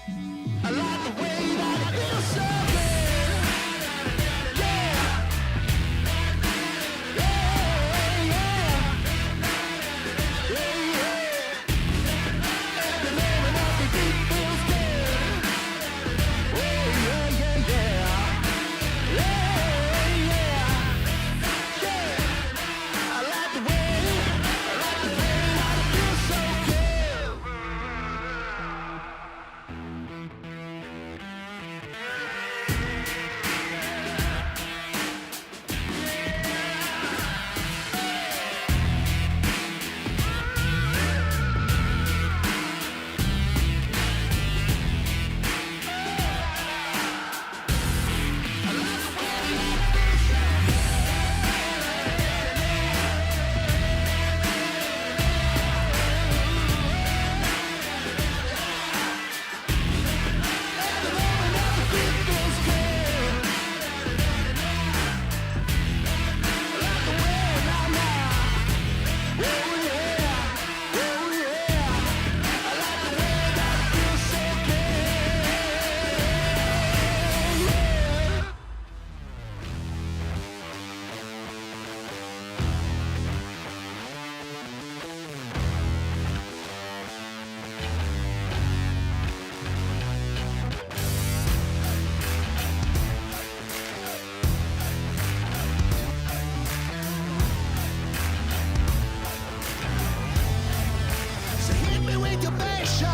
I like the way that it feels so good. Yeah. Yeah, yeah. Yeah, yeah. Every moment of the beat feels good. Oh, yeah, yeah, yeah. Yeah, yeah. Yeah. I like the way that it feels so good. So hit me with your passion.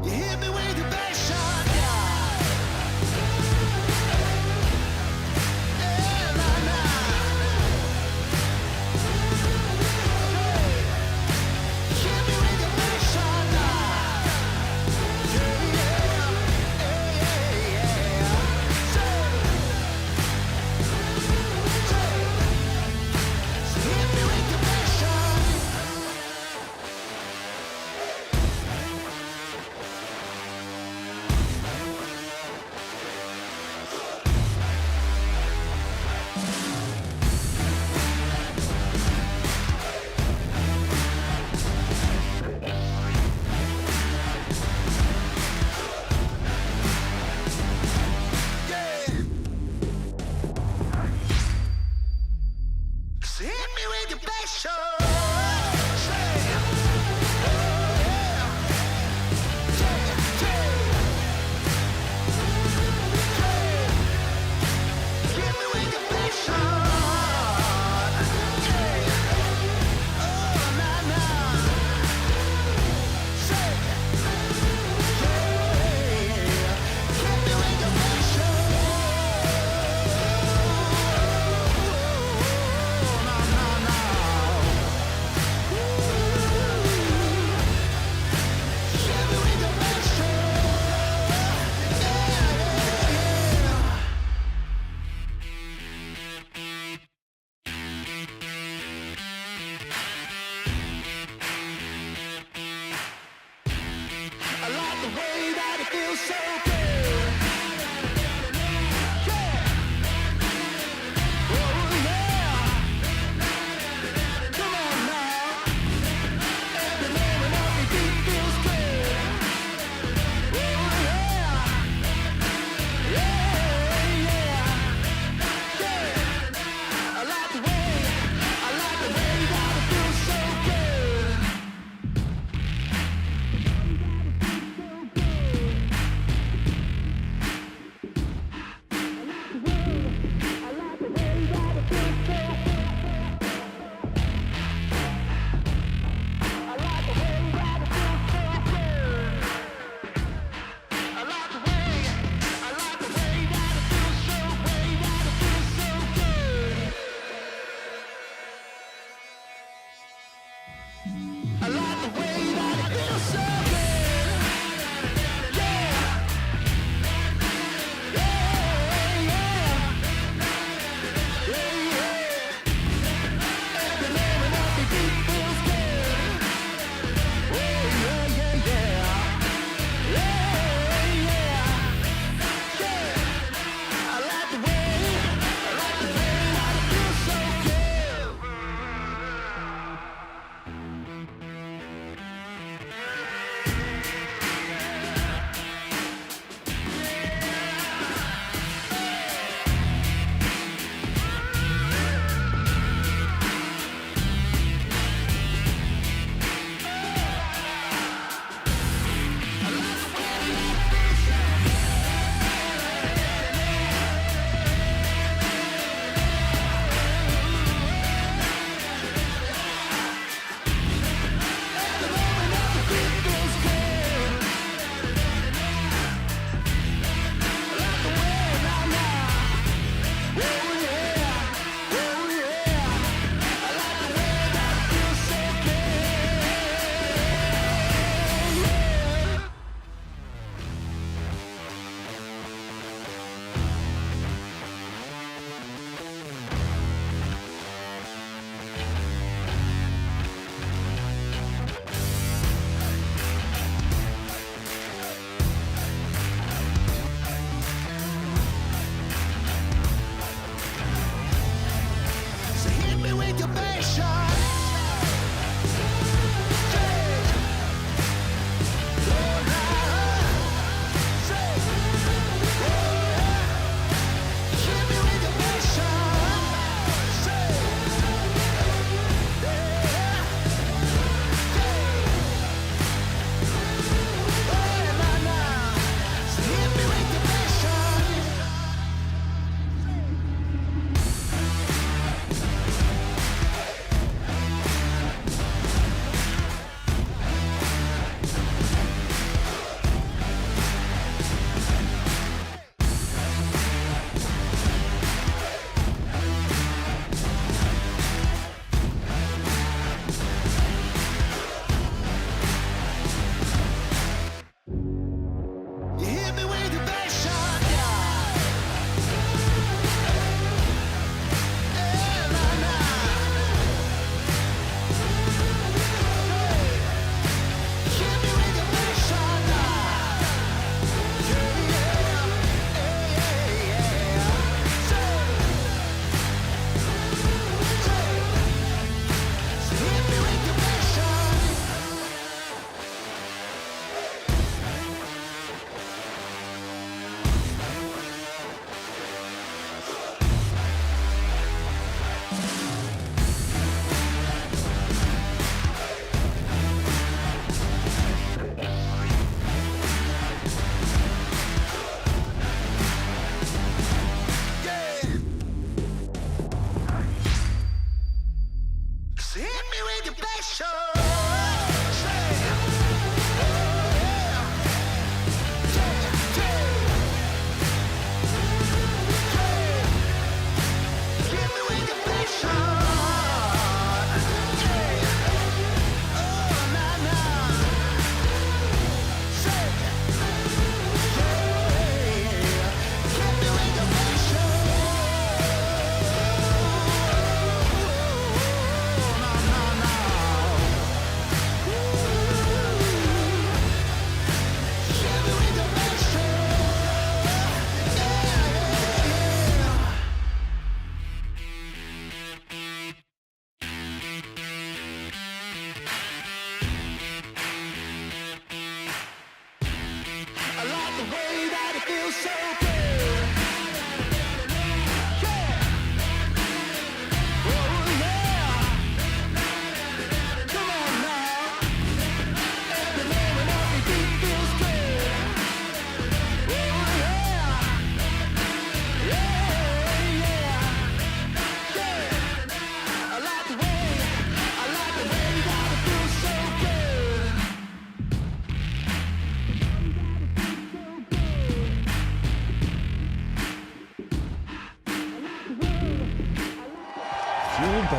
You hit me with your passion, yeah. Yeah, nah, nah. Hit me with your passion, nah. Yeah, yeah, yeah, yeah. So hit me with your passion. So hit me with your passion. Hit me with your passion. Oh, nah, nah. Say, hit me with your passion. Nah, nah, nah. I like the way that it feels so good. Yeah. Yeah, yeah. Yeah, yeah. And the moment of the beat feels good. Oh, yeah, yeah, yeah. Yeah, yeah. Yeah. I like the way that it feels so good. So hit me with your bass shot. You hit me with your bass shot, yeah. Yeah, nah, nah. Hit me with your bass shot, nah. Yeah, yeah, yeah, yeah. So hit me with your bass shot. So hit me with your bass shot. Hit me with your bass shot. Oh, nah, nah. Hit me with your bass shot. Nah, nah, nah.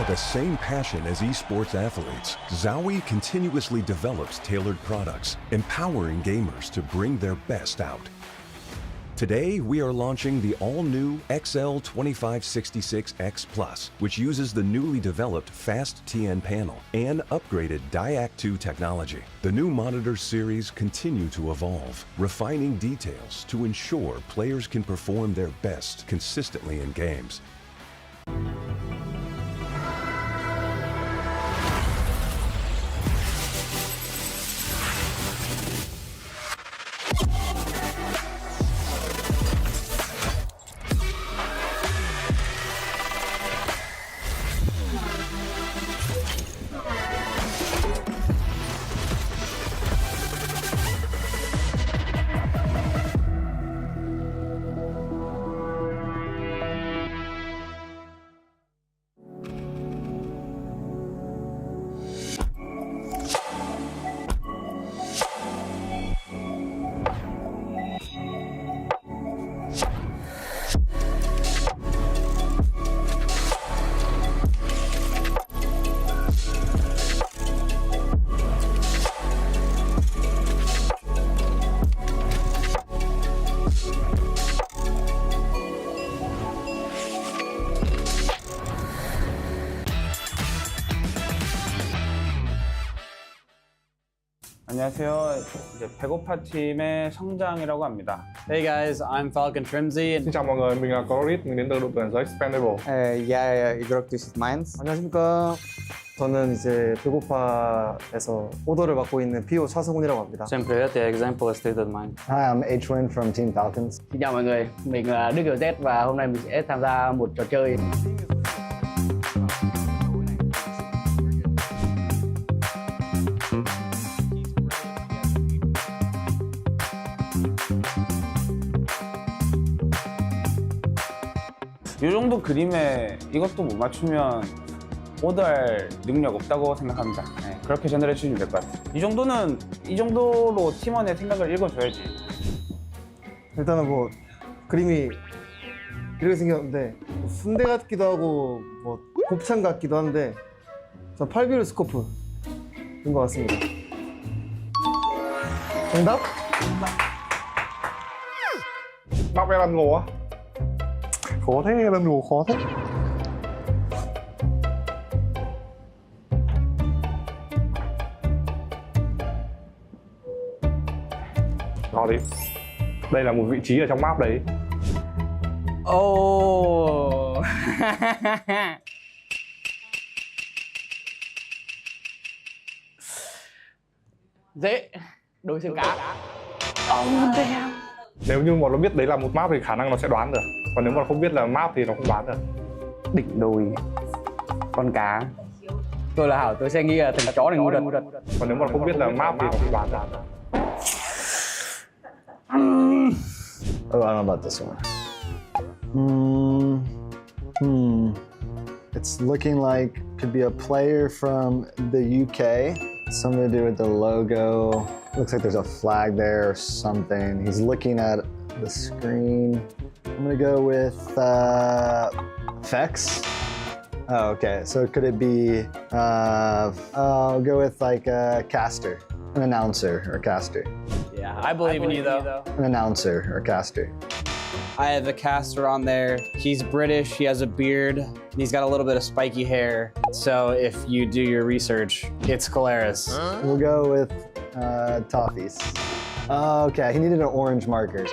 the same passion as esports athletes, Zowie continuously develops tailored products, empowering gamers to bring their best out. Today, we are launching the all-new XL2566X Plus, which uses the newly developed Fast TN panel and upgraded Diac2 technology. The new monitor series continue to evolve, refining details to ensure players can perform their best consistently in games. 안녕하세요. 이제 배고파 팀의 성장이라고 합니다. Hey guys, I'm Falcon Trimsy. Xin chào mọi người, mình là Colorit, mình đến từ đội tuyển giới Expendable. Yeah, 이그럭 This is Minds. 안녕하십니까. 저는 이제 배고파에서 오더를 맡고 있는 PO 차승훈이라고 합니다. Всем привет, я Example State of Mind. Hi, I'm H-Win from Team Falcons. Xin chào mọi người, mình là Đức Z và hôm nay mình sẽ tham gia một trò chơi. 이 정도 그림에 이것도 못 맞추면 오더할 능력 없다고 생각합니다. 네, 그렇게 전달해 주시면 될 것 같아요. 이 정도로 팀원의 생각을 읽어줘야지. 일단은 뭐 그림이 이렇게 생겼는데 뭐 순대 같기도 하고 뭐 곱창 같기도 한데 전 8비율 스코프인 것 같습니다. 정답? Bác em ăn ngủ á? Khó thế, em ăn ngủ khó thế. Đó đi. Đây là một vị trí ở trong map đấy. Oh. Dễ, đối xương cá. Oh damn. Nếu như mà nó biết đấy là một map thì khả năng nó sẽ đoán được. Còn nếu mà không biết là map thì nó không đoán được. Đỉnh đồi con cá. Tôi là Hảo, tôi sẽ nghĩ là thằng chó này ngu đần. Còn nếu mà không biết là map thì nó không đoán được. Oh, I don't know about this one. It's looking like could be a player from the UK. Something to do with the logo. Looks like there's a flag there or something. He's looking at the screen. I'm gonna go with Fex. Oh, okay. So could it be? I'll go with like a caster, an announcer or caster. Yeah, I believe in you though. An announcer or caster. I have a caster on there. He's British, he has a beard, and he's got a little bit of spiky hair. So if you do your research, it's Colaris. We'll go with Toffees. Okay, he needed an orange marker.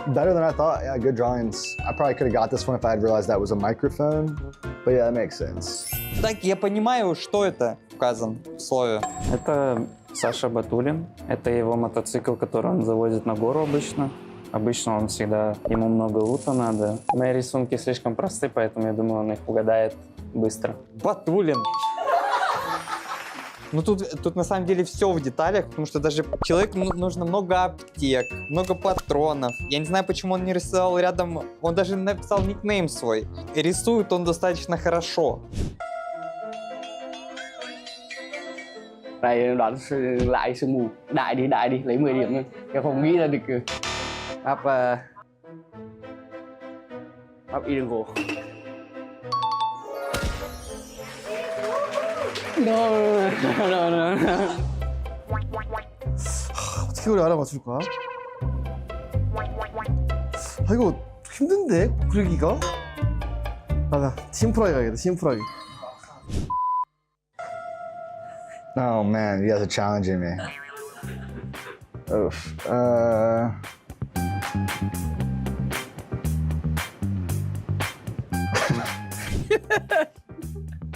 Better than I thought. Yeah, good drawings. I probably could have got this one if I had realized that was a microphone. But yeah, that makes sense. Так, я понимаю, что это указано в слове. Это Саша Батулин. Это его мотоцикл, который он завозит на гору обычно. Обычно он всегда, ему много лута надо. Мои рисунки слишком просты, поэтому я думаю, он их угадает быстро. Батулин. Ну тут на самом деле все в деталях, потому что даже человеку нужно много аптек, много патронов. Я не знаю, почему он не рисовал рядом, он даже написал никнейм свой. И рисует он достаточно хорошо. Này đoán lại sương mù. Đại đi, lấy 10 điểm thôi. Em không nghĩ ra được Up Eagle. No. 어떻게 우리 알아맞출까? 아 이거 힘든데 그리기가? 나 심플하게 가야겠다. 심플하게. Oh man, you guys are challenging me. Oof.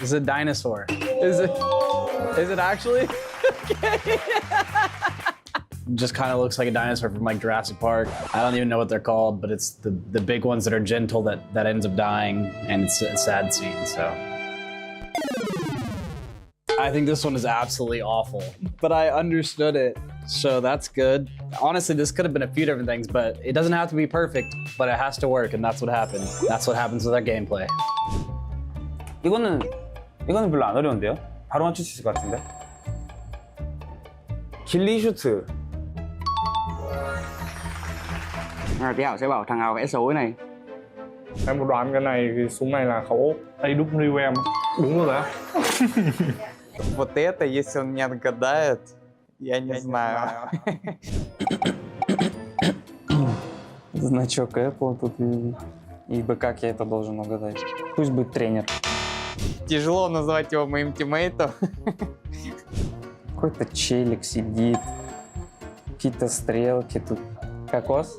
It's a dinosaur. Is it actually? Okay. Just kind of looks like a dinosaur from like Jurassic Park. I don't even know what they're called, but it's the big ones that are gentle that ends up dying, and it's a sad scene, so. I think this one is absolutely awful, but I understood it, so that's good. Honestly, this could have been a few different things, but it doesn't have to be perfect, but it has to work, and that's what happened. That's what happens with our gameplay. 이거는 별로 안 어려운데요? 바로 맞출 수 있을 것 같은데? 길리 슈트. Tí Hảo sẽ bảo thằng Hảo vẽ xấu cái này. Em đoán cái này thì súng này là khẩu AWM em. Đúng rồi đấy. Вот это, если он не отгадает, я не знаю. Значок Apple тут ибо как я это должен угадать? Пусть будет тренер. Тяжело назвать его моим тиммейтом. Какой-то челик сидит. Какие-то стрелки тут. Кокос?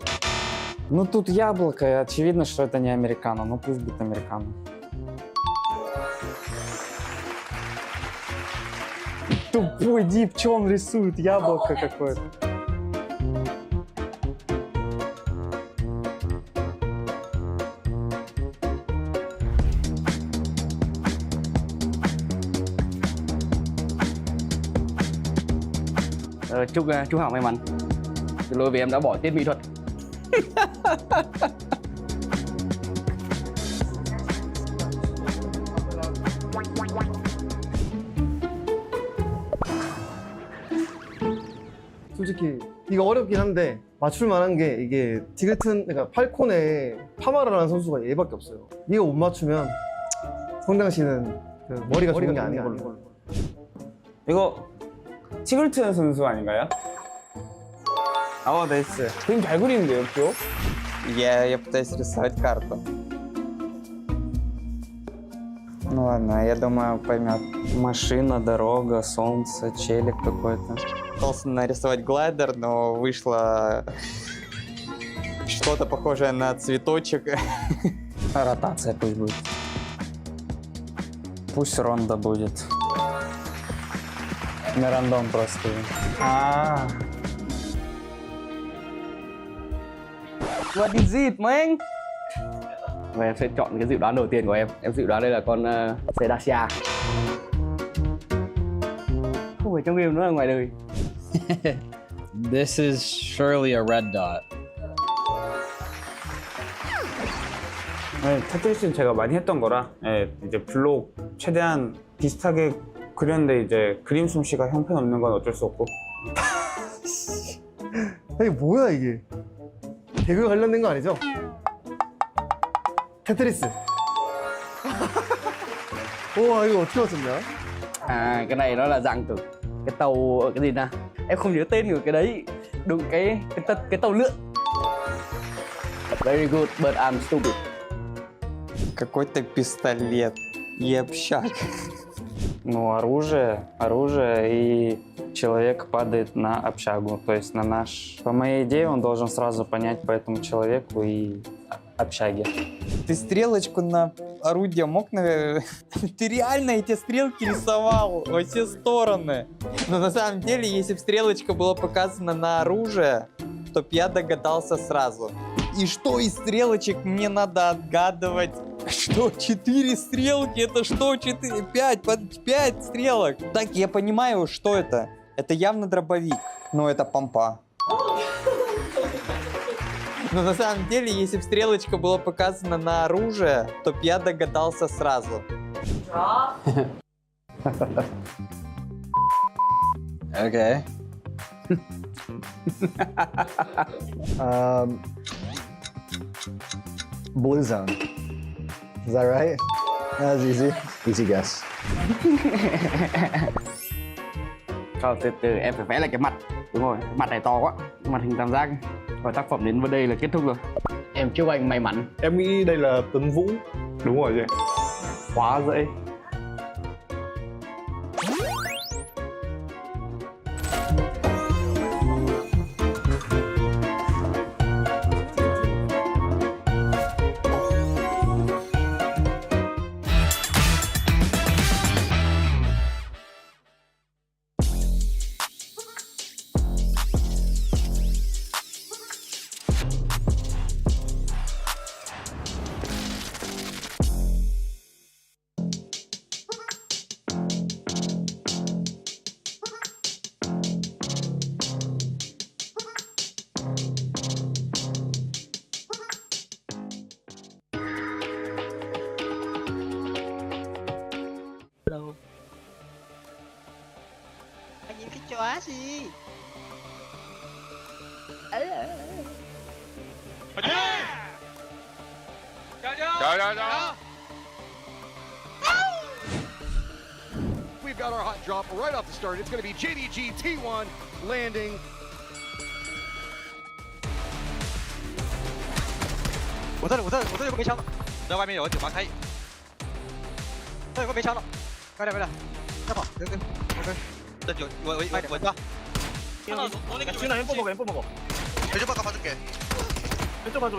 Ну тут яблоко, и очевидно, что это не американо. Ну пусть будет американо. Тупой дип, что он рисует? Яблоко какое-то. Chúc chú Hảo may mắn. Xin lỗi vì em đã bỏ tiết mỹ thuật. 솔직히 이거 어렵긴 한데 맞출 만한 게 이게 그러니까 팔콘에 파마라라는 선수가 얘밖에 없어요. 이거 못 맞추면 성당 씨는 그 머리가 좋은 게 아닌 걸로. 이거 티글튼 선수 아닌가요? 나이스. 그림 잘 그리는데요, 표? Я пытаюсь рисовать карту. Ну ладно, я думаю, поймет. Машина, дорога, солнце, челик какой-то. Пытался нарисовать глайдер, но вышло что-то похожее на цветочек. Ротация пусть будет. Пусть ронда будет. На рандом просто. What is it, man? Và em sẽ chọn cái dự đoán đầu tiên của em. Em dự đoán đây là con Sedacia. Không phải trong game, nó là ngoài đời. This is surely a red dot. 네, 테트리스는 제가 많이 했던 거라 이제 블록 최대한 비슷하게 그렸는데 이제 그림 솜씨가 형편없는 건 어쩔 수 없고. 이게 뭐야 이게? 개그 관련된 거 아니죠? 테트리스. 우와 이거 어떻게 맞췄냐? À, cái này nó là dạng từ cái tàu cái gì ta? Em không nhớ tên của cái đấy. Đúng cái tàu lượn. Very good, but I'm stupid. Какой-то пистолет и общак. Ну, оружие, и человек падает на общагу, то есть на наш... По моей идее, он должен сразу понять по этому человеку и общаге. Ты стрелочку на орудие мог, наверное... Ты реально эти стрелки рисовал во все стороны. Но на самом деле, если бы стрелочка была показана на оружие, то б я догадался сразу. И что из стрелочек мне надо отгадывать? Что, 4 стрелки? Это что, 4? 5 стрелок? Так, я понимаю, что это. Это явно дробовик. Но это помпа. Но на самом деле, если бы стрелочка была показана на оружие, то б я догадался сразу. Okay. Blue zone. Is that right? That was easy. Easy guess. Thôi từ từ em phải vẽ lại cái mặt. Đúng rồi, mặt này to quá, mặt hình tam giác. Và tác phẩm đến đây là kết thúc rồi. Em chúc anh may mắn. Em nghĩ đây là Tuấn Vũ. Đúng rồi chị. Quá dễ. Anh nhìn cái chó gì? We've got our hot drop right off the start. It's going to be JDG T1 landing. Ủa thôi, có mấy trong. Ra ngoài mình ở chỗ bán hay. Thôi có mấy trong đó. Quay đây. Chắc bỏ. Được. Ok. Đợt rồi, vừa qua. 준아 햄버 먹어. 왼쪽 바꿔 봐줄게. 왼쪽 봐줘.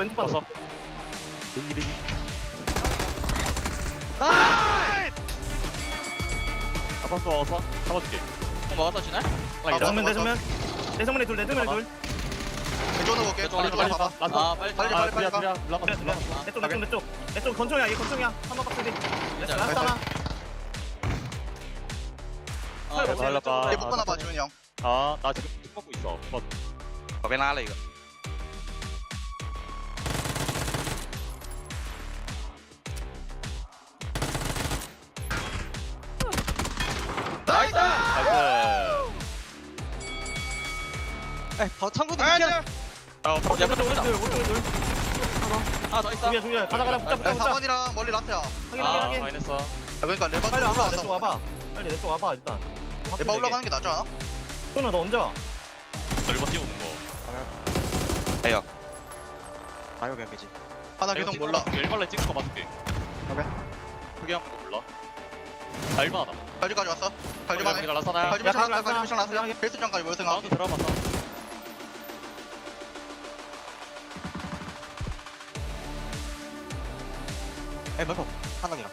아파서 와서 잡아줄게. 먹었어 주나? 내 정면에 둘. 왼쪽으로 볼게. 빨리 봐봐. 빨리. 내 쪽 권총이야. 얘 권총이야. 한번 빡세지. 라스타나. 얘 묶어놔 봐 주은 형. 나 지금 쭉 먹고 있어. 왜 나갈래 이거? 나이스. 더 창구도 있냐? 더 있어. 준비야. 가자. 붙자. 4번이랑 멀리 라스야. 확인. 확인했어. 그러니까 레바 빨리 와봐. 올라왔어. 내 쪽 와봐. 빨리 내 쪽 와봐 일단. 레바 올라가는 게 낫지 않아? 준아 너 언제 와? 일번 뛰어오는 거. 에요. 아유 개미지. 하나 계속 몰라. 일발에 찍은 거 맞을게. 오케이. 크게 한거 몰라. 알만하다. 갈주까지 왔어. 갈주만 해. 라사나야. 갈주 미션 나왔어. 베이스장까지 뭘 생각? 나도 들어봤어. 에이 멀고 한강이랑.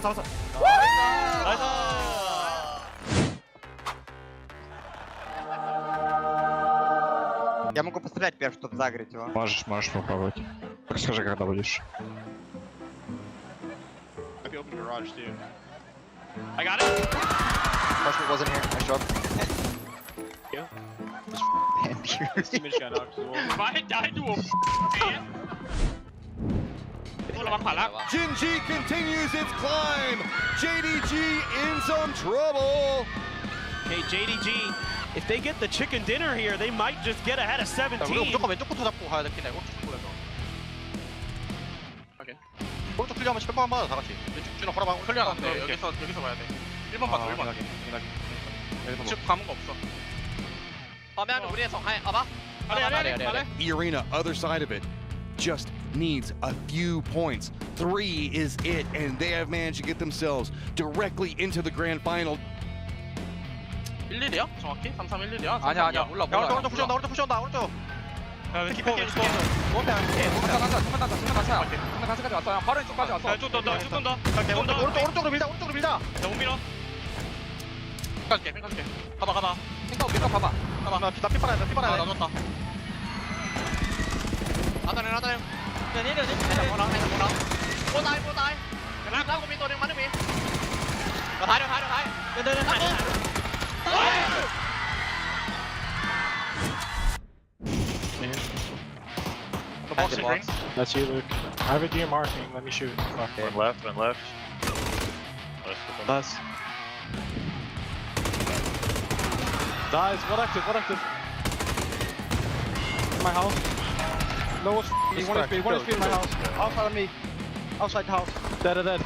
잡았어. 나이스. Я могу пострелять первым, чтобы загреть его. Можешь попробовать. Расскажи, когда будешь. Maybe open garage too. I got it. Marshall wasn't here. I showed up. Yeah. Teammate got knocked to the wall. If I had died to a man. Jinji continues its climb. JDG in some trouble. Hey, JDG, if they get the chicken dinner here, they might just get ahead of 17. 우리가 무조건 왼쪽부터 잡고 가야 되긴 해. 오른쪽 쪽에서. 오케이. 오른쪽 클리어하면 10번 한 번 다 같이. 왼쪽 준호 걸어봐. 클리어 안 돼. 여기서 가야 돼. 1번 봐줘. 1번. 쭉 감은 거 없어. 화면 우리에서 가봐. The arena, other side of it, just needs a few points. 3 is it, and they have managed to get themselves directly into the grand final. 11이야? 정확히? 3311이야? 아니야 몰라. 오른쪽 푸시온다 오른쪽. 왼쪽 바로 이쪽까지 왔어. 쭉 돈다. 오른쪽으로 밀자. 자, 못 밀어. 가줄게. 가봐. 생각 밀어 봐봐. 나 피 빨아야 돼. 나 넣었다. 나다네. 뭐 나이. 나고 미ตัวนึงมันนึงมีถ่ายเดินThe box ring. That's you, Luke. I have a deer marking. Let me shoot. One left. Less. Dies. What active? In my house. No, one HP in my house. Outside of me. Outside house. Dead. Nice.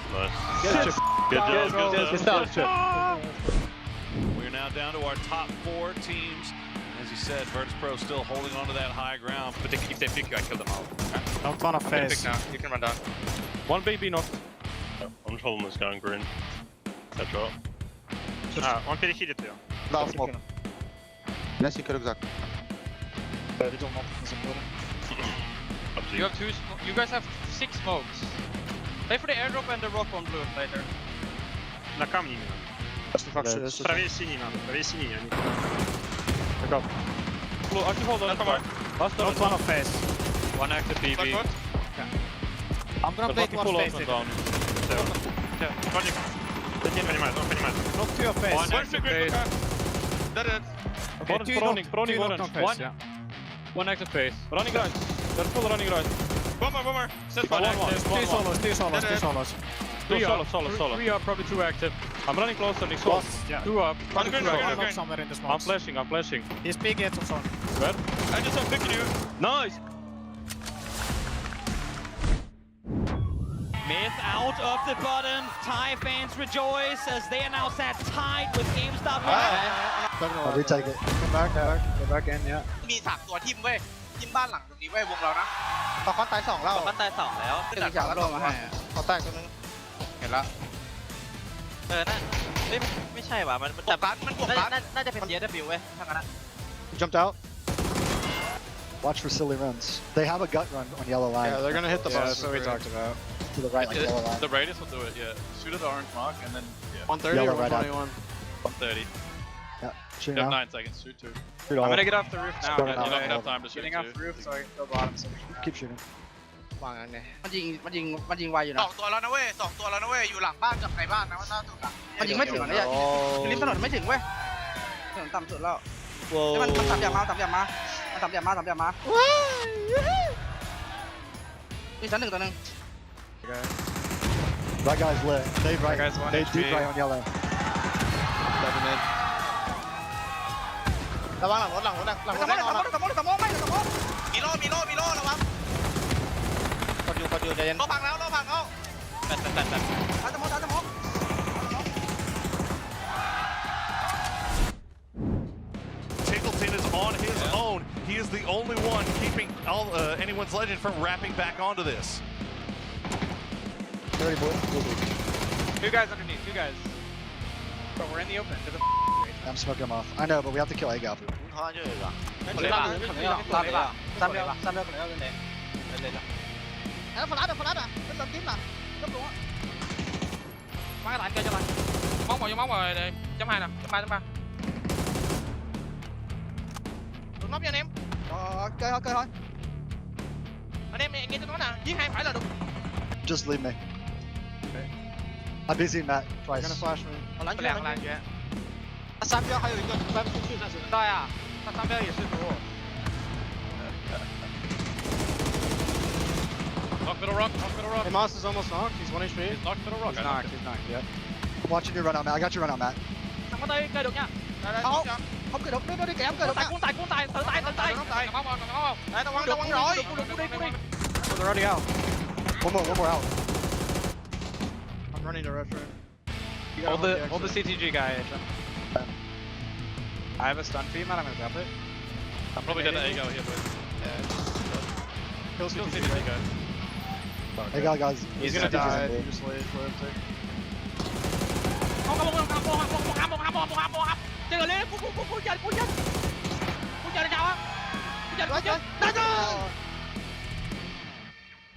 Good job. Good job. We're now down to our top 4 teams. As you said, Virtus Pro still holding on to that high ground. But if they pick you, I kill them all. Don't wanna face. Now. You can run down. One BB knocked. I'm just holding this guy in green. Catch up. Он перехилит ее. Дал смог. Ясик рюкзак. You have 2. You guys have 6 smokes. Play for the airdrop and the rock on blue later. На камне именно. Правее синий надо. Правее синий. Blue, I can hold on. Last don't wanna face. One active BB. I'm gonna play one face. Running. Он понимает. Not to your face. One active face. Dead. Running orange. One active face. Running right. They're full running right. One more. Set One. Two solos. Solo. 3 are probably 2 active. I'm running closer. Nick. So. 2 up. Somewhere in the smoke. I'm flashing. He's big at some. Where? I just am picking you. Nice. Myth out of the bottom. Thai fans rejoice as they are now sat tied with GameStop. I'll retake it. Go back in, yeah. มี3ตัวทิมเว้ยทิมบ้านหลังตรงนี้เว้ยวงเรานะ ตอนเขาตาย2แล้ว มันตาย2แล้ว ขึ้นจากแล้วลงมาให้ เขาแตกตัวนึง เห็นละ นั่นไม่ใช่ว่ะมันแต่น่าจะเป็น DW เว้ยถ้างั้น Jumped out. Watch for silly runs. They have a gut run on yellow line. Yeah, they're gonna hit the bus. That's what we talked about. To the right, like yellow line. The radius will do it, yeah. Shoot at the orange mark and then, yeah. 130 Yellow or right 121. 130. Yeah, shoot You have now. 9 seconds, shoot 2. Shoot all. I'm gonna get off the roof now. Spread it You out. don't have time to shoot Getting 2. off the roof so I can go bottom. Keep shooting. วางไง มันยิงไวอยู่นะ2 ตัวแล้วนะเว้ยอยู่หลังบ้านกับในบ้านนะว่าน่าถูกอ่ะมันยิงไม่ถึงนะริมถนนไม่ถึงเว้ยถนนต่ำสุดแล้วมันต่ำอย่างมามีชั้น 1ตัวนึง That guy's lit. Nade right. guy's one Nade deep HP. right on yellow. ระวังหลังรถแน่นอน สมองมีโล่ระวัง กดอยู่ใจเย็น โล่พังแล้วสมอง Tickleton is on his own. He is the only one keeping anyone's legend from wrapping back onto this. 30 boy. You guys underneath, you guys. But we're in the open. I'm smoking him off. I know, but we have to kill A gap. ฝรั่งเป็นตอนทิ้งหลังยกลง Má cái kia cho mày. Móc vào đây. Chấm 2 nè, chấm 3. Đừng nóc nha anh em. Chơi thôi. Anh em nghe tôi nói nè, giết 2 phải là được. Just leave me. I'm busy Matt twice. Gonna flash me. Làm kìa. 3秒还有一个3出去但是对啊，他3秒也是毒。Knock middle rock. Hey, Moss is almost knocked. He's 1 HP. Knock middle rock. He's knocked. Yep. I'm watching you run out, Matt. I got you run out, Matt. Thằng có tay cây được nha. Đây. Không cử động, nó đi kém cử động. Cuốn tay. Tự tay. Móc vào. Đấy, tao quăng rồi. They're already out. One more out. I'm running to restaurant. Hold the CTG guy. I have a stun for you, man. I'm gonna grab it. I'm probably gonna A go here, but Kill CTG guy. Hey guys. He's gonna die. You just wait for him to. Không. Chơi lên. Cú chân. Cú chân là sao á? Cú chân.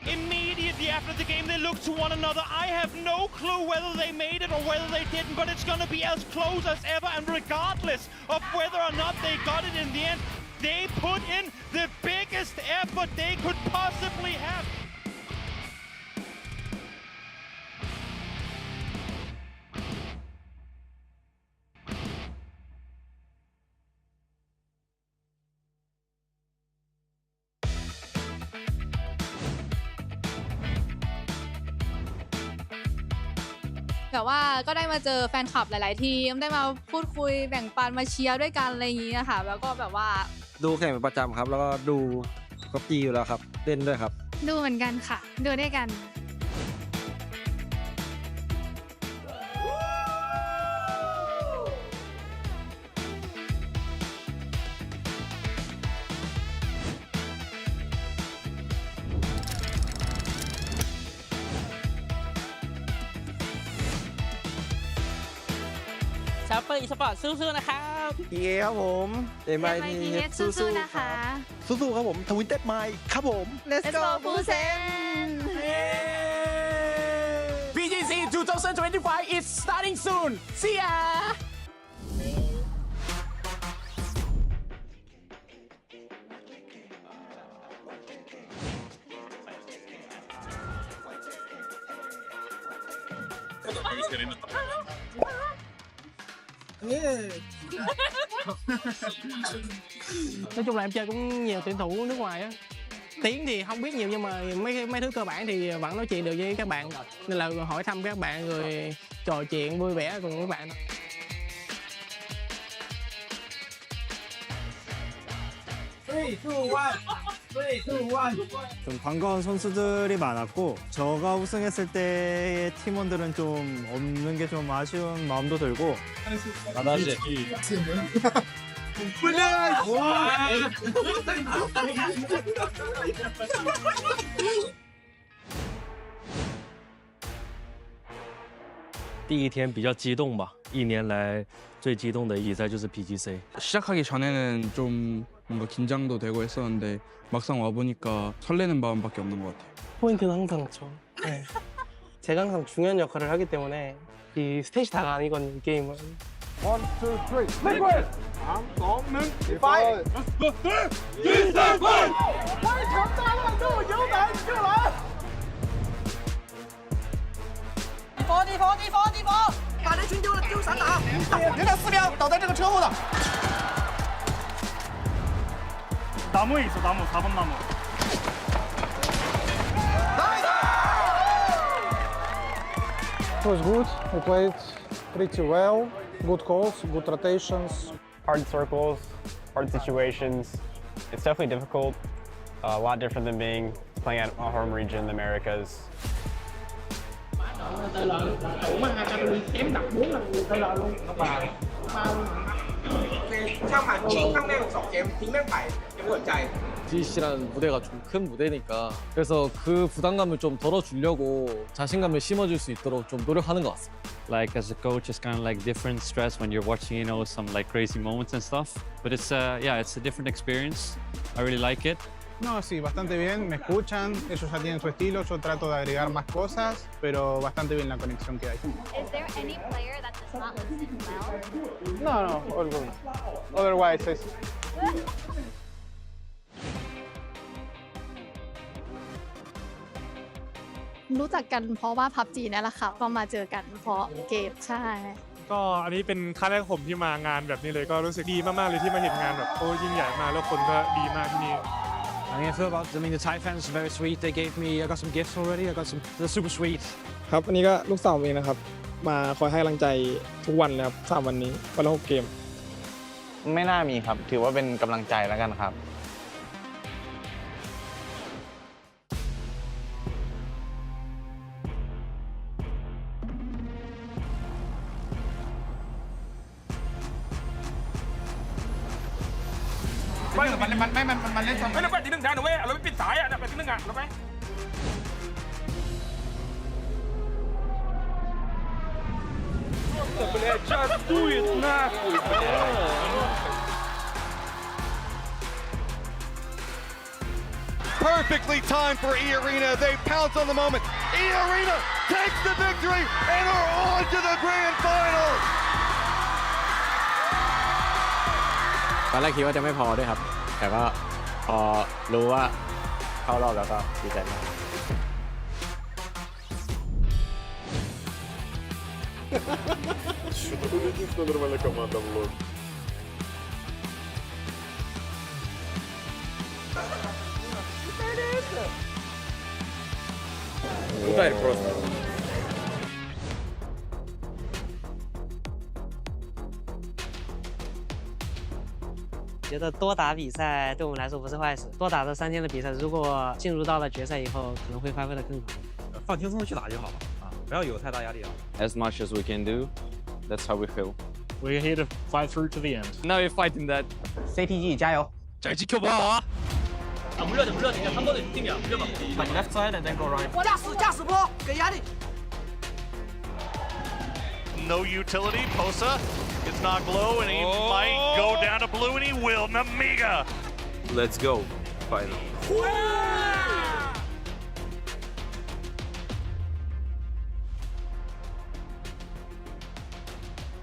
Immediately after the game, they look to one another. I have no clue whether they made it or whether they didn't, but it's gonna be as close as ever, and regardless of whether or not they got it in the end, they put in the biggest effort they could possibly have. .แบบว่าก็ได้มาเจอแฟนคลับหลายๆทีมได้มาพูดคุยแบ่งปันมาเชียร์ด้วยกันอะไรอย่างนี้ค่ะแล้วก็แบบว่าดูแข่งเป็นประจำครับแล้วก็ดูPUBGอยู่แล้วครับเล่นด้วยครับ ดูเหมือนกันค่ะดูด้วยกัน าวเปอร์อีสปอร์ตสู้ๆนะครับ เย้ครับผม MITH สู้ๆนะคะ สู้ๆครับผมทวินเต็ดไมค์ครับผม Let's go ปูเซน BGC 2025 is starting soon see ya nói chung là em chơi cũng nhiều tuyển thủ nước ngoài á, tiếng thì không biết nhiều nhưng mà mấy thứ cơ bản thì vẫn nói chuyện được với các bạn, nên là hỏi thăm các bạn rồi trò chuyện vui vẻ cùng các bạn. 좀 반가운 선수들이 많았고 저가 우승했을 때의 팀원들은 좀 없는 게 좀 아쉬운 마음도 들고 나다시第一天比较激动吧，一年来最激动的比赛就是 PGC。 시작하기 전에는 좀 뭔가 긴장도 되고 했었는데 막상 와보니까 설레는 마음밖에 없는 것 같아요. 포인트는 항상 저. 네. 제가 항상 중요한 역할을 하기 때문에 이 스탯이 다가 아니거든요, 이 게임은. 1, 2, 3, liquid! 3, 2, 1, fight! 1, 2, 3, 快强大乱斗，有胆就来！地佛，把人群丢散打，留下4名倒在这个车后的。 나무에 있어, 나무 4번 나무. It was good. We played pretty well. Good calls, good rotations. Hard circles, hard situations. It's definitely difficult. A lot different than playing at a home region in the Americas. DC라는 무대가 좀 큰 무대니까 그래서 그 부담감을 좀 덜어주려고 자신감을 심어줄 수 있도록 좀 노력하는 것 같습니다. Like as a coach, it's kind of like different stress when you're watching, you know, some like crazy moments and stuff. But it's yeah, it's a different experience. I really like it. No, sí, bastante bien, me escuchan, ellos ya tienen su estilo, yo trato de agregar más cosas, pero bastante bien la conexión que hay. Is there any player that does not listen well? No, all good. Otherwise, it's... รู้จักกันเพราะว่า PUBG นั่นแหละค่ะก็มาเจอกันเพราะเกมใช่ ก็อันนี้เป็นครั้งแรกผมที่มางานแบบนี้เลยก็รู้สึกดีมากๆเลยที่มาเห็นงานแบบโอ้ยิ่งใหญ่มากแล้วคนก็ดีมากที่นี่ I feel about, I mean, the Thai fans are very sweet. They gave me, I got some gifts already. I got some, they're super sweet. ครับอันนี้ก็ลูกสาวเองนะครับมาคอยให้กำลังใจทุกวันเลยครับ3วันนี้วันละ6เกม ไม่น่ามีครับถือว่าเป็นกำลังใจแล้วกันครับ มันเล่นซ้ำไม่ได้ไปที่1ทางนะเว้ยเราไม่ปิดสายอ่ะไปที่1อ่ะเราไป Блядь, сейчас дует нахуй, Perfectly timed for E-Arena. They pounce on the moment. E-Arena takes the victory and are on to the grand final. ตอนแรกคิดว่าจะไม่พอด้วยครับแต่ก็พอรู้ว่าเข้ารอบแล้วก็ดีใจมาก Что-то единственная нормальная команда в лоб. Ударь просто. 觉得多打比赛对我们来说不是坏事。多打这3天的比赛，如果进入到了决赛以后，可能会发挥得更好。放轻松的去打就好了啊，不要有太大压力啊。As much as we can do, that's how we feel. We're here to fight through to the end. Now we're fighting that. CTG 加油！这期 Q 不好啊！我们热点，他们都得定点，热吧。Left side and then go right. 驾驶波，给压力。no utility. Posa is not glow, and he might go down to blue, and he will. Namiga. Let's go. Final.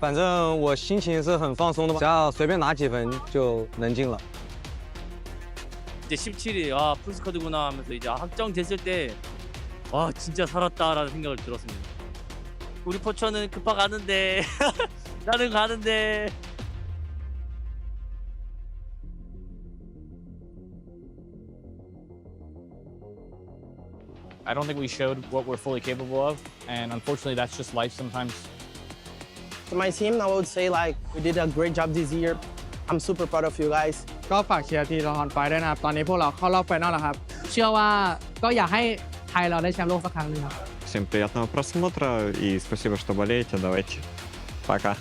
反正我心情是很放松的吧，只要随便拿几分就能进了。 이제 17일 풀스쿼드구나 하면서 이제 확정됐을 때 와 진짜 살았다라는 생각을 들었습니다. 우리 포천은 급하 가는데 나는 가는데. I don't think we showed what we're fully capable of, and unfortunately that's just life sometimes. To my team, I would say like we did a great job this year. I'm super proud of you guys. ก็ฝากเชียร์ทีมละครไฟด้วยนะครับ ตอนนี้พวกเราเข้ารอบไฟนอลแล้วครับ เชื่อว่าก็อยากให้ไทยเราได้แชมป์โลกสักครั้งหนึงครับ Всем приятного просмотра и спасибо, что болеете. Давайте. Пока.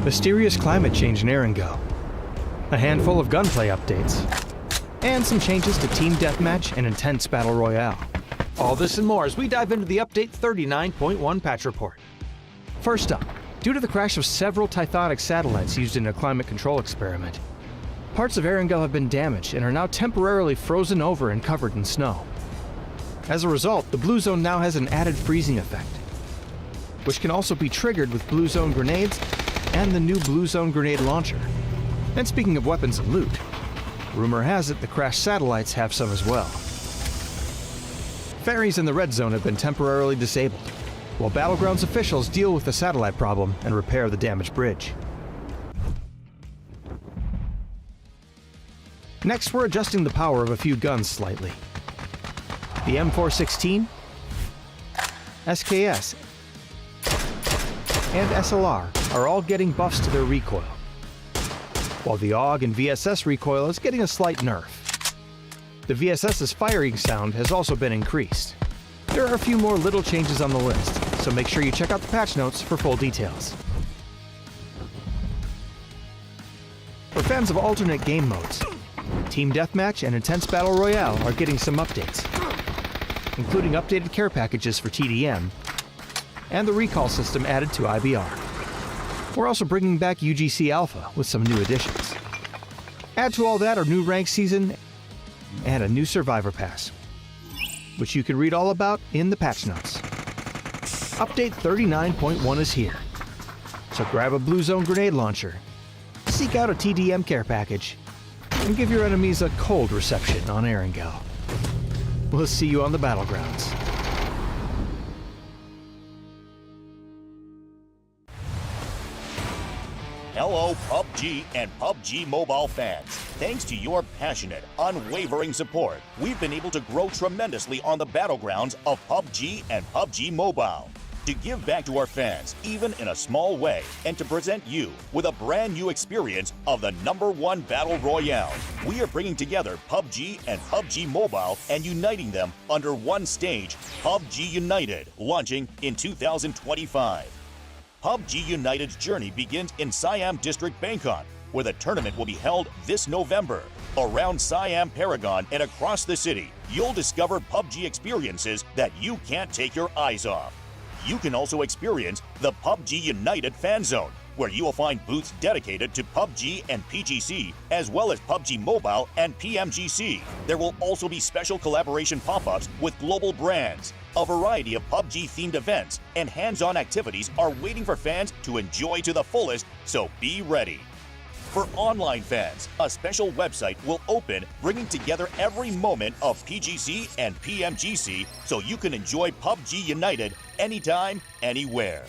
Mysterious climate change in Erangel, a handful of gunplay updates, and some changes to Team Deathmatch and Intense Battle Royale. All this and more as we dive into the Update 39.1 patch report. First up, due to the crash of several Tithonic satellites used in a climate control experiment, parts of Erangel have been damaged and are now temporarily frozen over and covered in snow. As a result, the Blue Zone now has an added freezing effect, which can also be triggered with Blue Zone grenades and the new Blue Zone grenade launcher. And speaking of weapons and loot, rumor has it the crashed satellites have some as well. Ferries in the Red Zone have been temporarily disabled, while Battlegrounds officials deal with the satellite problem and repair the damaged bridge. Next, we're adjusting the power of a few guns slightly. The M416, SKS, and SLR are all getting buffs to their recoil, while the AUG and VSS recoil is getting a slight nerf. The VSS's firing sound has also been increased. There are a few more little changes on the list, so make sure you check out the patch notes for full details. For fans of alternate game modes, Team Deathmatch and Intense Battle Royale are getting some updates, including updated care packages for TDM and the recall system added to IBR. We're also bringing back UGC Alpha with some new additions. Add to all that our new rank season and a new Survivor Pass, which you can read all about in the patch notes. Update 39.1 is here, so grab a Blue Zone grenade launcher, seek out a TDM care package, and give your enemies a cold reception on Erangel. We'll see you on the battlegrounds. Hello, PUBG and PUBG Mobile fans. Thanks to your passionate, unwavering support, we've been able to grow tremendously on the battlegrounds of PUBG and PUBG Mobile. To give back to our fans, even in a small way, and to present you with a brand new experience of the #1 Battle Royale, we are bringing together PUBG and PUBG Mobile and uniting them under one stage, PUBG United, launching in 2025. PUBG United's journey begins in Siam District, Bangkok, where the tournament will be held this November. Around Siam Paragon and across the city, you'll discover PUBG experiences that you can't take your eyes off. You can also experience the PUBG United Fan Zone, where you will find booths dedicated to PUBG and PGC, as well as PUBG Mobile and PMGC. There will also be special collaboration pop-ups with global brands. A variety of PUBG-themed events and hands-on activities are waiting for fans to enjoy to the fullest, so be ready. For online fans, a special website will open, bringing together every moment of PGC and PMGC so you can enjoy PUBG United anytime, anywhere.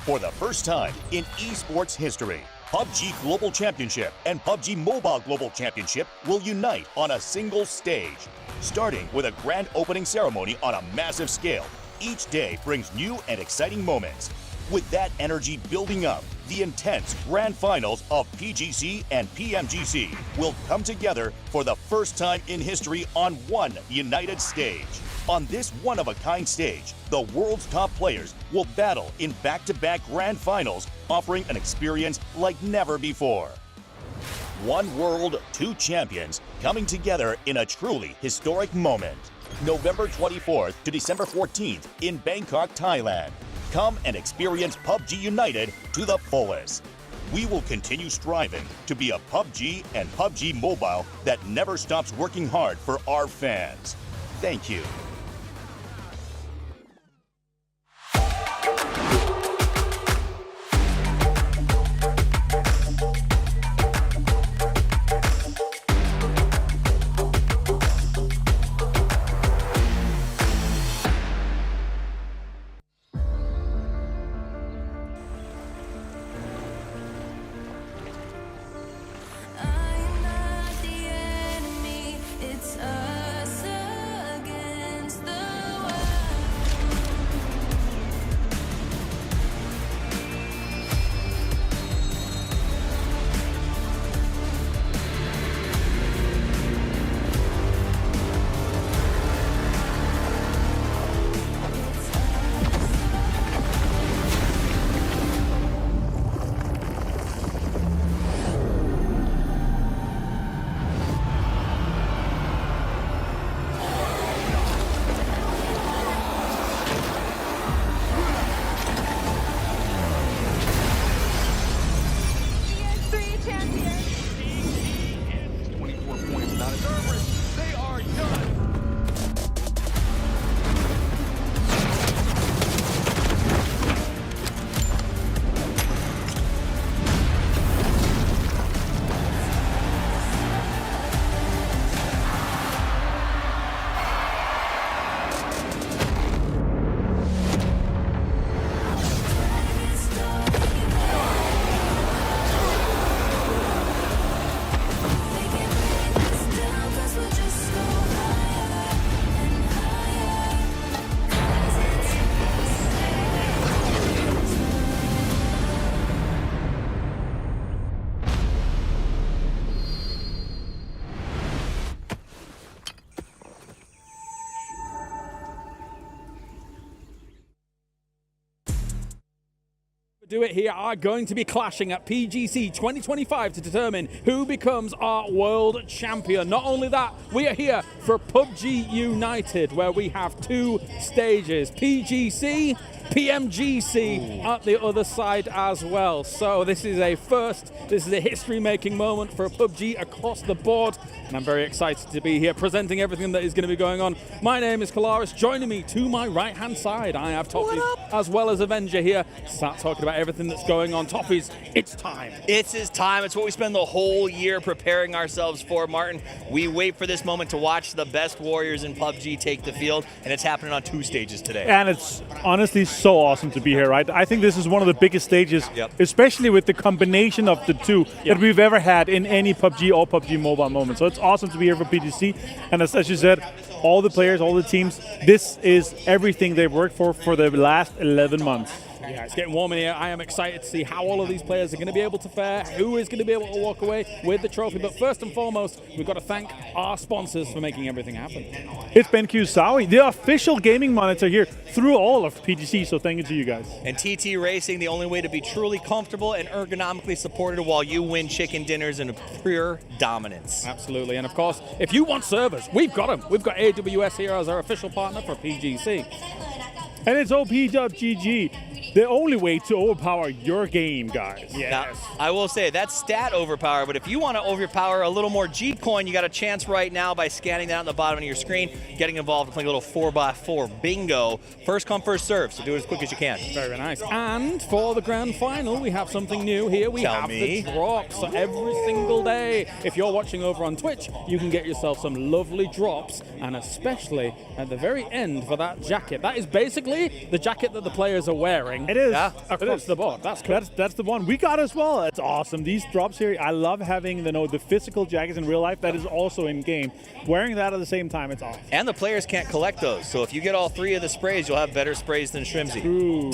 For the first time in esports history, PUBG Global Championship and PUBG Mobile Global Championship will unite on a single stage. Starting with a grand opening ceremony on a massive scale, each day brings new and exciting moments. With that energy building up, the intense grand finals of PGC and PMGC will come together for the first time in history on one united stage. On this one-of-a-kind stage, the world's top players will battle in back-to-back grand finals, offering an experience like never before. One world, two champions, coming together in a truly historic moment. November 24th to December 14th in Bangkok, Thailand. Come and experience PUBG United to the fullest. We will continue striving to be a PUBG and PUBG Mobile that never stops working hard for our fans. Thank you. Do it here are going to be clashing at PGC 2025 to determine who becomes our world champion. Not only that, we are here for PUBG United, where we have two stages, PGC, PMGC at the other side as well. So this is a first, this is a history-making moment for PUBG across the board, and I'm very excited to be here presenting everything that is going to be going on. My name is Kalaris. Joining me to my right-hand side, I have Toppy as well as Avenger here. Start talking about everything that's going on. Toppy's, it's time. It's his time. It's what we spend the whole year preparing ourselves for, Martin. We wait for this moment to watch the best warriors in PUBG take the field, and it's happening on two stages today. And it's honestly so awesome to be here, right? I think this is one of the biggest stages, especially with the combination of the two that we've ever had in any PUBG or PUBG Mobile moment. So it's awesome to be here for PGC. And as you said, all the players, all the teams, this is everything they've worked for the last 11 months. Yeah, it's getting warm in here. I am excited to see how all of these players are going to be able to fare, who is going to be able to walk away with the trophy. But first and foremost, we've got to thank our sponsors for making everything happen. It's BenQ Sawi, the official gaming monitor here through all of PGC, so thank you to you guys. And TT Racing, the only way to be truly comfortable and ergonomically supported while you win chicken dinners in a pure dominance. Absolutely, and of course, if you want servers, we've got them. We've got AWS here as our official partner for PGC. And it's OP.GG, the only way to overpower your game, guys. Yes. Now, I will say, that's stat overpower, but if you want to overpower a little more G-Coin, you got a chance right now by scanning that on the bottom of your screen, getting involved and playing a little 4x4 bingo. First come, first serve, so do it as quick as you can. Very nice. And for the grand final, we have something new here. We have the drops. So every single day, if you're watching over on Twitch, you can get yourself some lovely drops, and especially at the very end for that jacket. That is basically the jacket that the players are wearing. It is. Across the board. That's cool. That's the one we got as well. It's awesome. These drops here, I love having the physical jackets in real life that is also in game. Wearing that at the same time, it's awesome. And the players can't collect those, so if you get all three of the sprays, you'll have better sprays than Shrimsy. Ooh.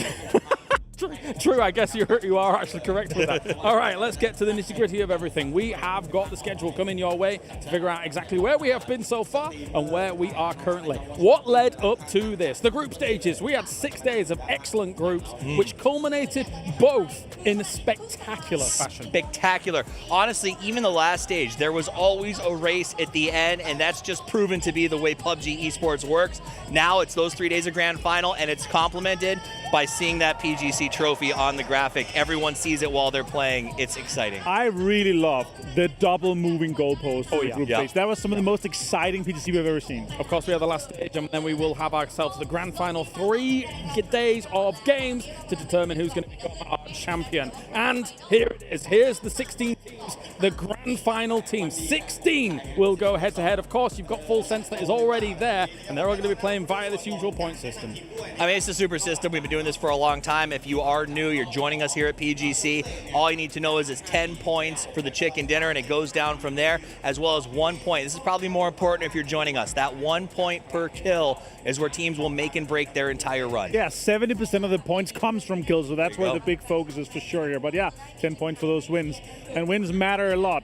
True, I guess you are actually correct with that. All right, let's get to the nitty-gritty of everything. We have got the schedule coming your way to figure out exactly where we have been so far and where we are currently. What led up to this? The group stages. We had 6 days of excellent groups, which culminated both in a spectacular fashion. Spectacular. Honestly, even the last stage, there was always a race at the end, and that's just proven to be the way PUBG Esports works. Now it's those 3 days of grand final, and it's complemented by seeing that PGC trophy on the graphic. Everyone sees it while they're playing. It's exciting. I really loved the double moving goalposts for the group stage. That was some of the most exciting PGC we've ever seen. Of course, we have the last stage, and then we will have ourselves the grand final. 3 days of games to determine who's going to become our champion. And here it is. Here's the 16 teams, the grand final team. 16 will go head-to-head. Of course, you've got full sense that is already there, and they're all going to be playing via this usual point system. I mean, it's a super system. We've been doing this for a long time. If you are new, you're joining us here at PGC, all you need to know is it's 10 points for the chicken dinner, and it goes down from there, as well as 1 point. This is probably more important if you're joining us. That 1 point per kill is where teams will make and break their entire run. Yeah, 70% of the points comes from kills, so that's where the big focus is for sure here. But yeah, 10 points for those wins. And wins matter a lot.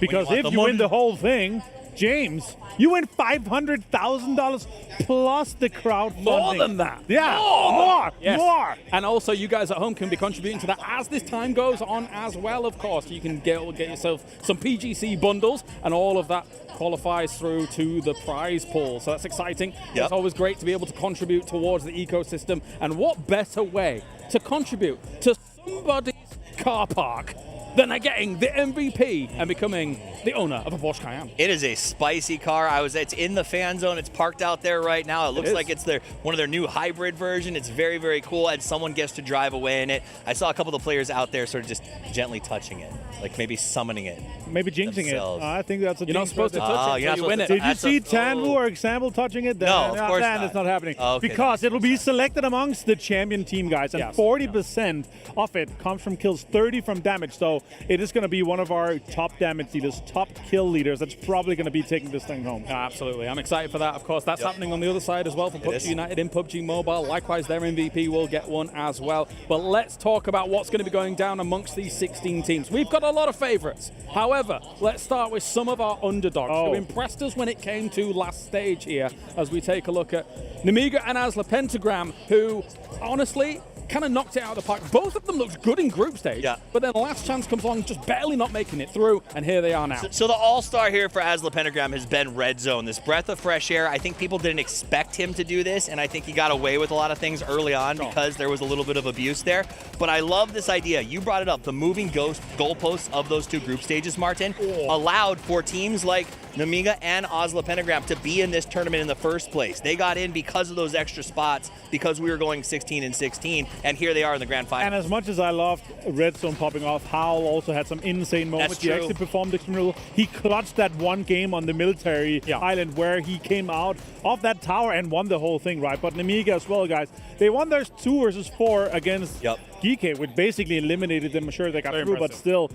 Because if you win the whole thing, James, you win $500,000 plus the crowdfunding. More than that. Yeah, more. Yes. More. And also, you guys at home can be contributing to that as this time goes on as well, of course. You can get yourself some PGC bundles, and all of that qualifies through to the prize pool. So that's exciting. It's always great to be able to contribute towards the ecosystem. And what better way to contribute to somebody's car park than getting the MVP and becoming the owner of a Porsche Cayenne. It is a spicy car. It's in the fan zone. It's parked out there right now. It looks like it's one of their new hybrid version. It's very, very cool, and someone gets to drive away in it. I saw a couple of the players out there sort of just gently touching it, like maybe summoning it. Maybe jinxing it. I think that's a You're not supposed to touch it until you win it. Did you see Tanvu or Example touching it? No, of course not. It's not happening. Okay. Because it'll be selected amongst the champion team guys, and 40% of it comes from kills, 30 from damage. So it is going to be one of our top damage leaders, top kill leaders that's probably going to be taking this thing home. Absolutely. I'm excited for that. Of course, that's happening on the other side as well for PUBG United in PUBG Mobile. Likewise, their MVP will get one as well. But let's talk about what's going to be going down amongst these 16 teams. We've got a lot of favorites. However, let's start with some of our underdogs who impressed us when it came to last stage here, as we take a look at Namiga and Asla Pentagram, who honestly kind of knocked it out of the park. Both of them looked good in group stage, but then last chance comes along, just barely not making it through, and here they are now. So the all-star here for Asla Pentagram has been Red Zone, this breath of fresh air. I think people didn't expect him to do this, and I think he got away with a lot of things early on because there was a little bit of abuse there. But I love this idea. You brought it up. The moving goalposts of those 2 group stages, Martin, allowed for teams like Namiga and Asla Pentagram to be in this tournament in the first place. They got in because of those extra spots, because we were going 16 and 16, and here they are in the grand final. And as much as I loved Red Zone popping off, Howell also had some insane moments. He actually performed extremely well. He clutched that one game on the military island where he came out of that tower and won the whole thing, right? But Namiga as well, guys. They won their 2 versus 4 against GK, which basically eliminated them. I'm sure they got through, but still,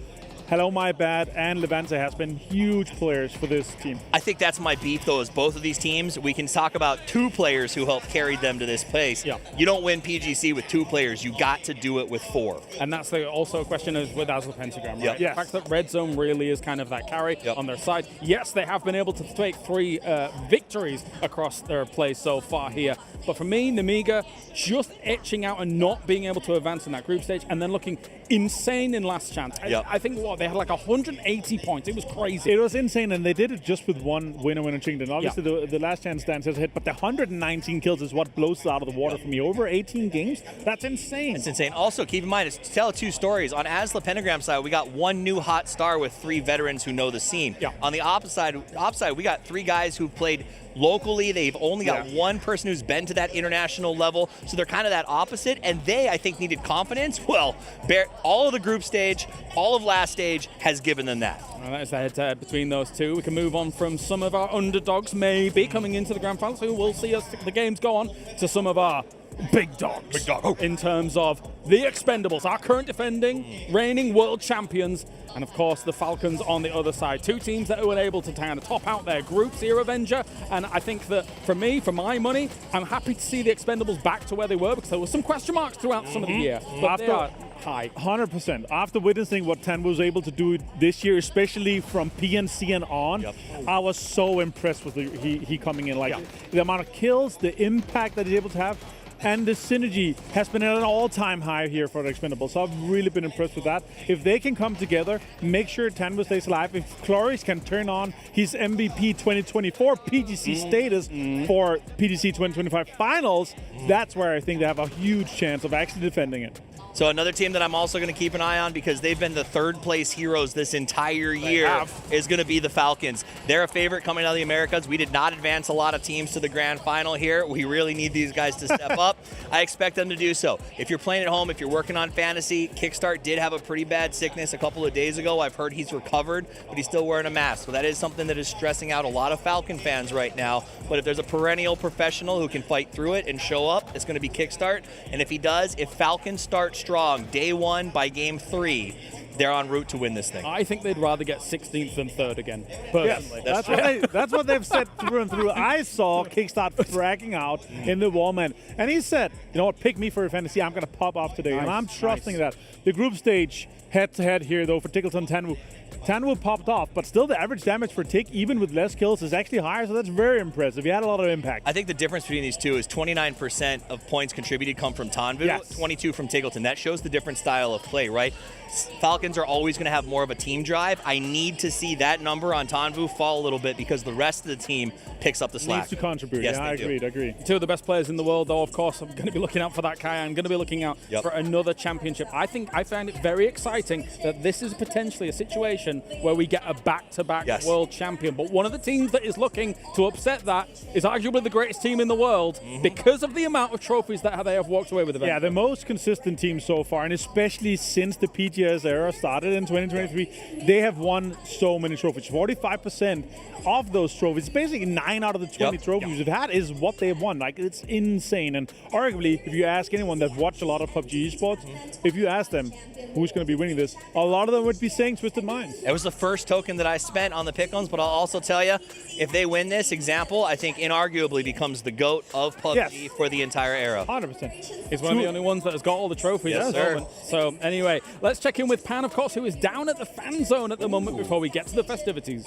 Hello My Bad and Levante has been huge players for this team. I think that's my beef, though, is both of these teams, we can talk about 2 players who helped carry them to this place. You don't win PGC with 2 players. You got to do it with 4. And that's also a question is with Asla Pentagram, right? The fact that Red Zone really is kind of that carry on their side. Yes, they have been able to take 3 victories across their play so far here. But for me, Namiga just etching out and not being able to advance in that group stage, and then looking insane in last chance. I think they had like 180 points. It was crazy. It was insane, and they did it just with 1 winner chicken. Obviously, the last chance dance has hit, but the 119 kills is what blows it out of the water for me. Over 18 games, that's insane. It's insane. Also, keep in mind, to tell 2 stories. On Asla Pentagram side, we got 1 new hot star with 3 veterans who know the scene. On the opposite side, we got 3 guys who've played locally. They've only got 1 person who's been to that international level, so they're kind of that opposite, and they, I think, needed confidence. Well, all of the group stage, all of last stage has given them that. Well, that is the head-to-head between those 2. We can move on from some of our underdogs maybe coming into the grand final, so we'll see as the games go on to some of our big dogs in terms of the Expendables, our current defending, reigning world champions, and of course the Falcons on the other side. Two teams that were able to kind of top out their groups here, Avenger, and I think that for my money, I'm happy to see the Expendables back to where they were because there were some question marks throughout some of the year, but they are high. 100%. After witnessing what Tan was able to do this year, especially from PNC and on, I was so impressed with he coming in. Like the amount of kills, the impact that he's able to have, and the synergy has been at an all-time high here for the Expendables. So I've really been impressed with that. If they can come together, make sure Tanvo stays alive. If Cloris can turn on his MVP 2024 PGC status for PGC 2025 finals, that's where I think they have a huge chance of actually defending it. So another team that I'm also going to keep an eye on because they've been the third place heroes this entire year is going to be the Falcons. They're a favorite coming out of the Americas. We did not advance a lot of teams to the grand final here. We really need these guys to step up. I expect them to do so. If you're playing at home, if you're working on fantasy, Kickstart did have a pretty bad sickness a couple of days ago. I've heard he's recovered, but he's still wearing a mask. So that is something that is stressing out a lot of Falcon fans right now. But if there's a perennial professional who can fight through it and show up, it's going to be Kickstart. And if he does, if Falcons start strong day one by game 3, they're en route to win this thing. I think they'd rather get 16th than 3rd again, personally. Yes, that's what they've said through and through. I saw Kickstart fragging out in the Wallman, and he said, you know what, pick me for a fantasy, I'm going to pop off today. And I'm trusting that. The group stage head-to-head here, though, for Tickleton Tanwu. Tanwu popped off, but still the average damage for Tick, even with less kills, is actually higher, so that's very impressive. He had a lot of impact. I think the difference between these two is 29% of points contributed come from Tanvu, 22 from Tiggleton. That shows the different style of play, right? Falcons are always going to have more of a team drive. I need to see that number on Tanvu fall a little bit because the rest of the team picks up the slack. Needs to contribute. Yes, I agree. Two of the best players in the world, though, of course, I'm going to be looking out for that Kai. I'm going to be looking out for another championship. I find it very exciting that this is potentially a situation where we get a back-to-back world champion. But one of the teams that is looking to upset that is arguably the greatest team in the world because of the amount of trophies that they have walked away with. Yeah, the most consistent team so far, and especially since the PGS era started in 2023, they have won so many trophies. 45% of those trophies, basically 9 out of the 20 trophies we've had, is what they've won. Like, it's insane. And arguably, if you ask anyone that's watched a lot of PUBG Esports, if you ask them who's going to be winning this, a lot of them would be saying Twisted Minds. It was the first token that I spent on the pick-ons, but I'll also tell you, if they win this example, I think inarguably becomes the GOAT of PUBG for the entire era. 100%. He's one of the only ones that has got all the trophies at the moment. So anyway, let's check in with Pan, of course, who is down at the fan zone at the moment before we get to the festivities.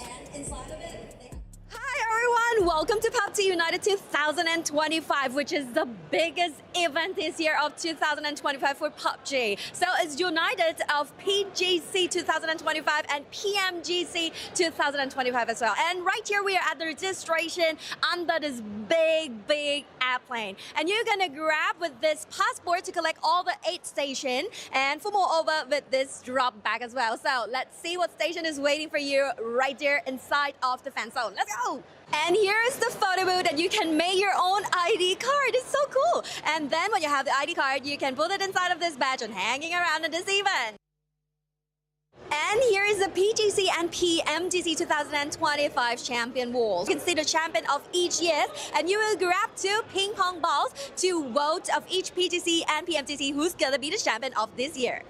Welcome to PUBG United 2025, which is the biggest event this year of 2025 for PUBG. So it's United of PGC 2025 and PMGC 2025 as well. And right here we are at the registration under this big airplane. And you're gonna grab with this passport to collect all the 8 stations, and for moreover with this drop bag as well. So let's see what station is waiting for you right there inside of the fan zone. Let's go! And here's the photo booth that you can make your own ID card. It's so cool. And then when you have the ID card, you can put it inside of this badge and hanging around at this event. And here is the PGC and PMGC 2025 champion walls. You can see the champion of each year, and you will grab 2 ping pong balls to vote of each PGC and PMGC who's gonna be the champion of this year.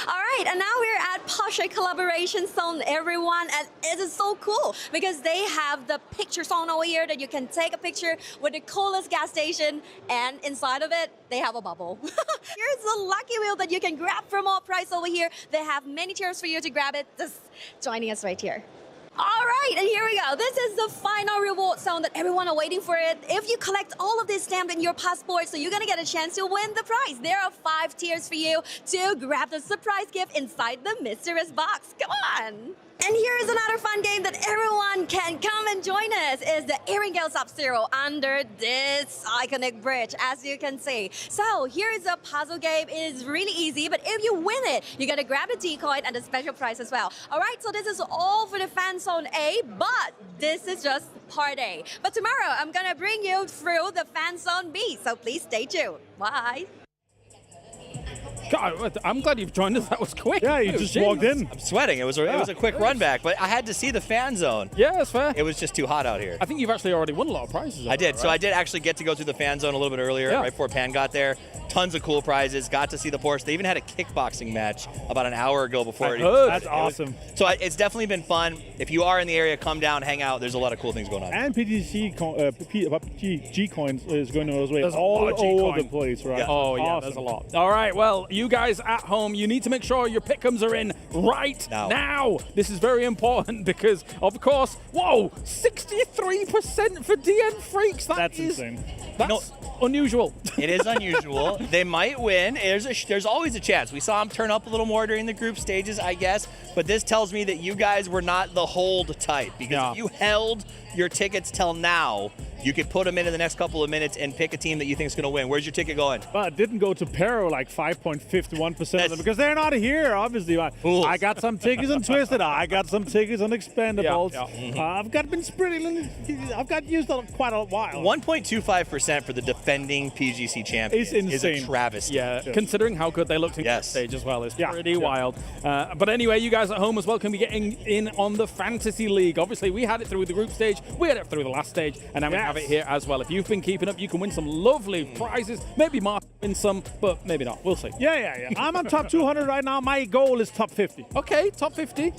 All right, and now we're at Porsche Collaboration Zone, everyone, and it is so cool because they have the picture zone over here that you can take a picture with the coolest gas station, and inside of it, they have a bubble. Here's the lucky wheel that you can grab for more price over here. They have many chairs for you to grab it. Just joining us right here. All right, and here we go. This is the final reward zone that everyone are waiting for it. If you collect all of this stamp in your passport, so you're gonna get a chance to win the prize. There are 5 tiers for you to grab the surprise gift inside the mysterious box. Come on. And here is another fun game that everyone can come and join us. Is the Eringale Sub-Zero under this iconic bridge, as you can see. So here is a puzzle game. It is really easy, but if you win it, you gotta grab a decoy and a special prize as well. All right, so this is all for the fan zone A, but this is just part A. But tomorrow, I'm gonna bring you through the fan zone B, so please stay tuned. Bye. God, I'm glad you've joined us. That was quick. Yeah, you just walked in. I'm sweating. It was a quick run back, but I had to see the fan zone. Yeah, that's fair. It was just too hot out here. I think you've actually already won a lot of prizes. I did. Right? So I did actually get to go through the fan zone a little bit earlier, right before Pan got there. Tons of cool prizes. Got to see the Porsche. They even had a kickboxing match about an hour ago before That's awesome. So it's definitely been fun. If you are in the area, come down, hang out. There's a lot of cool things going on. And PUBG G coins is going to way There's all a over the place, right? Yeah. Oh, yeah, Awesome. there's a lot. All right, well, you guys at home, you need to make sure your pick'ems are in right now. This is very important because, of course, whoa, 63% for DN Freaks. That's insane. That's unusual. It is unusual. They might win. There's always a chance. We saw them turn up a little more during the group stages, I guess. But this tells me that you guys were not the hold type. Because if you held your tickets till now, you could put them in the next couple of minutes and pick a team that you think is going to win. Where's your ticket going? Well, it didn't go to Pero like 5.51% of them because they're not here, obviously. I got some tickets on Twisted. I got some tickets on Expendables. I've been spreading. I've got used quite a while. 1.25% for the defending PGC champion is insane. a travesty. Yeah, considering how good they looked in that stage as well. It's pretty wild. But anyway, you guys at home as well can be getting in on the Fantasy League. Obviously, we had it through the group stage. We had it through the last stage. And now we have it here as well. If you've been keeping up, you can win some lovely prizes. Maybe Mark win some, but maybe not. We'll see. Yeah. I'm on top 200 right now. My goal is top 50. Okay, top 50.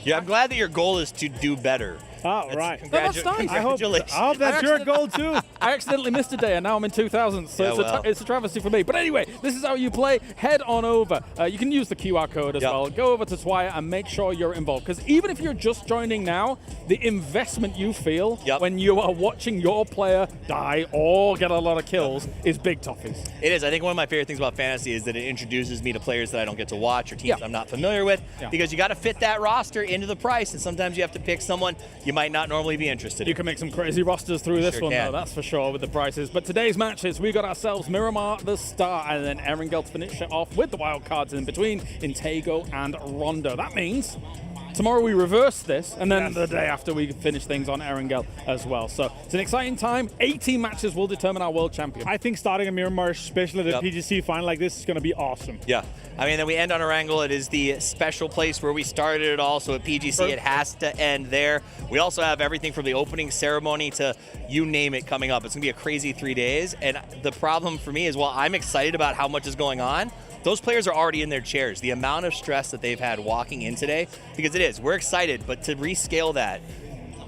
Yeah, I'm glad that your goal is to do better. Oh, right. That's nice. Congratulations. I hope that's your goal, too. I accidentally missed a day, and now I'm in 2000, so it's a travesty for me. But anyway, this is how you play. Head on over. You can use the QR code as well. Go over to Twire and make sure you're involved. Because even if you're just joining now, the investment you feel when you are watching your player die or get a lot of kills is big toughies. It is. I think one of my favorite things about Fantasy is that it introduces me to players that I don't get to watch or teams I'm not familiar with. Because you got to fit that roster into the price, and sometimes you have to pick someone you might not normally be interested in. You can make some crazy rosters through this one, though, that's for sure, with the prices. But today's matches, we got ourselves Miramar, the Star, and then Erangel to finish it off with the wild cards in between, Intego and Rondo. That means tomorrow we reverse this, and then the day after we finish things on Erangel as well. So it's an exciting time. 18 matches will determine our world champion. I think starting a Miramar, especially at the PGC final like this, is going to be awesome. Yeah. I mean, then we end on Erangel. It is the special place where we started it all, so at PGC it has to end there. We also have everything from the opening ceremony to you name it coming up. It's going to be a crazy 3 days, and the problem for me is while I'm excited about how much is going on, those players are already in their chairs. The amount of stress that they've had walking in today, because it is, we're excited, but to rescale that,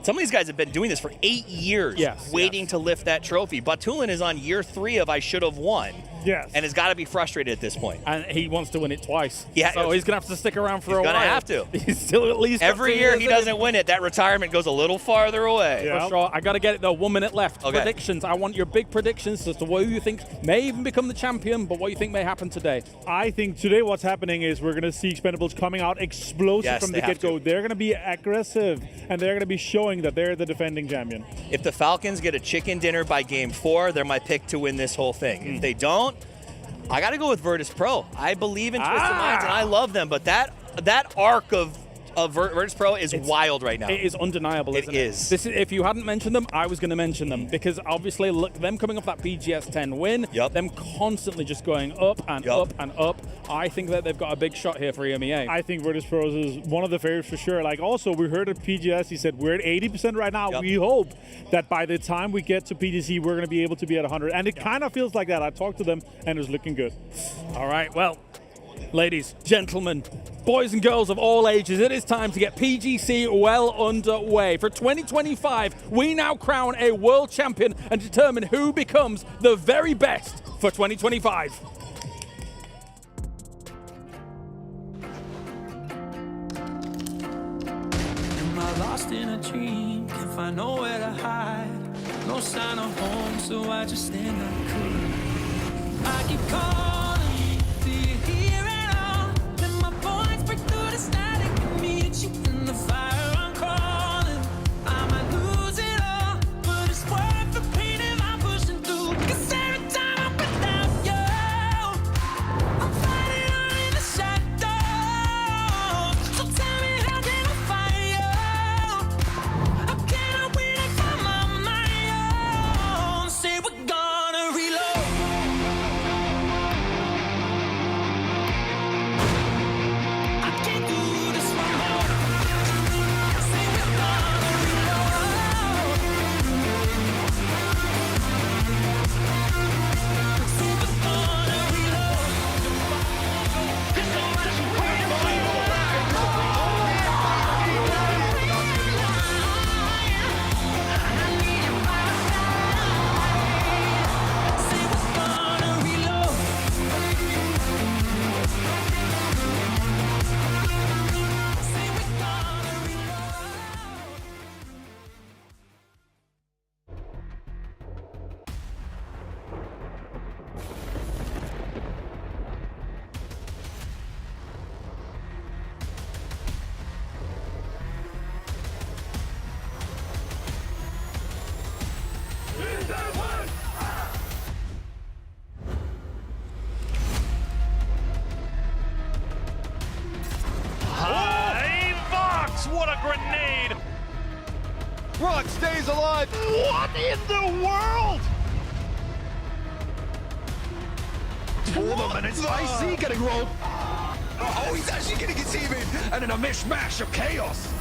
some of these guys have been doing this for 8 years, waiting to lift that trophy. Batulin is on year 3 of I should have won. Yes. And has got to be frustrated at this point. And he wants to win it twice. Yeah. So he's going to have to stick around for a while. He's going to have to. He's still at least... Every year he doesn't win it, that retirement goes a little farther away. For sure. I got to get it, though. 1 minute left. Okay. Predictions. I want your big predictions as to what you think may even become the champion, but what you think may happen today. I think today what's happening is we're going to see Expendables coming out explosive from the get-go. They're going to be aggressive, and they're going to be showing that they're the defending champion. If the Falcons get a chicken dinner by game 4, they're my pick to win this whole thing. If they don't, I got to go with Virtus Pro. I believe in Twisted Minds, and I love them, but that arc of Virtus Pro is wild right now. It is undeniable, isn't it? It is. This is. If you hadn't mentioned them, I was going to mention them because obviously, look, them coming off that BGS 10 win, them constantly just going up and up and up. I think that they've got a big shot here for EMEA. I think Virtus Pros is one of the favorites for sure. Like also, we heard at PGS, he said we're at 80% right now. We hope that by the time we get to PGC, we're going to be able to be at 100. And it kind of feels like that. I talked to them, and it's looking good. All right, well, ladies, gentlemen, boys and girls of all ages, it is time to get PGC well underway. For 2025, we now crown a world champion and determine who becomes the very best for 2025. Am I lost in a dream? Can't find nowhere to hide. No sign of home, so I just stand up cool. I keep calling, do you hear it all? Let my voice break through the static and meet you in the fire. I'm crawling, I might lose it all, but it's worth the pain if I'm pushing through. 'Cause every time I'm without you, I'm fighting on in the shadows. So tell me how can I find you? How can I win it from my mind? Say we're gonna reload. stays alive. What in the world? And it's Icy getting rolled. Oh, he's actually getting his team in, and in a mishmash of chaos.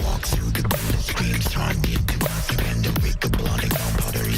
Walk through the bullet streams, trying to get to us, and to wake up blood and gunpowder.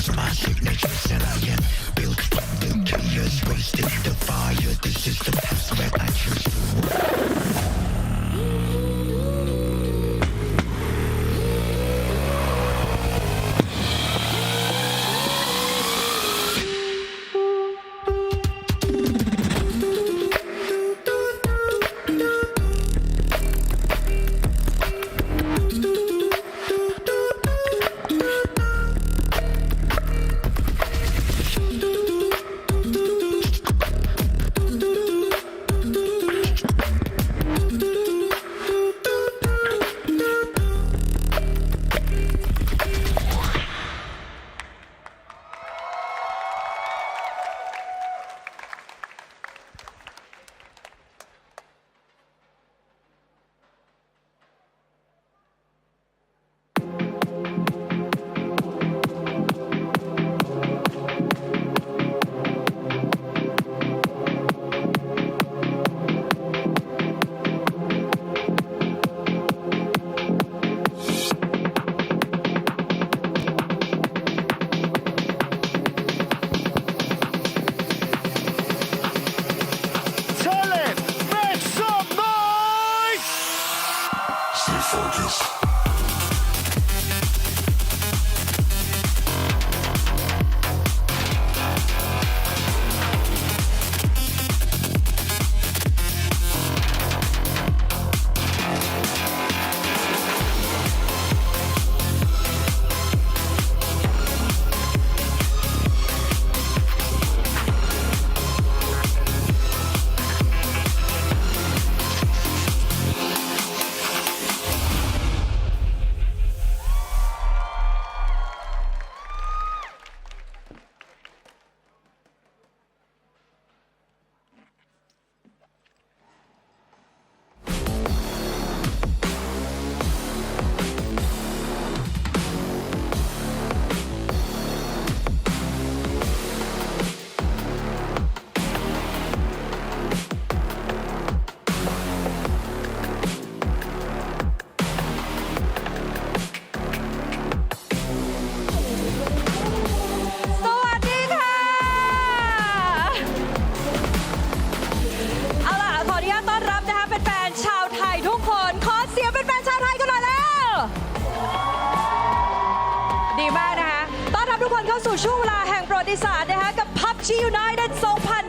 ช่วงเวลาแห่งประวัติศาสตร์นะคะกับ PUBG United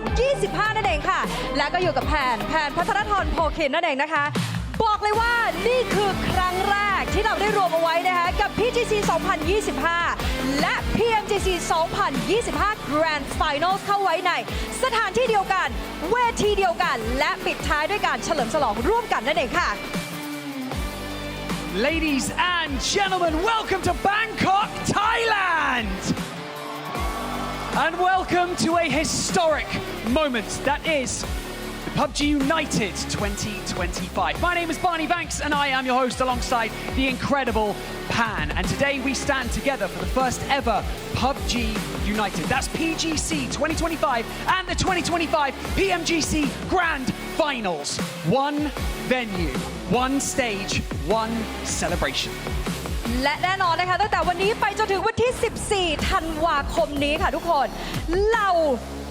2025 นั่นเองค่ะและก็อยู่กับแผนพัฒนธรโพคินนั่นเองนะคะบอกเลยว่านี่คือครั้งแรกที่เราได้รวมเอาไว้นะคะกับ PGC 2025 และ PMGC 2025 Grand Finals เข้าไว้ในสถานที่เดียวกันเวทีเดียวกันและปิดท้ายด้วยการเฉลิมฉลองร่วมกันนั่นเองค่ะ Ladies and gentlemen, welcome to Bangkok, Thailand! And welcome to a historic moment that is the PUBG United 2025. My name is Barney Banks and I am your host alongside the incredible Pan. And today we stand together for the first ever PUBG United. That's PGC 2025 and the 2025 PMGC Grand Finals. One venue, one stage, one celebration. และแน่นอนนะคะตั้งแต่วันนี้ไปจนถึงวันที่ 14 ธันวาคมนี้ค่ะทุกคนเหล่า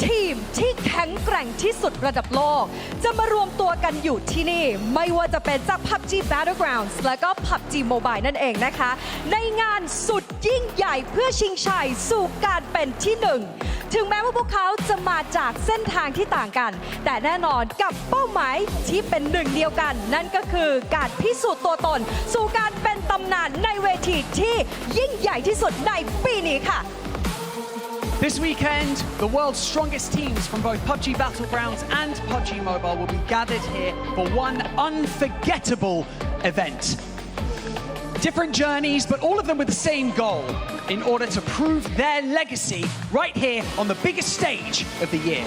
ทีมที่แข็งแกร่งที่สุดระดับโลกจะมารวมตัวกันอยู่ที่นี่ไม่ว่าจะเป็นจาก PUBG Battlegrounds และก็ PUBG Mobile นั่นเองนะคะในงานสุดยิ่งใหญ่เพื่อชิงชัยสู่การเป็นที่หนึ่งถึงแม้ว่าพวกเขาจะมาจากเส้นทางที่ต่างกันแต่แน่นอนกับเป้าหมายที่เป็นหนึ่งเดียวกันนั่นก็คือการพิสูจน์ตัวตนสู่การเป็นตำนานในเวทีที่ยิ่งใหญ่ที่สุดในปีนี้ค่ะ This weekend, the world's strongest teams from both PUBG Battlegrounds and PUBG Mobile will be gathered here for one unforgettable event. Different journeys, but all of them with the same goal, in order to prove their legacy right here on the biggest stage of the year.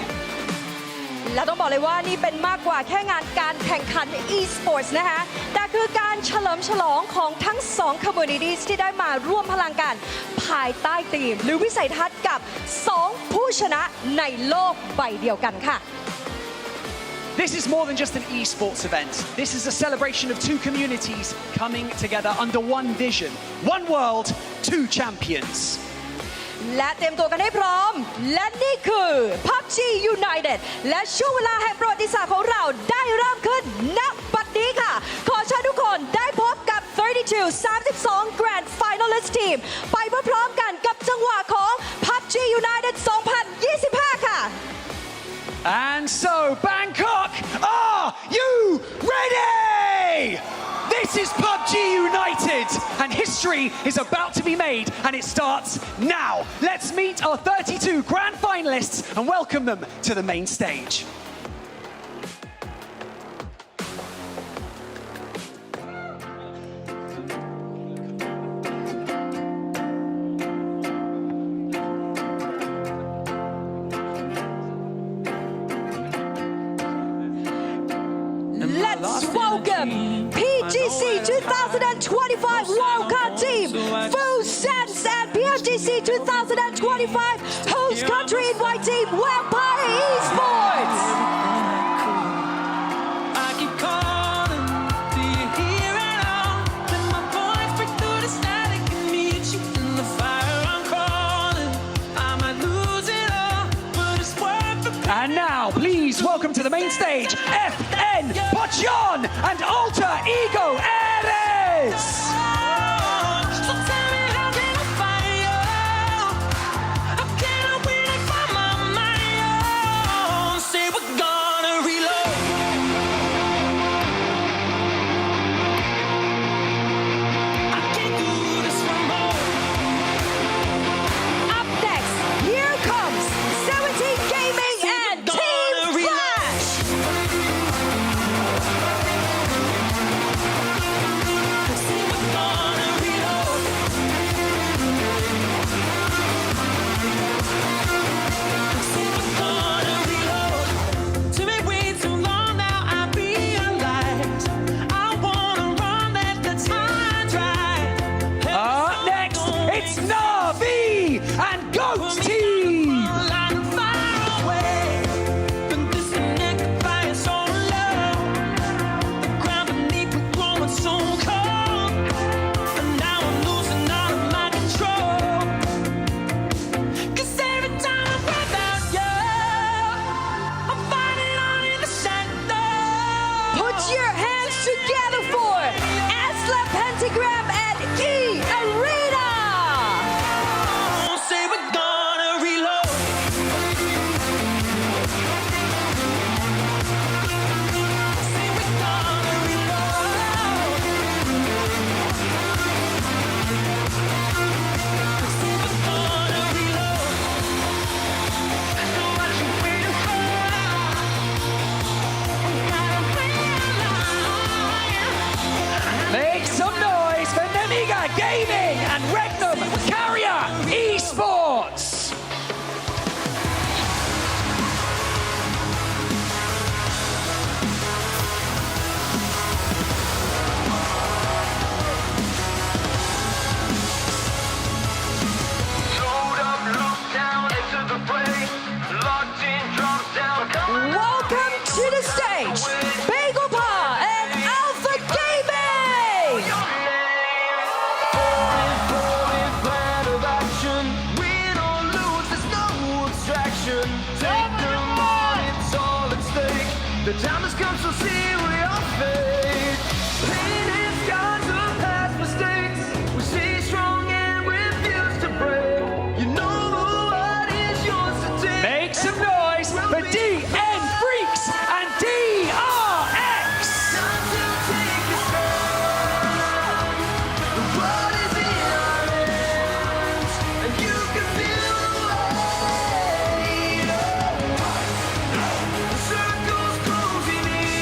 และต้องบอกเลยว่านี่เป็นมากกว่าแค่งานการแข่งขัน Esports นะคะแต่คือการเฉลิมฉลองของทั้ง2 communities ที่ได้มาร่วมพลังกันภายใต้ธีมหรือวิสัยทัศน์กับ2 ผู้ชนะในโลกใบเดียวกันค่ะ This is more than just an esports event. This is a celebration of 2 communities coming together under one vision. One world, 2 champions. และเตรียมตัวกันให้พร้อมและนี่คือ PUBG United และช่วงเวลาแห่งประวัติศาสตร์ของเราได้เริ่มขึ้นณบัดนี้ค่ะขอเชิญทุกคนได้พบกับ 32 Grand Finalist Team ไปพร้อมๆกันกับจังหวะของ PUBG United 2025 ค่ะ And so, Bangkok, are you ready? This is PUBG United, and history is about to be made, and it starts now. Let's meet our 32 grand finalists and welcome them to the main stage. Let's welcome PGC 2025 World Cup team, Full Sense, and PGC 2025 host country invite team, Vampire Esports. I keep calling, do you hear it all? Let my voice break through the static and meet you in the fire. I'm crawling, I might lose it all, but it's worth it. And now, please welcome to the main stage, FN, Pochon, and Alter Ego Ares. So tell me how can I find you? How can I win if I'm on my own? Say we're gonna reload. I can't do this from home. Up next, here comes 17 Gaming and Team Flash. Say we're gonna reload. Say we're gonna reload. Took me way too long now, I realize I wanna run, let the time dry. Up next, it's Navi and Goat Team. Line far away, been disconnected by its own love. The ground beneath me growing so cold, and now I'm losing all of my control. 'Cause every time I run out, yeah, I'm fighting on in the shadows. Put your hands together for Aslam Pentagram and E Arena. Say we're gonna reload. Say we're gonna reload. Say we're gonna reload. I know what you're waiting for. We gotta realize. Make some noise for Nemiga Gaming and Regnum Carrier Esports. Welcome to the stage, Bagel Pa and Alpha Gaming. The time has come, so see we are fate. Pain and scars of past mistakes. We stay strong and refuse to break. You know what is yours to take. Make some noise for DN Freaks and DRX. Time to take a stand. The world is in our hands, and you can feel the weight. The circle's closing in.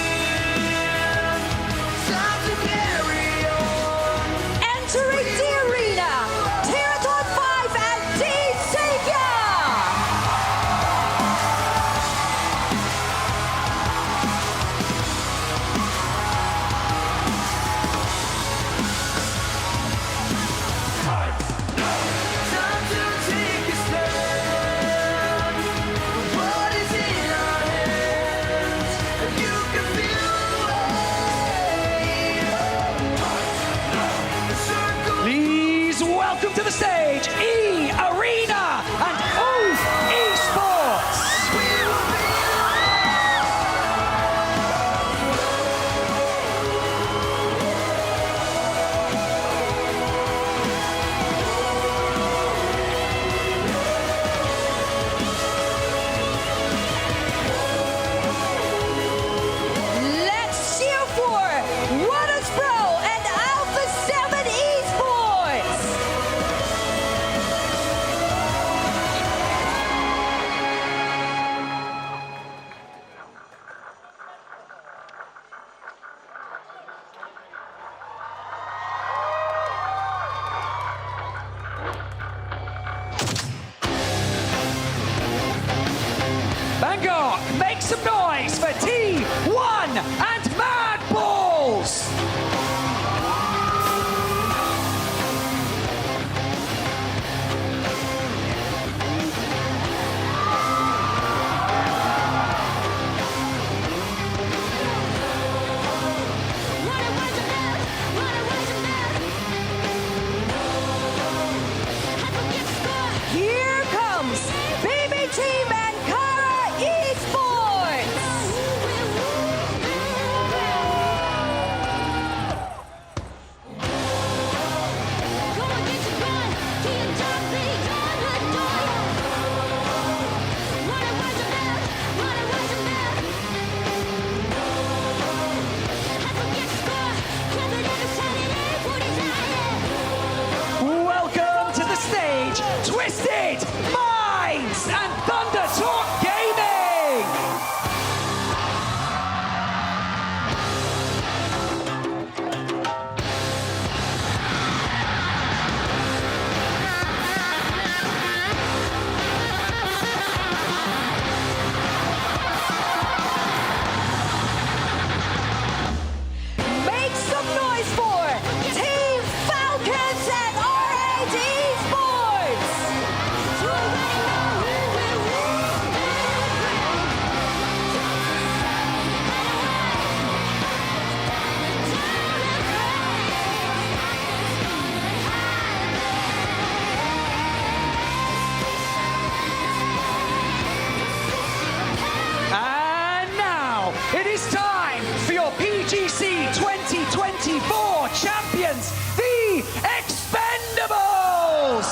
2024 champions, the Expendables!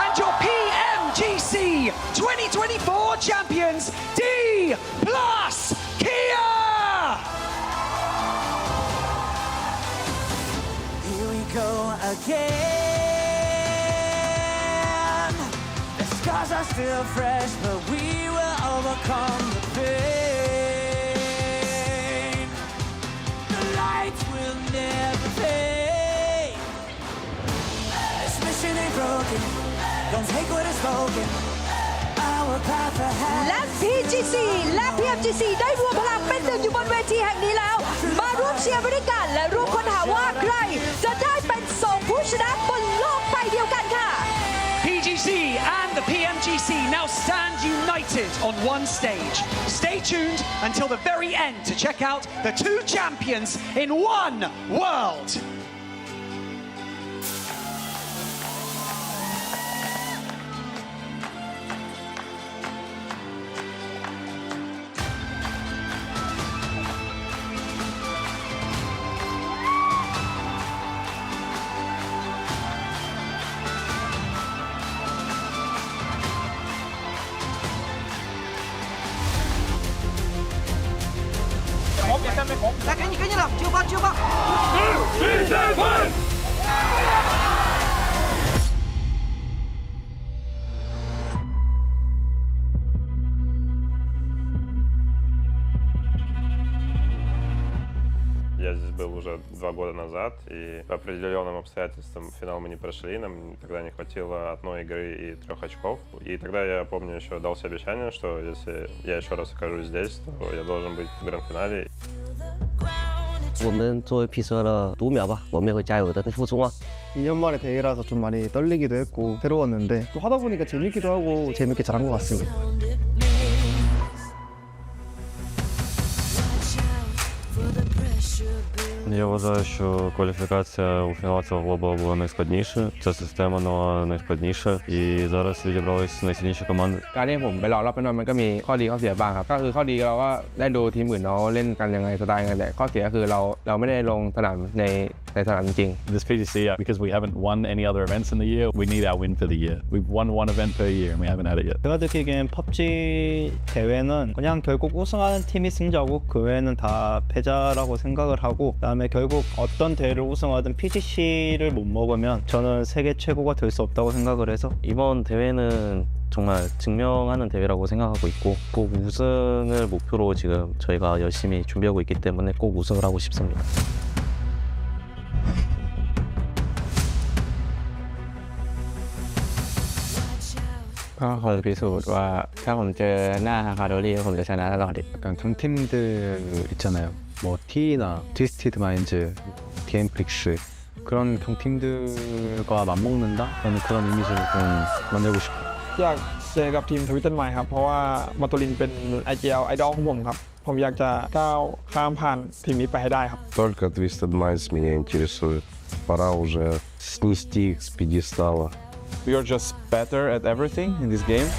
And your PMGC 2024 champions, D+ Kia! Here we go again. The scars are still fresh, but we will overcome the pain. The lights will never fade. This mission ain't broken. Don't take what is spoken. Our path ahead. และ PGC และ PMGC ได้รวมพลังเป็นหนึ่งอยู่บนเวทีแห่งนี้แล้ว มาร่วมเชียร์ไปด้วยกันและร่วมค้นหาว่าใครจะได้เป็น2ผู้ชนะบนโลกใบเดียวกันค่ะ PGC and the PMGC now stand united on one stage. Stay tuned until the very end to check out the two champions in one world. Là cái như là chưa bắt. Я здесь был уже 2 года назад, и по определенным обстоятельствам финал мы не прошли, нам тогда не хватило одной игры и 3 очков. И тогда я помню, еще дал себе обещание, что если я еще раз окажусь здесь, то я должен быть в гранд-финале. 我们作为 P12의 도우미아바, 我们也会加油的付出吗？ 2년 만에 대회라서 좀 많이 떨리기도 했고 새로웠는데 또 하다 보니까 재밌기도 하고 재밌게 잘한 것 같습니다. Я вважаю, що кваліфікація у фіналців глобал була найскладніша. Ця система була найскладніша. І зараз відібрались найсильніші команди. การที่ผมไปรอรอบนั้นมันก็มีข้อดีข้อเสียบ้างครับก็คือข้อดีเราก็ได้ดูทีมอื่นเขาเล่นกันยังไงสไตล์ไงแต่ข้อเสียคือเราไม่ได้ลงสนามในสนามจริง This PGC, because we haven't won any other events in the year, we need our win for the year. We've won one event per year and we haven't had it yet. 제가 느끼기엔 PUBG 대회는 그냥 결국 우승하는 팀이 승자고 그 외에는 다 패자라고 생각을 하고 그다음에 결국 어떤 대회를 우승하든 PGC를 못 먹으면 저는 세계 최고가 될 수 없다고 생각을 해서 이번 대회는 정말 증명하는 대회라고 생각하고 있고 꼭 우승을 목표로 지금 저희가 열심히 준비하고 있기 때문에 꼭 우승을 하고 싶습니다. ก็คงพิสูจน์ว่าถ้าผมเจอหน้าฮาคาโดรี่ผมจะชนะตลอด 약간 강팀들 있잖아요. 뭐 T나 트위스티드 마인즈, DM프릭스 그런 강팀들과 맞먹는다? 라는 그런 이미지를 좀 만들고 싶어요. อยากเจอกับทีมทวิตเตอร์ไมค์ครับเพราะว่ามาตูลินเป็น IGL ไอดอลของผมครับผมอยากจะก้าวข้ามผ่านทีมนี้ไปให้ได้ครับ Только Twisted Minds меня интересует. Пора уже снести их с пьедестала. We are just better at everything in this game.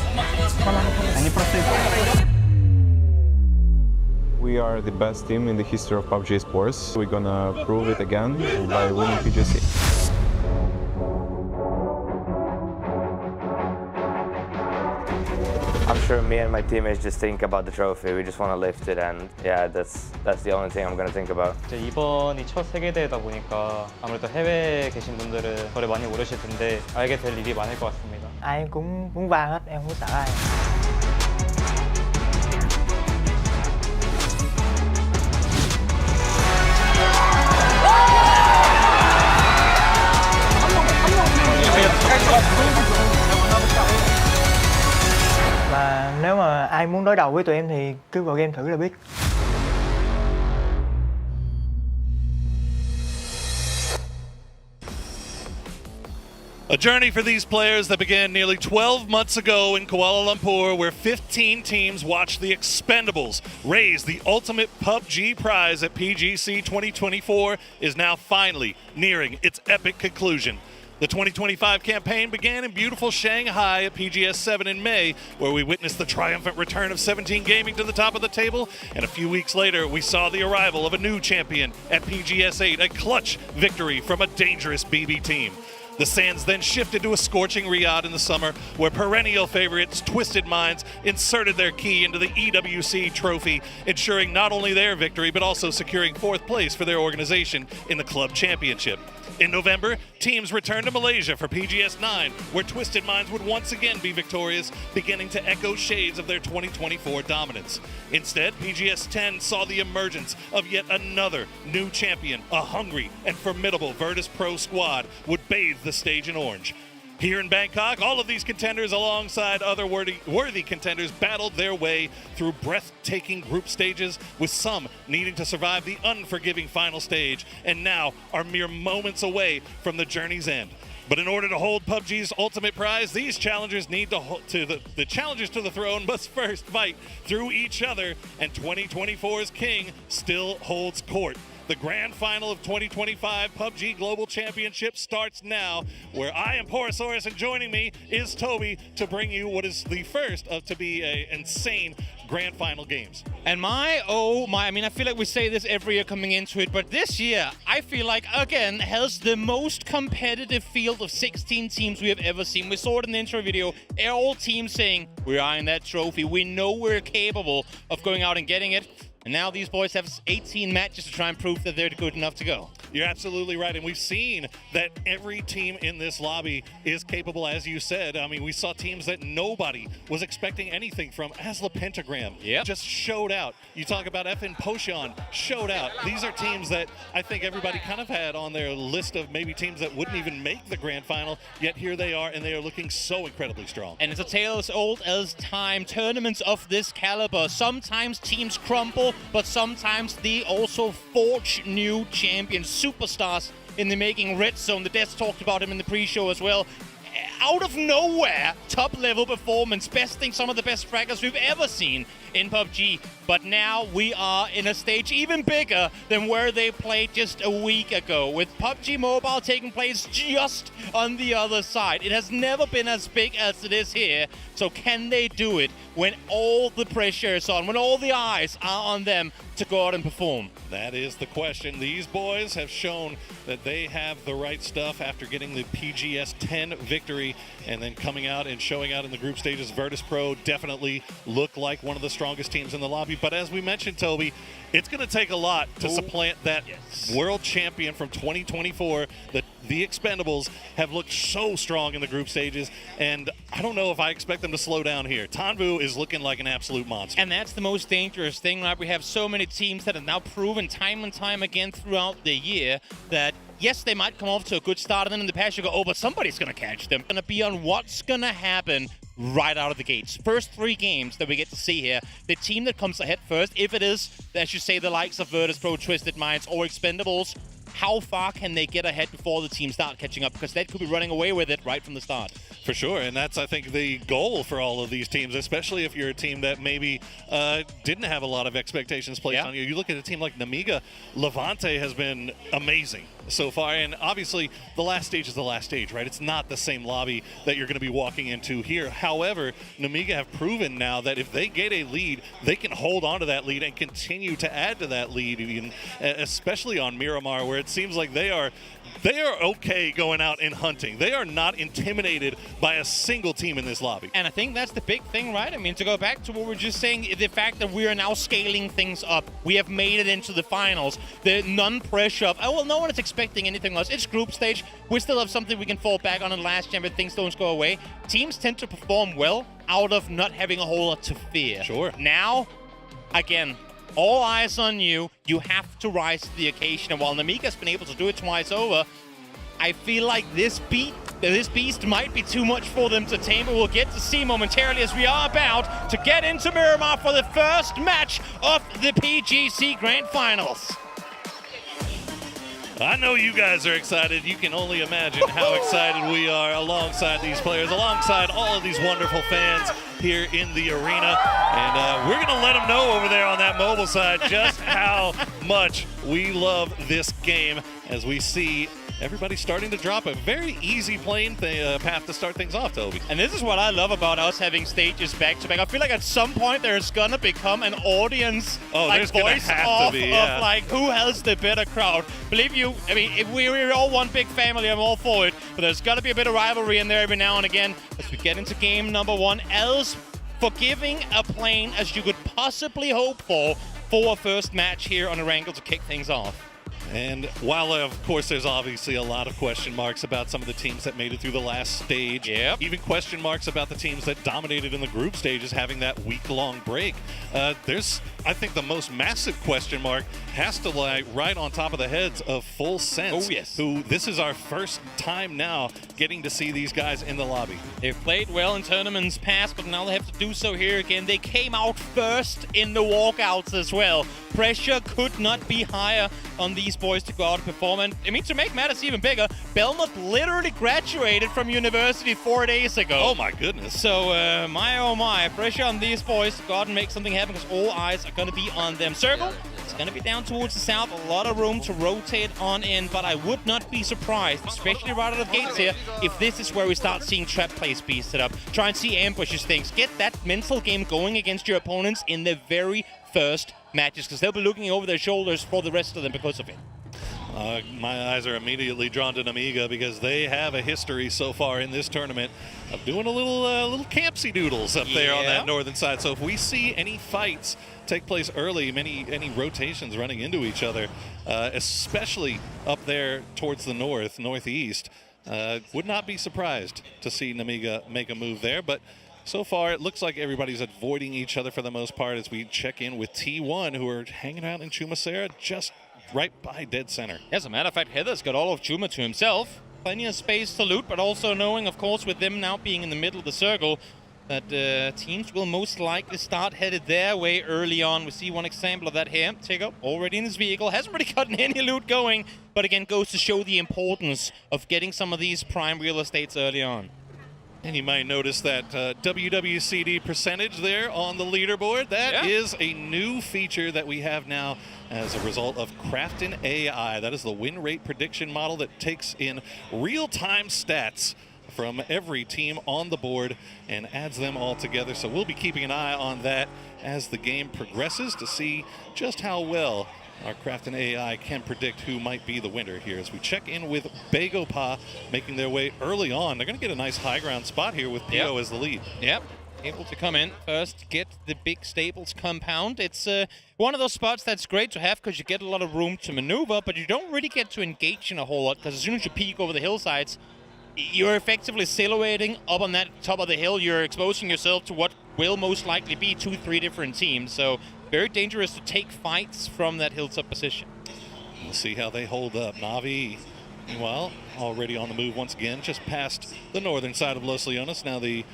We are the best team in the history of PUBG Esports. We're gonna prove it again by winning PGC. I'm sure me and my teammates just think about the trophy. We just want to lift it, and yeah, that's the only thing I'm gonna think about. 이번이 첫 세계대회다 보니까 아무래도 해외에 계신 분들은 저를 많이 모르실 텐데 알게 될 일이 많을 것 같습니다. Ai cũng muốn vang hết, em không sợ ai. Và nếu mà ai muốn đối đầu với tụi em thì cứ vào game thử là biết. A journey for these players that began nearly 12 months ago in Kuala Lumpur, where 15 teams watched the Expendables raise the ultimate PUBG prize at PGC 2024, is now finally nearing its epic conclusion. The 2025 campaign began in beautiful Shanghai at PGS 7 in May, where we witnessed the triumphant return of 17 Gaming to the top of the table, and a few weeks later, we saw the arrival of a new champion at PGS 8, a clutch victory from a dangerous BB team. The sands then shifted to a scorching Riyadh in the summer, where perennial favorites Twisted Minds inserted their key into the EWC trophy, ensuring not only their victory, but also securing 4th place for their organization in the club championship. In November, teams returned to Malaysia for PGS 9, where Twisted Minds would once again be victorious, beginning to echo shades of their 2024 dominance. Instead, PGS 10 saw the emergence of yet another new champion. A hungry and formidable Virtus Pro squad would bathe the stage in orange. Here in Bangkok, all of these contenders alongside other worthy contenders battled their way through breathtaking group stages, with some needing to survive the unforgiving final stage, and now are mere moments away from the journey's end. But in order to hold PUBG's ultimate prize, these challengers need the challengers to the throne must first fight through each other, and 2024's king still holds court. The grand final of 2025 PUBG Global Championship starts now, where I am Porosaurus, and joining me is Toby to bring you what is the first to be an insane grand final games. And I mean, I feel like we say this every year coming into it, but this year, I feel like, again, has the most competitive field of 16 teams we have ever seen. We saw it in the intro video, all teams saying, we're eyeing that trophy. We know we're capable of going out and getting it. And now these boys have 18 matches to try and prove that they're good enough to go. You're absolutely right, and we've seen that every team in this lobby is capable, as you said. I mean, we saw teams that nobody was expecting anything from. Asla Pentagram just showed out. You talk about FN Potion, showed out. These are teams that I think everybody kind of had on their list of maybe teams that wouldn't even make the grand final, yet here they are, and they are looking so incredibly strong. And it's a tale as old as time. Tournaments of this caliber, sometimes teams crumble, but sometimes they also forge new champions, superstars in the making. Red Zone, the Deaths talked about him in the pre-show as well. Out of nowhere, top-level performance, besting some of the best fraggers we've ever seen in PUBG. But now we are in a stage even bigger than where they played just a week ago, with PUBG Mobile taking place just on the other side. It has never been as big as it is here. So can they do it when all the pressure is on, when all the eyes are on them to go out and perform? That is the question. These boys have shown that they have the right stuff after getting the PGS 10 victory and then coming out and showing out in the group stages. Virtus Pro definitely look like one of the strongest teams in the lobby. But as we mentioned, Toby, it's going to take a lot to supplant that world champion from 2024. The Expendables have looked so strong in the group stages, and I don't know if I expect them to slow down here. Tanvu is looking like an absolute monster. And that's the most dangerous thing, right? We have so many teams that have now proven time and time again throughout the year that, yes, they might come off to a good start, and then in the past you go, oh, but somebody's going to catch them. Going to be on what's going to happen right out of the gates. First 3 games that we get to see here, the team that comes ahead first, if it is, as you say, the likes of Virtus Pro, Twisted Minds, or Expendables, how far can they get ahead before the team start catching up? Because they could be running away with it right from the start. For sure, and that's, I think, the goal for all of these teams, especially if you're a team that maybe didn't have a lot of expectations placed on you. You look at a team like Namiga, Levante has been amazing so far, and obviously the last stage is the last stage, right? It's not the same lobby that you're going to be walking into here. However, Namiga have proven now that if they get a lead, they can hold on to that lead and continue to add to that lead, even, especially on Miramar, where it seems like they are okay going out and hunting. They are not intimidated by a single team in this lobby. And I think that's the big thing, right? I mean, to go back to what we were just saying, the fact that we are now scaling things up. We have made it into the finals. The non-pressure of, oh, well, no one is expecting anything else. It's group stage. We still have something we can fall back on in last year, but things don't go away. Teams tend to perform well out of not having a whole lot to fear. Sure. Now, again, all eyes on you. You have to rise to the occasion. And while Namiga's been able to do it twice over, I feel like this beast might be too much for them to tame, but we'll get to see momentarily as we are about to get into Miramar for the first match of the PGC Grand Finals. I know you guys are excited. You can only imagine how excited we are alongside these players, alongside all of these wonderful fans here in the arena. And we're going to let them know over there on that mobile side just how much we love this game as we see everybody's starting to drop a very easy playing path to start things off, Toby. And this is what I love about us having stages back-to-back. I feel like at some point there's gonna become an audience voice-off of like who has the better crowd. Believe you, I mean, if we're all one big family, I'm all for it. But there's gotta be a bit of rivalry in there every now and again as we get into game number 1. As forgiving a plane as you could possibly hope for a first match here on Erangel to kick things off. And while, of course, there's obviously a lot of question marks about some of the teams that made it through the last stage, even question marks about the teams that dominated in the group stages having that week-long break, there's, I think, the most massive question mark has to lie right on top of the heads of Full Sense, who this is our first time now getting to see these guys in the lobby. They've played well in tournaments past, but now they have to do so here again. They came out first in the walkouts as well. Pressure could not be higher on these boys to go out and perform. And I mean, to make matters even bigger, Belmont literally graduated from university 4 days ago. Oh my goodness. So, my oh my, pressure on these boys to go out and make something happen because all eyes are going to be on them. Circle, it's going to be down towards the south, a lot of room to rotate on in, but I would not be surprised, especially right out of the gates here, if this is where we start seeing trap plays be set up. Try and see ambushes things. Get that mental game going against your opponents in the very first matches, because they'll be looking over their shoulders for the rest of them because of it. My eyes are immediately drawn to Namiga because they have a history so far in this tournament of doing a little campsy doodles up there on that northern side. So if we see any fights take place early, any rotations running into each other, especially up there towards the northeast, would not be surprised to see Namiga make a move there. But so far, it looks like everybody's avoiding each other for the most part as we check in with T1, who are hanging out in Chumacera just right by dead center. As a matter of fact, Heather's got all of Chuma to himself. Plenty of space to loot, but also knowing, of course, with them now being in the middle of the circle, that teams will most likely start headed their way early on. We see one example of that here. Tigger already in his vehicle, hasn't really gotten any loot going, but again, goes to show the importance of getting some of these prime real estates early on. And you might notice that WWCD percentage there on the leaderboard. That is a new feature that we have now as a result of Crafton AI. That is the win rate prediction model that takes in real-time stats from every team on the board and adds them all together. So we'll be keeping an eye on that as the game progresses to see just how well our Crafton AI can predict who might be the winner here as we check in with Bagopa making their way early on. They're going to get a nice high ground spot here with Pio as the lead. Yep. Able to come in first, get the big stables compound. It's one of those spots that's great to have because you get a lot of room to maneuver, but you don't really get to engage in a whole lot because as soon as you peek over the hillsides, you're effectively silhouetting up on that top of the hill. You're exposing yourself to what will most likely be 2-3 different teams. So very dangerous to take fights from that hilltop position. We'll see how they hold up. Navi, meanwhile, already on the move once again, just past the northern side of Los Leones. Now the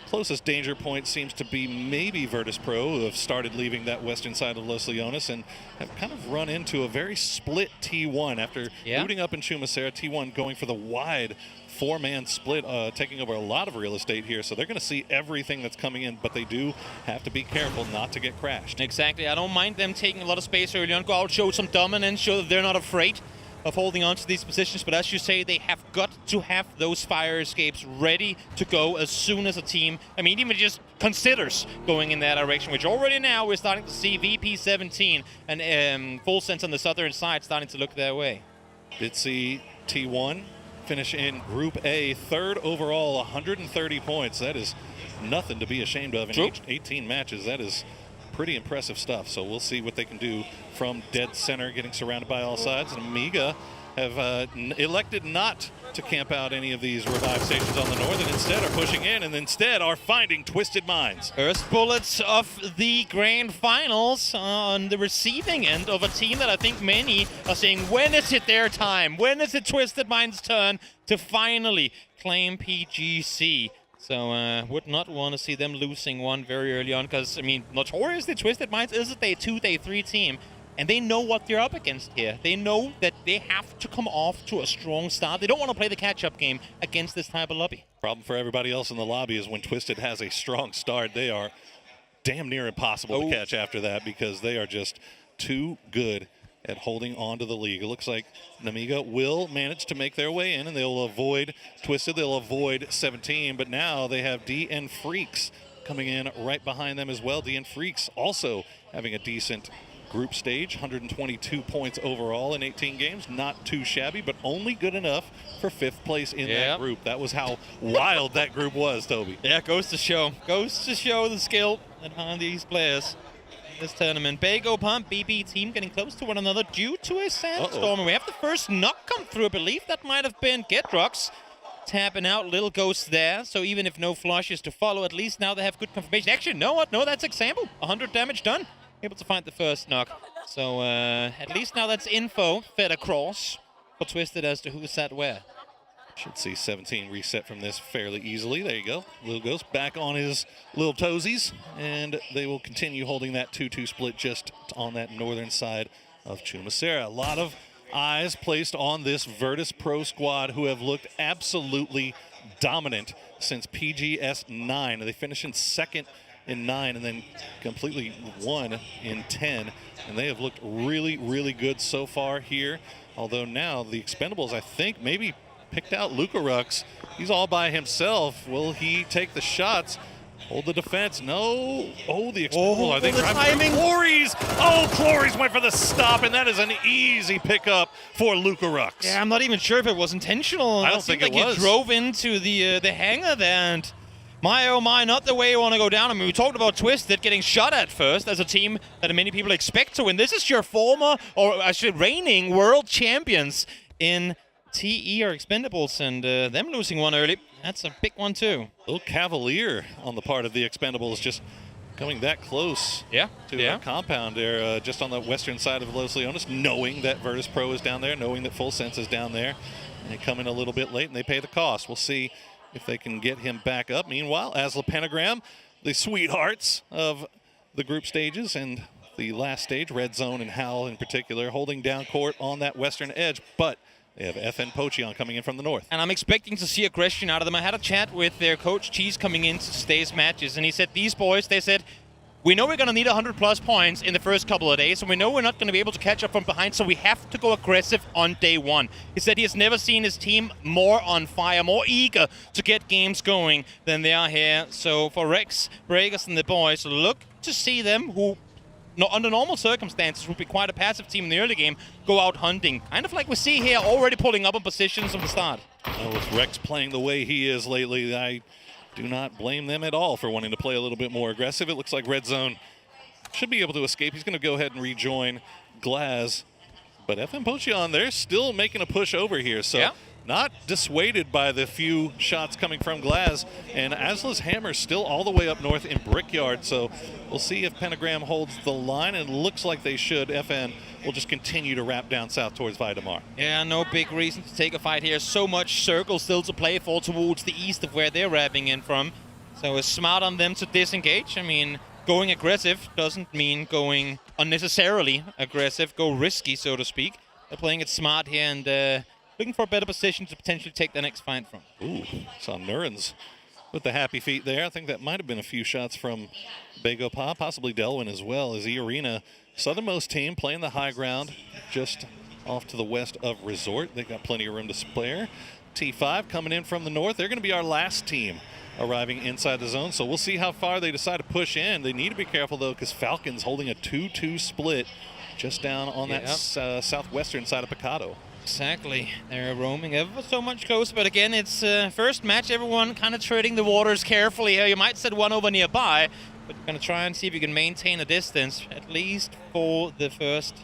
closest danger point seems to be maybe Virtus Pro, who have started leaving that western side of Los Leones and have kind of run into a very split T1 after looting up in Chumacera. T1 going for the wide four-man split, taking over a lot of real estate here, so they're going to see everything that's coming in, but they do have to be careful not to get crashed. Exactly. I don't mind them taking a lot of space early on, go out, show some dominance, show that they're not afraid of holding on to these positions, but as you say, they have got to have those fire escapes ready to go as soon as a team, I mean, even just considers going in that direction, which already now we're starting to see VP17 and Full Sense on the southern side starting to look their way. Did see T1 finish in Group A, third overall, 130 points. That is nothing to be ashamed of in 18 matches. That is pretty impressive stuff. So we'll see what they can do from dead center, getting surrounded by all sides. And Amiga have elected not to camp out any of these revive stations on the north and instead are pushing in and instead are finding Twisted Minds. First bullets of the grand finals on the receiving end of a team that I think many are saying, when is it their time? When is it Twisted Minds' turn to finally claim PGC? So would not want to see them losing one very early on because, I mean, notoriously Twisted Minds is a day 2, day 3 team. And they know what they're up against here. They know that they have to come off to a strong start. They don't want to play the catch-up game against this type of lobby. Problem for everybody else in the lobby is when Twisted has a strong start, they are damn near impossible to catch after that because they are just too good at holding on to the league. It looks like Namiga will manage to make their way in, and they'll avoid Twisted. They'll avoid 17, but now they have DN Freaks coming in right behind them as well. DN Freaks also having a decent group stage, 122 points overall in 18 games. Not too shabby, but only good enough for 5th place in that group. That was how wild that group was, Toby. Yeah, goes to show the skill behind these players in this tournament. Bago Pump, BB team getting close to one another due to a sandstorm. And we have the first knock come through. I believe that might have been Gedrox tapping out. Little Ghost there. So even if no flushes to follow, at least now they have good confirmation. Actually, know what? No, that's example. 100 damage done. Able to find the first knock. So at least now that's info fed across for Twisted as to who sat where. Should see 17 reset from this fairly easily. There you go. Little Ghost back on his little toesies, and they will continue holding that 2-2 split just on that northern side of Chumacera. A lot of eyes placed on this Virtus Pro squad, who have looked absolutely dominant since PGS 9. They finished in 2nd in 9 and then completely won in 10. And they have looked really, really good so far here. Although now the Expendables, I think, maybe picked out Lucarux. He's all by himself. Will he take the shots? Hold the defense. No. Oh, the Expendables. I think the timing. Clories. Oh, Clories went for the stop, and that is an easy pickup for Lucarux. Yeah, I'm not even sure if it was intentional. I don't think it like was. He drove into the hangar there, and my oh my, not the way you want to go down. I mean, we talked about Twisted getting shot at first as a team that many people expect to win. This is your former, or actually reigning world champions in TE or Expendables, and them losing one early. That's a big one too. A little cavalier on the part of the Expendables, just coming that close to a compound there, just on the western side of Los Leones, knowing that Virtus Pro is down there, knowing that Full Sense is down there. And they come in a little bit late and they pay the cost. We'll see if they can get him back up. Meanwhile, Asla Pentagram, the sweethearts of the group stages and the last stage, Red Zone and Hal in particular, holding down court on that western edge. But they have FN Pocheon coming in from the north. And I'm expecting to see aggression out of them. I had a chat with their coach, Cheese, coming into today's matches, and he said, these boys, they said, we know we're going to need 100-plus points in the first couple of days, and we know we're not going to be able to catch up from behind, so we have to go aggressive on day one. He said he has never seen his team more on fire, more eager to get games going than they are here. So for Rex, Breakers, and the boys, look to see them, who under normal circumstances would be quite a passive team in the early game, go out hunting. Kind of like we see here, already pulling up in positions from the start. Well, with Rex playing the way he is lately, I do not blame them at all for wanting to play a little bit more aggressive. It looks like Red Zone should be able to escape. He's going to go ahead and rejoin Glaz. But FN Pocheon, they're still making a push over here. So not dissuaded by the few shots coming from Glaz. And Asla's Hammer's still all the way up north in Brickyard. So we'll see if Pentagram holds the line. And it looks like they should. FN will just continue to wrap down south towards Vaidamar. Yeah, no big reason to take a fight here. So much circle still to play for towards the east of where they're wrapping in from. So it's smart on them to disengage. I mean, going aggressive doesn't mean going unnecessarily aggressive. Go risky, so to speak. They're playing it smart here and looking for a better position to potentially take the next fight from. Ooh, saw Nurens with the happy feet there. I think that might have been a few shots from Bago Pa, possibly Delwyn as well, as E-Arena, southernmost team, playing the high ground just off to the west of Resort. They've got plenty of room to spare. T5 coming in from the north. They're going to be our last team arriving inside the zone, so we'll see how far they decide to push in. They need to be careful, though, because Falcons holding a 2-2 split just down on that southwestern side of Picado. Exactly. They're roaming ever so much closer, but again, it's first match. Everyone kind of treading the waters carefully here. You might set one over nearby, but you're going to try and see if you can maintain a distance, at least for the first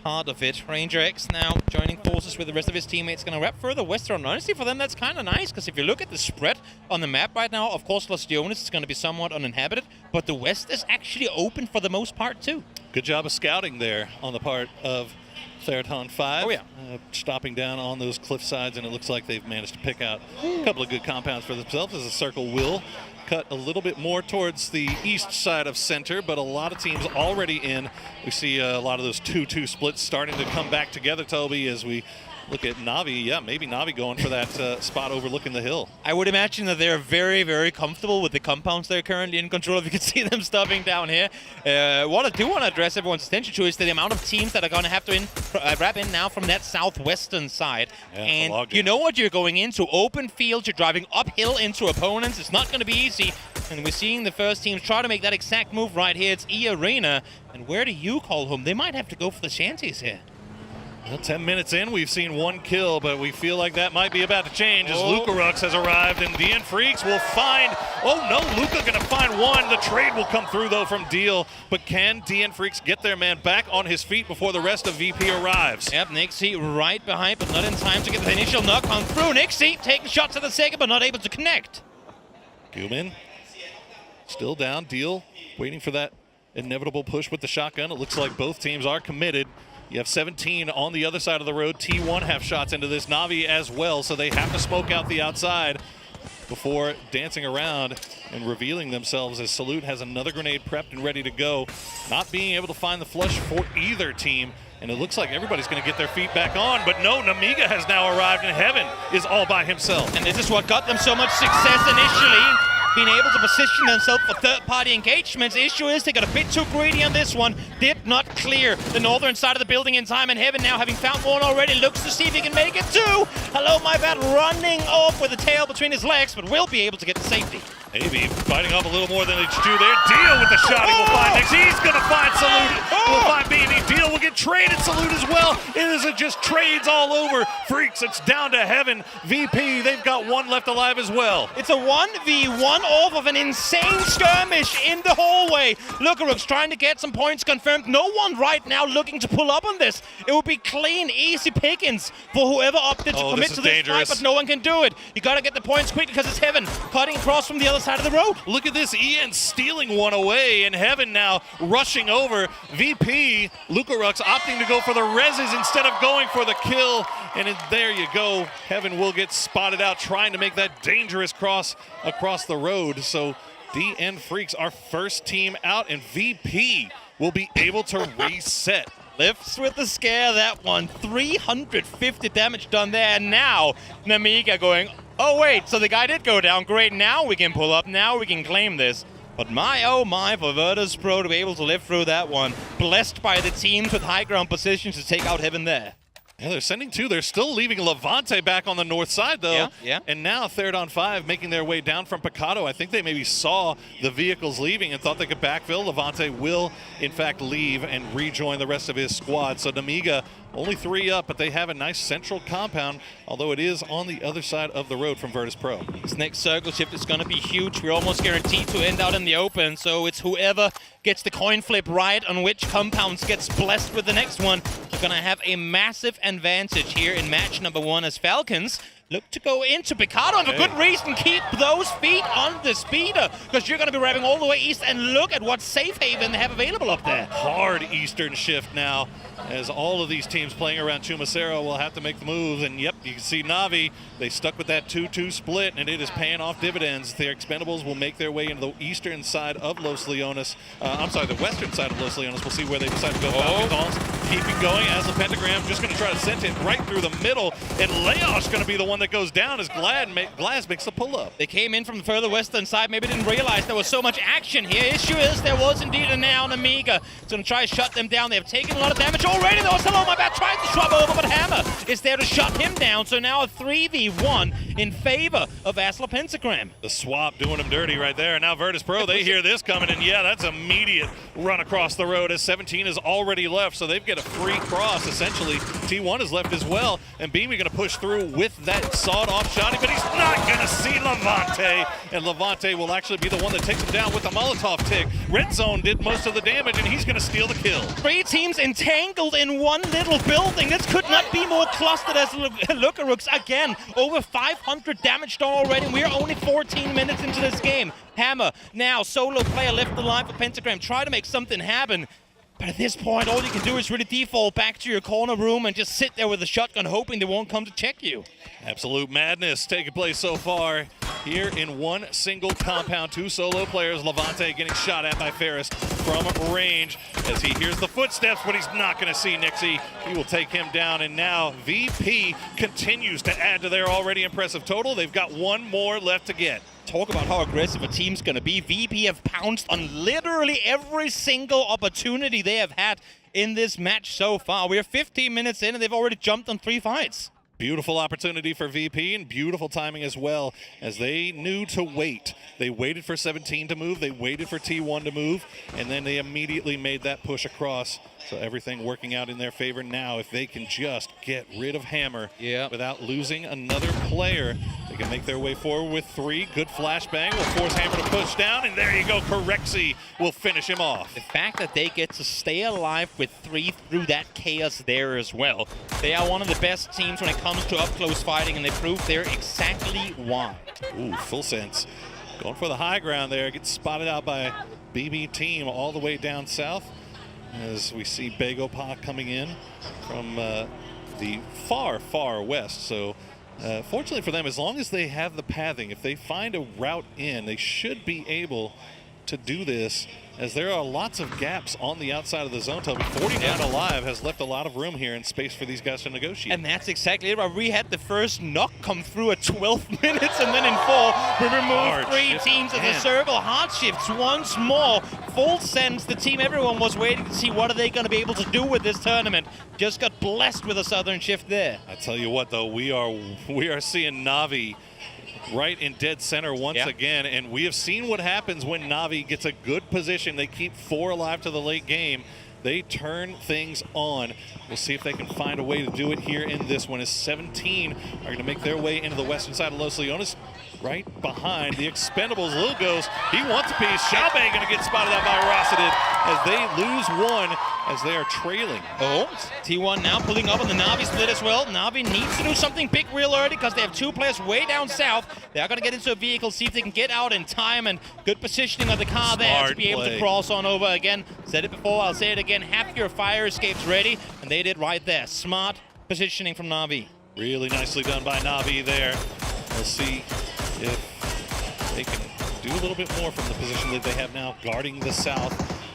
part of it. Ranger X now joining forces with the rest of his teammates, going to wrap further western. Honestly, for them, that's kind of nice, because if you look at the spread on the map right now, of course, Los Leones is going to be somewhat uninhabited, but the west is actually open for the most part, too. Good job of scouting there on the part of Theraton 5. Oh, yeah. Stopping down on those cliff sides, and it looks like they've managed to pick out a couple of good compounds for themselves, as the circle will cut a little bit more towards the east side of center, but a lot of teams already in. We see a lot of those 2-2 splits starting to come back together, Toby, as we Look at Navi. Yeah, maybe Navi going for that spot overlooking the hill. I would imagine that they're very, very comfortable with the compounds they're currently in control of. You can see them stuffing down here. What I do want to address everyone's attention to is the amount of teams that are going to have to wrap in now from that southwestern side. Yeah, and you know what you're going into. Open field, you're driving uphill into opponents. It's not going to be easy. And we're seeing the first teams try to make that exact move right here. It's E-Arena. And where do you call home? They might have to go for the shanties here. Well, 10 minutes in, we've seen one kill, but we feel like that might be about to change as Lucarux has arrived, and DN Freaks will find... Oh, no, Luca going to find one. The trade will come through, though, from Deal. But can DN Freaks get their man back on his feet before the rest of VP arrives? Yep, Nixie right behind, but not in time to get the initial knock on through. Nixie taking shots at the second, but not able to connect. Cumin still down. Deal waiting for that inevitable push with the shotgun. It looks like both teams are committed. You have 17 on the other side of the road. T1 have shots into this. Navi as well, so they have to smoke out the outside before dancing around and revealing themselves as Salute has another grenade prepped and ready to go. Not being able to find the flush for either team. And it looks like everybody's going to get their feet back on. But no, Namiga has now arrived, and Heaven is all by himself. And this is what got them so much success initially. Being able to position themselves for third-party engagements. Issue is they got a bit too greedy on this one. Did not clear the northern side of the building in time, and Heaven now, having found one already, looks to see if he can make it too. Hello, my bad, running off with the tail between his legs, but will be able to get to safety. Maybe fighting off a little more than they should do there. Deal with the shot. He will find next. He's going to find Salute. Will find BB. Deal will get traded. Salute as well. It isn't just trades all over. Freaks, it's down to Heaven. VP, they've got one left alive as well. It's a 1v1 off of an insane skirmish in the hallway. Lucarux trying to get some points confirmed. No one right now looking to pull up on this. It would be clean, easy pickings for whoever opted to commit to this fight, but no one can do it. You got to get the points quick because it's Heaven cutting across from the other side of the road. Look at this, Ian stealing one away, and Heaven now rushing over. VP, Lucarux opting to go for the reses instead of going for the kill, and there you go. Heaven will get spotted out trying to make that dangerous cross across the road. So DN Freaks, our first team out, and VP will be able to reset. Lifts with the scare, that one. 350 damage done there, and now Namiga going, oh wait, so the guy did go down. Great, now we can pull up, now we can claim this. But my, oh my, for Virtus Pro to be able to live through that one. Blessed by the teams with high ground positions to take out Heaven there. Yeah, they're sending two. They're still leaving Levante back on the north side, though. Yeah. And now third on 5, making their way down from Picado. I think they maybe saw the vehicles leaving and thought they could backfill. Levante will, in fact, leave and rejoin the rest of his squad. So Namiga only 3 up, but they have a nice central compound, although it is on the other side of the road from Virtus Pro. This next circle shift is going to be huge. We're almost guaranteed to end out in the open, so it's whoever gets the coin flip right on which compounds gets blessed with the next one. You're going to have a massive advantage here in match number 1 as Falcons look to go into Picado, and for good reason, keep those feet on the speeder, because you're going to be revving all the way east, and look at what safe haven they have available up there. Hard eastern shift now, as all of these teams playing around Chumacero will have to make the moves, and yep, you can see Navi, they stuck with that 2-2 split, and it is paying off dividends. Their expendables will make their way into the eastern side of Los Leones. The western side of Los Leones. We'll see where they decide to go. Keeping going as the pentagram, just going to try to send it right through the middle, and Leos going to be the one that goes down as Glass makes the pull-up. They came in from the further western side, maybe didn't realize there was so much action here. Issue is there was indeed a now on Amiga. It's going to try to shut them down. They have taken a lot of damage already. There was hello, my bad, trying to swap over, but Hammer is there to shut him down. So now a 3v1 in favor of Asla Pentagram. The swap doing him dirty right there. And now Virtus Pro, they hear this coming, and yeah, that's immediate run across the road as 17 is already left. So they've got a free cross, essentially. T1 is left as well, and Beamy going to push through with that sawed-off shotty, but he's not going to see Levante, and Levante will actually be the one that takes him down with the Molotov tick. Red Zone did most of the damage, and he's going to steal the kill. 3 teams entangled in one little building. This could not be more clustered as Lucarux. Again, over 500 damage done already. We're only 14 minutes into this game. Hammer, now solo player left alive for Pentagram. Try to make something happen. But at this point, all you can do is really default back to your corner room and just sit there with a shotgun hoping they won't come to check you. Absolute madness taking place so far here in one single compound. Two solo players. Levante getting shot at by Ferris from range as he hears the footsteps, but he's not going to see Nixie. He will take him down, and now VP continues to add to their already impressive total. They've got one more left to get. Talk about how aggressive a team's going to be. VP have pounced on literally every single opportunity they have had in this match so far. We're 15 minutes in and they've already jumped on 3 fights. Beautiful opportunity for VP and beautiful timing as well, as they knew to wait. They waited for 17 to move, they waited for T1 to move, and then they immediately made that push across. So everything working out in their favor now. If they can just get rid of Hammer without losing another player, they can make their way forward with 3. Good flashbang will force Hammer to push down, and there you go, Correxy will finish him off. The fact that they get to stay alive with 3 through that chaos there as well. They are one of the best teams when it comes to up-close fighting, and they prove they're exactly why. Ooh, full sense. Going for the high ground there, gets spotted out by BB team all the way down south. As we see Bagopah coming in from the far, far west. So fortunately for them, as long as they have the pathing, if they find a route in, they should be able to do this, as there are lots of gaps on the outside of the zone. 40 down alive has left a lot of room here and space for these guys to negotiate. And that's exactly it. We had the first knock come through at 12 minutes, and then in 4, we removed 3 teams of the circle. Hard shifts once more. Full sense, the team everyone was waiting to see what are they going to be able to do with this tournament. Just got blessed with a southern shift there. I tell you what, though, we are seeing Navi right in dead center once again, and we have seen what happens when Navi gets a good position. They keep 4 alive to the late game. They turn things on. We'll see if they can find a way to do it here in this one, as 17 are going to make their way into the western side of Los Leones, right behind the Expendables. Lil Ghost, he wants a piece. Xiaobei going to get spotted out by Rossadid as they lose 1 as they are trailing. Oh, T1 now pulling up on the Navi split as well. Navi needs to do something big real early because they have 2 players way down south. They are going to get into a vehicle, see if they can get out in time, and good positioning of the car there to be able to cross on over again. Said it before, I'll say it again. Have your fire escapes ready, and they did right there. Smart positioning from Navi. Really nicely done by Navi there. We'll see if they can do a little bit more from the position that they have now guarding the south,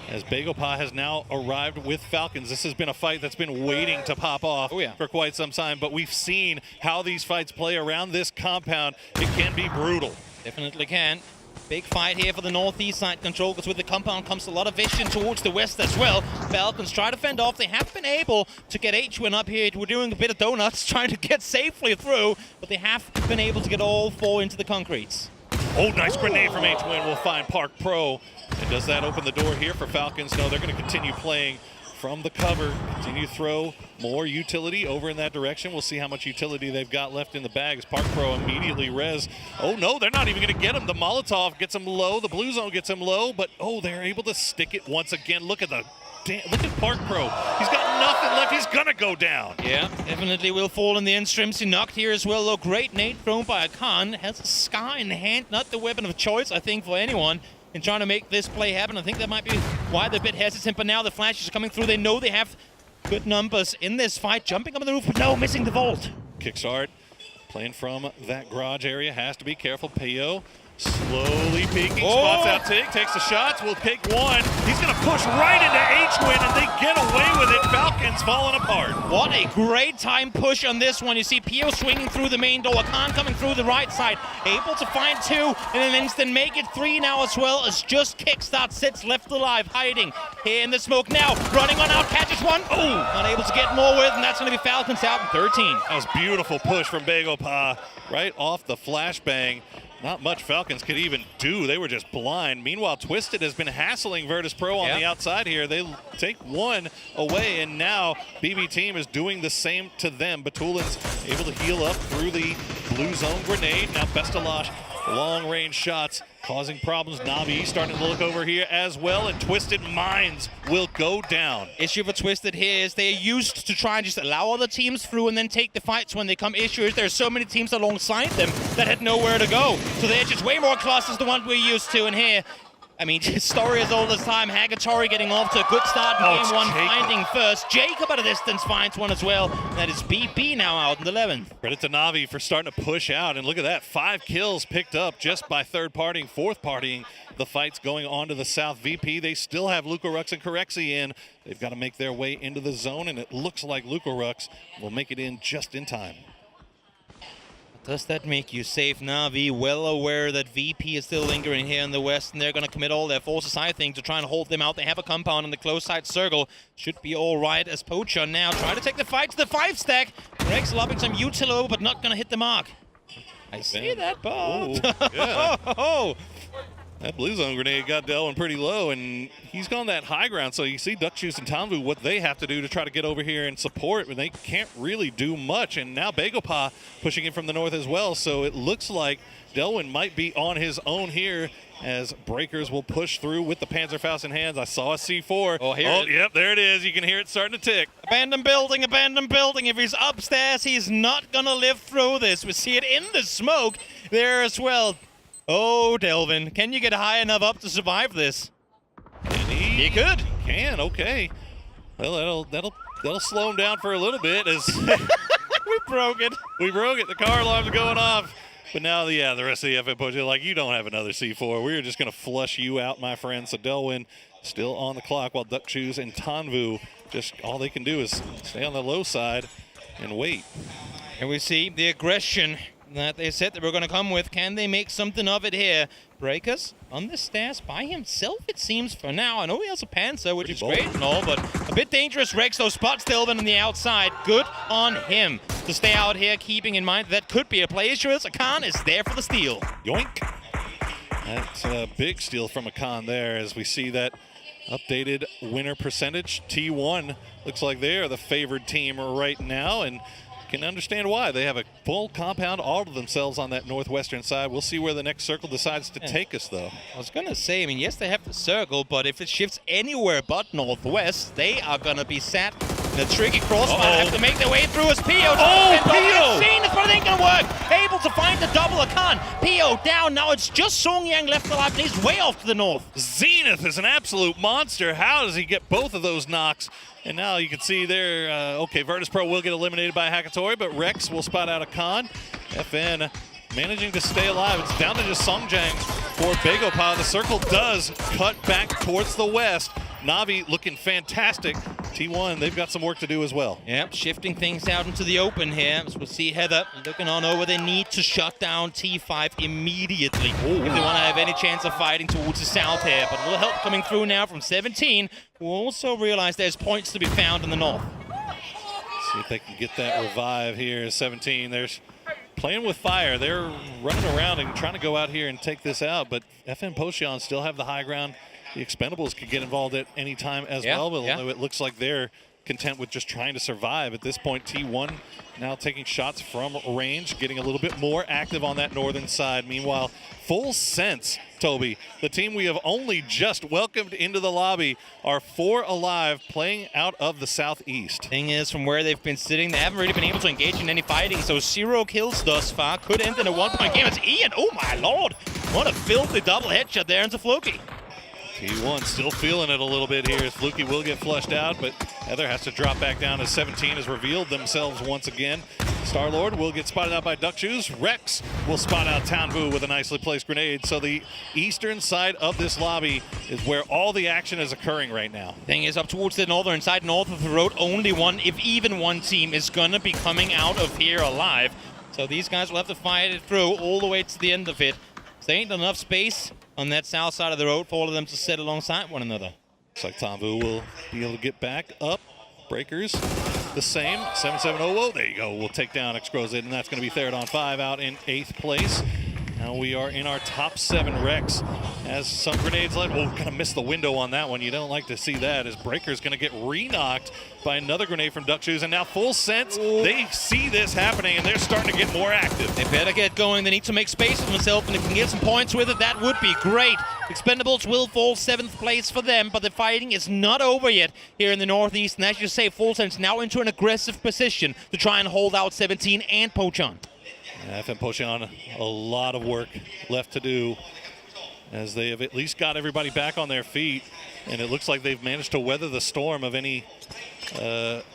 as Bagopah has now arrived with Falcons. This has been a fight that's been waiting to pop off for quite some time, but we've seen how these fights play around this compound. It can be brutal. Definitely can. Big fight here for the northeast side control, because with the compound comes a lot of vision towards the west as well. Falcons try to fend off. They have been able to get H-Win up here. We're doing a bit of donuts, trying to get safely through, but they have been able to get all 4 into the concretes. Oh, nice grenade from H-Win. We'll find Park Pro. And does that open the door here for Falcons? No, they're going to continue playing from the cover, continue to throw more utility over in that direction. We'll see how much utility they've got left in the bag as Park Pro immediately res. Oh no, they're not even going to get him. The Molotov gets him low, the Blue Zone gets him low, but oh, they're able to stick it once again. Look at Park Pro. He's got nothing left. He's going to go down. Yeah, definitely will fall in the end. Strimsy knocked here as well, though. Great nade thrown by Akan. Has a scar in hand, not the weapon of choice, I think, for anyone in trying to make this play happen. I think that might be why they're a bit hesitant, but now the flashes are coming through. They know they have good numbers in this fight. Jumping up on the roof, but no, missing the vault. Kickstart, playing from that garage area, has to be careful. Peo slowly peeking, spots out Tig, takes the shots, will pick 1. He's going to push right into H-Win, and they get away with it. Falcons falling apart. What a great time push on this one. You see Pio swinging through the main door, Akan coming through the right side, able to find 2 in an instant, make it 3 now as well, as just Kickstart sits left alive, hiding here in the smoke now, running on out, catches 1. Oh, not able to get more with, and that's going to be Falcons out in 13. That was beautiful push from Bagopah, right off the flashbang. Not much Falcons could even do. They were just blind. Meanwhile, Twisted has been hassling Virtus Pro on the outside here. They take 1 away, and now BB Team is doing the same to them. Batulin's able to heal up through the Blue Zone grenade. Now Bestalash, long-range shots causing problems. Navi starting to look over here as well, and Twisted Minds will go down. Issue for Twisted here is they are used to try and just allow other teams through and then take the fights when they come. Issue is there are so many teams alongside them that had nowhere to go. So they're just way more clusters than what we're used to, and here I mean, story as old as time. Hagatori getting off to a good start in game one, finding first. Jacob at a distance finds one as well. That is BP now out in the 11th. Credit to Navi for starting to push out. And look at that, 5 kills picked up just by third partying, fourth partying. The fight's going on to the south. VP, they still have Lucarux and Corexi in. They've got to make their way into the zone, and it looks like Lucarux will make it in just in time. Does that make you safe? Navi well aware that VP is still lingering here in the west, and they're going to commit all their forces, I think, to try and hold them out. They have a compound in the close side circle. Should be all right as Pochon now trying to take the fight to the 5-stack. Rex lobbing some util over, but not going to hit the mark. I see that, Bob. Yeah. That blue zone grenade got Delwyn pretty low, and he's gone that high ground. So you see Duckjuice and Tanvu, what they have to do to try to get over here and support, but they can't really do much. And now Begopa pushing in from the north as well. So it looks like Delwyn might be on his own here as Breakers will push through with the Panzerfaust in hands. I saw a C4. Oh, Yep, there it is. You can hear it starting to tick. Abandoned building, abandoned building. If he's upstairs, he's not going to live through this. We see it in the smoke there as well. Oh, Delvin, can you get high enough up to survive this? He could. Can, okay. Well, that'll slow him down for a little bit as we broke it. We broke it. The car alarm's going off. But now, the rest of the FN Poach, like, you don't have another C4. We're just going to flush you out, my friend. So Delwyn still on the clock while Duckjuice and Tanvu, just all they can do is stay on the low side and wait. And we see the aggression that they said they were going to come with. Can they make something of it here? Breakers on the stairs by himself, it seems, for now. I know he has a Panzer, which is great and all, but a bit dangerous. Rex, those spots Delvin on the outside. Good on him to stay out here, keeping in mind that could be a play issue. Akan is there for the steal. Yoink. That's a big steal from Akan there as we see that updated winner percentage. T1 looks like they are the favored team right now, and can understand why. They have a full compound all to themselves on that northwestern side. We'll see where the next circle decides to take us, though. I was going to say, I mean, yes, they have the circle, but if it shifts anywhere but northwest, they are going to be sat in a tricky crossfire. Have to make their way through as Pio. Pio! Zenith, but it ain't going to work. Able to find the double Akan. Pio down. Now it's just Song Yang left alive, and he's way off to the north. Zenith is an absolute monster. How does he get both of those knocks? And now you can see there, okay, Virtus Pro will get eliminated by Hakatori, but Rex will spot out Akan. FN managing to stay alive. It's down to just Songjang for Begopa. The circle does cut back towards the west. Navi looking fantastic. T1, they've got some work to do as well. Yep, shifting things out into the open here. As we'll see Heather looking on over. They need to shut down T5 immediately if they want to have any chance of fighting towards the south here. But a little help coming through now from 17, who also realize there's points to be found in the north. See if they can get that revive here. 17, there's playing with fire. They're running around and trying to go out here and take this out, but FN Potion still have the high ground. The Expendables could get involved at any time as well, but it looks like they're content with just trying to survive. At this point, T1 now taking shots from range, getting a little bit more active on that northern side. Meanwhile, Full Sense, Toby, the team we have only just welcomed into the lobby, are 4 alive, playing out of the southeast. Thing is, from where they've been sitting, they haven't really been able to engage in any fighting, so 0 kills thus far. Could end in a one-point game. It's Ian. Oh my lord! What a filthy double headshot there into Floki. T1 still feeling it a little bit here as Fluky will get flushed out, but Heather has to drop back down as 17 has revealed themselves once again. Star-Lord will get spotted out by Duckjuice. Rex will spot out Tanvu with a nicely placed grenade. So the eastern side of this lobby is where all the action is occurring right now. Thing is, up towards the northern side, north of the road, only one, if even one team is going to be coming out of here alive. So these guys will have to fight it through all the way to the end of it. There ain't enough space on that south side of the road for all of them to sit alongside one another. Looks like Tanvu will be able to get back up. Breakers the same. 7-7-0. There you go. We'll take down Exquisite, and that's going to be third on 5 out in 8th place. Now we are in our top 7. Rex has some grenades left. Oh, kind of missed the window on that one. You don't like to see that as Breaker's going to get re-knocked by another grenade from Duckjuice. And now Full Sense, they see this happening, and they're starting to get more active. They better get going. They need to make space for themselves, and if they can get some points with it, that would be great. Expendables will fall 7th place for them, but the fighting is not over yet here in the northeast. And as you say, Full Sense now into an aggressive position to try and hold out 17 and Pochon. FN Pochon, a lot of work left to do. as they have at least got everybody back on their feet, and it looks like they've managed to weather the storm of any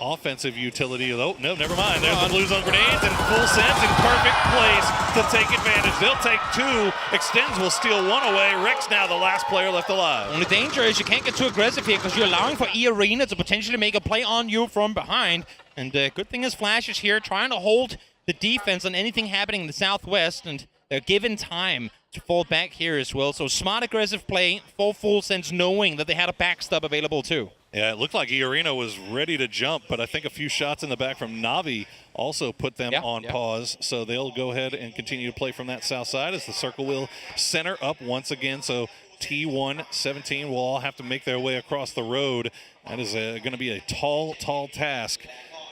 offensive utility. Oh, no, never mind. There's the Blues on grenades, and full sense in perfect place to take advantage. They'll take 2. Extends will steal 1 away. Rex now the last player left alive. And the danger is you can't get too aggressive here because you're allowing for E-Arena to potentially make a play on you from behind. And good thing is Flash is here trying to hold the defense on anything happening in the southwest, and they're given time to fall back here as well. So smart aggressive play for full sense, knowing that they had a backstop available too. Yeah, it looked like E-Arena was ready to jump, but I think a few shots in the back from Navi also put them on pause. So they'll go ahead and continue to play from that south side as the circle will center up once again. So T1, 17 will all have to make their way across the road. That is going to be a tall, tall task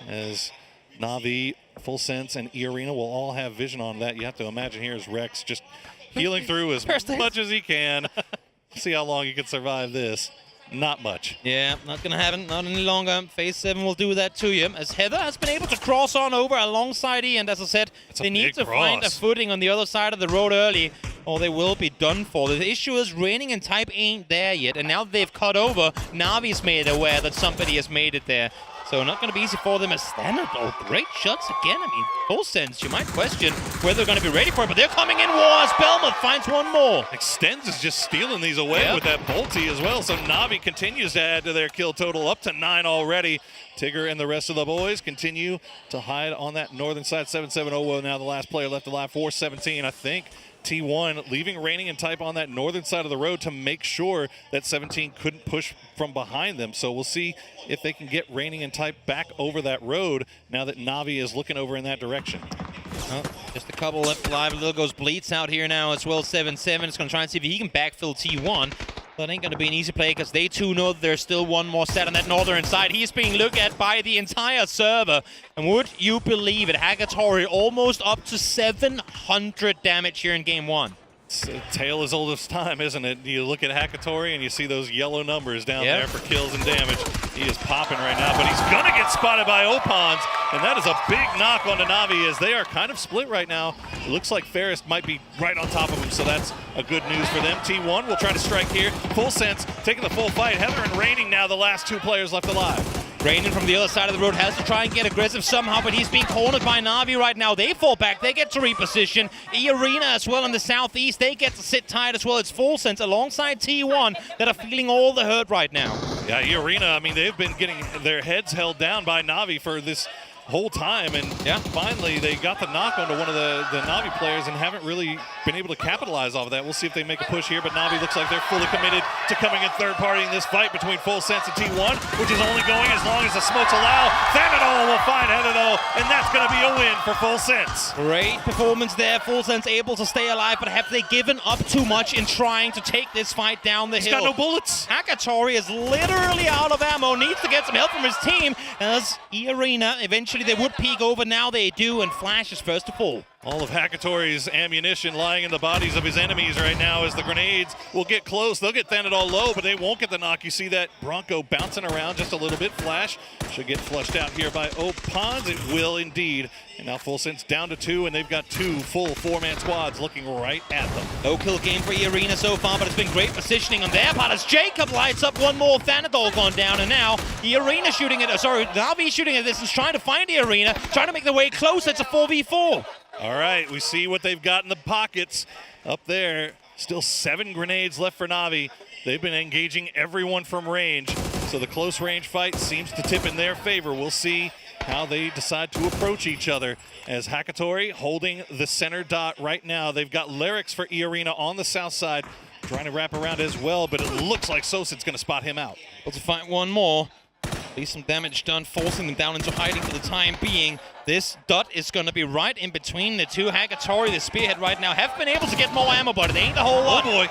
as Navi, Full Sense, and E-Arena will all have vision on that. You have to imagine here is Rex just healing through as much as he can. See how long he can survive this. Not much. Yeah, not going to happen. Not any longer. Phase 7 will do that to you. As Heather has been able to cross on over alongside E, and as I said, they need to find a footing on the other side of the road early, or they will be done for. The issue is Raining and Type ain't there yet, and now that they've cut over, Navi's made aware that somebody has made it there. So not going to be easy for them as standard. Oh, great shots again. I mean, Full Sense, you might question whether they're going to be ready for it, but they're coming in war as Belmont finds 1 more. Extends is just stealing these away with that Bolty as well. So Navi continues to add to their kill total up to 9 already. Tigger and the rest of the boys continue to hide on that northern side. 7-7 Owo now the last player left alive. 4-17, I think. T1 leaving Raining and Type on that northern side of the road to make sure that 17 couldn't push from behind them. So we'll see if they can get Raining and Type back over that road now that Navi is looking over in that direction. Oh, just a couple left alive. Little goes Bleats out here now as well. 7-7 is going to try and see if he can backfill T1. That ain't going to be an easy play because they too know that there's still 1 more set on that northern side. He's being looked at by the entire server. And would you believe it, Hagatori almost up to 700 damage here in game 1. It's a tale as old as time, isn't it? You look at Hakatori and you see those yellow numbers down there for kills and damage. He is popping right now, but he's going to get spotted by Opons, and that is a big knock onto Navi as they are kind of split right now. It looks like Ferris might be right on top of him, so that's a good news for them. T1 will try to strike here. Full Sense taking the full fight. Heather and Raining now the last 2 players left alive. Raining from the other side of the road has to try and get aggressive somehow, but he's being cornered by Navi right now. They fall back. They get to reposition. E-Arena as well in the southeast. They get to sit tight as well. It's Full Sense alongside T1 that are feeling all the hurt right now. Yeah, E-Arena, I mean, they've been getting their heads held down by Navi for this whole time, and finally they got the knock onto one of the Navi players and haven't really been able to capitalize off of that. We'll see if they make a push here, but Navi looks like they're fully committed to coming in third party in this fight between Full Sense and T1, which is only going as long as the smokes allow. Thanadol will find Heather, and that's going to be a win for Full Sense. Great performance there. Full Sense able to stay alive, but have they given up too much in trying to take this fight down the hill? He's got no bullets. Hakatori is literally out of ammo, needs to get some help from his team, as E-Arena eventually they would peek over, now they do, and Flash is first to fall. All of Hakatori's ammunition lying in the bodies of his enemies right now as the grenades will get close. They'll get Thanadol low, but they won't get the knock. You see that Bronco bouncing around just a little bit. Flash should get flushed out here by Opons. It will indeed. And now Full Sense down to 2, and they've got 2 full 4-man squads looking right at them. No kill game for E-Arena so far, but it's been great positioning on their part as Jacob lights up 1 more. Thanadol gone down, and now E-Arena shooting at, Navi shooting at this and trying to find E-Arena, trying to make their way close. It's a 4v4. All right, we see what they've got in the pockets up there. Still 7 grenades left for Navi. They've been engaging everyone from range, so the close range fight seems to tip in their favor. We'll see how they decide to approach each other as Hakatori holding the center dot right now. They've got Lyrics for E-Arena on the south side, trying to wrap around as well, but it looks like Sosid's going to spot him out. Able to find 1 more. At least some damage done, forcing them down into hiding for the time being. This dot is going to be right in between the 2. Hakatori, the spearhead right now, have been able to get more ammo, but it ain't a whole lot. Oh boy.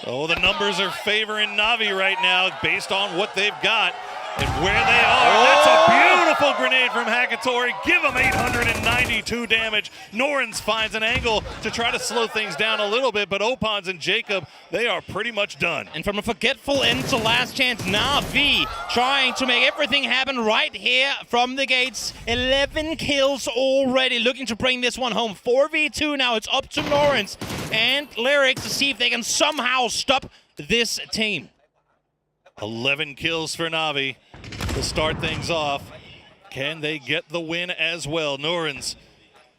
Oh, the numbers are favoring Navi right now based on what they've got and where they are. That's a beautiful grenade from Hakatori. Give him 892 damage. Norrens finds an angle to try to slow things down a little bit, but Opons and Jacob, they are pretty much done. And from a forgetful end to last chance, Navi trying to make everything happen right here from the gates. 11 kills already, looking to bring this one home. 4v2 now, it's up to Norrens. and Lyrics to see if they can somehow stop this team. 11 kills for Navi to start things off. Can they get the win as well? Norens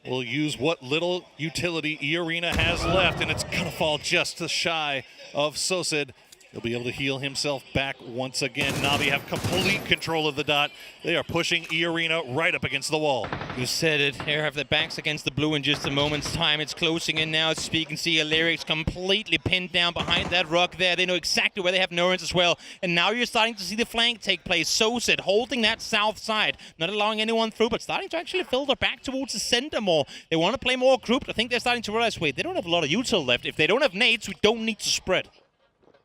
will use what little utility E-Arena has left, and it's gonna fall just shy of Sosid. He'll be able to heal himself back once again. Navi have complete control of the dot. They are pushing E-Arena right up against the wall. You said it. They have their backs against the blue in just a moment's time. It's closing in now. As you can see, Lyrics completely pinned down behind that rock there. They know exactly where they have Norens as well. And now you're starting to see the flank take place. Sosid holding that south side, not allowing anyone through, but starting to actually filter back towards the center more. They want to play more grouped. I think they're starting to realize, wait, they don't have a lot of util left. If they don't have nades, we don't need to spread.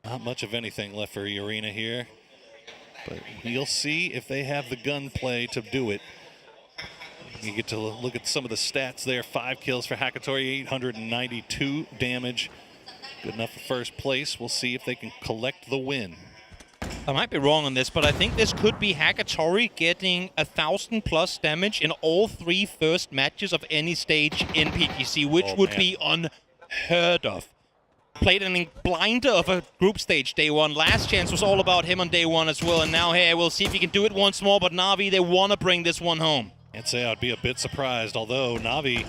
Not much of anything left for E-Arena here, but we'll see if they have the gunplay to do it. You get to look at some of the stats there. 5 kills for Hakatori, 892 damage. Good enough for first place. We'll see if they can collect the win. I might be wrong on this, but I think this could be Hakatori getting 1,000+ damage in all 3 first matches of any stage in PGC, which would be unheard of. Played an blinder of a group stage day one. Last chance was all about him on day one as well. And now here, we'll see if he can do it once more. But Navi, they want to bring this one home. I'd say I'd be a bit surprised, although Navi,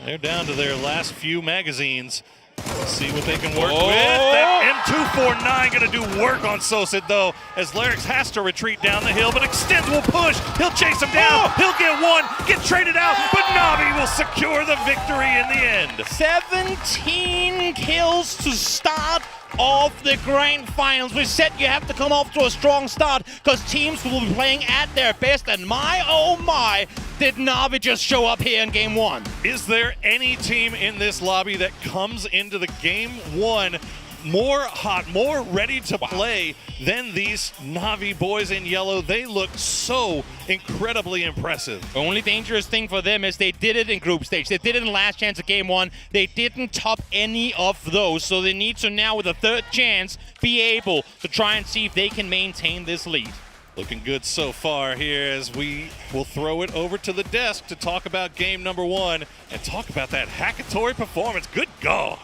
they're down to their last few magazines. Let's see what they can work with. That M249 going to do work on Sosid, though, as Lyrics has to retreat down the hill, but Extends will push. He'll chase him down. He'll get one, get traded out, but Navi will secure the victory in the end. 17 kills to start off the grand finals. We said you have to come off to a strong start because teams will be playing at their best, and my oh my, did Navi just show up here in game one. Is there any team in this lobby that comes into the game one more hot, more ready to play than these Navi boys in yellow? They look so incredibly impressive. The only dangerous thing for them is they did it in group stage. They did it in last chance of game one. They didn't top any of those, so they need to now, with a third chance, be able to try and see if they can maintain this lead. Looking good so far here as we will throw it over to the desk to talk about game number one and talk about that Hakatori performance. Good God.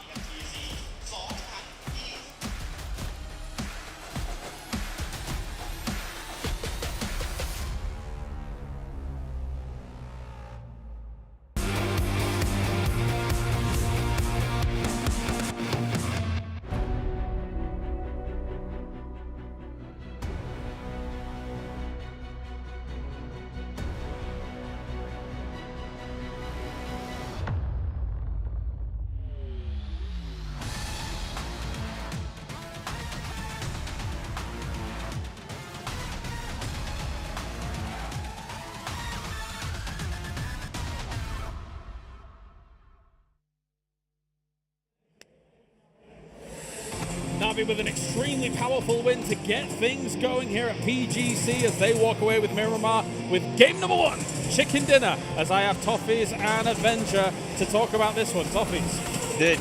Navi with an extremely powerful win to get things going here at PGC as they walk away with Miramar with game number one, Chicken Dinner, as I have Toffees and Adventure to talk about this one. Toffees. The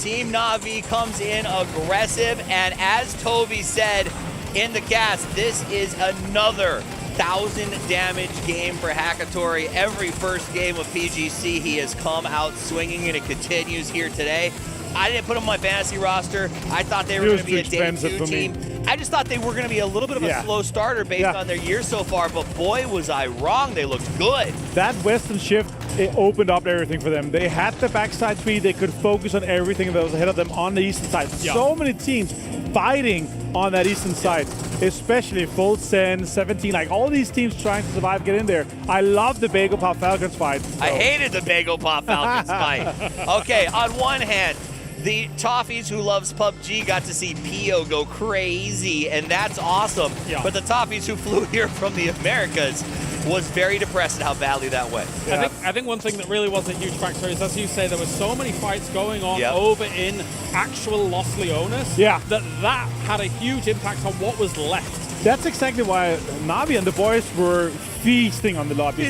Team Navi comes in aggressive, and as Toby said in the cast, this is another 1,000 damage game for Hakatori. Every first game of PGC, he has come out swinging, and it continues here today. I didn't put him on my fantasy roster. I thought they were going to be a day 2 team. I just thought they were going to be a little bit of a slow starter based on their year so far, but boy, was I wrong. They looked good. That Western shift, it opened up everything for them. They had the backside three. They could focus on everything that was ahead of them on the eastern side. So many teams fighting on that eastern side, especially Full Send, 17, like all these teams trying to survive, get in there. I love the Bagel Pop Falcons fight. So. I hated the Bagel Pop Falcons fight. Okay, on one hand, the Toffees who loves PUBG got to see Pio go crazy, and that's awesome. But the Toffees who flew here from the Americas was very depressed at how badly that went. I think one thing that really was a huge factor is, as you say, there were so many fights going on over in actual Los Leones that had a huge impact on what was left. That's exactly why Navi and the boys were feasting on the lobby.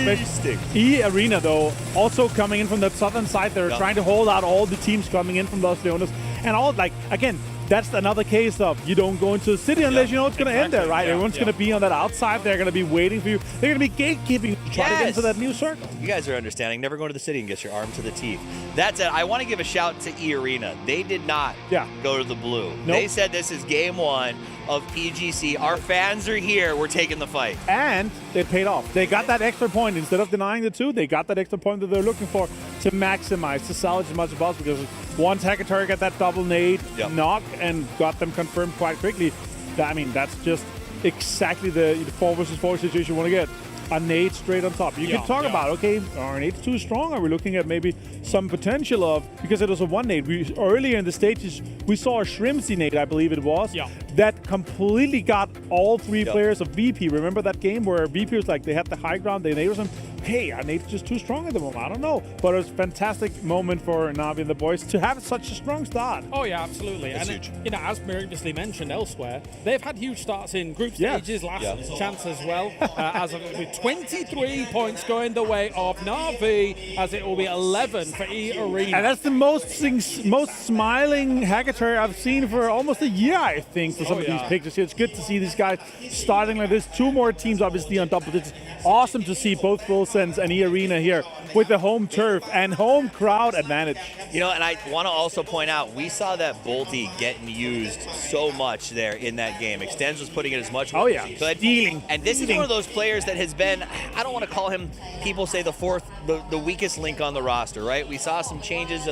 E-Arena, though, also coming in from the southern side. They're trying to hold out all the teams coming in from Los Leones. And all, like, again, that's another case of you don't go into the city unless you know it's going to end there, right? Everyone's going to be on that outside. They're going to be waiting for you. They're going to be gatekeeping to try to get into that new circle. You guys are understanding. Never go to the city and get your arm to the teeth. That's it. I want to give a shout to E-Arena. They did not go to the blue. Nope. They said this is game one of PGC. Our fans are here. We're taking the fight. And it paid off. They got that extra point. Instead of denying the 2, they got that extra point that they're looking for to maximize, to salvage as much as possible. Because once Hackatory got that double nade knock and got them confirmed quite quickly, that's just exactly the 4 versus 4 situation you want to get. A nade straight on top. You can talk about, okay, are nades too strong? Are we looking at maybe some potential of, because it was a 1 nade. Earlier in the stages, we saw a Shrimpsy nade, I believe it was, that completely got all 3 players of VP. Remember that game where VP was like, they had the high ground, they nade them. Hey, our nade's just too strong at the moment. I don't know. But it was a fantastic moment for Navi and the boys to have such a strong start. Oh, yeah, absolutely. It's and huge. As previously mentioned elsewhere, they've had huge starts in group stages, last chance as well. As of with 23 points going the way of Navi, as it will be 11 for E-Arena. And that's the most smiling Hackatory I've seen for almost a year, I think, for some of these pictures here. It's good to see these guys starting like this. 2 more teams, obviously, on top of it. It's awesome to see both Wilsons and E-Arena here with the home turf and home crowd advantage. And I want to also point out, we saw that Bolty getting used so much there in that game. Extends was putting it as much as he could. Stealing. And this is one of those players that has been, I don't want to call him, people say the weakest link on the roster, right? We saw some changes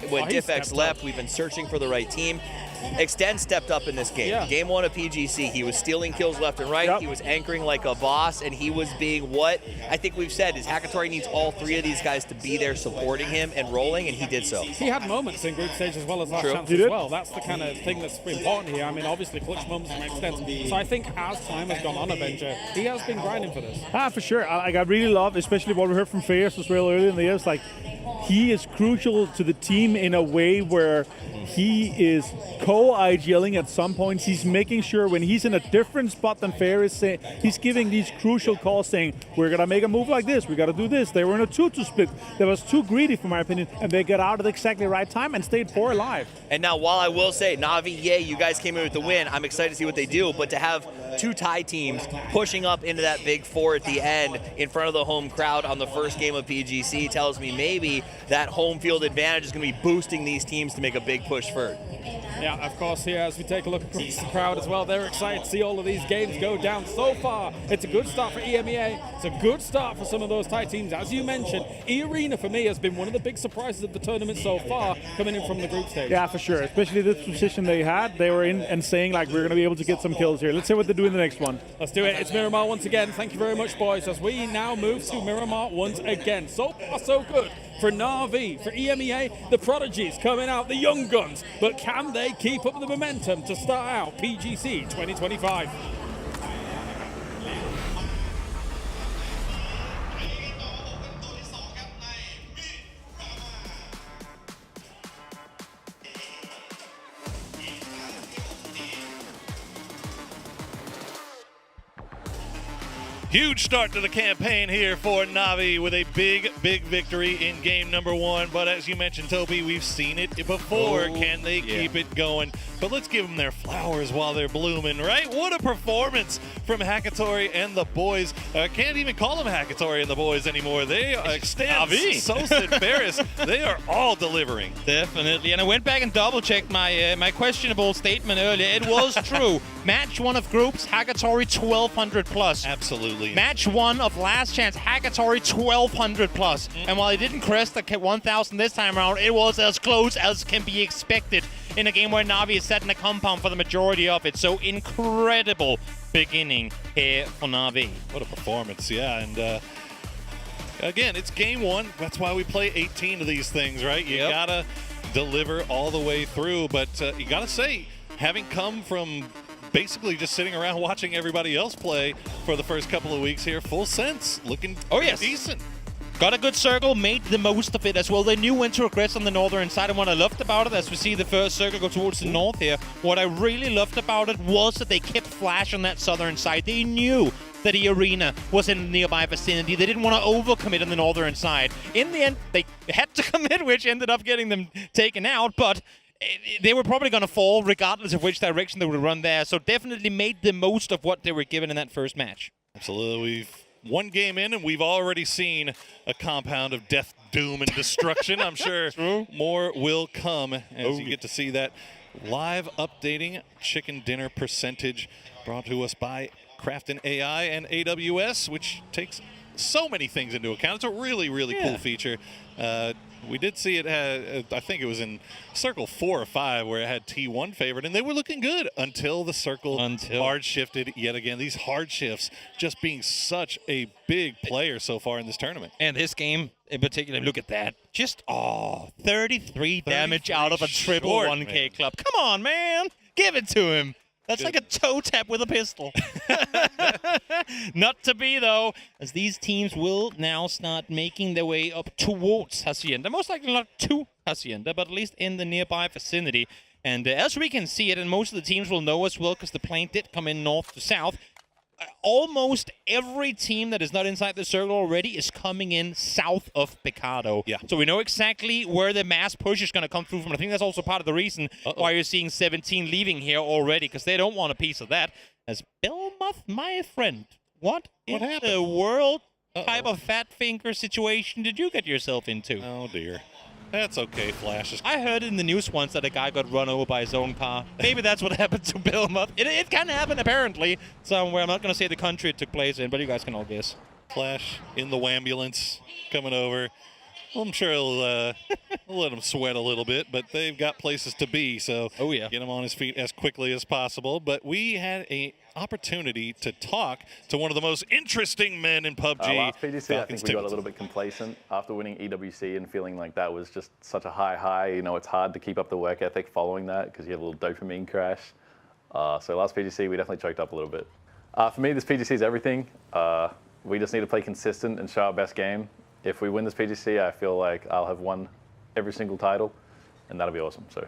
when Diffx left. We've been searching for the right team. Extend stepped up in this game. Game 1 of PGC, he was stealing kills left and right. He was anchoring like a boss, and he was being what I think we've said is Hackatory needs all 3 of these guys to be there supporting him and rolling, and he did so. He had moments in group stage as well as last chance as well. That's the kind of thing that's important here. Obviously, clutch moments from Extend. So I think as time has gone on, Avenger, he has been grinding for this. For sure. I really love, especially what we heard from Fayers as well earlier in the year. It's like he is crucial to the team in a way where he is co-IGLing at some points. He's making sure when he's in a different spot than Fair is saying, he's giving these crucial calls saying, we're going to make a move like this, we got to do this. They were in a 2-2 split. That was too greedy, for my opinion, and they got out at exactly the right time and stayed 4 alive. And now, while I will say, Navi, yay, you guys came in with the win. I'm excited to see what they do, but to have 2 Thai teams pushing up into that big 4 at the end in front of the home crowd on the first game of PGC tells me maybe that home field advantage is going to be boosting these teams to make a big push forward. Yeah, of course, here as we take a look across the crowd as well, they're excited to see all of these games go down. So far, it's a good start for EMEA. It's a good start for some of those Thai teams. As you mentioned, E-Arena for me has been one of the big surprises of the tournament so far, coming in from the group stage. Yeah, for sure. Especially this position they had. They were in and saying, like, we're going to be able to get some kills here. Let's see what they do in the next one. Let's do it. It's Miramar once again. Thank you very much, boys, as we now move to Miramar once again. So far, so good for Navi. For EMEA, the prodigies coming out, the young guns. But can they keep up the momentum to start out PGC 2025? Huge start to the campaign here for Navi with a big victory in game number 1. But as you mentioned, Toby, we've seen it before. Can they keep it going? But let's give them their flowers while they're blooming, right? What a performance from Hackatory and the boys. Can't even call them Hackatory and the boys anymore. They extend Sosa and Ferris. They are all delivering. Definitely. And I went back and double-checked my questionable statement earlier. It was true. Match 1 of groups, Hackatory 1,200 plus. Absolutely. Match 1 of last chance, Hackatory 1,200 plus. And while he didn't crest the 1,000 this time around, it was as close as can be expected in a game where Navi is set in a compound for the majority of it. So incredible beginning here for Navi. What a performance, yeah. And again, it's game 1. That's why we play 18 of these things, right? You gotta deliver all the way through. But you gotta say, having come from basically just sitting around watching everybody else play for the first couple of weeks here, full sense, looking decent. Got a good circle, made the most of it as well. They knew when to aggress on the northern side, and what I loved about it, as we see the first circle go towards the north here, what I really loved about it was that they kept Flash on that southern side. They knew that E-Arena was in the nearby vicinity. They didn't want to overcommit on the northern side. In the end, they had to commit, which ended up getting them taken out, but they were probably going to fall regardless of which direction they would run there. So definitely made the most of what they were given in that first match. Absolutely. We've one game in, and we've already seen a compound of death, doom, and destruction. I'm sure more will come as you get to see that live updating chicken dinner percentage brought to us by Crafton AI and AWS, which takes so many things into account. It's a really, really cool feature. We did see it had, I think it was in circle 4 or 5 where it had T1 favored, and they were looking good until the circle hard shifted yet again. These hard shifts just being such a big player so far in this tournament. And this game in particular, look at that. Just, 33 damage out of a triple 1K club. Come on, man. Give it to him. That's like a toe tap with a pistol. Not to be, though, as these teams will now start making their way up towards Hacienda. Most likely not to Hacienda, but at least in the nearby vicinity. And as we can see it, and most of the teams will know as well, because the plane did come in north to south, almost every team that is not inside the circle already is coming in south of Picado. Yeah. So we know exactly where the mass push is going to come through from. I think that's also part of the reason why you're seeing 17 leaving here already, because they don't want a piece of that. As Belmoth, my friend, what in the world type of fat finger situation did you get yourself into? Oh, dear. That's okay, Flash. I heard in the news once that a guy got run over by his own car. Maybe that's what happened to Belmoth. It can happen, apparently, somewhere. I'm not going to say the country it took place in, but you guys can all guess. Flash in the ambulance coming over. Well, I'm sure he'll let him sweat a little bit, but they've got places to be, so get him on his feet as quickly as possible. But we had an opportunity to talk to one of the most interesting men in PUBG. Last PGC, I think we got a little bit complacent after winning EWC and feeling like that was just such a high. You know, it's hard to keep up the work ethic following that because you have a little dopamine crash. So last PGC, we definitely choked up a little bit. For me, this PGC is everything. We just need to play consistent and show our best game. If we win this PGC, I feel like I'll have won every single title, and that'll be awesome. So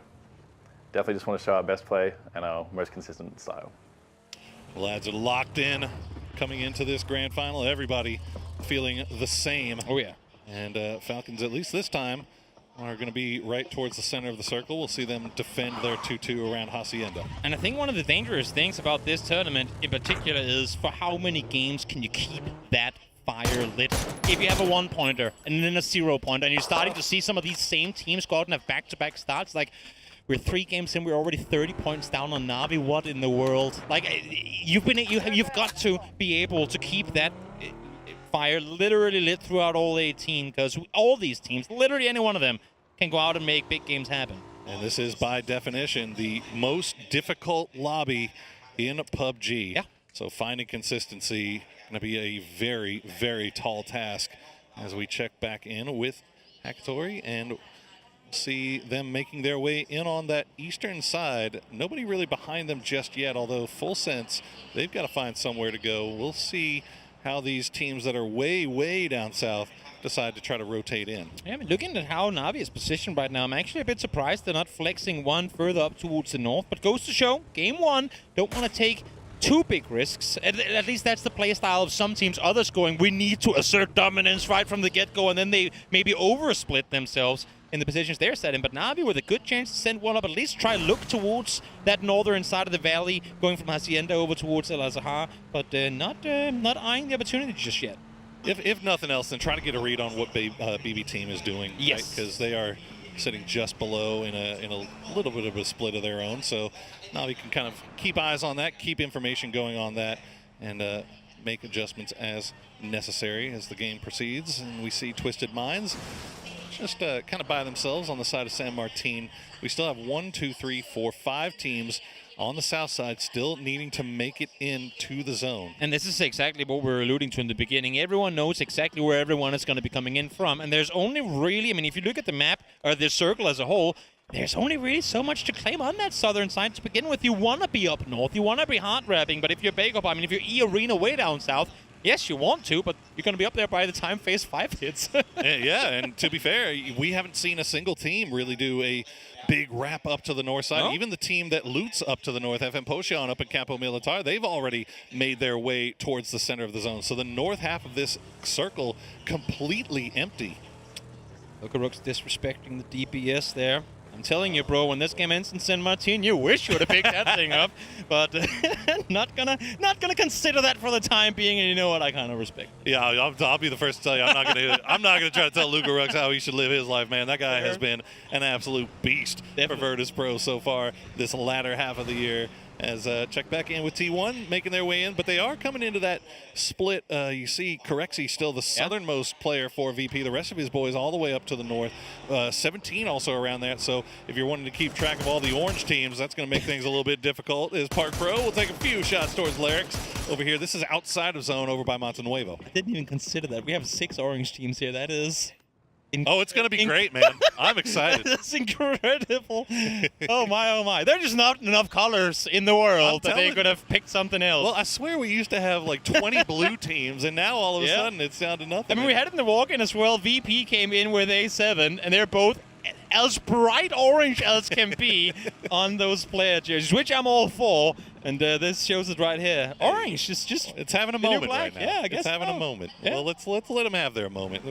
definitely just want to show our best play and our most consistent style. The lads are locked in coming into this grand final. Everybody feeling the same. Oh, yeah. And Falcons, at least this time, are going to be right towards the center of the circle. We'll see them defend their 2-2 around Hacienda. And I think one of the dangerous things about this tournament in particular is for how many games can you keep that fire lit. If you have a 1-pointer and then a 0-pointer, and you're starting to see some of these same teams go out and have back-to-back starts, like we're 3 games in, we're already 30 points down on Na'Vi. What in the world? Like you've got to be able to keep that fire literally lit throughout all 18, because all these teams, literally any one of them, can go out and make big games happen. And this is by definition the most difficult lobby in PUBG. Yeah. So finding consistency going to be a very, very tall task as we check back in with Hackatory and see them making their way in on that eastern side. Nobody really behind them just yet, although full sense they've got to find somewhere to go. We'll see how these teams that are way, way down south decide to try to rotate in. Yeah, I mean, looking at how Na'Vi is positioned right now, I'm actually a bit surprised they're not flexing one further up towards the north, but goes to show, game 1, don't want to take too big risks. At least that's the play style of some teams. Others going, we need to assert dominance right from the get-go, and then they maybe oversplit themselves in the positions they're set in. But Na'Vi with a good chance to send one up, at least try look towards that northern side of the valley, going from Hacienda over towards El Azahar, but not eyeing the opportunity just yet. If nothing else, then try to get a read on what BB team is doing. Yes. Because they are sitting just below in a little bit of a split of their own. So now we can kind of keep eyes on that, keep information going on that, and make adjustments as necessary as the game proceeds. And we see Twisted Minds just kind of by themselves on the side of San Martin. We still have 1, 2, 3, 4, 5 teams on the south side still needing to make it into the zone. And this is exactly what we were alluding to in the beginning. Everyone knows exactly where everyone is going to be coming in from. And there's only really, I mean, if you look at the map or the circle as a whole, there's only really so much to claim on that southern side to begin with. You want to be up north, you want to be hard wrapping, but if you're Bangkok, I mean, if you're E-Arena way down south, yes, you want to, but you're going to be up there by the time Phase 5 hits. Yeah, and to be fair, we haven't seen a single team really do a big wrap up to the north side. No? Even the team that loots up to the north, FM Potion up in Campo Militar, they've already made their way towards the center of the zone. So the north half of this circle completely empty. Look at Rooks disrespecting the DPS there. I'm telling you, bro, when this game ends in San Martin, you wish you would have picked that thing up, but not gonna consider that for the time being. And you know what? I kind of respect it. Yeah, I'll be the first to tell you I'm not gonna try to tell Luca Rux how he should live his life, man. That guy has been an absolute beast for Virtus Pro so far this latter half of the year. As check back in with T1 making their way in, but they are coming into that split. You see Corexi still the southernmost player for VP. The rest of his boys all the way up to the north. 17 also around that. So if you're wanting to keep track of all the orange teams, that's going to make things a little bit difficult. As Park Pro will take a few shots towards Larix over here. This is outside of zone over by Monte Nuevo. I didn't even consider that. We have 6 orange teams here. That is... Oh, it's going to be great, man. I'm excited. That's incredible. Oh, my. There's just not enough colors in the world that they could have picked something else. Well, I swear we used to have like 20 blue teams, and now all of a sudden it's down to nothing. I mean, we had it in the walk-in as well. VP came in with A7, and they're both as bright orange as can be on those player jerseys, which I'm all for. And this shows it right here. Orange is just it's having a moment right now. Yeah, I guess it's having a moment. Yeah. Well, let's let them have their moment.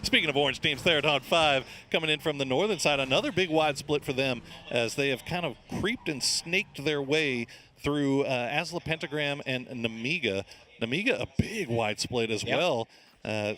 Speaking of orange teams, Therodon 5 coming in from the northern side. Another big wide split for them as they have kind of creeped and snaked their way through Asla Pentagram and Namiga. Namiga, a big wide split as well.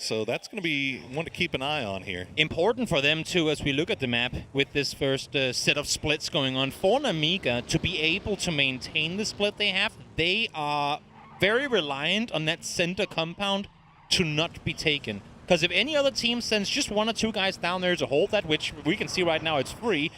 So that's going to be one to keep an eye on here. Important for them, too, as we look at the map with this first set of splits going on. For Namiga to be able to maintain the split they have, they are very reliant on that center compound to not be taken. Because if any other team sends just 1 or 2 guys down there to hold that, which we can see right now it's free,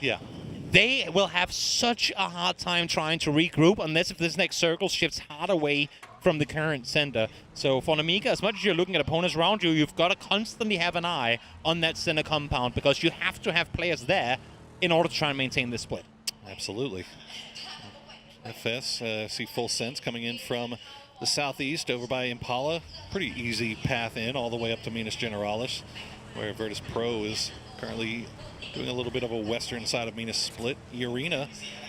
they will have such a hard time trying to regroup unless if this next circle shifts hard away from the current center. So for Namiga, as much as you're looking at opponents around you, you've got to constantly have an eye on that center compound because you have to have players there in order to try and maintain this split. Absolutely. FS, see Full Sense coming in from the southeast over by Impala. Pretty easy path in all the way up to Minas Generalis, where Virtus Pro is currently doing a little bit of a western side of Minas split. Arena,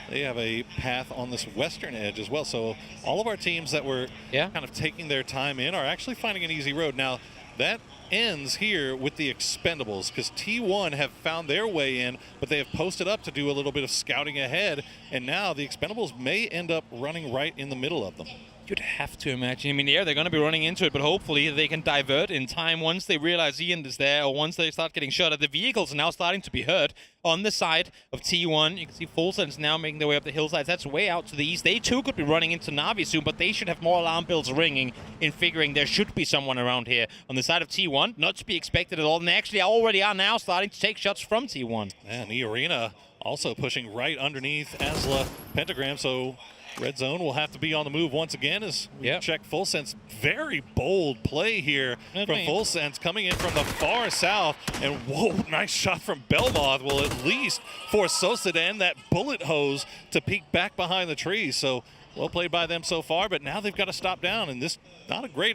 they have a path on this western edge as well. So all of our teams that were kind of taking their time in are actually finding an easy road. Now, that ends here with the Expendables because T1 have found their way in, but they have posted up to do a little bit of scouting ahead, and now the Expendables may end up running right in the middle of them. You'd have to imagine. I mean, they're going to be running into it, but hopefully they can divert in time once they realize Ian is there or once they start getting shot at. The vehicles are now starting to be hurt on the side of T1. You can see Full Sense now making their way up the hillsides. That's way out to the east. They too could be running into Navi soon, but they should have more alarm bells ringing in figuring there should be someone around here. On the side of T1, not to be expected at all, and they actually already are now starting to take shots from T1. And the Arena also pushing right underneath Asla Pentagram, so Red Zone will have to be on the move once again as we check Full Sense. Very bold play here from Full Sense coming in from the far south. And whoa, nice shot from Belmoth will at least force Sosa to end that bullet hose to peek back behind the trees. So well played by them so far, but now they've got to stop down, and this not a great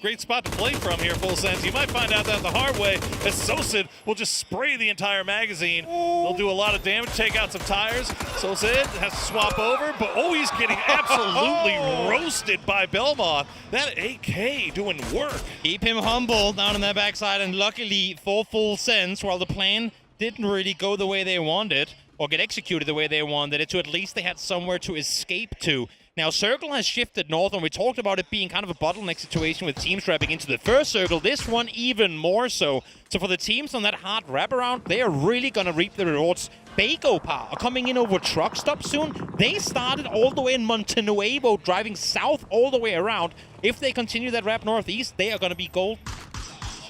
great spot to play from here, Full Sense. You might find out that the hard way, as Sosa will just spray the entire magazine. They'll do a lot of damage, take out some tires. Sosa has to swap over, but he's getting absolutely roasted by Belmoth. That AK doing work. Keep him humble down on that backside, and luckily for Full Sense, while the plan didn't really go the way they wanted, or get executed the way they wanted it to, at least they had somewhere to escape to. Now, Circle has shifted north, and we talked about it being kind of a bottleneck situation with teams wrapping into the first circle. This one even more so. So for the teams on that hard wraparound, they are really going to reap the rewards. Bagopar are coming in over truck stop soon. They started all the way in Monte Nuevo, driving south all the way around. If they continue that wrap northeast, they are going to be gold.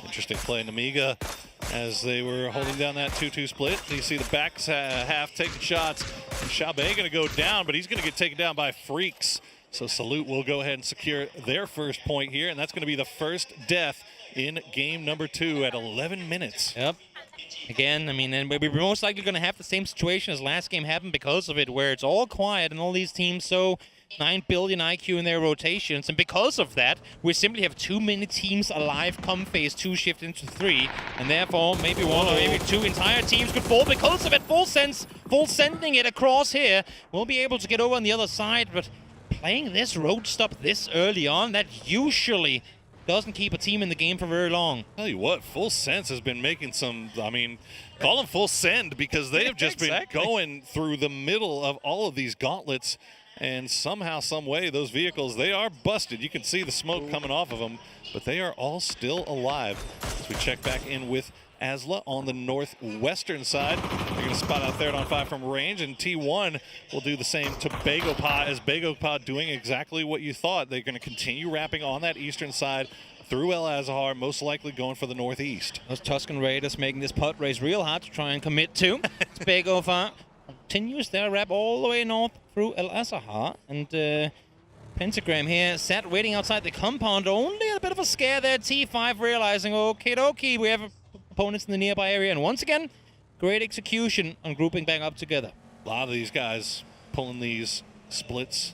Interesting play in Namiga as they were holding down that 2-2 split. You see the back half taking shots. Xiaobei going to go down, but he's going to get taken down by Freaks. So Salute will go ahead and secure their first point here, and that's going to be the first death in game number 2 at 11 minutes. Yep. Again, I mean, and we're most likely going to have the same situation as last game happened because of it, where it's all quiet and all these teams so 9 billion IQ in their rotations, and because of that, we simply have too many teams alive come phase 2 shift into 3, and therefore maybe one or maybe 2 entire teams could fall because of it. Full Sense, Full sending it across here. We'll be able to get over on the other side, but playing this road stop this early on, that usually doesn't keep a team in the game for very long. Tell you what, Full Sense has been making some, I mean, call them Full Send, because they have just been going through the middle of all of these gauntlets, and somehow, some way, those vehicles, they are busted. You can see the smoke coming off of them, but they are all still alive. As we check back in with Asla on the northwestern side. They're going to spot out Third on 5 from range, and T1 will do the same to Bagopod, as Bagopod doing exactly what you thought. They're going to continue wrapping on that eastern side through El Azhar, most likely going for the northeast. Those Tuscan Raiders making this putt race real hard to try and commit to. It's Bagopod continues their wrap all the way north through El Azhar, and Pentagram here sat waiting outside the compound. Only a bit of a scare there. T5 realizing, okay, dokie, we have opponents in the nearby area, and once again, great execution on grouping back up together. A lot of these guys pulling these splits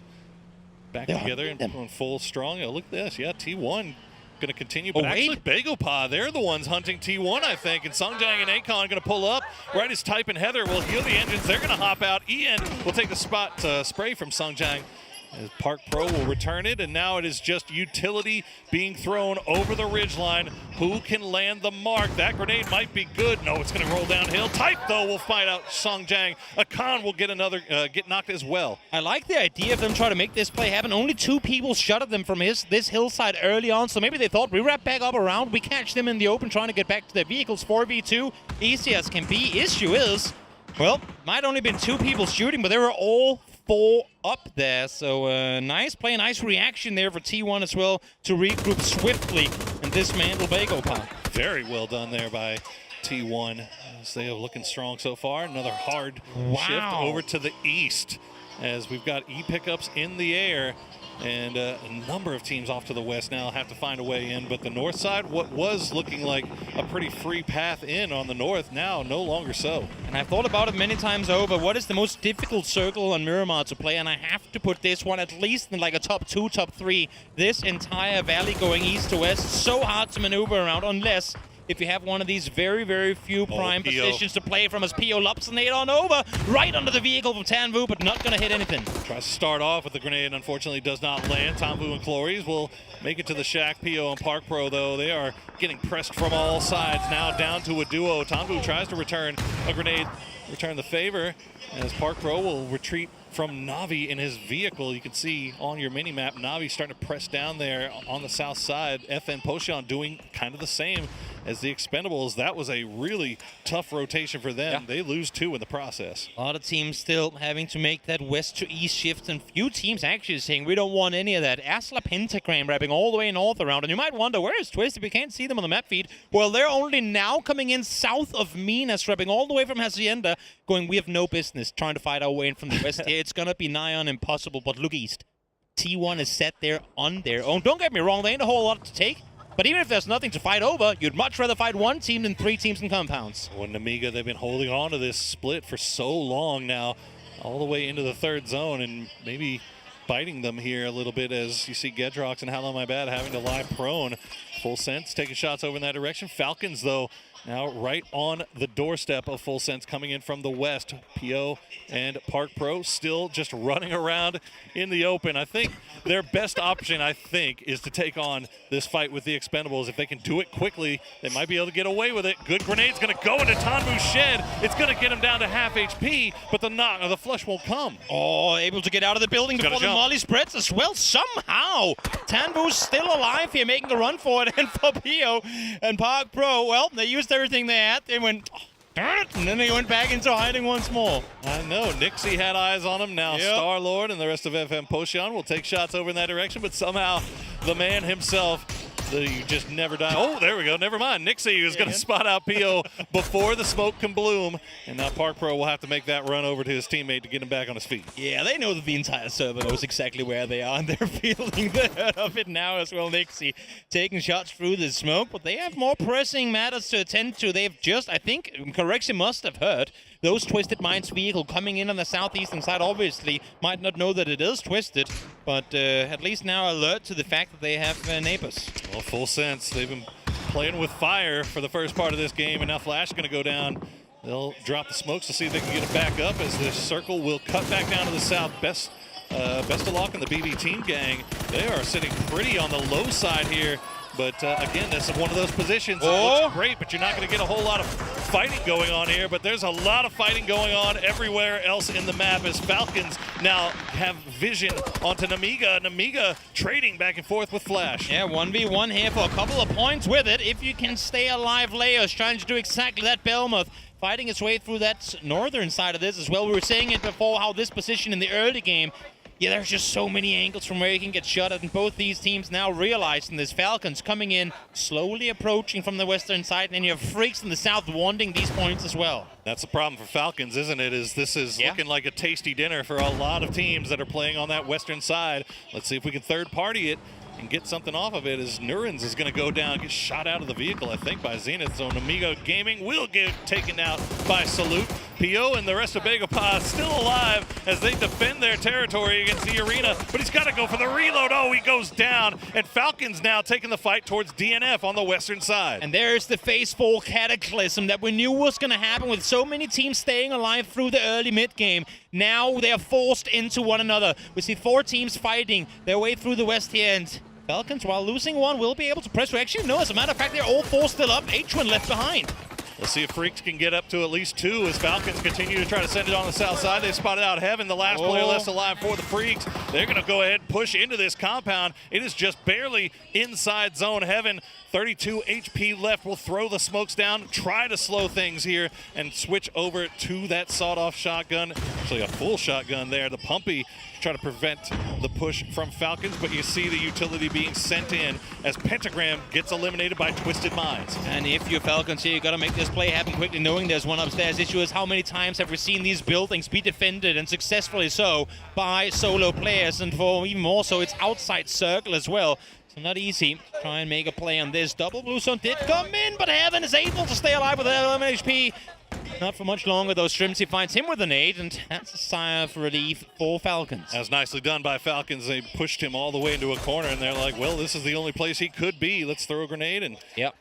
back together and going full strong. Oh, look at this. Yeah, T1 going to continue, but actually Bagopod, they're the ones hunting T1, I think, and Songjang and Akon going to pull up. Right as Type and Heather will heal the engines. They're going to hop out. Ian will take the spot spray from Songjang, as Park Pro will return it, and now it is just utility being thrown over the ridgeline. Who can land the mark? That grenade might be good. No, it's going to roll downhill. Type, though, will find out Songjang. Akan will get another, get knocked as well. I like the idea of them trying to make this play happen. Only 2 people shot at them from this hillside early on, so maybe they thought, we wrap back up around, we catch them in the open trying to get back to their vehicles. 4v2, easy as can be. Issue is, well, might only been 2 people shooting, but they were all 4 up there. So nice play, nice reaction there for T1 as well to regroup swiftly and dismantle Bagopod. Very well done there by T1. As they are looking strong so far. Another hard shift over to the east, as we've got E-pickups in the air. And a number of teams off to the west now have to find a way in. But the north side, what was looking like a pretty free path in on the north, now no longer so. And I've thought about it many times over. What is the most difficult circle on Miramar to play? And I have to put this one at least in like a top 2, top 3. This entire valley going east to west, so hard to maneuver around, unless if you have one of these very, very few prime positions to play from, as Pio lops the nade on over, right under the vehicle from Tanvu, but not going to hit anything. Tries to start off with the grenade, unfortunately does not land. Tanvu and Clories will make it to the shack. Pio and Park Pro, though, they are getting pressed from all sides, now down to a duo. Tanvu tries to return a grenade, return the favor, as Park Pro will retreat from Navi in his vehicle. You can see on your mini-map, Navi starting to press down there on the south side. FN Potion doing kind of the same as the Expendables. That was a really tough rotation for them. They lose 2 in the process. A lot of teams still having to make that west to east shift, and few teams actually saying, we don't want any of that. Asla Pentagram wrapping all the way north around, and you might wonder, where is Twisted? We can't see them on the map feed. Well, they're only now coming in south of Minas, wrapping all the way from Hacienda, going, we have no business trying to fight our way in from the west here. It's going to be nigh on impossible, but look east. T1 is set there on their own. Don't get me wrong, there ain't a whole lot to take. But even if there's nothing to fight over, you'd much rather fight 1 team than 3 teams in compounds. Well, Namiga, they've been holding on to this split for so long now, all the way into the 3rd zone, and maybe biting them here a little bit, as you see Gedrox and Hello My Bad having to lie prone. Full Sense taking shots over in that direction. Falcons, though, now right on the doorstep of Full Sense, coming in from the west. PO and Park Pro still just running around in the open. I think their best option, is to take on this fight with the Expendables. If they can do it quickly, they might be able to get away with it. Good grenade's going to go into Tanvu's shed. It's going to get him down to half HP, but the flush won't come. Oh, able to get out of the building before the molly spreads as well. Somehow, Tanvu's still alive here, making a run for it. And for Pio and Park Pro, well, they used everything they had. They went, darn it, and then they went back into hiding once more. I know, Nixie had eyes on him. Now Star-Lord and the rest of FM Potion will take shots over in that direction, but somehow the man himself, you just never die. Oh, there we go. Never mind. Nixie is going to spot out Pio before the smoke can bloom. And now Park Pro will have to make that run over to his teammate to get him back on his feet. Yeah, they know that the entire server knows exactly where they are, and they're feeling the hurt of it now as well. Nixie taking shots through the smoke, but they have more pressing matters to attend to. They've just, I think, Correction must have heard those Twisted Minds vehicle coming in on the southeastern side. Obviously, might not know that it is Twisted, but at least now alert to the fact that they have neighbors. Well, Full Sense, they've been playing with fire for the first part of this game, and now Flash is going to go down. They'll drop the smokes to see if they can get it back up, as the circle will cut back down to the south. Best of luck in the BB team gang. They are sitting pretty on the low side here But again, this is one of those positions that looks great, but you're not going to get a whole lot of fighting going on here. But there's a lot of fighting going on everywhere else in the map as Falcons now have vision onto Namiga. Namiga trading back and forth with Flash. Yeah, 1v1 here for a couple of points with it. If you can stay alive, Leo's trying to do exactly that. Belmoth fighting its way through that northern side of this as well. We were saying it before, how this position in the early game, yeah, there's just so many angles from where you can get shot at, and both these teams now realizing this. Falcons coming in, slowly approaching from the western side, and then you have Freaks in the south wanting these points as well. That's the problem for Falcons, isn't it? This is looking like a tasty dinner for a lot of teams that are playing on that western side. Let's see if we can third party it and get something off of it, as Nurens is going to go down, get shot out of the vehicle, I think, by Zenith. So Namiga Gaming will get taken out by Salute. PO and the rest of Bagapa still alive as they defend their territory against the arena, but he's got to go for the reload. Oh, he goes down, and Falcons now taking the fight towards DNF on the western side. And there's the phase 4 cataclysm that we knew was going to happen with so many teams staying alive through the early mid game. Now they are forced into one another. We see 4 teams fighting their way through the west here, and Falcons, while losing one, will be able to press. Actually, no, as a matter of fact, they're all 4 still up. H1 left behind. Let's see if Freaks can get up to at least 2 as Falcons continue to try to send it on the south side. They spotted out Heaven, the last player left alive for the Freaks. They're going to go ahead and push into this compound. It is just barely inside zone. Heaven, 32 HP left, will throw the smokes down, try to slow things here, and switch over to that sawed-off shotgun. Actually, a full shotgun there. The Pumpy try to prevent the push from Falcons, but you see the utility being sent in as Pentagram gets eliminated by Twisted Minds. And if you're Falcons here, you got to make this play happen quickly, knowing there's one upstairs. Issue is, how many times have we seen these buildings be defended, and successfully so, by solo players, and for even more so, it's outside circle as well. So not easy. Try and make a play on this. Double blue zone did come in, but Heaven is able to stay alive with 11 HP. Not for much longer, though. Strimsy finds him with an 8, and that's a sigh of relief for Falcons. That was nicely done by Falcons. They pushed him all the way into a corner, and they're like, well, this is the only place he could be. Let's throw a grenade, and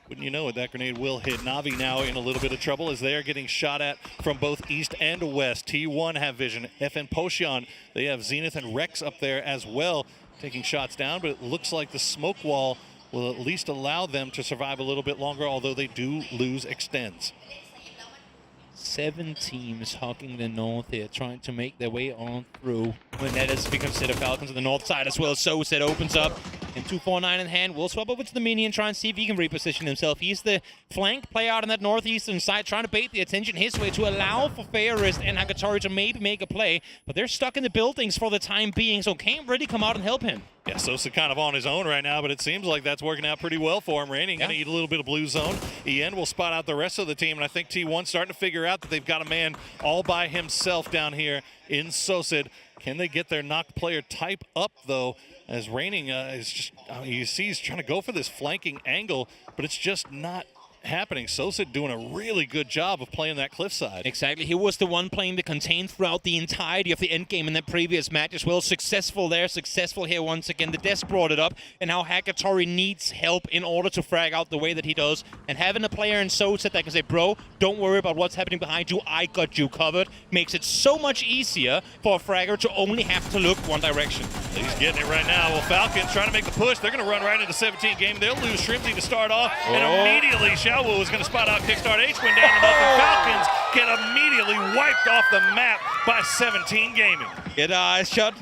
wouldn't you know it, that grenade will hit. Navi now in a little bit of trouble as they are getting shot at from both east and west. T1 have vision. FN Potion, they have Zenith and Rex up there as well, taking shots down, but it looks like the smoke wall will at least allow them to survive a little bit longer, although they do lose extends. 7 teams hogging the north here, trying to make their way on through. When that is to be considered, Falcons on the north side as well. So Set opens up, and 249 in hand. Will swap over to the mini and try and see if he can reposition himself. He's the flank player out on that northeastern side, trying to bait the attention his way to allow for Fairist and Hagatori to maybe make a play, but they're stuck in the buildings for the time being, so can't really come out and help him. Yeah, Sosa kind of on his own right now, but it seems like that's working out pretty well for him. Raining going to eat a little bit of blue zone. Ian will spot out the rest of the team, and I think T1's starting to figure out that they've got a man all by himself down here in Sosid. Can they get their knocked player type up, though, as Raining is just, you see he's trying to go for this flanking angle, but it's just not happening. Sosa doing a really good job of playing that cliffside. Exactly. He was the one playing the contain throughout the entirety of the end game in that previous match as well. Successful there, successful here once again. The desk brought it up, and now Hagatori needs help in order to frag out the way that he does. And having a player in Sosa that can say, bro, don't worry about what's happening behind you, I got you covered, makes it so much easier for a fragger to only have to look one direction. He's getting it right now. Well, Falcons trying to make the push. They're going to run right into 17 game. They'll lose Shrimsy to start off, and immediately Xiaowu is going to spot out kickstart H-Win down enough, and Falcons get immediately wiped off the map by 17 Gaming. Good eyes, shot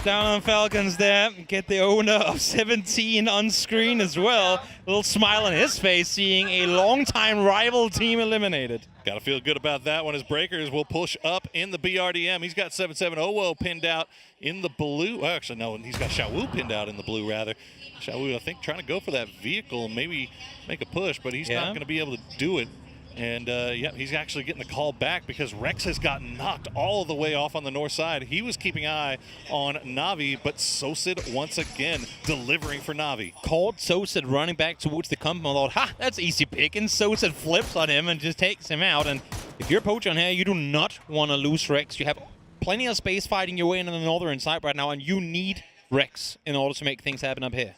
down on Falcons there. Get the owner of 17 on screen as well. A little smile on his face, seeing a longtime rival team eliminated. Got to feel good about that one as Breakers will push up in the BRDM. He's got 7-7 Owo pinned out in the blue. Well, actually, no, he's got Xiaowu pinned out in the blue, rather. Xiaowu, I think, trying to go for that vehicle and maybe make a push, but he's not going to be able to do it. And, he's actually getting the call back because Rex has gotten knocked all the way off on the north side. He was keeping an eye on Navi, but Sosid once again delivering for Navi. Caught Sosid running back towards the compound. That's easy pick. And Sosid flips on him and just takes him out. And if you're Poachon here, you do not want to lose Rex. You have plenty of space fighting your way into the northern side right now, and you need Rex in order to make things happen up here.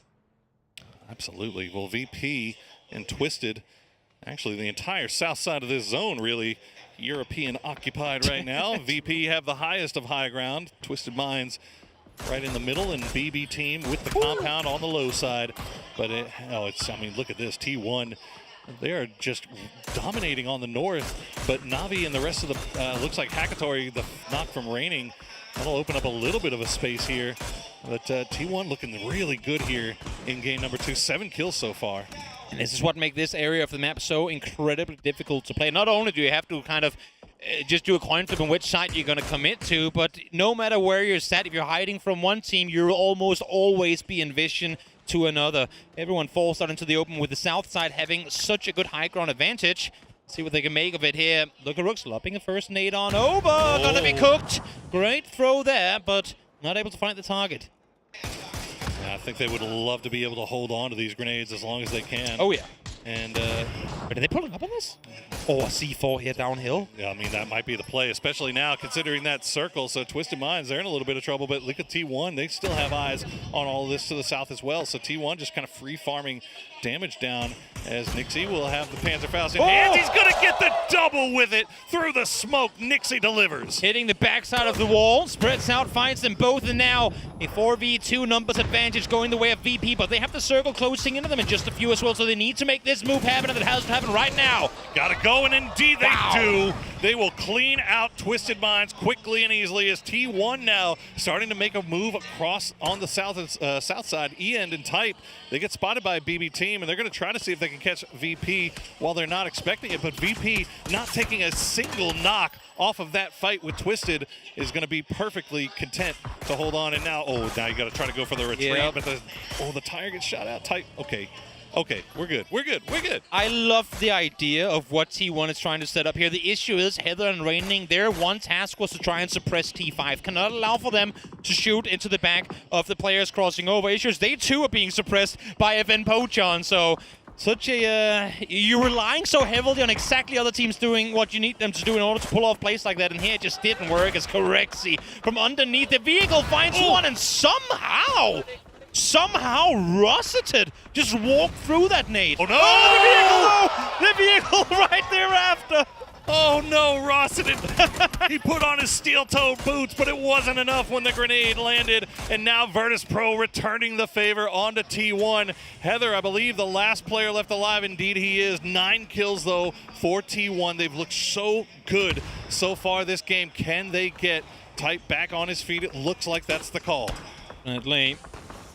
Absolutely. Well, VP and Twisted, actually the entire south side of this zone really European occupied right now. VP have the highest of high ground. Twisted Minds right in the middle, and BB team with the compound on the low side. But I mean, look at this. T1, they are just dominating on the north, but Navi and the rest of the, looks like Hackatory, the knock from Raining, that'll open up a little bit of a space here. But T1 looking really good here in game number 2. 7 kills so far. And this is what makes this area of the map so incredibly difficult to play. Not only do you have to kind of just do a coin flip on which side you're going to commit to, but no matter where you're set, if you're hiding from one team, you'll almost always be in vision to another. Everyone falls out into the open with the south side having such a good high ground advantage. See what they can make of it here. Look at Rooks lobbing a first nade on over. Oh. Gonna be cooked. Great throw there, but not able to find the target. Yeah, I think they would love to be able to hold on to these grenades as long as they can. Oh, yeah. And are they pulling up on this? Oh, a C4 here downhill. Yeah, I mean, that might be the play, especially now considering that circle. So Twisted Minds, they're in a little bit of trouble, but look at T1. They still have eyes on all of this to the south as well. So T1 just kind of free farming damage down as Nixie will have the Panzerfaust in hand. He's going to get the double with it through the smoke. Nixie delivers. Hitting the backside of the wall, spreads out, finds them both, and now a 4v2 numbers advantage going the way of VP, but they have the circle closing into them in just a few as well, so they need to make this move happen, and it has to happen right now. Gotta go, and indeed they do. They will clean out Twisted Minds quickly and easily as T1 now starting to make a move across on the south side. E-End and Type, they get spotted by a BB team, and they're going to try to see if they can catch VP while they're not expecting it. But VP not taking a single knock off of that fight with Twisted is going to be perfectly content to hold on. And now you got to try to go for the retreat. Yeah. But the tire gets shot out. Type, okay, we're good. We're good. I love the idea of what T1 is trying to set up here. The issue is Heather and Raining, their one task was to try and suppress T5. Cannot allow for them to shoot into the back of the players crossing over. Issues, they too are being suppressed by Event Pochon. So such a, you're relying so heavily on exactly other teams doing what you need them to do in order to pull off plays like that. And here it just didn't work as Correxy from underneath the vehicle finds one, and somehow Rossiter just walked through that nade. Oh no! Oh, the vehicle right thereafter. Oh no, Rossiter! He put on his steel-toed boots, but it wasn't enough when the grenade landed. And now Virtus Pro returning the favor onto T1. Heather, I believe the last player left alive. Indeed he is. 9 kills though for T1. They've looked so good so far this game. Can they get Type back on his feet? It looks like that's the call. Definitely.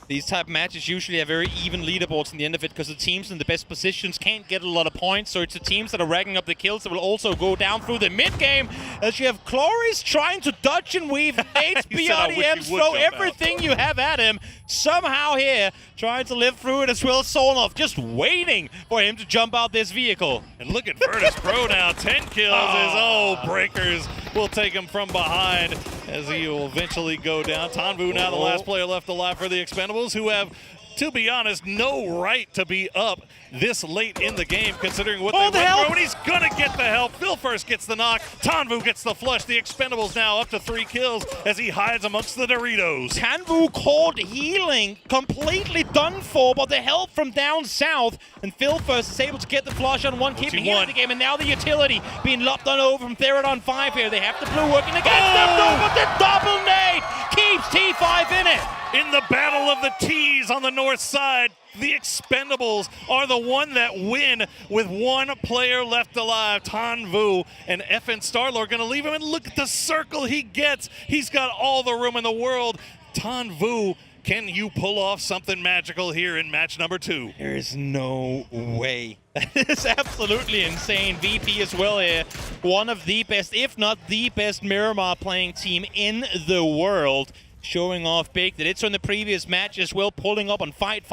These type of matches usually have very even leaderboards in the end of it because the teams in the best positions can't get a lot of points. So it's the teams that are racking up the kills that will also go down through the mid-game. As you have Cloris trying to dodge and weave, Nate's BRDMs, throw everything you have at him. Somehow here, trying to live through it as well. Solnov just waiting for him to jump out this vehicle. And look at Virtus Pro now, 10 kills as Breakers will take him from behind as he will eventually go down. Tanvu now the last player left alive for the Expendables, who have, to be honest, no right to be up this late in the game, considering what they went through. And he's gonna get the help. Phil first gets the knock. Tanvu gets the flush. The Expendables now up to 3 kills as he hides amongst the Doritos. Tanvu caught healing, completely done for, but the help from down south. And Phil first is able to get the flush on one, keeping here in the game. And now the utility being lopped on over from Therodon 5 here. They have the blue working against them, but the double nade keeps T5 in it. In the battle of the T's on the north side, the Expendables are the one that win with 1 player left alive. Tanvu and FN Starlord going to leave him, and look at the circle he gets. He's got all the room in the world. Tanvu, can you pull off something magical here in match number 2? There is no way. That is absolutely insane. VP as well here. One of the best, if not the best Miramar playing team in the world. Showing off big. They did so in the previous match as well, pulling up on fights.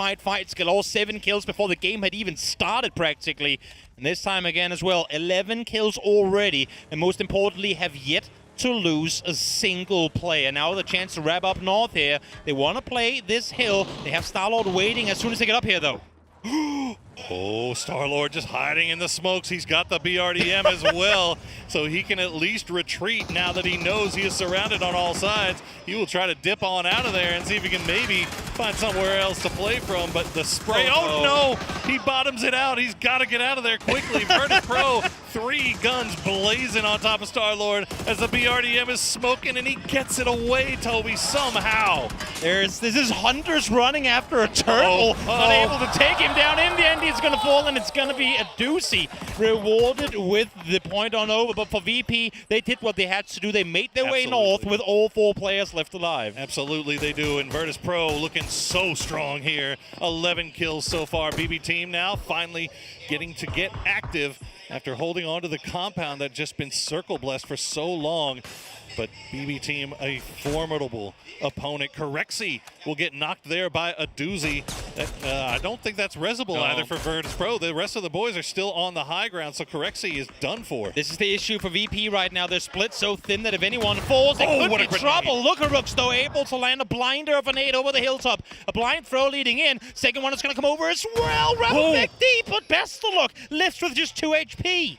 Got all 7 kills before the game had even started practically. And this time again as well, 11 kills already. And most importantly, have yet to lose a single player. Now the chance to wrap up north here. They want to play this hill. They have Starlord waiting as soon as they get up here though. Oh, Starlord just hiding in the smokes. He's got the BRDM as well, so he can at least retreat now that he knows he is surrounded on all sides. He will try to dip on out of there and see if he can maybe find somewhere else to play from, but the spray, oh no, he bottoms it out. He's got to get out of there quickly. Virtus Pro 3 guns blazing on top of Star-Lord as the BRDM is smoking, and he gets it away, Toby, somehow. This is Hunters running after a turtle, unable to take him down. In the end, he's going to fall, and it's going to be a doozy. Rewarded with the point on over, but for VP, they did what they had to do. They made their way north with all 4 players left alive. Absolutely, they do. And Virtus Pro looking so strong here. 11 kills so far. BB team now finally getting to get active after holding on to the compound that just been circle blessed for so long. But BB team, a formidable opponent. Correxy will get knocked there by a doozy. I don't think that's resible either for Virtus Pro. The rest of the boys are still on the high ground, so Corexy is done for. This is the issue for VP right now. They're split so thin that if anyone falls, it could be trouble. Lookarooks, though, able to land a blinder of a nade over the hilltop. A blind throw leading in. Second one is going to come over as well. Rather deep, but best of luck. Lifts with just 2 HP.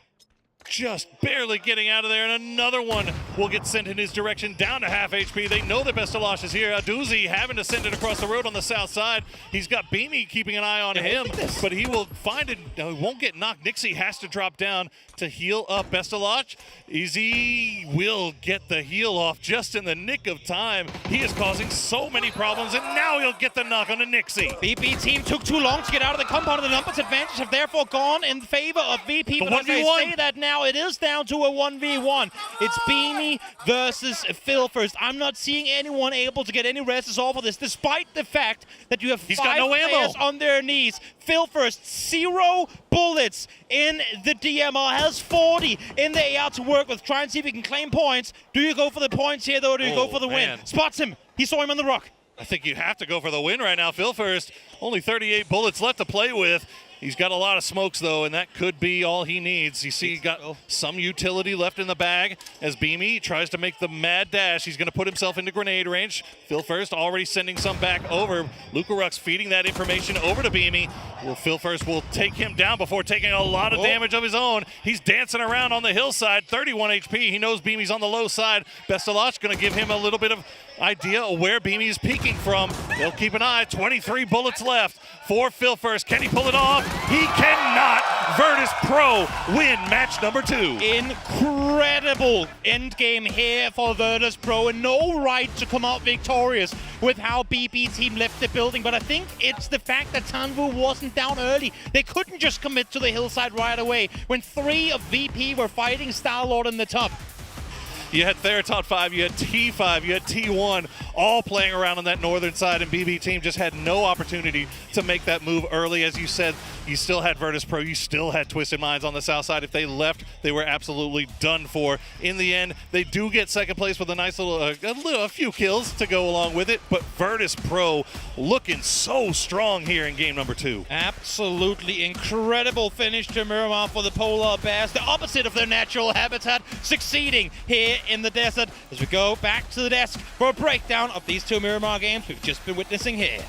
Just barely getting out of there, and another one will get sent in his direction down to half HP. They know that Bestalosh is here. Aduzi having to send it across the road on the south side. He's got Beamy keeping an eye on him, but he will find it. He won't get knocked. Nixie has to drop down to heal up Bestalosh. Easy will get the heal off just in the nick of time. He is causing so many problems, and now he'll get the knock on the Nixie. VP team took too long to get out of the compound, and the numbers advantage have therefore gone in favor of VP. But as I say that now, it is down to a 1v1. It's Beamy versus Filfirst. I'm not seeing anyone able to get any rests off of this, despite the fact that you have 5 players on their knees. Filfirst, 0 bullets in the DMR, has 40 in the AR to work with. Try and see if he can claim points. Do you go for the points here, though, or do you go for the win? Spots him. He saw him on the rock. I think you have to go for the win right now. Filfirst, only 38 bullets left to play with. He's got a lot of smokes, though, and that could be all he needs. You see, he got some utility left in the bag as Beamy tries to make the mad dash. He's going to put himself into grenade range. Filfirst already sending some back over. Lucarux feeding that information over to Beamy. Well, Filfirst will take him down before taking a lot of damage of his own. He's dancing around on the hillside, 31 HP. He knows Beamy's on the low side. Bestalosh going to give him a little bit of idea of where Beamy is peeking from. They'll keep an eye. 23 bullets left for Filfirst. Can he pull it off? He cannot. Virtus Pro win match number 2. Incredible endgame here for Virtus Pro, and no right to come out victorious with how BB team left the building. But I think it's the fact that Tanvu wasn't down early. They couldn't just commit to the hillside right away when 3 of VP were fighting Star-Lord in the top. You had Theratot 5, you had T5, you had T1, all playing around on that northern side, and BB team just had no opportunity to make that move early. As you said, you still had Virtus Pro, you still had Twisted Minds on the south side. If they left, they were absolutely done for. In the end, they do get second place with a nice little, a few kills to go along with it, but Virtus Pro looking so strong here in game number 2. Absolutely incredible finish to Miramar for the Polar Bears, the opposite of their natural habitat, succeeding here in the desert. As we go back to the desk for a breakdown of these 2 Miramar games we've just been witnessing here.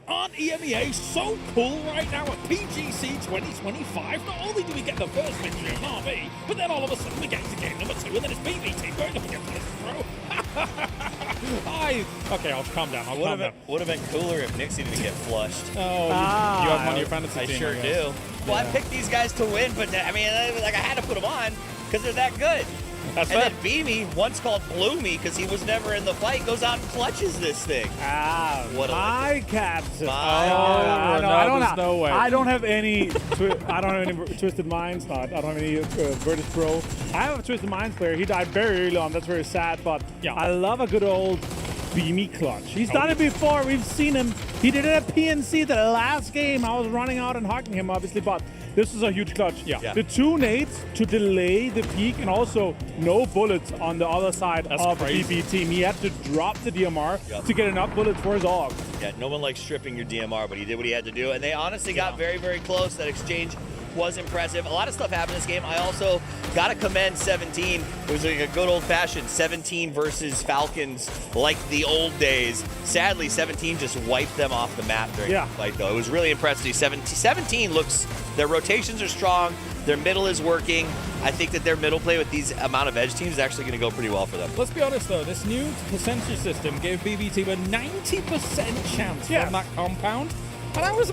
Aren't EMEA so cool right now at PGC 2025? Not only do we get the first victory of Na'Vi, but then all of a sudden we get to game number 2, and then it's BB team going up against this pro. Okay, I'll calm down. Would have been cooler if Nixie didn't get flushed. Oh, you have him on your fantasy team. I sure do. Well, I picked these guys to win, but I mean, like I had to put them on because they're that good. That's and fair. then Beamy, once called Bloomy because he was never in the fight, goes out and clutches this thing. What my captain. No way. I don't have any. I don't have any Twisted Minds. I don't have any Virtus Pro. I have a Twisted Minds player. He died very early on. That's very sad. But yeah, I love a good old beamy clutch. He's done it before. We've seen him. He did it at PNC the last game. I was running out and hugging him, obviously, but this is a huge clutch. Yeah. The 2 nades to delay the peak and also no bullets on the other side of the VP team. He had to drop the DMR to get enough bullets for his AUG. Yeah, no one likes stripping your DMR, but he did what he had to do. And they honestly got very, very close. That exchange was impressive. A lot of stuff happened in this game. I also got to commend 17. It was like a good old-fashioned 17 versus Falcons like the old days. Sadly, 17 just wiped them off the map during the fight, though. It was really impressive. 17 looks, their rotations are strong. Their middle is working. I think that their middle play with these amount of edge teams is actually going to go pretty well for them. Let's be honest, though. This new percentage system gave BB Team a 90% chance from that compound. And I was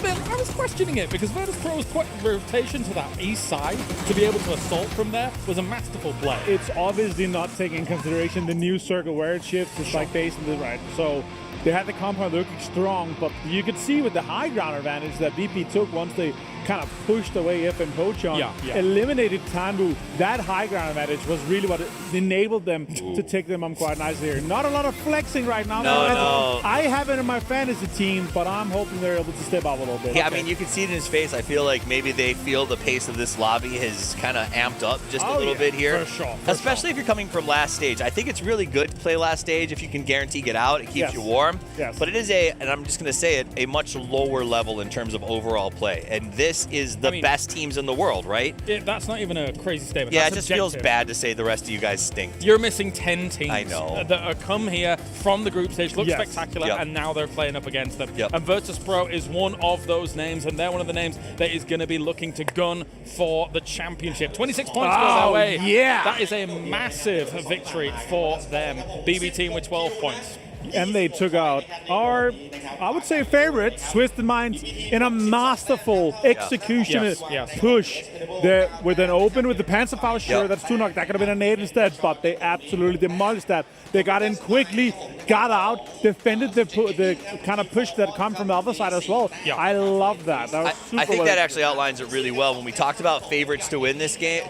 questioning it because Virtus Pro's quick rotation to that east side to be able to assault from there was a masterful play. It's obviously not taking in consideration the new circle where it shifts. It's like base and the right. So they had the compound looking strong, but you could see with the high ground advantage that VP took once they kind of pushed away If and Pochon, eliminated Tanbu. That high ground advantage was really what enabled them to take them on quite nicely here. Not a lot of flexing right now. No. I have it in my fantasy team, but I'm hoping they're able to step up a little bit. Yeah, I mean, you can see it in his face. I feel like maybe they feel the pace of this lobby has kind of amped up just a little bit here. For sure. Especially if you're coming from last stage. I think it's really good to play last stage if you can guarantee get out. It keeps you warm. Yes. But it is and I'm just going to say it, a much lower level in terms of overall play. And this is the best teams in the world, right? That's not even a crazy statement. Yeah, That's it just objective. feels bad to say the rest of you guys stink. You're missing 10 teams I know. that are come here from the group stage, look spectacular, and now they're playing up against them. And Virtus Pro is one of those names, and they're one of the names that is going to be looking to gun for the championship. 26 points go their way. Yeah. That is a massive victory for them. BB Team with 12 points. And they took out our, I would say, favorite, Twisted Minds, in a masterful execution push. With an open with the Panzerfaust, sure, that's 2 knock. That could have been a nade instead, but they absolutely demolished that. They got in quickly, got out, defended the kind of push that come from the other side as well. I love that. That was super I think that actually outlines it really well. When we talked about favorites to win this game,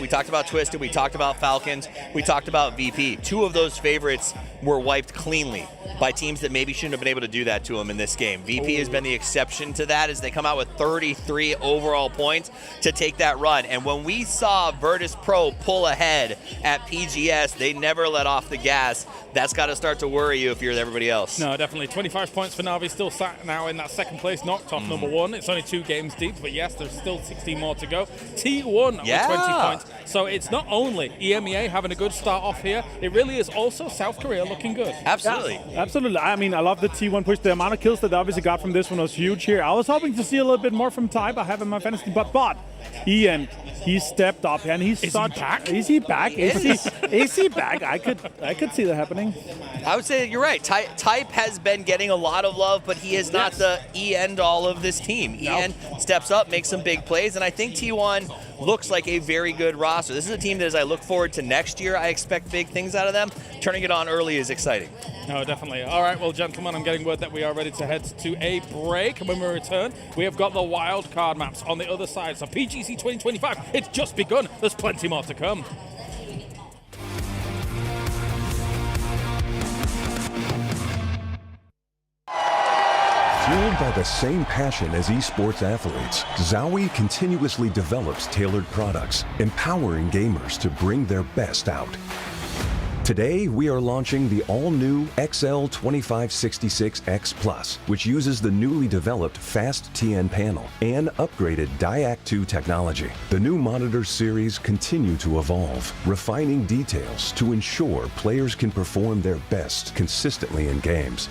we talked about Twisted, we talked about Falcons, we talked about VP. 2 of those favorites were wiped cleanly by teams that maybe shouldn't have been able to do that to them in this game. VP has been the exception to that as they come out with 33 overall points to take that run. And when we saw Virtus Pro pull ahead at PGS, they never let off the gas. That's got to start to worry you if you're everybody else. No, definitely. 25 points for Navi, still sat now in that second place, knocked off number 1. It's only 2 games deep, but yes, there's still 16 more to go. T1 with 20 points. So it's not only EMEA having a good start off here, it really is also South Korea looking good. Absolutely. Yeah, absolutely. I mean, I love the T1 push. The amount of kills that they obviously got from this one was huge here. I was hoping to see a little bit more from Type. I have in my fantasy, but Ian, he stepped up and he's Is he back? Is he back? Is he back? I could see that happening. I would say you're right. Type has been getting a lot of love, but he is not the end-all of this team. Ian steps up, makes some big plays, and I think T1 looks like a very good roster. This is a team that as I look forward to next year, I expect big things out of them. Turning it on early is exciting. No, definitely. All right, well, gentlemen, I'm getting word that we are ready to head to a break. And when we return, we have got the wild card maps on the other side. So PGC 2025, it's just begun. There's plenty more to come. Fueled by the same passion as esports athletes, Zowie continuously develops tailored products, empowering gamers to bring their best out. Today, we are launching the all-new XL2566X Plus, which uses the newly developed Fast TN panel and upgraded Diac 2 technology. The new monitor series continue to evolve, refining details to ensure players can perform their best consistently in games.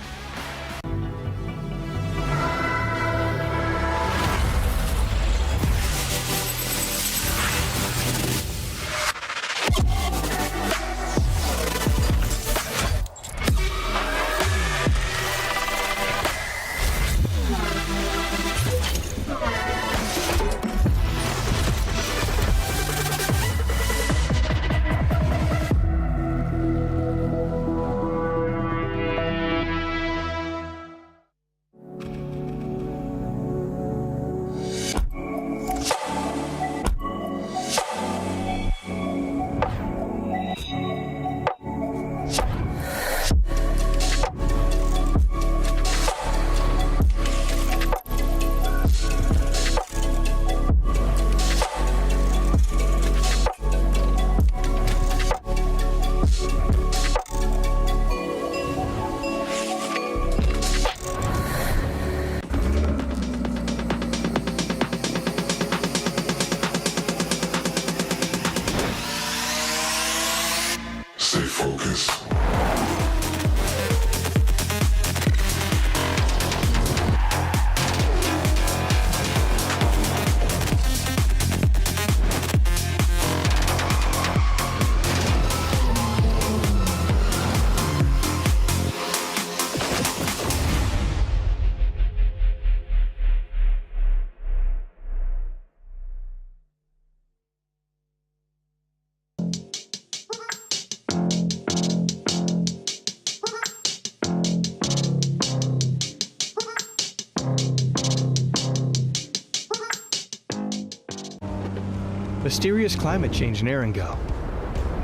mysterious climate change in Erangel,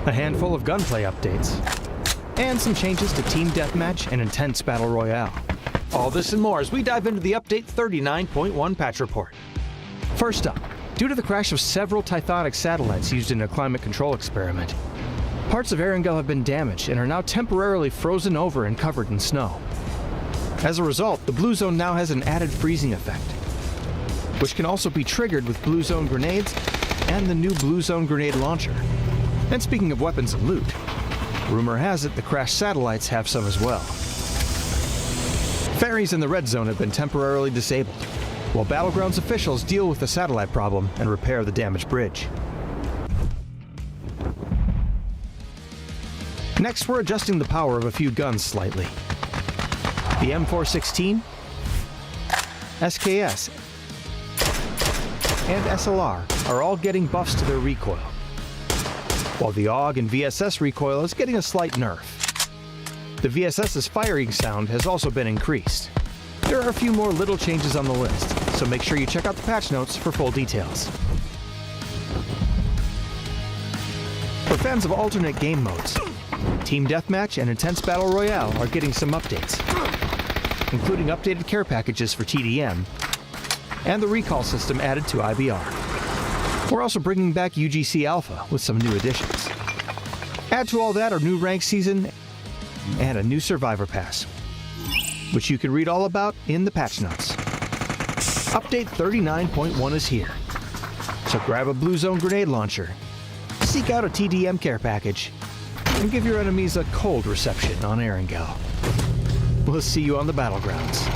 a handful of gunplay updates, and some changes to Team Deathmatch and Intense Battle Royale. All this and more as we dive into the Update 39.1 patch report. First up, due to the crash of several Tithonic satellites used in a climate control experiment, parts of Erangel have been damaged and are now temporarily frozen over and covered in snow. As a result, the Blue Zone now has an added freezing effect, which can also be triggered with Blue Zone grenades and the new Blue Zone grenade launcher. And speaking of weapons and loot, rumor has it the crashed satellites have some as well. Ferries in the Red Zone have been temporarily disabled, while Battlegrounds officials deal with the satellite problem and repair the damaged bridge. Next, we're adjusting the power of a few guns slightly. The M416, SKS, and SLR are all getting buffs to their recoil, while the AUG and VSS recoil is getting a slight nerf. The VSS's firing sound has also been increased. There are a few more little changes on the list, so make sure you check out the patch notes for full details. For fans of alternate game modes, Team Deathmatch and Intense Battle Royale are getting some updates, including updated care packages for TDM and the recall system added to IBR. We're also bringing back UGC Alpha with some new additions. Add to all that our new rank season and a new Survivor Pass, which you can read all about in the patch notes. Update 39.1 is here, so grab a Blue Zone grenade launcher, seek out a TDM care package, and give your enemies a cold reception on Erangel. We'll see you on the Battlegrounds.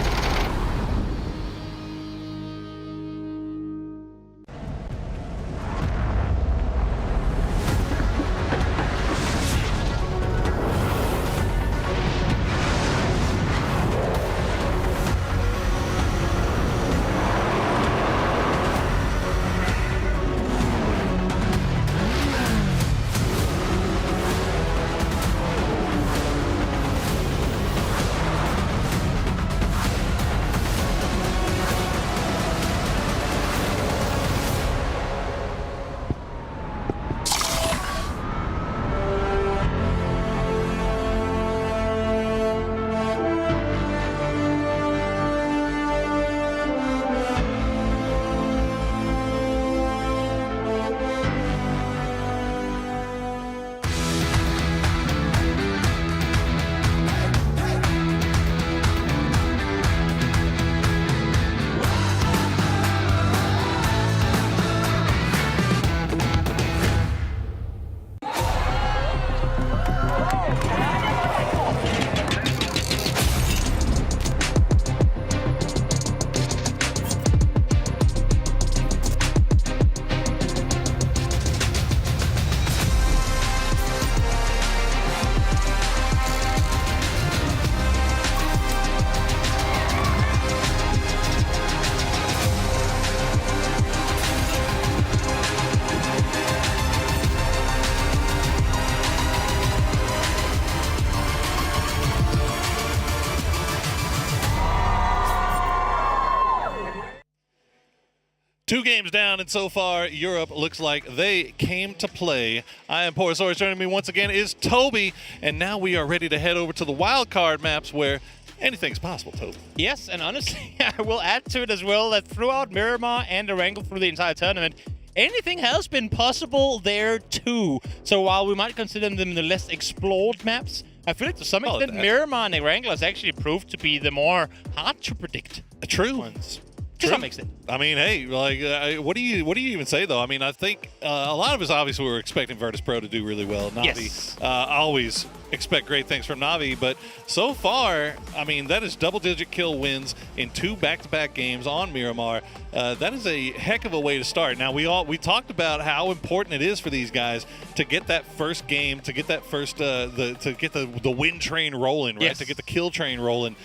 Two games down, and so far, Europe looks like they came to play. I am Porosaurus. Joining me once again is Toby, and now we are ready to head over to the wild card maps where anything's possible, Toby. Yes, and honestly, I will add to it as well that throughout Miramar and Erangel through the entire tournament, anything has been possible there too. So while we might consider them the less explored maps, I feel like to some extent Miramar and Erangel has actually proved to be the more hard to predict ones. To some extent. I mean, hey, like, what do you even say though? I mean, I think a lot of us obviously were expecting Virtus Pro to do really well. Navi, always expect great things from Navi, but so far, I mean, that is double-digit kill wins in 2 back-to-back games on Miramar. That is a heck of a way to start. Now, we talked about how important it is for these guys to get that first game, to get that first to get the win train rolling, right? Yes. To get the kill train rolling.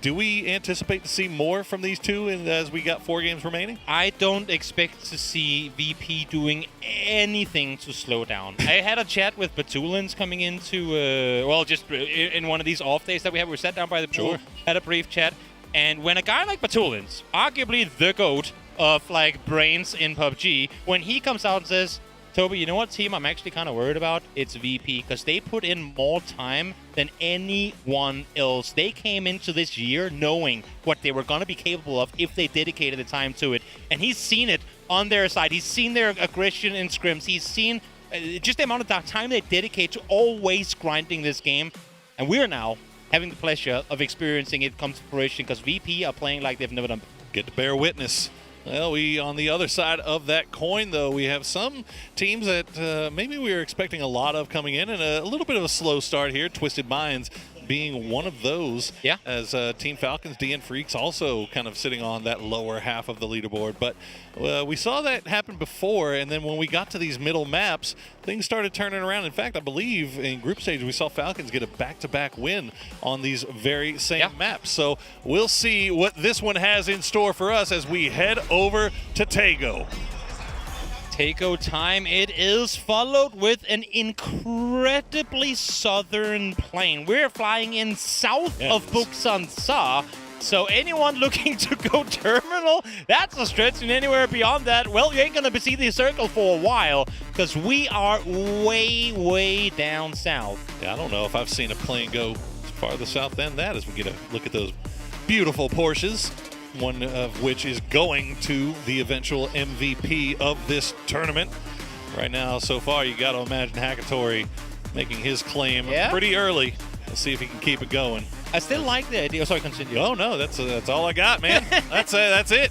Do we anticipate to see more from these two as we got 4 games remaining? I don't expect to see VP doing anything to slow down. I had a chat with Batulins coming into, just in one of these off days that we have. We were sat down by the pool, had a brief chat, and when a guy like Batulins, arguably the GOAT of like brains in PUBG, when he comes out and says, Toby, you know what team I'm actually kind of worried about? It's VP, because they put in more time than anyone else. They came into this year knowing what they were going to be capable of if they dedicated the time to it. And he's seen it on their side. He's seen their aggression in scrims. He's seen just the amount of time they dedicate to always grinding this game. And we're now having the pleasure of experiencing it come to fruition, because VP are playing like they've never done before. Get to bear witness. Well, on the other side of that coin, though, we have some teams that maybe we were expecting a lot of coming in, and a little bit of a slow start here. Twisted Minds being one of those. Yeah. As Team Falcons, DN Freaks also kind of sitting on that lower half of the leaderboard. But we saw that happen before, and then when we got to these middle maps, things started turning around. In fact, I believe in group stage we saw Falcons get a back-to-back win on these very same maps. So we'll see what this one has in store for us as we head over to Tago. Taco time it is, followed with an incredibly southern plane. We're flying in south of Buksan Sa, so anyone looking to go terminal, that's a stretch, and anywhere beyond that, well, you ain't gonna see the circle for a while, because we are way, way down south. Yeah, I don't know if I've seen a plane go farther south than that as we get a look at those beautiful Porsches. One of which is going to the eventual MVP of this tournament. Right now, so far, you got to imagine Hackatory making his claim pretty early. We'll see if he can keep it going. I still like the idea. Oh, sorry, continue. Oh, no, that's all I got, man. That's it.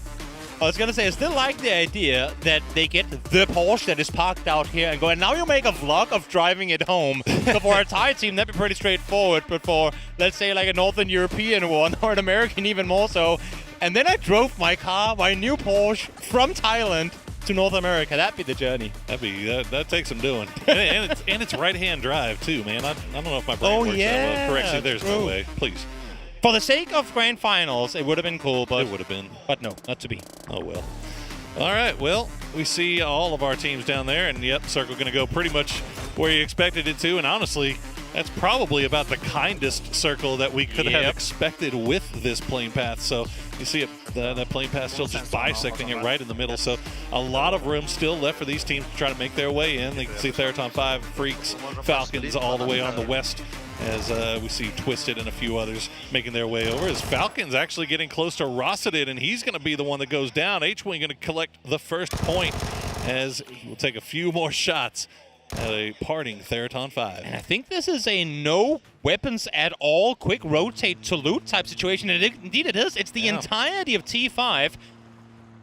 I was going to say, I still like the idea that they get the Porsche that is parked out here and go, and now you make a vlog of driving it home. So for a Thai team, that'd be pretty straightforward. But for, let's say, like a Northern European one, or an American even more so, and then I drove my car, my new Porsche, from Thailand to North America. That'd be the journey. That takes some doing. and it's right-hand drive, too, man. I don't know if my brain works that well correctly. There's no way. Please. For the sake of grand finals, it would have been cool, but... It would have been. But no, not to be. Oh, well. All right, well, we see all of our teams down there, and yep, circle going to go pretty much where you expected it to, and honestly, that's probably about the kindest circle that we could have expected with this plane path. So you see it, that plane path still just bisecting it right in the middle. So a lot of room still left for these teams to try to make their way in. You can see Theraton 5, Freaks, Falcons all the way on the west, as we see Twisted and a few others making their way over. As Falcons actually getting close to Rossadid, and he's going to be the one that goes down. H-Wing going to collect the first point as he will take a few more shots at a parting Theraton 5. And I think this is a no weapons at all, quick rotate to loot type situation. And indeed it is. It's the entirety of T5.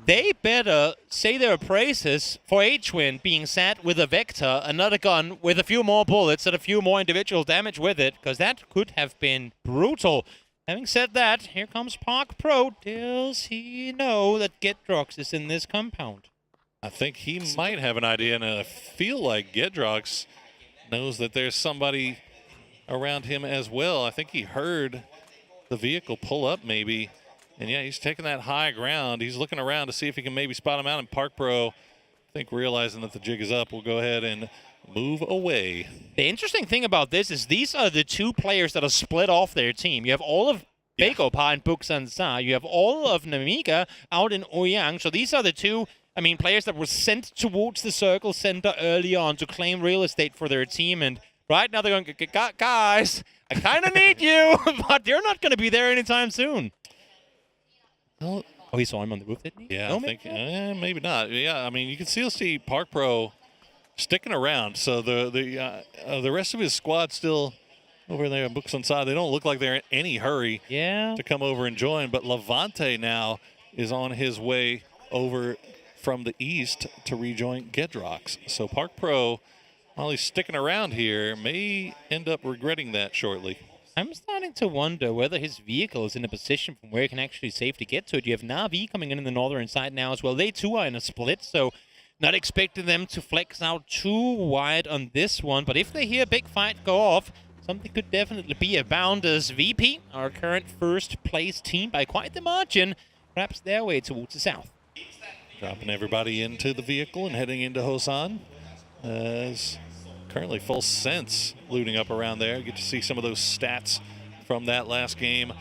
They better say their praises for H-Win being sat with a Vector, another gun with a few more bullets and a few more individual damage with it, because that could have been brutal. Having said that, here comes Park Pro. Does he know that Gedrox is in this compound? I think he might have an idea, and I feel like Gedrox knows that there's somebody around him as well. I think he heard the vehicle pull up maybe, and yeah, he's taking that high ground. He's looking around to see if he can maybe spot him out, and Park Pro, I think realizing that the jig is up, will go ahead and move away. The interesting thing about this is these are the two players that are split off their team. You have all of Beikopa and Buksan Sa. You have all of Namiga out in Ouyang. So these are the two, players that were sent towards the circle center early on to claim real estate for their team. And right now they're going, guys, I kind of need you, but they're not going to be there anytime soon. Oh, he saw him on the roof, didn't he? Yeah, no, I think maybe not. Yeah, you can still see Park Pro sticking around. So the rest of his squad still over there in Buksan Sa. They don't look like they're in any hurry to come over and join. But Levante now is on his way over from the east to rejoin Gedrox. So Park Pro, while he's sticking around here, may end up regretting that shortly. I'm starting to wonder whether his vehicle is in a position from where he can actually safely get to it. You have Na'Vi coming in the northern side now as well. They too are in a split, so not expecting them to flex out too wide on this one. But if they hear a big fight go off, something could definitely be abound as VP, our current first place team by quite the margin, wraps their way towards the south. Dropping everybody into the vehicle and heading into Hosan. As currently full sense looting up around there. Get to see some of those stats from that last game.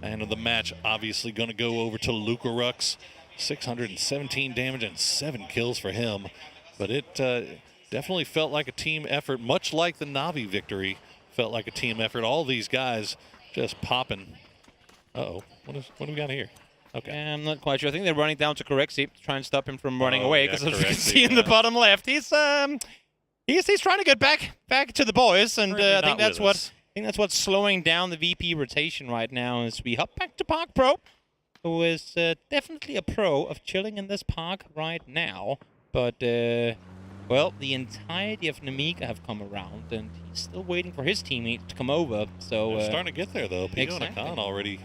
And the match obviously going to go over to Lucarux 617 damage and 7 kills for him. But it definitely felt like a team effort, much like the Navi victory felt like a team effort. All these guys just popping. Uh-oh, what do we got here? Okay. I'm not quite sure. I think they're running down to Corexi to try and stop him from running away, because as you can Corexi, see in the bottom left, he's trying to get back to the boys, and I think that's what's slowing down the VP rotation right now as we hop back to Park Pro, who is definitely a pro of chilling in this park right now. But well, the entirety of Namika have come around, and he's still waiting for his teammate to come over. So they're starting to get there though. Pio and Akan already.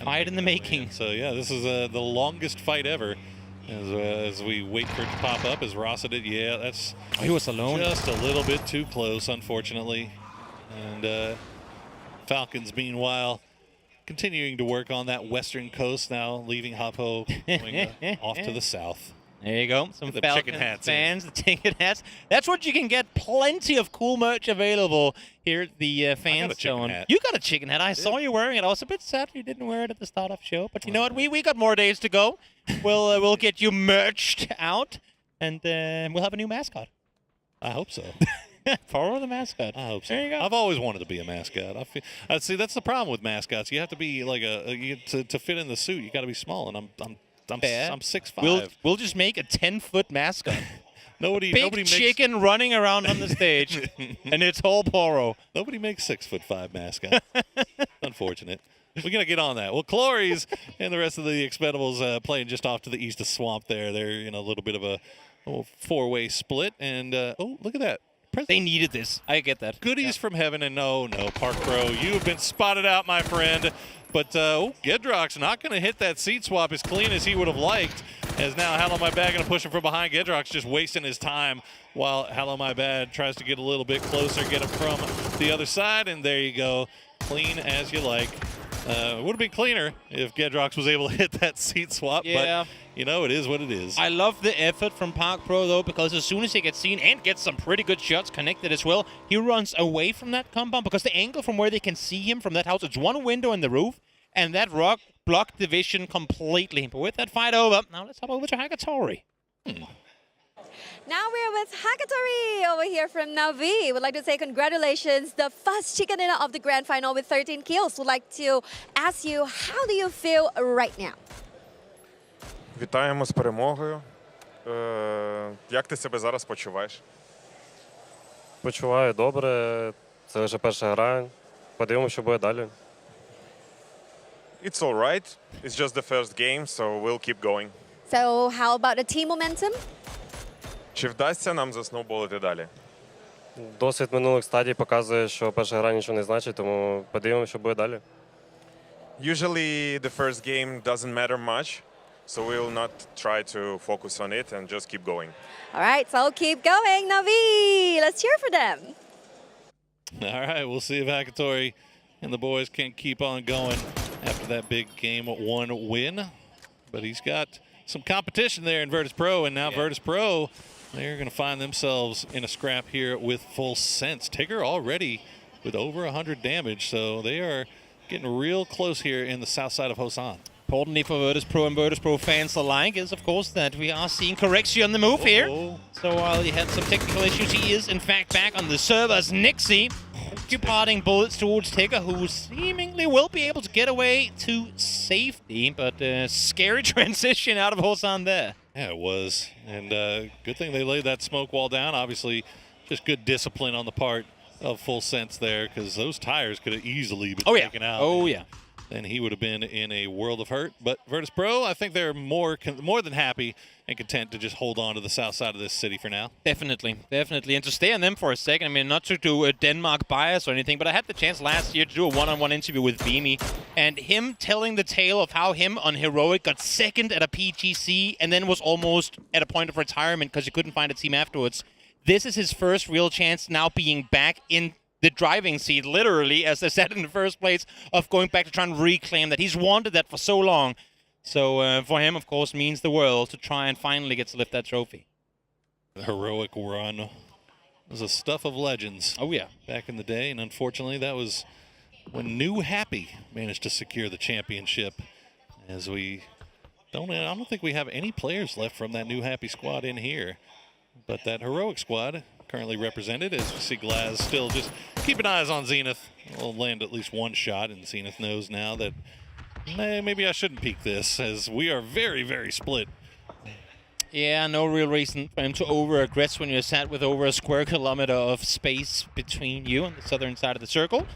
Fight in the making. So yeah, this is the longest fight ever. As we wait for it to pop up, as Rasa did. Yeah, that's. He was alone. Just a little bit too close, unfortunately. And Falcons, meanwhile, continuing to work on that western coast now, leaving Hapo going off to the south. There you go. Some the Falcons chicken hats fans, the ticket hats. That's what you can get. Plenty of cool merch available here at the fan zone. You got a chicken hat. I saw you wearing it. I was a bit sad you didn't wear it at the start of the show. But you know what? We got more days to go. We'll get you merched out, and we'll have a new mascot. I hope so. Follow the mascot. I hope so. There you go. I've always wanted to be a mascot. See, that's the problem with mascots. You have to be like to fit in the suit. You got to be small, and I'm 6'5". We'll just make a 10-foot mascot. Nobody Big chicken running around on the stage, and it's all Poro. Nobody makes 6'5" mascot. Unfortunate. We're going to get on that. Well, Clories and the rest of the Expendables playing just off to the east of Swamp there. They're in a little bit of a four-way split. And, oh, look at that. They needed this. I get that. Goodies from heaven. And no, Park Pro, you have been spotted out, my friend. But Gedrock's not going to hit that seat swap as clean as he would have liked. As now Hello My Bad going to push him from behind. Gedrock's just wasting his time while Hello My Bad tries to get a little bit closer, get him from the other side. And there you go. Clean as you like. It would have been cleaner if Gedrox was able to hit that seat swap, but you know, it is what it is. I love the effort from Park Pro, though, because as soon as he gets seen and gets some pretty good shots connected as well, he runs away from that compound, because the angle from where they can see him from that house, it's one window in the roof, and that rock blocked the vision completely. But with that fight over, now let's hop over to Hagatori. Now we're with Hagatori over here from Navi. Would like to say congratulations, the first chicken dinner of the grand final with 13 kills. Would like to ask you, how do you feel right now? Вітаємо з перемогою. Як ти себе зараз почуваєш? Почуваю добре. Це вже перша гра. Подивимося, що буде далі. It's all right. It's just the first game, so we'll keep going. So how about the team momentum? Чи вдасться нам засноуболити далі? Досвід минулих стадій показує, що перша гра нічого не значить, тому подивимося, що буде далі. Usually the first game doesn't matter much, so we will not try to focus on it and just keep going. All right, so keep going, Navi. Let's cheer for them. All right, we'll see if Hagatori and the boys can keep on going after that big game 1 win. But he's got some competition there in Virtus Pro, and now Virtus Pro, they're going to find themselves in a scrap here with Full Sense. Tigger already with over 100 damage, so they are getting real close here in the south side of Hosan. Importantly for Virtus Pro and Virtus Pro fans alike is, of course, that we are seeing Corexi on the move here. So while he had some technical issues, he is, in fact, back on the server as Nixie, departing bullets towards Tigger, who seemingly will be able to get away to safety, but scary transition out of Hosan there. Yeah, it was. And good thing they laid that smoke wall down. Obviously, just good discipline on the part of Full Sense there, because those tires could have easily been taken out. Oh, yeah. Then he would have been in a world of hurt. But Virtus Pro, I think they're more than happy and content to just hold on to the south side of this city for now. Definitely, definitely. And to stay on them for a second, I mean, not to do a Denmark bias or anything, but I had the chance last year to do a one-on-one interview with Beamy, and him telling the tale of how him on Heroic got second at a PGC and then was almost at a point of retirement because he couldn't find a team afterwards. This is his first real chance now being back in the driving seat, literally, as I said in the first place, of going back to try and reclaim that. He's wanted that for so long. So for him, of course, means the world to try and finally get to lift that trophy. The heroic run was the stuff of legends. Oh, yeah. Back in the day, and unfortunately, that was when New Happy managed to secure the championship. As we I don't think we have any players left from that new Happy squad in here. But that heroic squad currently represented, as we see Glaz still just keeping eyes on Zenith. We'll land at least one shot, and Zenith knows now that maybe I shouldn't peek this, as we are very, very split. Yeah, no real reason for him to over-aggress when you're sat with over a square kilometer of space between you and the southern side of the circle.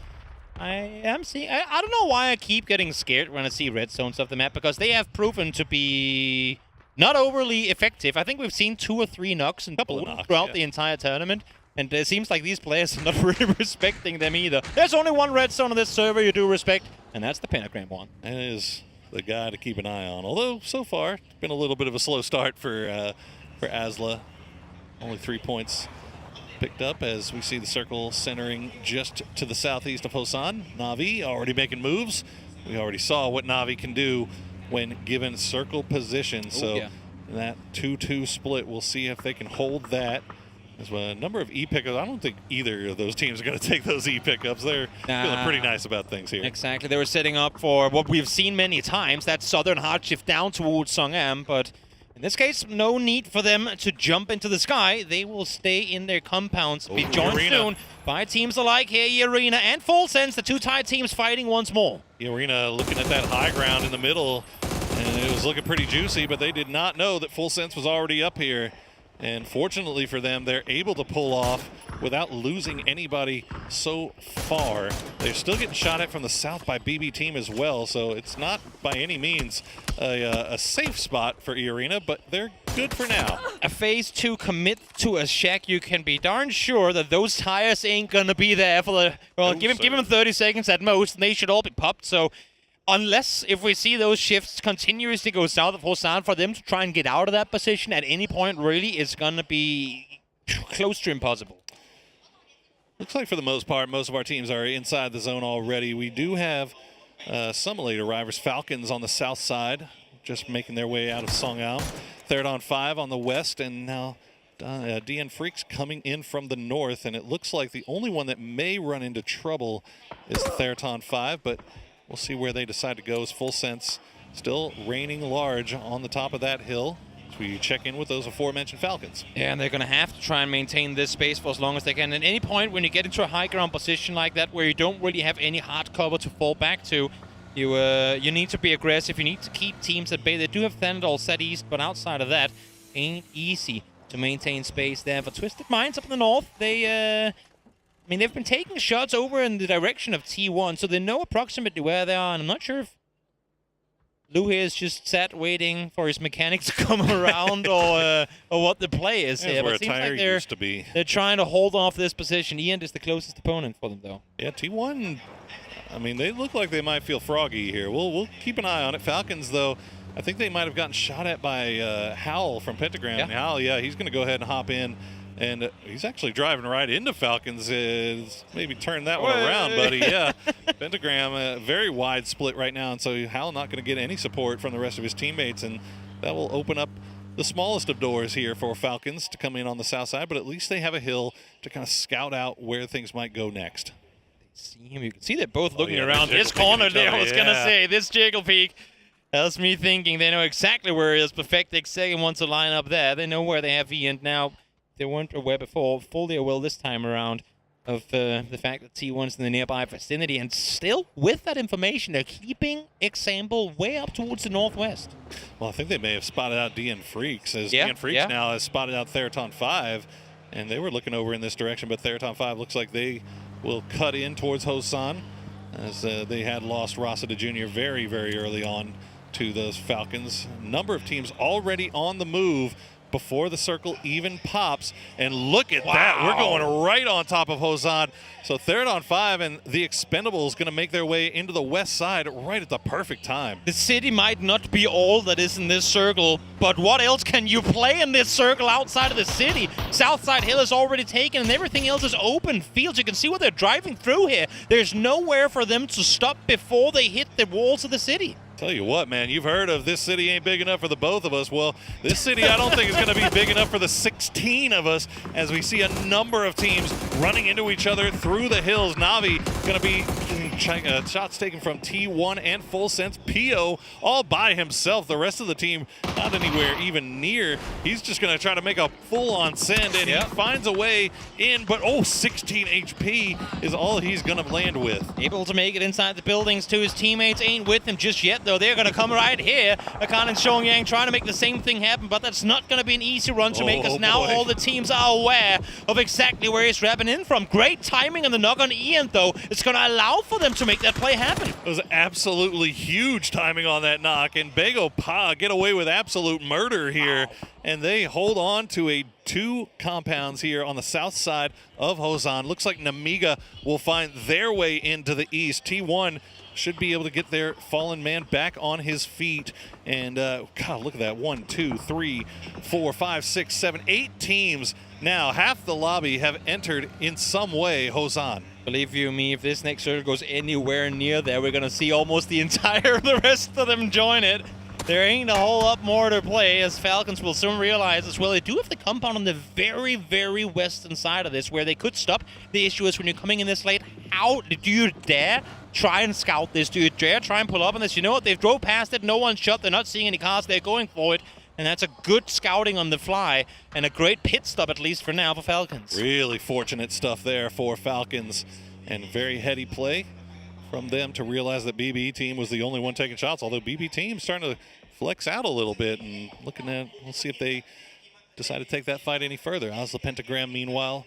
I am seeing... I don't know why I keep getting scared when I see red zones of the map, because they have proven to be not overly effective. I think we've seen 2 or 3 knocks and throughout the entire tournament, and it seems like these players are not really respecting them either. There's only one red zone on this server you do respect, and that's the pentagram one. That is the guy to keep an eye on. Although, so far, it's been a little bit of a slow start for Asla. Only 3 points picked up as we see the circle centering just to the southeast of Hosan. Na'Vi already making moves. We already saw what Na'Vi can do when given circle position. So that 2-2 split, we'll see if they can hold that. There's a number of E-pickups. I don't think either of those teams are going to take those E-pickups. They're feeling pretty nice about things here. Exactly. They were setting up for what we've seen many times, that southern hard shift down towards Songam, but in this case, no need for them to jump into the sky. They will stay in their compounds, be joined soon by teams alike here, Arena and Full Sense, the 2 Thai teams fighting once more. Arena looking at that high ground in the middle, and it was looking pretty juicy, but they did not know that Full Sense was already up here. And fortunately for them, they're able to pull off without losing anybody so far. They're still getting shot at from the south by BB team as well, so it's not by any means a safe spot for E-Arena, but they're good for now. A phase 2 commit to a shack, you can be darn sure that those tires ain't gonna be there for the, well, give them 30 seconds at most, and they should all be popped, so unless if we see those shifts continuously go south of Hosan, for them to try and get out of that position at any point really is going to be close to impossible. Looks like for the most part, most of our teams are inside the zone already. We do have some late arrivers. Falcons on the south side, just making their way out of Songam. Third on 5 on the west, and now DN Freaks coming in from the north, and it looks like the only one that may run into trouble is Theraton 5, but we'll see where they decide to go. As Full Sense still reigning large on the top of that hill as we check in with those aforementioned Falcons. Yeah, and they're going to have to try and maintain this space for as long as they can. At any point when you get into a high ground position like that where you don't really have any hard cover to fall back to, you need to be aggressive. You need to keep teams at bay. They do have Thanadol set east, but outside of that, ain't easy to maintain space there. For Twisted Minds up in the north, they... I mean, they've been taking shots over in the direction of T1, so they know approximately where they are, and I'm not sure if Lou here is just sat waiting for his mechanic to come around or what the play is here. Where but a tire like used to be. They're trying to hold off this position. Ian is the closest opponent for them, though. Yeah, T1, I mean, they look like they might feel froggy here. We'll keep an eye on it. Falcons, though, I think they might have gotten shot at by Howl from Pentagram. And Howl, he's going to go ahead and hop in. And he's actually driving right into Falcons. Maybe turn that one around, buddy. Yeah, Pentagram, very wide split right now. And so Hal not going to get any support from the rest of his teammates. And that will open up the smallest of doors here for Falcons to come in on the south side. But at least they have a hill to kind of scout out where things might go next. See him. You can see they're both looking around this corner there. I was going to say, this Jiggle Peak has me thinking they know exactly where it is. Perfectic second one to line up there. They know where they have Ian now. They weren't aware before, fully aware this time around of the fact that T1's in the nearby vicinity, and still, with that information, they're keeping Example way up towards the northwest. Well, I think they may have spotted out DN Freaks, as DN Freaks now has spotted out Theraton 5, and they were looking over in this direction, but Theraton 5 looks like they will cut in towards Hosan, as they had lost Rossida Jr. very, very early on to those Falcons. A number of teams already on the move before the circle even pops, and look at that. We're going right on top of Hosan. So Theraton 5 and the Expendables going to make their way into the west side right at the perfect time. The city might not be all that is in this circle, but what else can you play in this circle outside of the city? Southside Hill is already taken, and everything else is open fields. You can see what they're driving through here. There's nowhere for them to stop before they hit the walls of the city. Tell you what, man, you've heard of this city ain't big enough for the both of us. Well, this city I don't think is going to be big enough for the 16 of us, as we see a number of teams running into each other through the hills. Na'Vi going to be shots taken from T1 and Full Sense. Pio all by himself. The rest of the team not anywhere even near. He's just going to try to make a full-on send, and he finds a way in, but 16 HP is all he's going to land with. Able to make it inside the buildings too. His teammates ain't with him just yet, though. They're going to come right here. Akan and Xiaoyang trying to make the same thing happen, but that's not going to be an easy run to make, because now all the teams are aware of exactly where he's wrapping in from. Great timing on the knock on Ian, though. It's going to allow for them to make that play happen. It was absolutely huge timing on that knock, and Bego Pa get away with absolute murder here, and they hold on to two compounds here on the south side of Hosan. Looks like Namiga will find their way into the east. T1 should be able to get their fallen man back on his feet. And God, look at that. 1, 2, 3, 4, 5, 6, 7, 8 teams. Now, half the lobby have entered in some way Hosan. Believe you me, if this next circle goes anywhere near there, we're going to see almost the entire the rest of them join it. There ain't a whole lot more to play, as Falcons will soon realize as well. They do have the compound on the very, very western side of this, where they could stop. The issue is when you're coming in this late, how do you dare try and scout this? Do you dare try and pull up on this? You know what? They've drove past it. No one's shot. They're not seeing any cars. They're going for it. And that's a good scouting on the fly, and a great pit stop, at least for now, for Falcons. Really fortunate stuff there for Falcons, and very heady play from them to realize that BB team was the only one taking shots, although BB team starting to flex out a little bit, and looking at, we'll see if they decide to take that fight any further. How's the Pentagram, meanwhile,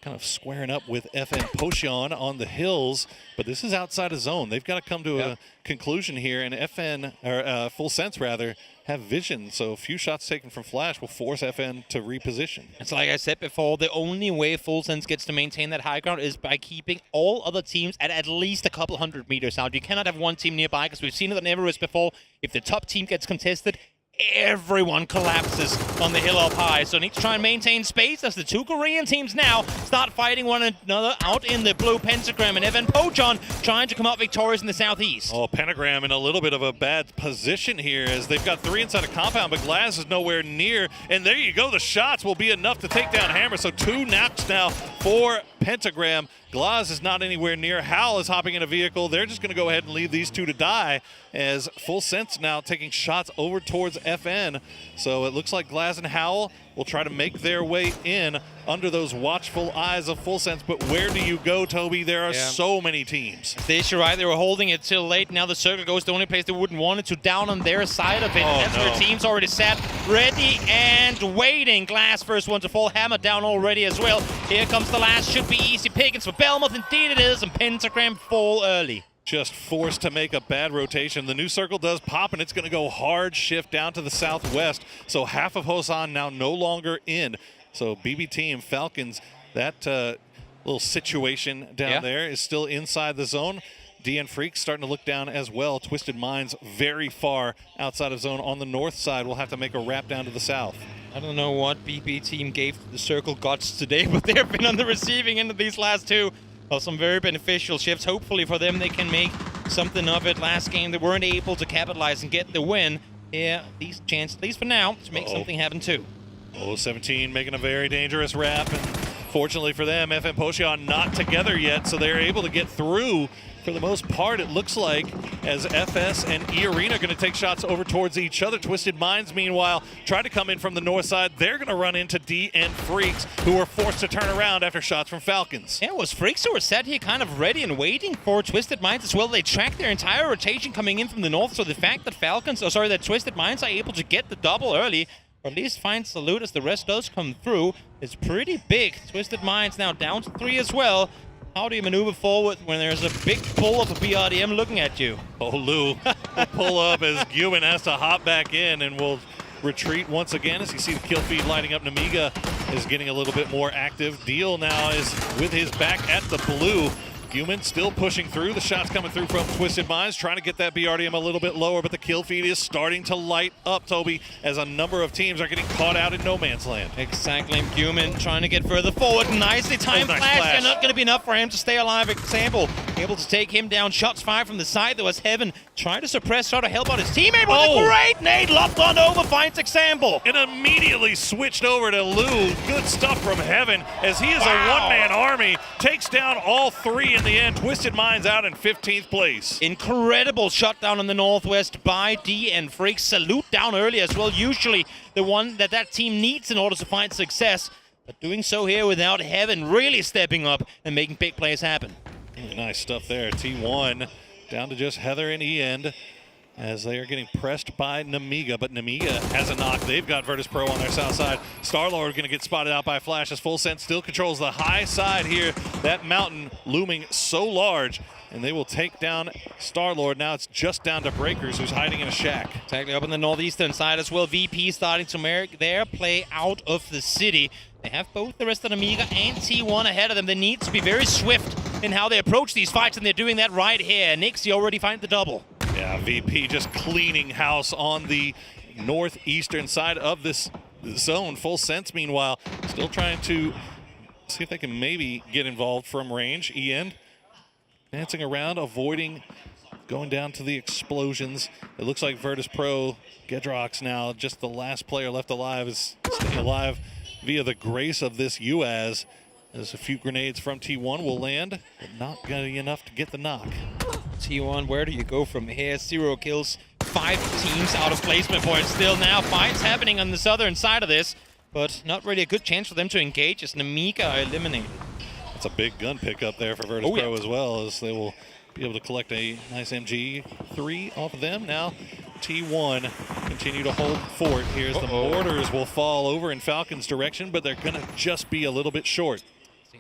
kind of squaring up with FN Potion on the hills, but this is outside of zone. They've got to come to a conclusion here, and FN, or Full Sense rather, have vision, so a few shots taken from Flash will force FN to reposition. It's like I said before, the only way Full Sense gets to maintain that high ground is by keeping all other teams at least a couple hundred meters out. You cannot have one team nearby, because we've seen it on Everest before. If the top team gets contested, everyone collapses on the hill up high. So need to try and maintain space as the two Korean teams now start fighting one another out in the blue Pentagram, and Evan Pochon trying to come out victorious in the southeast. Oh, Pentagram in a little bit of a bad position here, as they've got 3 inside a compound, but Glass is nowhere near. And there you go, the shots will be enough to take down Hammer. So 2 knocks now for Pentagram. Glaz is not anywhere near. Hal is hopping in a vehicle. They're just going to go ahead and leave these two to die, as Full Sense now taking shots over towards FN. So it looks like Glaz and Howell will try to make their way in under those watchful eyes of Full Sense. But where do you go, Toby? There are so many teams. The issue, right? They were holding it till late. Now the circle goes the only place they wouldn't want it to, down on their side of it. That's where teams already sat, ready and waiting. Glass first one to fall. Hammer down already as well. Here comes the last. Should be easy pickings for Belmoth. Indeed it is. And Pentagram fall early. Just forced to make a bad rotation. The new circle does pop, and it's going to go hard shift down to the southwest. So half of Hosan now no longer in. So BB team, Falcons, that little situation down there is still inside the zone. DN Freaks starting to look down as well. Twisted Minds very far outside of zone on the north side. We'll have to make a wrap down to the south. I don't know what BB team gave the circle guts today, but they've been on the receiving end of these last two of some very beneficial shifts. Hopefully for them, they can make something of it. Last game, they weren't able to capitalize and get the win. Yeah, these chances, at least for now, to make something happen too. 17 making a very dangerous wrap, and fortunately for them, FN Potion not together yet, so they're able to get through. For the most part, it looks like, as FS and E-Arena are going to take shots over towards each other. Twisted Minds, meanwhile, try to come in from the north side. They're going to run into D and Freaks, who were forced to turn around after shots from Falcons. Yeah, it was Freaks who were sat here kind of ready and waiting for Twisted Minds as well. They tracked their entire rotation coming in from the north, so the fact that that Twisted Minds are able to get the double early, or at least find Salute as the rest does come through, is pretty big. Twisted Minds now down to 3 as well. How do you maneuver forward when there's a big pull of a BRDM looking at you? Oh, Lou will pull up as Guman has to hop back in, and will retreat once again as you see the kill feed lighting up. Namiga is getting a little bit more active. Deal now is with his back at the blue. Guman still pushing through. The shots coming through from Twisted Minds, trying to get that BRDM a little bit lower, but the kill feed is starting to light up, Toby, as a number of teams are getting caught out in no man's land. Exactly. Guman trying to get further forward. Nicely timed flash. They're not going to be enough for him to stay alive. Example able to take him down. Shots fired from the side. There was Heaven trying to suppress, try to help out his teammate. But a great nade locked on over, finds Example. And immediately switched over to Lou. Good stuff from Heaven, as he is a one-man army. Takes down all 3 in the end. Twisted Minds out in 15th place. Incredible shutdown in the Northwest by D and Freak. Salute down early as well. Usually the one that team needs in order to find success. But doing so here without Heaven really stepping up and making big plays happen. Really nice stuff there. T1 down to just Heather and E-End as they are getting pressed by Namiga, but Namiga has a knock. They've got Virtus Pro on their south side. Star-Lord going to get spotted out by Flash as Full Sense still controls the high side here. That mountain looming so large, and they will take down Star-Lord. Now it's just down to Breakers, who's hiding in a shack. Tackling up on the northeastern side as well. VP starting to make their play out of the city. They have both the rest of Amiga and T1 ahead of them. They need to be very swift in how they approach these fights, and they're doing that right here. Nixie already finds the double. Yeah, VP just cleaning house on the northeastern side of this zone. Full Sense, meanwhile, still trying to see if they can maybe get involved from range. E-End dancing around, avoiding going down to the explosions. It looks like Virtus Pro, Gedrox now, just the last player left alive, is staying alive via the grace of this UAZ. As a few grenades from T1 will land, but not gonna be enough to get the knock. T1, where do you go from here? 0 kills, 5 teams out of placement points still now. Fights happening on the southern side of this, but not really a good chance for them to engage as Namiga are eliminated. That's a big gun pickup there for Virtus Pro as well, as they will be able to collect a nice MG3 off of them. Now T1 continue to hold fort. Here's the mortars will fall over in Falcon's direction, but they're gonna just be a little bit short.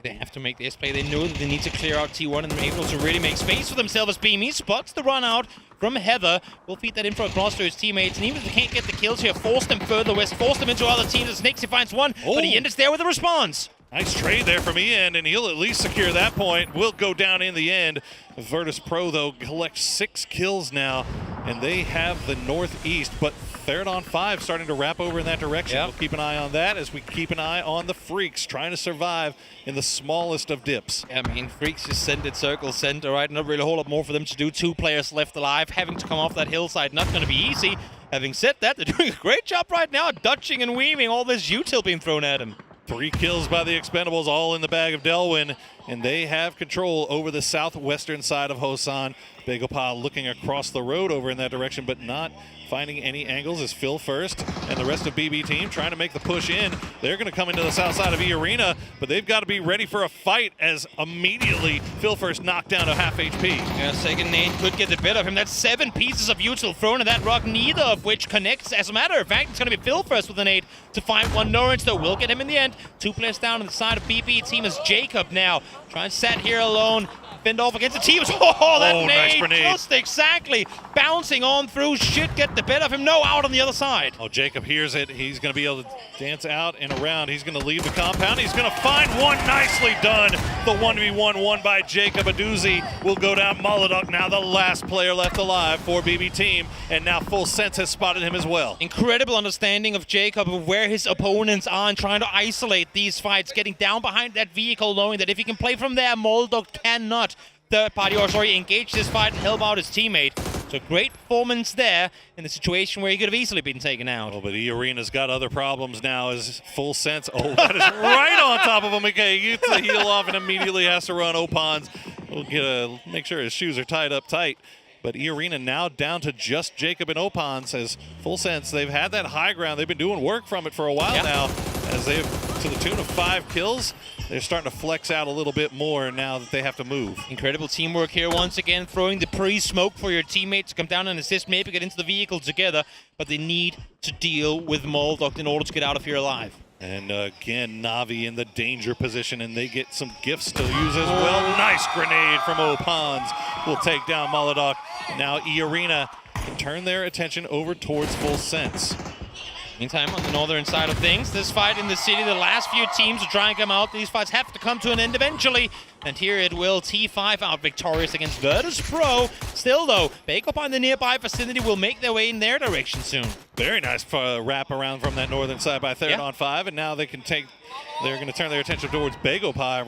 They have to make this play. They know that they need to clear out T1 and they're able to really make space for themselves. Beamy spots the run out from Heather. Will feed that info across to his teammates. And even if they can't get the kills here, force them further west, force them into other teams as Nixie finds one. But E-End is there with a response. Nice trade there from E-End, and he'll at least secure that point. Will go down in the end. Virtus Pro, though, collects 6 kills now, and they have the northeast, but third on 5 starting to wrap over in that direction. We'll keep an eye on that as we keep an eye on the Freaks trying to survive in the smallest of dips. Yeah, I mean, Freaks just sent it circle center, right? Not really a whole lot more for them to do. 2 players left alive, having to come off that hillside. Not going to be easy. Having said that, they're doing a great job right now, dutching and weaving all this util being thrown at him. 3 kills by the Expendables, all in the bag of Delwyn, and they have control over the southwestern side of Hosan. Bagopal looking across the road over in that direction, but not finding any angles as Phil first and the rest of BB team trying to make the push in. They're going to come into the south side of E-Arena, but they've got to be ready for a fight as immediately Phil first knocked down to half HP. Yeah, second nade could get the better of him. That's 7 pieces of util thrown at that rock, neither of which connects. As a matter of fact, it's going to be Phil first with an nade to find one. Norrens, though, will get him in the end. 2 players down on the side of BB team as Jacob now trying to set here alone. Fend off against the teams. Oh, that nade, nice grenade. Just exactly bouncing on through. Should get the better of him. No, out on the other side. Oh, Jacob hears it. He's going to be able to dance out and around. He's going to leave the compound. He's going to find one. Nicely done. The 1v1 won by Jacob. Aduzi will go down. Molodok now the last player left alive for BB team. And now Full Sense has spotted him as well. Incredible understanding of Jacob of where his opponents are and trying to isolate these fights. Getting down behind that vehicle, knowing that if he can play from there, Molodok cannot engage this fight and help out his teammate. So great performance there in the situation where he could have easily been taken out. Oh, but E-Arena's got other problems now as Full Sense. Oh, that is right on top of him. Okay, he gets the heel off and immediately has to run Opons. We'll make sure his shoes are tied up tight. But E-Arena now down to just Jacob and Opons as Full Sense. They've had that high ground. They've been doing work from it for a while now as they've, to the tune of 5 kills. They're starting to flex out a little bit more now that they have to move. Incredible teamwork here once again, throwing the pre-smoke for your teammates to come down and assist, maybe get into the vehicle together, but they need to deal with Moldoc in order to get out of here alive. And again, Navi in the danger position, and they get some gifts to use as well. Nice grenade from Opons will take down Molodok. Now E-Arena can turn their attention over towards Full Sense. Meantime, on the northern side of things, this fight in the city, the last few teams to try and come out. These fights have to come to an end eventually. And here it will, T5 out victorious against Virtus Pro. Still, though, Bangkok on the nearby vicinity will make their way in their direction soon. Very nice wrap around from that northern side by third on 5, and now they can take. They're going to turn their attention towards Bagopah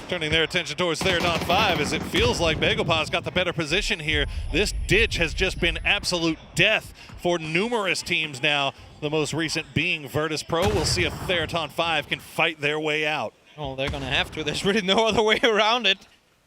turning their attention towards third on 5 as it feels like Bagopah's got the better position here. This ditch has just been absolute death for numerous teams now, the most recent being Virtus Pro. We'll see if Theraton 5 can fight their way out. Oh, they're going to have to. There's really no other way around it.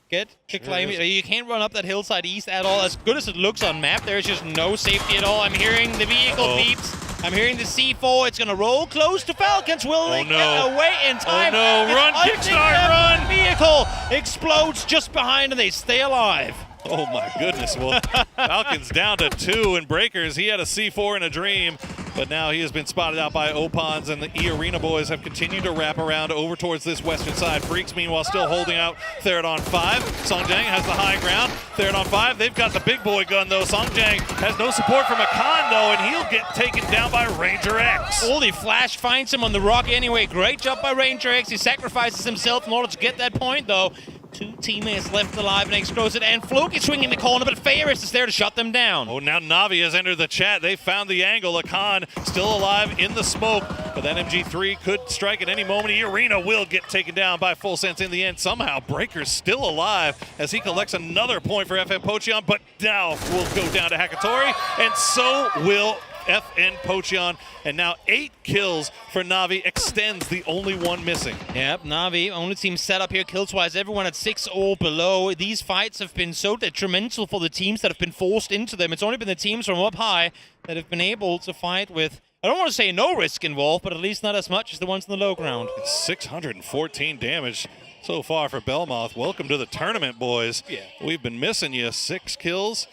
get to claim it. You can't run up that hillside east at all. As good as it looks on map, there's just no safety at all. I'm hearing the vehicle beeps. I'm hearing the C4. It's going to roll close to Falcons. Will they get away in time? Oh no, run, kickstart, run! Vehicle explodes just behind and they stay alive. Oh my goodness. Well, Falcons down to 2 and Breakers. He had a C4 in a dream, but now he has been spotted out by Opons, and the E-Arena boys have continued to wrap around over towards this western side. Freaks, meanwhile, still holding out Third on 5. Songjang has the high ground. Third on 5. They've got the big boy gun, though. Songjang has no support from Akan, though, and he'll get taken down by Ranger X. Holy Flash finds him on the rock anyway. Great job by Ranger X. He sacrifices himself in order to get that point, though. 2 teammates left alive and Explosive, and Floki swinging the corner, but Ferris is there to shut them down. Oh, now Navi has entered the chat. They found the angle. Akan still alive in the smoke, but that MG3 could strike at any moment. E-Arena will get taken down by Full Sense in the end. Somehow Breaker's still alive as he collects another point for FN Pocheon, but now will go down to Hakatori, and so will FN Pocheon, and now 8 kills for Navi extends the only one missing. Yep, Navi, only team set up here kills-wise, everyone at 6 or below. These fights have been so detrimental for the teams that have been forced into them. It's only been the teams from up high that have been able to fight with, I don't want to say no risk involved, but at least not as much as the ones in the low ground. It's 614 damage so far for Belmoth. Welcome to the tournament, boys. Yeah. We've been missing you. 6 kills.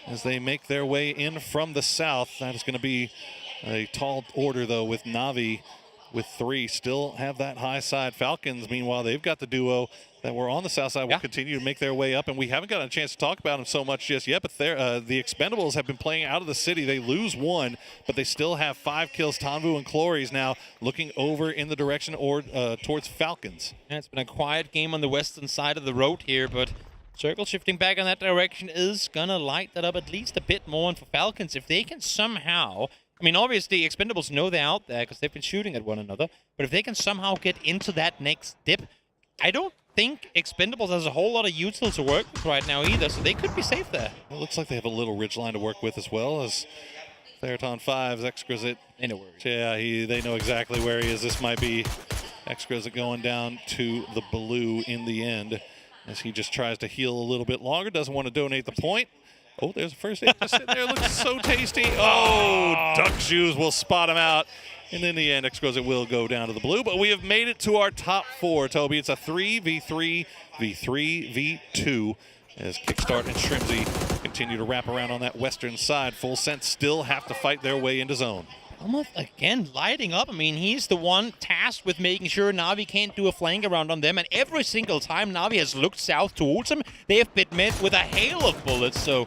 As they make their way in from the south. That is going to be a tall order, though, with Navi with 3. Still have that high side. Falcons, meanwhile, they've got the duo that were on the south side. Will continue to make their way up, and we haven't gotten a chance to talk about them so much just yet, but the Expendables have been playing out of the city. They lose 1, but they still have 5 kills. Tanvu and Clories now looking over in the direction or towards Falcons. Yeah, it's been a quiet game on the western side of the road here, but Circle shifting back in that direction is gonna light that up at least a bit more. And for Falcons, if they can somehow, I mean, obviously Expendables know they're out there because they've been shooting at one another, but if they can somehow get into that next dip, I don't think Expendables has a whole lot of util to work with right now either, so they could be safe there. It looks like they have a little ridgeline to work with as well, as Theraton 5's Exquisite. They know where he is. Yeah, they know exactly where he is. This might be Exquisite going down to the blue in the end, as he just tries to heal a little bit longer, doesn't want to donate the point. Oh, there's a first aid just sitting there, looks so tasty. Oh, Duck Shoes will spot him out. And in the end, Exquisite will go down to the blue. But we have made it to our top 4, Toby. It's a 3v3 v3 v2 as Kickstart and Shrimsy continue to wrap around on that western side. Full Sense still have to fight their way into zone. Belmoth again lighting up. I mean, he's the one tasked with making sure Navi can't do a flank around on them, and every single time Navi has looked south towards him, they have been met with a hail of bullets. So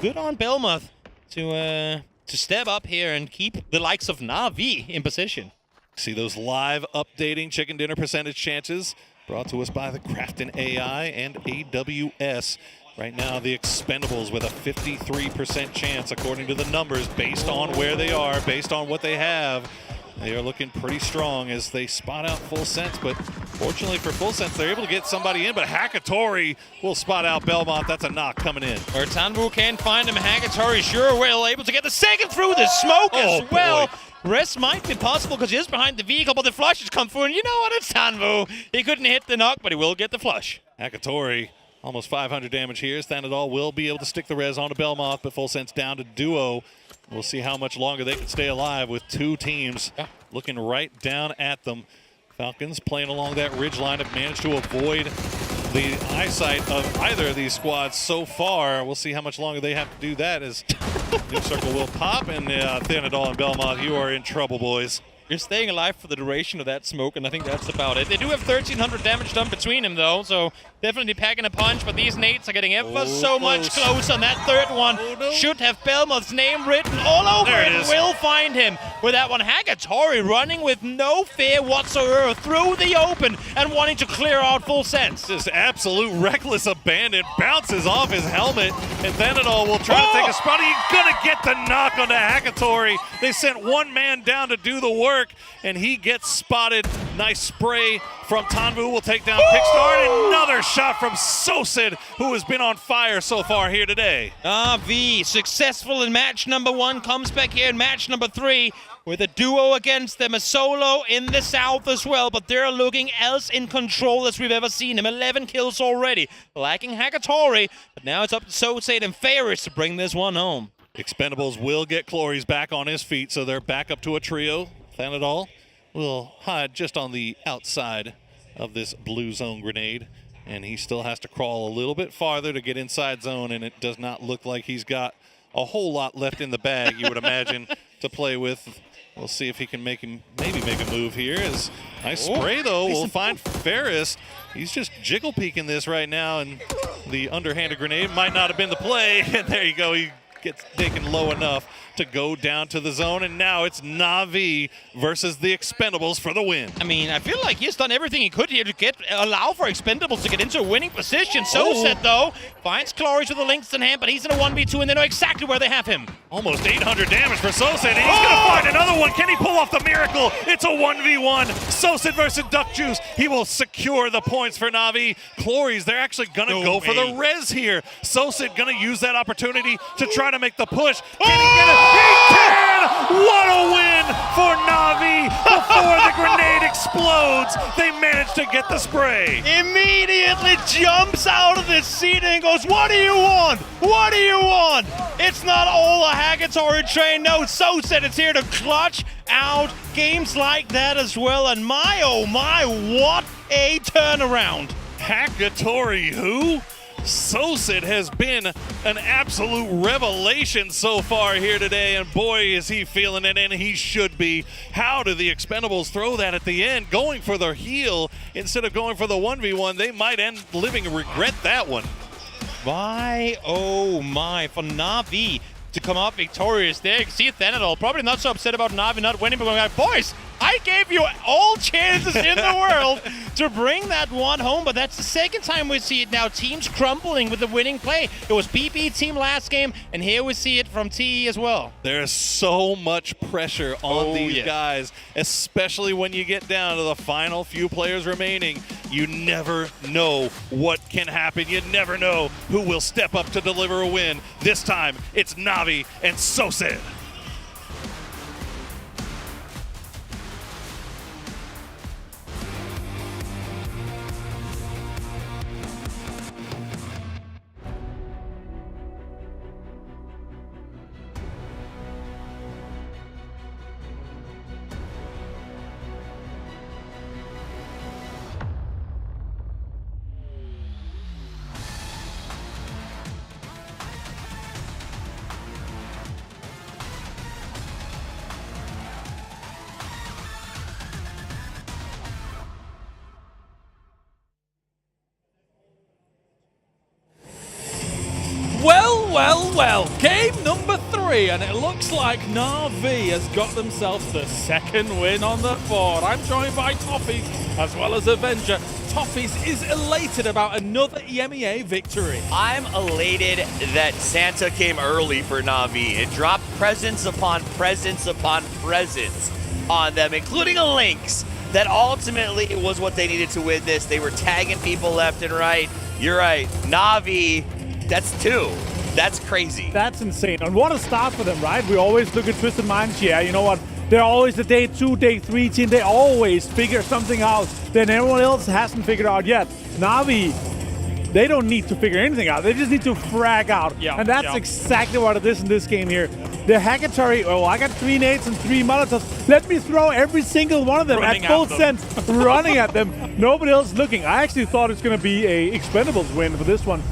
good on Belmoth to step up here and keep the likes of Navi in position. See those live updating chicken dinner percentage chances brought to us by the Crafton AI and AWS. Right now, the Expendables with a 53% chance, according to the numbers, based on where they are, based on what they have. They are looking pretty strong as they spot out Full Sense, but fortunately for Full Sense, they're able to get somebody in, but Hakatori will spot out Belmont. That's a knock coming in. Or Tanvu can find him. Hakatori sure will, able to get the second through the smoke as well. Boy. Rest might be possible because he is behind the vehicle, but the flush has come through, and you know what, it's Tanvu. He couldn't hit the knock, but he will get the flush. Hakatori, almost 500 damage here. Thanadol will be able to stick the res onto Belmoth, but Full Sense down to duo. We'll see how much longer they can stay alive with 2 teams looking right down at them. Falcons playing along that ridge line have managed to avoid the eyesight of either of these squads so far. We'll see how much longer they have to do that as New Circle will pop, and Thanadol and Belmoth, you are in trouble, boys. You're staying alive for the duration of that smoke, and I think that's about it. They do have 1,300 damage done between them, though, so definitely packing a punch, but these nades are getting ever so much close on that third one. Should have Belmoth's name written all over it, and will find him with that one. Hakatori running with no fear whatsoever through the open and wanting to clear out Full Sense. Just absolute reckless abandon. Bounces off his helmet, and Thanadol will try to take a spot. He's gonna get the knock onto Hakatori. They sent one man down to do the work, and he gets spotted Nice spray from Tanvu will take down Pickstar, and another shot from Sosid, who has been on fire so far here today. Na'Vi, successful in match number 1, comes back here in match number 3 with a duo against them, a solo in the south as well, but they're looking as in control as we've ever seen him. 11 kills already, lacking Hagatori, but now it's up to Sosid and Ferris to bring this one home. Expendables will get Clories back on his feet, so they're back up to a trio. Thanadol will hide just on the outside of this blue zone grenade, and he still has to crawl a little bit farther to get inside zone, and it does not look like he's got a whole lot left in the bag, you would imagine, to play with. We'll see if he can maybe make a move here. As nice spray, though. We'll find Ferris. He's just jiggle peeking this right now, and the underhanded grenade might not have been the play. And there you go. He gets taken low enough to go down to the zone, and now it's Na'Vi versus the Expendables for the win. I mean, I feel like he's done everything he could here to allow for Expendables to get into a winning position. Sosid, though, finds Clories with a Lynx in hand, but he's in a 1v2, and they know exactly where they have him. Almost 800 damage for Sosid, and he's going to find another one. Can he pull off the miracle? It's a 1v1. Sosid versus Duck Juice. He will secure the points for Na'Vi. Clories, they're actually going to go for the res here. Sosid going to use that opportunity to try to make the push. Can he get it? He can! What a win for Na'Vi! Before the grenade explodes, they managed to get the spray. Immediately jumps out of this seat and goes, "What do you want? What do you want?" It's not all a Hagatori train. No, Sosid is here to clutch out games like that as well. And my, oh my, what a turnaround. Hagatori who? Sosid has been an absolute revelation so far here today, and boy is he feeling it, and he should be. How do the Expendables throw that at the end, going for their heel instead of going for the 1v1? They might end living and regret that one. My, oh my, for Na'Vi to come out victorious there. You can see Thanadol probably not so upset about Na'Vi not winning, but going like, boys, I gave you all chances in the world to bring that one home, but that's the second time we see it now. Teams crumbling with the winning play. It was BP team last game, and here we see it from TE as well. There's so much pressure on these guys, especially when you get down to the final few players remaining. You never know what can happen. You never know who will step up to deliver a win. This time, it's Na'Vi and Sosid. Well, game number 3, and it looks like Na'Vi has got themselves the second win on the board. I'm joined by Toffees as well as Avenger. Toffees is elated about another EMEA victory. I'm elated that Santa came early for Na'Vi. It dropped presents upon presents upon presents on them, including a Lynx that ultimately was what they needed to win this. They were tagging people left and right. You're right, Na'Vi, that's 2. That's crazy. That's insane. And what a start for them, right? We always look at Twisted Minds. Yeah, you know what? They're always the day 2, day 3 team. They always figure something out that everyone else hasn't figured out yet. Na'Vi, they don't need to figure anything out. They just need to frag out. Yeah, and that's exactly what it is in this game here. The Hagatori, oh, I got 3 nades and 3 Molotovs. Let me throw every single one of them at full sense, running at them. Nobody else looking. I actually thought it's going to be a Expendables win for this one.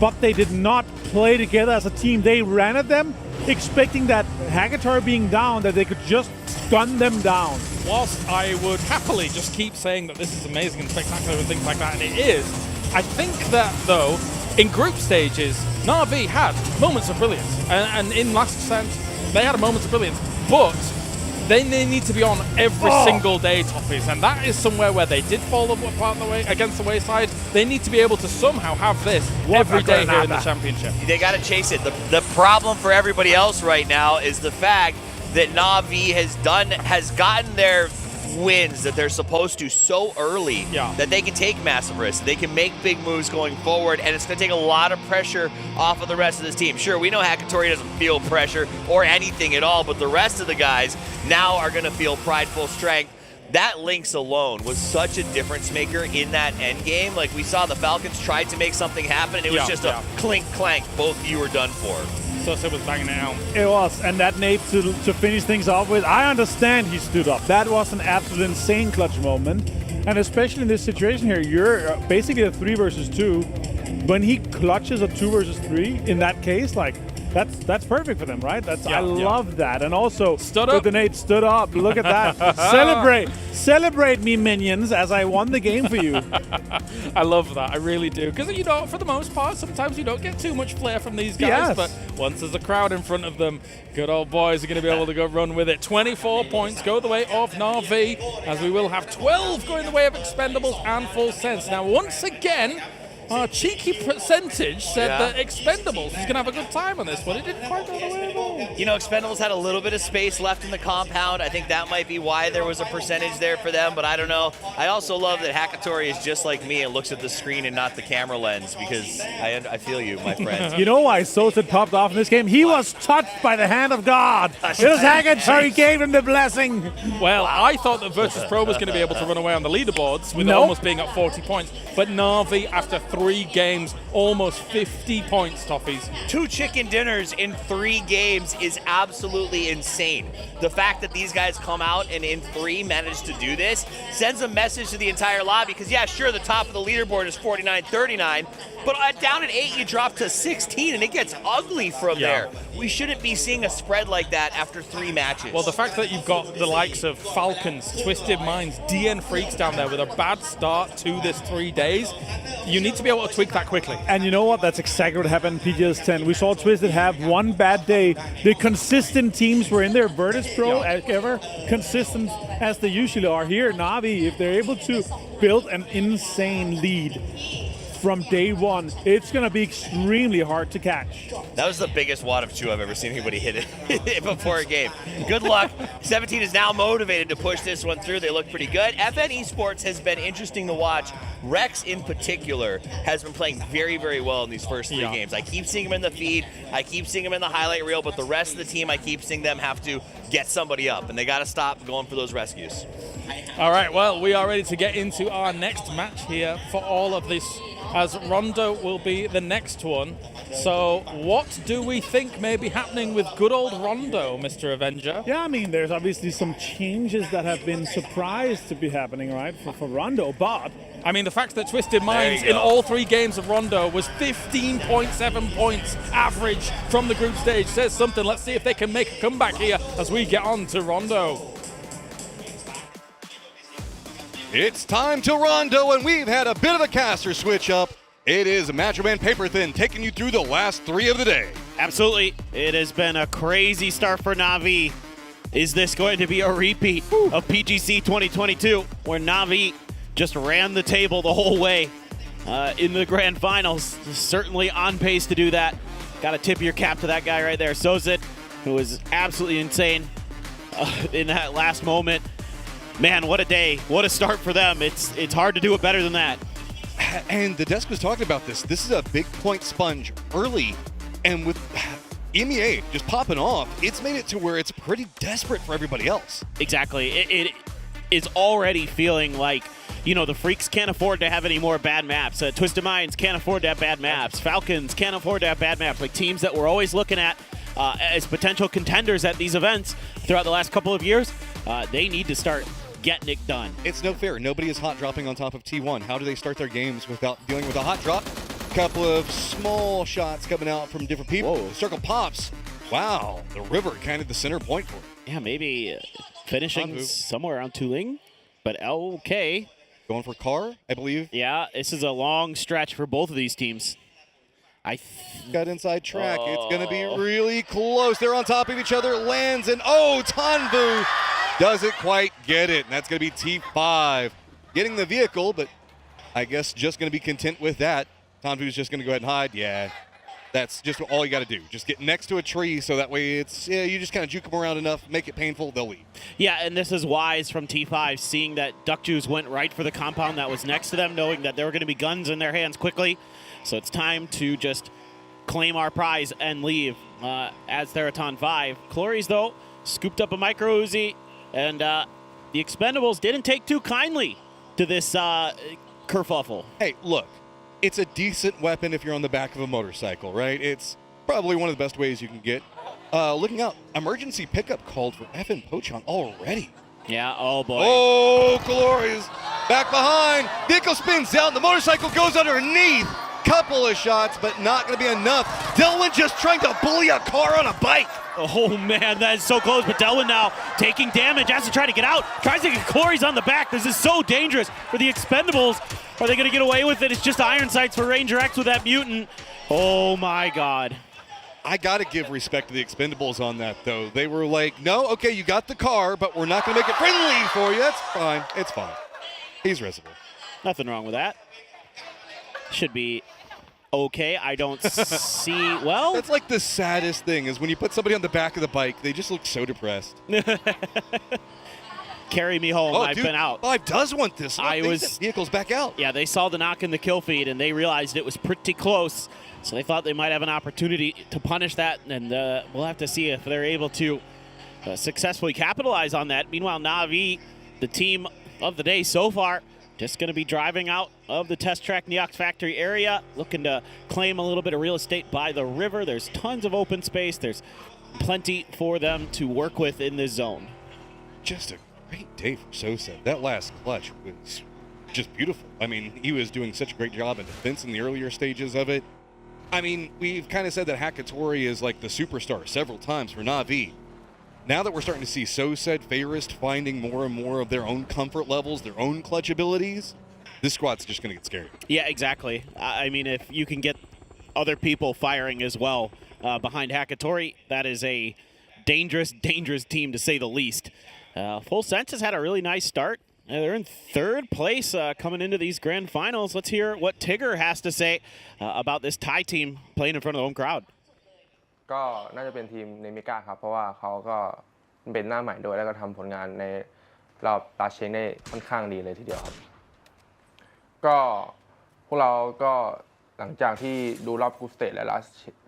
But they did not play together as a team. They ran at them, expecting that Hagatori being down, that they could just gun them down. Whilst I would happily just keep saying that this is amazing and spectacular and things like that, and it is, I think that, though, in group stages, Na'Vi had moments of brilliance. And in last sense, they had moments of brilliance. But they need to be on every single day, Toffees, and that is somewhere where they did fall apart against the wayside. They need to be able to somehow have this every day here in the championship. They got to chase it. The problem for everybody else right now is the fact that Na'Vi has gotten their wins that they're supposed to so early that they can take massive risks. They can make big moves going forward, and it's going to take a lot of pressure off of the rest of this team. Sure, we know Hackatory doesn't feel pressure or anything at all, but the rest of the guys now are going to feel prideful strength. That Lynx alone was such a difference maker in that end game. Like, we saw the Falcons tried to make something happen, and it was just a clink clank. Both of you were done for. Sosa was banging it out. It was, and that nade to finish things off with, I understand he stood up. That was an absolute insane clutch moment. And especially in this situation here, you're basically a 3 versus 2. When he clutches a 2 versus 3, in that case, like, that's perfect for them, right? I love that. And also, the nade stood up. Look at that. Celebrate me, minions, as I won the game for you. I love that. I really do. Because, you know, for the most part, sometimes you don't get too much flair from these guys. But once there's a crowd in front of them, good old boys are going to be able to go run with it. 24 points go the way of Na'Vi, as we will have 12 going the way of Expendables and Full Sense. Now, once again, our cheeky percentage said that Expendables was going to have a good time on this one. It didn't quite go the way at all. You know, Expendables had a little bit of space left in the compound. I think that might be why there was a percentage there for them, but I don't know. I also love that Hackatory is just like me and looks at the screen and not the camera lens, because I feel you, my friend. You know why Sosa popped off in this game? He was touched by the hand of God. It was Hackatory gave him the blessing. Well, I thought that Virtus Pro was going to be able to run away on the leaderboards with almost being at 40 points, but Na'Vi, after 3 games, almost 50 points, Toffees. 2 chicken dinners in 3 games is absolutely insane. The fact that these guys come out and in 3 managed to do this sends a message to the entire lobby, because yeah, sure, the top of the leaderboard is 49-39, but down at 8 you drop to 16 and it gets ugly from there. We shouldn't be seeing a spread like that after 3 matches. Well, the fact that you've got the likes of Falcons, Twisted Minds, DN Freaks down there with a bad start to this 3 days, you need to be able to tweak that quickly. And you know what? That's exactly what happened in PGS 10. We saw Twisted have one bad day. The consistent teams were in there. Virtus Pro, ever consistent as they usually are. Here, Na'Vi, if they're able to build an insane lead from day one, it's going to be extremely hard to catch. That was the biggest wad of 2 I've ever seen anybody hit it before a game. Good luck. 17 is now motivated to push this one through. They look pretty good. FN Esports has been interesting to watch. Rex, in particular, has been playing very, very well in these first 3 games. I keep seeing him in the feed. I keep seeing him in the highlight reel, but the rest of the team, I keep seeing them have to get somebody up, and they got to stop going for those rescues. All right, well, we are ready to get into our next match here for all of this, as Rondo will be the next one. So what do we think may be happening with good old Rondo, Mr. Avenger? Yeah, I mean, there's obviously some changes that have been surprised to be happening, right, for Rondo, but I mean, the fact that Twisted Minds in all 3 games of Rondo was 15.7 points average from the group stage says something. Let's see if they can make a comeback here as we get on to Rondo. It's time to Rondo, and we've had a bit of a caster switch up. It is Macho-Man Paperthin taking you through the last 3 of the day. Absolutely. It has been a crazy start for Na'Vi. Is this going to be a repeat of PGC 2022, where Na'Vi just ran the table the whole way in the grand finals? Certainly on pace to do that. Got to tip your cap to that guy right there, Sozit, who was absolutely insane in that last moment. Man, what a day. What a start for them. It's hard to do it better than that. And the desk was talking about this. This is a big point sponge early, and with EMEA just popping off, it's made it to where it's pretty desperate for everybody else. Exactly. It is already feeling like, you know, the Freaks can't afford to have any more bad maps. Twisted Minds can't afford to have bad maps. Falcons can't afford to have bad maps. Like, teams that we're always looking at as potential contenders at these events throughout the last couple of years, they need to start getting it done. It's no fair. Nobody is hot dropping on top of T1. How do they start their games without dealing with a hot drop? Couple of small shots coming out from different people. Whoa. The circle pops. Wow, the river kind of the center point for it. Yeah, maybe finishing somewhere around Tuling, but okay. Going for Carr, I believe. Yeah, this is a long stretch for both of these teams. Got inside track. It's going to be really close. They're on top of each other. Lands, and Tanvu doesn't quite get it. And that's going to be T5 getting the vehicle, but I guess just going to be content with that. Tanvu's just going to go ahead and hide. Yeah. That's just all you got to do. Just get next to a tree so that way it's, you just kind of juke them around enough, make it painful, they'll leave. Yeah, and this is wise from T5, seeing that Duck Juice went right for the compound that was next to them, knowing that there were going to be guns in their hands quickly. So it's time to just claim our prize and leave as Theraton 5. Clories, though, scooped up a micro Uzi, and the Expendables didn't take too kindly to this kerfuffle. Hey, look. It's a decent weapon if you're on the back of a motorcycle, right? It's probably one of the best ways you can get. Looking out, emergency pickup called for FN Pochon already. Yeah, oh boy. Oh, Glorious. Back behind. Vehicle spins down. The motorcycle goes underneath. Couple of shots, but not going to be enough. Delwyn just trying to bully a car on a bike. Oh, man, that is so close. But Delwyn now taking damage, has to try to get out. Tries to get Clories on the back. This is so dangerous for the Expendables. Are they going to get away with it? It's just iron sights for Ranger X with that mutant. Oh, my God. I got to give respect to the Expendables on that, though. They were like, no, okay, you got the car, but we're not going to make it friendly for you. That's fine. It's fine. He's reasonable. Nothing wrong with that. Should be okay. I don't see, well. That's like the saddest thing is when you put somebody on the back of the bike, they just look so depressed. Carry me home. I've been out. 5 does want this. Vehicles back out. Yeah, they saw the knock in the kill feed, and they realized it was pretty close. So they thought they might have an opportunity to punish that, and we'll have to see if they're able to successfully capitalize on that. Meanwhile, Na'Vi, the team of the day so far, just going to be driving out of the test track Neox factory area, looking to claim a little bit of real estate by the river. There's tons of open space. There's plenty for them to work with in this zone. Just a great day for Sosa. That last clutch was just beautiful. I mean, he was doing such a great job in defense in the earlier stages of it. I mean, we've kind of said that Hakatori is like the superstar several times for Na'Vi. Now that we're starting to see Sosa, Fairest finding more and more of their own comfort levels, their own clutch abilities, this squad's just going to get scary. Yeah, exactly. I mean, if you can get other people firing as well behind Hakatori, that is a dangerous, dangerous team to say the least. Full Sense has had a really nice start. They're in third place coming into these grand finals. Let's hear what Tigger has to say about this Thai team playing in front of the home crowd. ก็น่าจะเป็นทีมเนมิก้าครับเพราะว่าเขาก็เป็นหน้าใหม่ด้วยแล้วก็ทำผลงานในรอบลาเชงได้ค่อนข้างดีเลยทีเดียวครับก็พวกเราก็หลังจากที่ดูรอบกรุ๊ปสเตจและ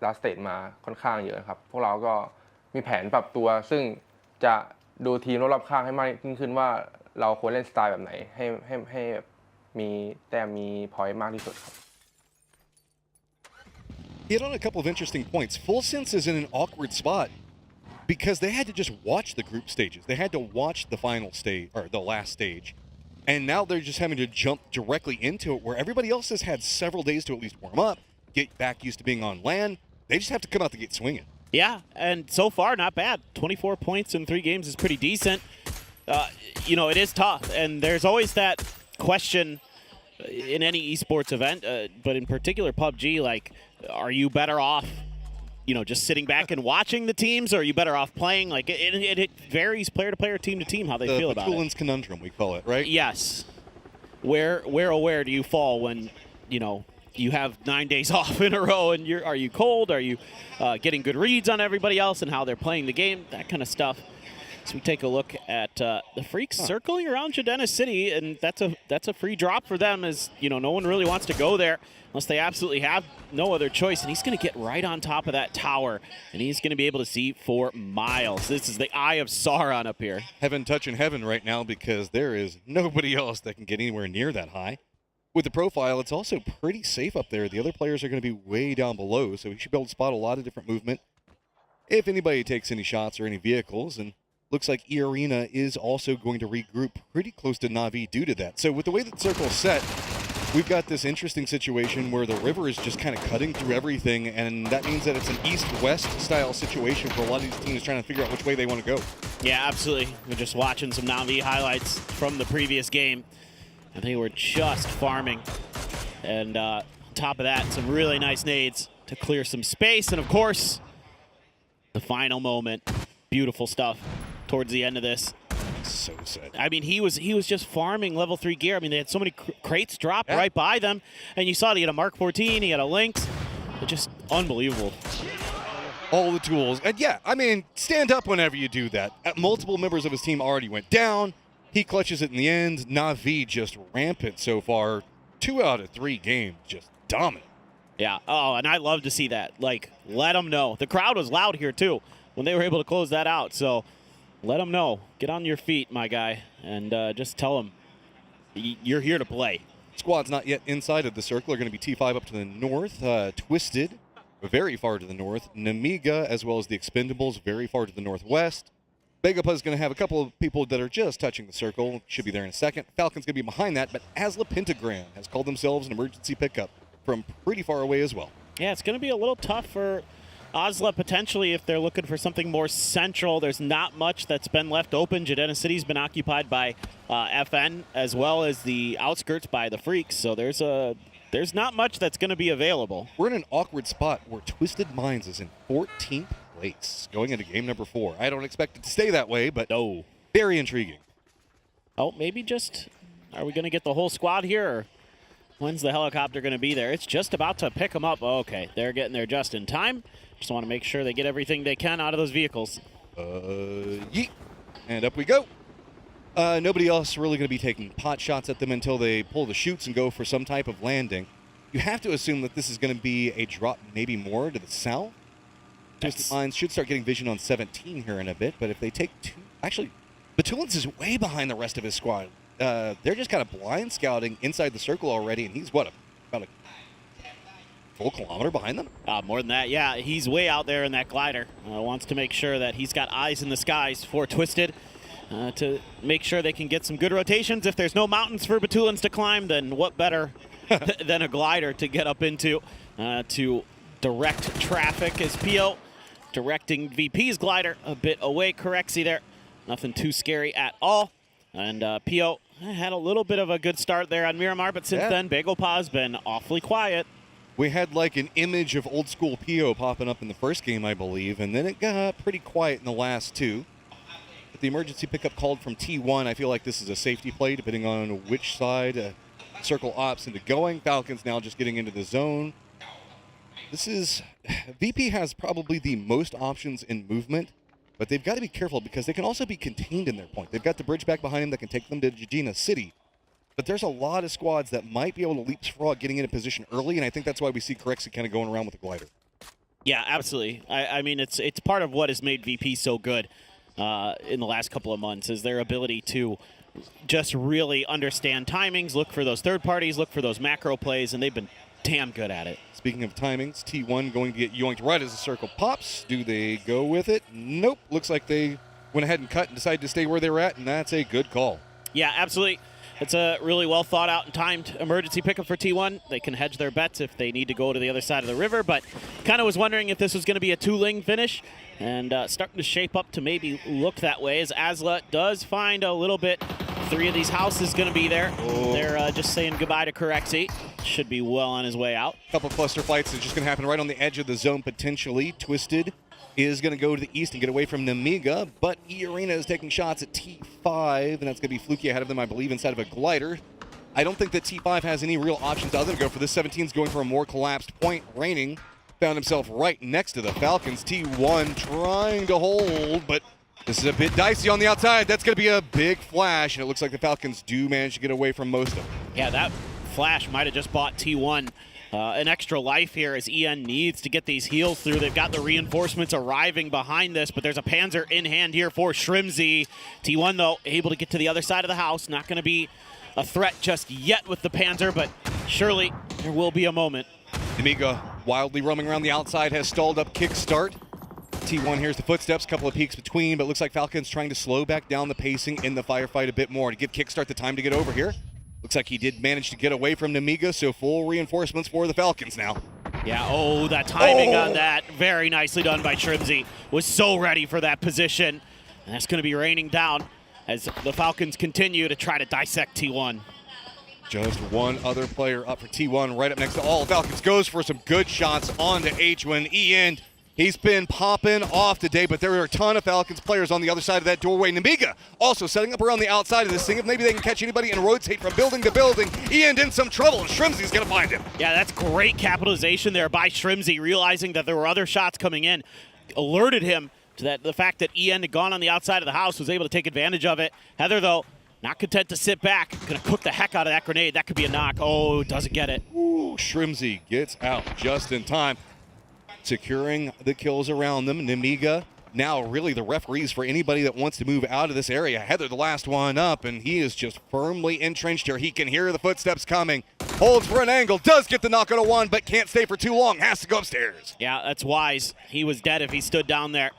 ลาสเตจมาค่อนข้างเยอะครับพวกเราก็มีแผนปรับตัวซึ่งจะดูทีมรอบข้างให้มากยิ่งขึ้นว่าเราควรเล่นสไตล์แบบไหนให้มีแต้มมีพอยต์มากที่สุดครับ Hit on a couple of interesting points. Full Sense is in an awkward spot because they had to just watch the group stages. They had to watch the final stage, or the last stage. And now they're just having to jump directly into it where everybody else has had several days to at least warm up, get back used to being on land. They just have to come out the gate swinging. Yeah, and so far, not bad. 24 points in 3 games is pretty decent. You know, it is tough, and there's always that question in any esports event, but in particular PUBG, like, are you better off, you know, just sitting back and watching the teams, or are you better off playing? Like, it varies player to player, team to team, how they feel about it. The Tulin's conundrum, we call it, right? Yes. Where do you fall when, you know, you have 9 days off in a row, and are you cold? Are you getting good reads on everybody else and how they're playing the game? That kind of stuff. So we take a look at the Freaks circling around Jadena City, and that's a free drop for them, as you know, no one really wants to go there unless they absolutely have no other choice. And he's going to get right on top of that tower, and he's going to be able to see for miles. This is the Eye of Sauron up here. Heaven touching heaven right now because there is nobody else that can get anywhere near that high. With the profile, it's also pretty safe up there. The other players are going to be way down below, so he should be able to spot a lot of different movement if anybody takes any shots or any vehicles. And looks like E-Arena is also going to regroup pretty close to Na'Vi due to that. So with the way that the circle is set, we've got this interesting situation where the river is just kind of cutting through everything, and that means that it's an east-west style situation for a lot of these teams trying to figure out which way they want to go. Yeah, absolutely. We're just watching some Na'Vi highlights from the previous game, and they were just farming. And on top of that, some really nice nades to clear some space, and of course, the final moment. Beautiful stuff towards the end of this. So sad. I mean, he was just farming level 3 gear. I mean, they had so many crates drop right by them, and you saw he had a Mark 14, he had a Lynx. Just Unbelievable. All the tools. And yeah, I mean, stand up whenever you do that. Multiple members of his team already went down. He clutches it in the end. Na'Vi just rampant so far. 2 out of 3 games, just dominant. Yeah. Oh, and I love to see that. Like, let them know. The crowd was loud here, too, when they were able to close that out. So let them know. Get on your feet, my guy, and just tell them you're here to play. Squad's not yet inside of the circle. Are going to be T5 up to the north. Twisted, very far to the north. Namiga, as well as the Expendables, very far to the northwest. Begapa is going to have a couple of people that are just touching the circle. Should be there in a second. Falcon's going to be behind that, but Asla Pentagram has called themselves an emergency pickup from pretty far away as well. Yeah, it's going to be a little tough for Asla potentially if they're looking for something more central. There's not much that's been left open. Jadena City's been occupied by FN as well as the outskirts by the Freaks, so there's not much that's going to be available. We're in an awkward spot where Twisted Minds is in 14th place going into game number 4. I don't expect it to stay that way, but no, very intriguing. Oh, maybe just, are we going to get the whole squad here, or when's the helicopter going to be there? It's just about to pick them up. Okay, they're getting there just in time. Just want to make sure they get everything they can out of those vehicles. Yeet. And up we go. Nobody else really going to be taking pot shots at them until they pull the chutes and go for some type of landing. You have to assume that this is going to be a drop maybe more to the south. Twisted Minds should start getting vision on 17 here in a bit, but if they take 2... Actually, Batulins is way behind the rest of his squad. They're just kind of blind scouting inside the circle already, and he's, what, about a full kilometer behind them? More than that, yeah. He's way out there in that glider. Wants to make sure that he's got eyes in the skies for Twisted to make sure they can get some good rotations. If there's no mountains for Batulins to climb, then what better than a glider to get up into to direct traffic as Pio directing VP's glider a bit away. Correxy there. Nothing too scary at all. And Pio had a little bit of a good start there on Miramar, but since then, Begapa has been awfully quiet. We had like an image of old school Pio popping up in the first game, I believe, and then it got pretty quiet in the last 2. With the emergency pickup called from T1, I feel like this is a safety play, depending on which side circle ops into going. Falcons now just getting into the zone. This is... VP has probably the most options in movement, but they've got to be careful because they can also be contained in their point. They've got the bridge back behind them that can take them to Jadena City. But there's a lot of squads that might be able to leapfrog getting into position early, and I think that's why we see Corexy kind of going around with the glider. Yeah, absolutely. I mean, it's part of what has made VP so good in the last couple of months is their ability to just really understand timings, look for those third parties, look for those macro plays, and they've been damn good at it. Speaking of timings, T1 going to get yoinked right as the circle pops. Do they go with it? Nope. Looks like they went ahead and cut and decided to stay where they were at, and that's a good call. Yeah, absolutely. It's a really well thought out and timed emergency pickup for T1. They can hedge their bets if they need to go to the other side of the river, but kind of was wondering if this was going to be a 2-ling finish, and starting to shape up to maybe look that way as Asla does find a little bit. 3 of these houses going to be there. They're just saying goodbye to Corexy. Should be well on his way out. Couple cluster fights that's just going to happen right on the edge of the zone potentially. Twisted is going to go to the east and get away from Namiga, but E-Arena is taking shots at T5, and that's going to be Fluky ahead of them, I believe, inside of a glider. I don't think that T5 has any real options other than go for this. 17's going for a more collapsed point. Raining found himself right next to the Falcons. T1 trying to hold, but this is a bit dicey on the outside. That's going to be a big flash, and it looks like the Falcons do manage to get away from most of them. Yeah, that flash might have just bought T1 an extra life here as EN needs to get these heals through. They've got the reinforcements arriving behind this, but there's a Panzer in hand here for Shrimzy. T1, though, able to get to the other side of the house. Not going to be a threat just yet with the Panzer, but surely there will be a moment. Namiga wildly roaming around the outside, has stalled up kickstart. T1 hears the footsteps, couple of peeks between, but looks like Falcon's trying to slow back down the pacing in the firefight a bit more to give Kickstart the time to get over here. Looks like he did manage to get away from Namiga, so full reinforcements for the Falcons now. Yeah, oh, that timing on that. Very nicely done by Shrimzy. Was so ready for that position. And that's going to be raining down as the Falcons continue to try to dissect T1. Just one other player up for T1 right up next to all Falcons. Goes for some good shots onto H when EN He's been popping off today, but there are a ton of Falcons players on the other side of that doorway. Namiga also setting up around the outside of this thing. If maybe they can catch anybody and rotate from building to building. Ian in some trouble, and Shrimzy's going to find him. Yeah, that's great capitalization there by Shrimzy, realizing that there were other shots coming in. Alerted him to the fact that Ian had gone on the outside of the house, was able to take advantage of it. Heather, though, not content to sit back. Going to cook the heck out of that grenade. That could be a knock. Oh, doesn't get it. Ooh, Shrimzy gets out just in time. Securing the kills around them. Namiga now really the referees for anybody that wants to move out of this area. Heather the last one up, and he is just firmly entrenched here. He can hear the footsteps coming. Holds for an angle. Does get the knock on a one, but can't stay for too long. Has to go upstairs. Yeah, that's wise. He was dead if he stood down there.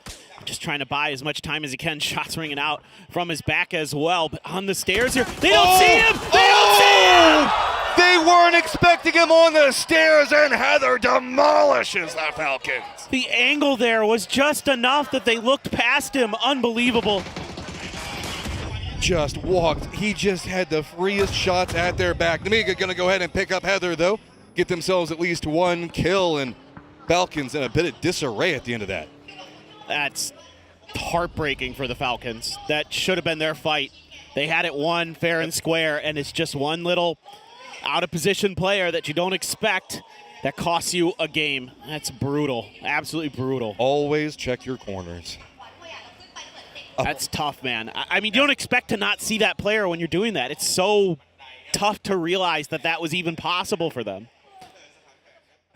Just trying to buy as much time as he can. Shots ringing out from his back as well. But on the stairs here, they don't see him! They don't see him! They weren't expecting him on the stairs, and Heather demolishes the Falcons. The angle there was just enough that they looked past him. Unbelievable. Just walked. He just had the freest shots at their back. Namiga going to go ahead and pick up Heather, though. Get themselves at least one kill, and Falcons in a bit of disarray at the end of that. That's heartbreaking for the Falcons. That should have been their fight. They had it won fair and square, and it's just one little out-of-position player that you don't expect that costs you a game. That's brutal. Absolutely brutal. Always check your corners. That's tough, man. I mean, you don't expect to not see that player when you're doing that. It's so tough to realize that that was even possible for them.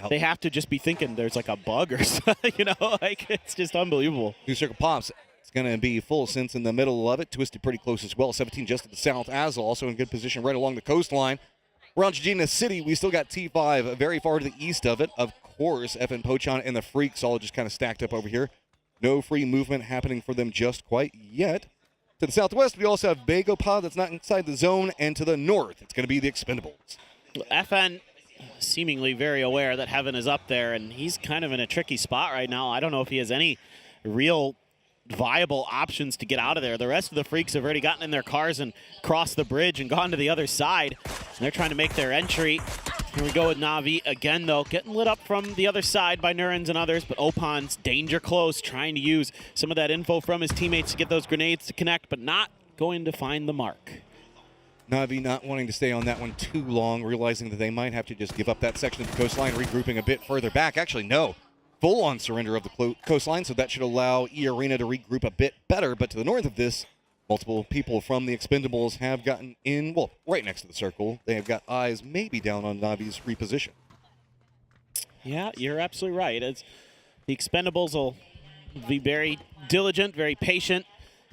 They have to just be thinking there's like a bug or something, you know? Like, it's just unbelievable. New circle pops. It's going to be full sense in the middle of it. Twisted pretty close as well. 17 just to the south. Azul also in good position right along the coastline. Around Jejina City, we still got T5 very far to the east of it. Of course, FN Pochon and the Freaks all just kind of stacked up over here. No free movement happening for them just quite yet. To the southwest, we also have Bagopod that's not inside the zone. And to the north, it's going to be the Expendables. FN seemingly very aware that Heaven is up there, and he's kind of in a tricky spot right now. I don't know if he has any real viable options to get out of there. The rest of the Freaks have already gotten in their cars and crossed the bridge and gone to the other side. And they're trying to make their entry. Here we go with Na'Vi again, though, getting lit up from the other side by Nurens and others, but Opan's danger close, trying to use some of that info from his teammates to get those grenades to connect, but not going to find the mark. Na'Vi not wanting to stay on that one too long, realizing that they might have to just give up that section of the coastline, regrouping a bit further back. Actually, no. Full-on surrender of the coastline, so that should allow E-Arena to regroup a bit better. But to the north of this, multiple people from the Expendables have gotten in, well, right next to the circle. They have got eyes maybe down on Na'Vi's reposition. Yeah, you're absolutely right. The Expendables will be very diligent, very patient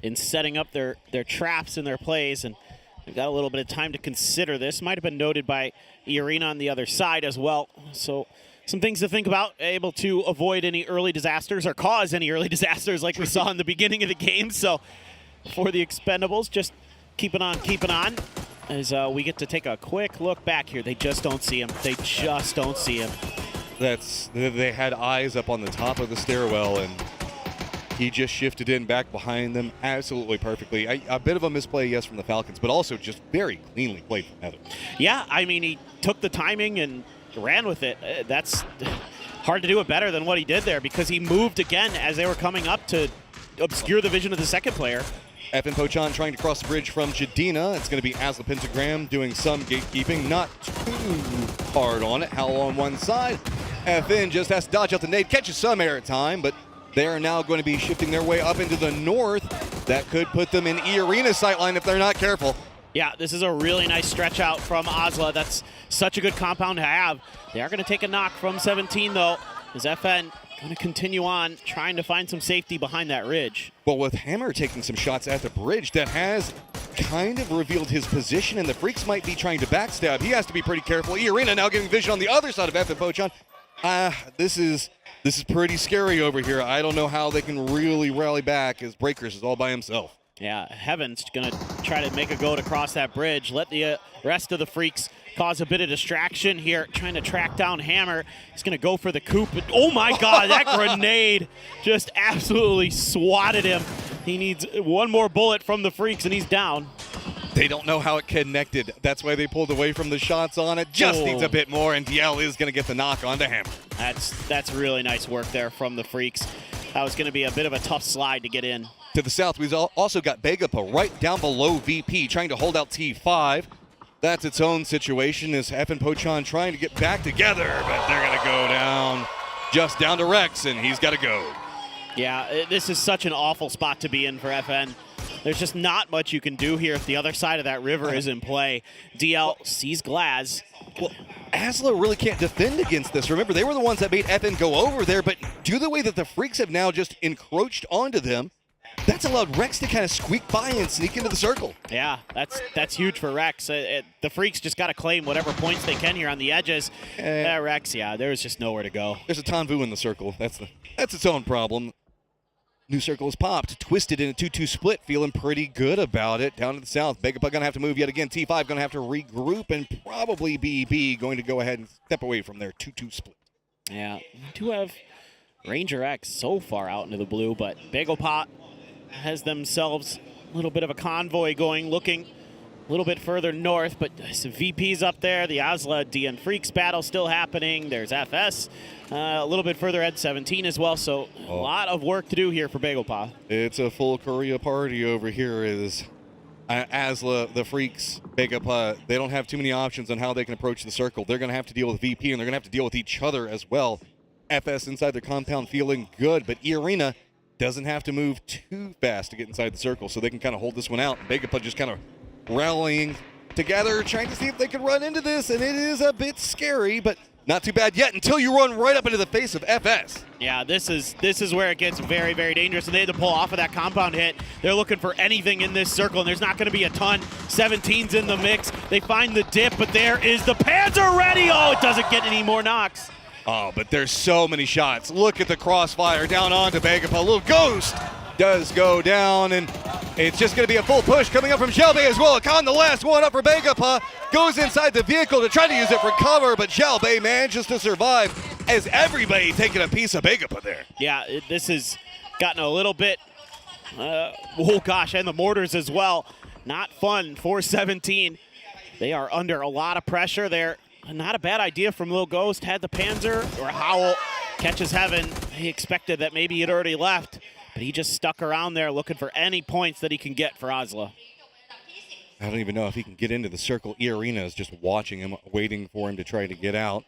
in setting up their traps and their plays, and they've got a little bit of time to consider this. Might have been noted by E-Arena on the other side as well. So some things to think about, able to avoid any early disasters or cause any early disasters like we saw in the beginning of the game. So for the Expendables, just keeping on as we get to take a quick look back here. They just don't see him. They just don't see him. They had eyes up on the top of the stairwell, and he just shifted in back behind them absolutely perfectly. A bit of a misplay, yes, from the Falcons, but also just very cleanly played from Heather. Yeah, I mean, he took the timing and ran with it. That's hard to do it better than what he did there, because he moved again as they were coming up to obscure the vision of the second player. FN Pochon trying to cross the bridge from Jadina. It's going to be Asla Pentagram doing some gatekeeping. Not too hard on it. Howl on one side. FN just has to dodge out the nade. Catches some air time, but they are now going to be shifting their way up into the north. That could put them in E-Arena sightline if they're not careful. Yeah, this is a really nice stretch out from Asla. That's such a good compound to have. They are going to take a knock from 17, though, as FN going to continue on trying to find some safety behind that ridge. Well, with Hammer taking some shots at the bridge, that has kind of revealed his position, and the Freaks might be trying to backstab. He has to be pretty careful. E-Arena now getting vision on the other side of FN Pochon. This is pretty scary over here. I don't know how they can really rally back as Breakers is all by himself. Yeah, Heaven's going to try to make a go to cross that bridge. Let the rest of the Freaks cause a bit of distraction here, trying to track down Hammer. He's going to go for the coup. But, oh, my God, that grenade just absolutely swatted him. He needs one more bullet from the Freaks, and he's down. They don't know how it connected. That's why they pulled away from the shots on it. Just needs a bit more, and DL is going to get the knock onto him. That's really nice work there from the Freaks. That was going to be a bit of a tough slide to get in. To the south, we've also got Begapa right down below VP, trying to hold out T5. That's its own situation as F and Pochan trying to get back together, but they're going to go down, just down to Rex, and he's got to go. Yeah, this is such an awful spot to be in for FN. There's just not much you can do here if the other side of that river is in play. DL sees Glaz. Well, Asla really can't defend against this. Remember, they were the ones that made FN go over there, but due to the way that the Freaks have now just encroached onto them, that's allowed Rex to kind of squeak by and sneak into the circle. Yeah, that's huge for Rex. The Freaks just got to claim whatever points they can here on the edges. Rex, yeah, there's just nowhere to go. There's a Tanvu in the circle. That's its own problem. New circle is popped. Twisted in a 2-2 split, feeling pretty good about it. Down to the south, Begapa going to have to move yet again. T5 going to have to regroup, and probably BB going to go ahead and step away from their 2-2 split. Yeah, we do have Ranger X so far out into the blue, but Begapa has themselves a little bit of a convoy going, looking a little bit further north, but some VPs up there. The Asla DN Freaks battle still happening. There's FS a little bit further ahead, 17 as well, so a lot of work to do here for Begapa. It's a full Korea party over here as Asla, the Freaks, Begapa, they don't have too many options on how they can approach the circle. They're going to have to deal with VP, and they're going to have to deal with each other as well. FS inside their compound feeling good, but E-Arena doesn't have to move too fast to get inside the circle, so they can kind of hold this one out. Begapa just kind of rallying together, trying to see if they can run into this, and it is a bit scary, but not too bad yet until you run right up into the face of FS. Yeah, this is where it gets very, very dangerous, and they had to pull off of that compound hit. They're looking for anything in this circle, and there's not going to be a ton. 17's in the mix. They find the dip, but there is the Panzer ready. Oh, it doesn't get any more knocks. Oh, but there's so many shots. Look at the crossfire down onto Begapa. A little ghost does go down, and it's just going to be a full push coming up from Xiaobei as well. Khan, the last one up for Begapa, goes inside the vehicle to try to use it for cover, but Xiaobei manages to survive as everybody taking a piece of Begapa there. Yeah, this has gotten a little bit, oh gosh, and the mortars as well. Not fun for 17. They are under a lot of pressure there. Not a bad idea from Lil Ghost. Had the Panzer, or Howl, catches heaven. He expected that maybe he'd already left, but he just stuck around there looking for any points that he can get for Asla. I don't even know if he can get into the circle. E-Arena is just watching him, waiting for him to try to get out.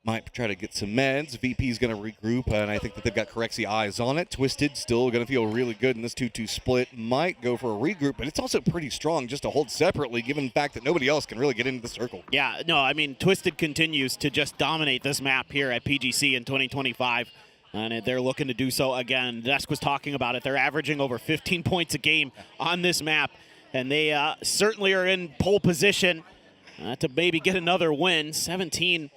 Might try to get some meds. VP's going to regroup, and I think that they've got Corexi eyes on it. Twisted still going to feel really good in this 2-2 split. Might go for a regroup, but it's also pretty strong just to hold separately, given the fact that nobody else can really get into the circle. Yeah, no, I mean, Twisted continues to just dominate this map here at PGC in 2025. And they're looking to do so again. Desk was talking about it. They're averaging over 15 points a game on this map. And they certainly are in pole position to maybe get another win. 17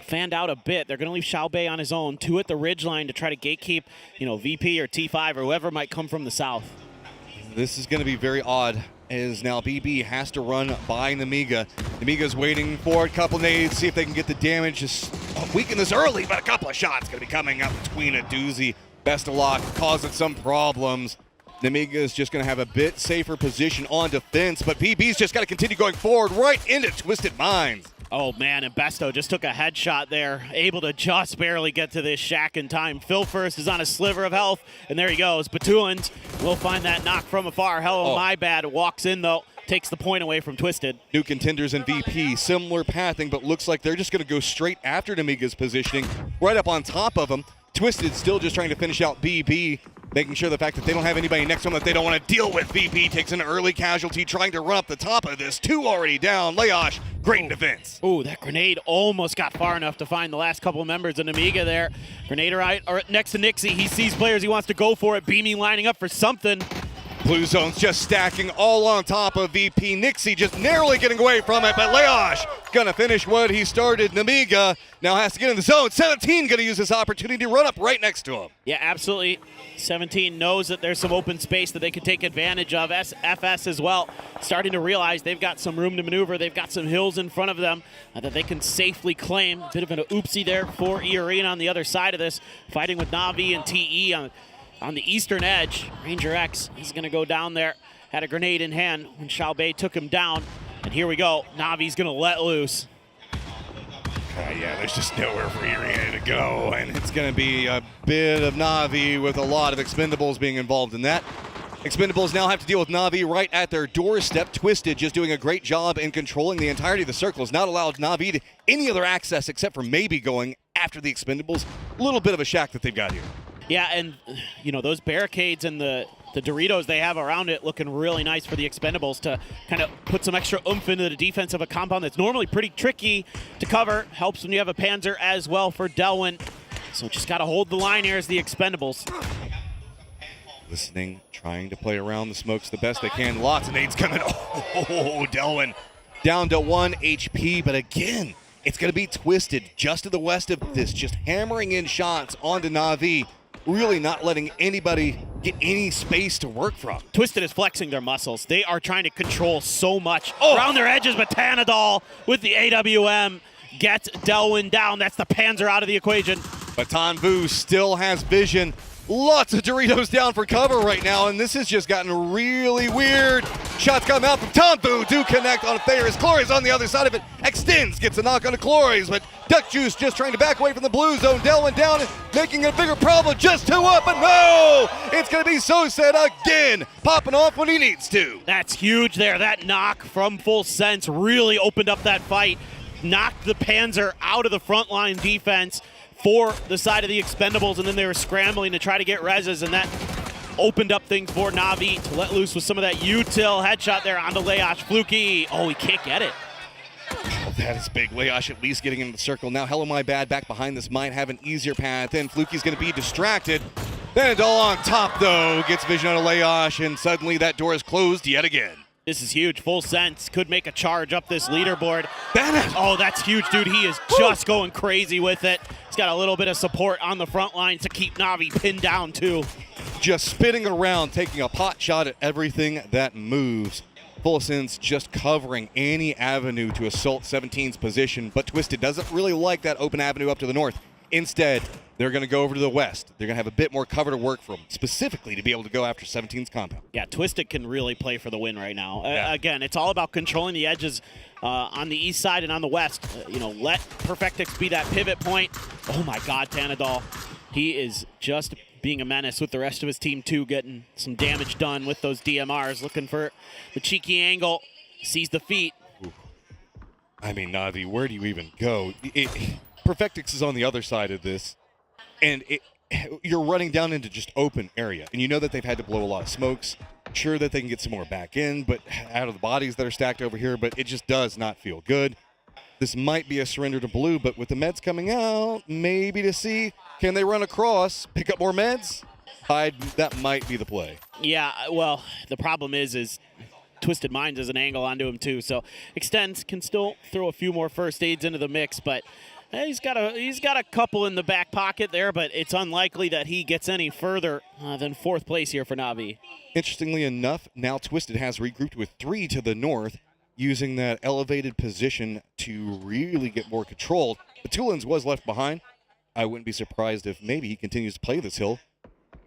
fanned out a bit. They're going to leave Xiaobei on his own. 2 at the ridgeline to try to gatekeep, VP or T5 or whoever might come from the south. This is going to be very odd, as now BB has to run by Namiga. Namiga's waiting for a couple nades, see if they can get the damage. Just weaken this early, but a couple of shots going to be coming up between a doozy. Best of luck, causing some problems. Namiga is just going to have a bit safer position on defense, but BB's just got to continue going forward right into Twisted Minds. Oh man, and Besto just took a headshot there, able to just barely get to this shack in time. Phil First is on a sliver of health, and there he goes. Batulans will find that knock from afar. Hello, my bad. Walks in though, takes the point away from Twisted. New contenders in VP, similar pathing, but looks like they're just going to go straight after Namiga's positioning, right up on top of him. Twisted still just trying to finish out BB, making sure the fact that they don't have anybody next to them that they don't want to deal with. VP takes an early casualty, trying to run up the top of this. 2 already down. Leosh, great defense. Oh, that grenade almost got far enough to find the last couple of members of Namiga there. Grenade right or next to Nixie. He sees players. He wants to go for it. Beamy lining up for something. Blue zone's just stacking all on top of VP. Nixie just narrowly getting away from it, but Leosh gonna finish what he started. Namiga now has to get in the zone. 17 gonna use this opportunity to run up right next to him. Yeah, absolutely. 17 knows that there's some open space that they could take advantage of. FS as well, starting to realize they've got some room to maneuver. They've got some hills in front of them that they can safely claim. A bit of an oopsie there for E-Arena on the other side of this, fighting with Navi and TE on the eastern edge. Ranger X is going to go down there had a grenade in hand when Xiaobei took him down. And here we go. Navi's going to let loose. Yeah, there's just nowhere for Irene to go, and it's going to be a bit of Navi with a lot of Expendables being involved in that. Expendables now have to deal with Navi right at their doorstep. Twisted just doing a great job in controlling the entirety of the circle. Has not allowed Navi to any other access except for maybe going after the Expendables. A little bit of a shack that they've got here. Yeah, and those barricades and the Doritos they have around it looking really nice for the Expendables to kind of put some extra oomph into the defense of a compound that's normally pretty tricky to cover. Helps when you have a Panzer as well for Delwyn. So just got to hold the line here as the Expendables. Listening, trying to play around the smokes the best they can. Lots of nades coming. Oh, Delwyn down to 1 HP, but again, it's going to be Twisted just to the west of this, just hammering in shots onto Navi, really not letting anybody get any space to work from. Twisted is flexing their muscles. They are trying to control so much around their edges, but Tanadol with the AWM gets Delwyn down. That's the Panzer out of the equation. But Tanvu still has vision. Lots of Doritos down for cover right now, and this has just gotten really weird. Shots come out from Tanvu, do connect on Ferris. Cloris on the other side of it, extends, gets a knock on Cloris, but Duck Juice just trying to back away from the blue zone. Delwyn down, making a bigger problem, just 2 up, but no! It's gonna be Soset again, popping off when he needs to. That's huge there. That knock from Full Sense really opened up that fight, knocked the Panzer out of the frontline defense for the side of the Expendables, and then they were scrambling to try to get reses, and that opened up things for Navi to let loose with some of that util headshot there onto Leash. Fluky, oh, he can't get it. Oh, that is big. Leash at least getting into the circle. Now Hello My Bad back behind this might have an easier path in. Fluky's going to be distracted. Benadol on top, though, gets vision on a Leash, and suddenly that door is closed yet again. This is huge. Full Sense could make a charge up this leaderboard. Oh, that's huge, dude. He is just going crazy with it. He's got a little bit of support on the front lines to keep Navi pinned down, too. Just spinning around, taking a pot shot at everything that moves. Full Sense just covering any avenue to assault 17's position, but Twisted doesn't really like that open avenue up to the north. Instead, they're going to go over to the west. They're going to have a bit more cover to work from, specifically to be able to go after 17's compound. Yeah, Twisted can really play for the win right now. Again, it's all about controlling the edges on the east side and on the west. Let Perfectix be that pivot point. Oh my God, Tanadol. He is just being a menace with the rest of his team too, getting some damage done with those DMRs, looking for the cheeky angle, sees the feet. Ooh. I mean, Navi, where do you even go? Perfectix is on the other side of this, and you're running down into just open area, and you know that they've had to blow a lot of smokes. Sure that they can get some more back in, but out of the bodies that are stacked over here, but it just does not feel good. This might be a surrender to blue, but with the meds coming out, maybe to see, can they run across, pick up more meds? That might be the play. Yeah, well, the problem is Twisted Minds as an angle onto him too, so Extends can still throw a few more first aids into the mix, but he's got a couple in the back pocket there, but it's unlikely that he gets any further than 4th place here for Navi. Interestingly enough, now Twisted has regrouped with 3 to the north, using that elevated position to really get more control. Batulins was left behind. I wouldn't be surprised if maybe he continues to play this hill.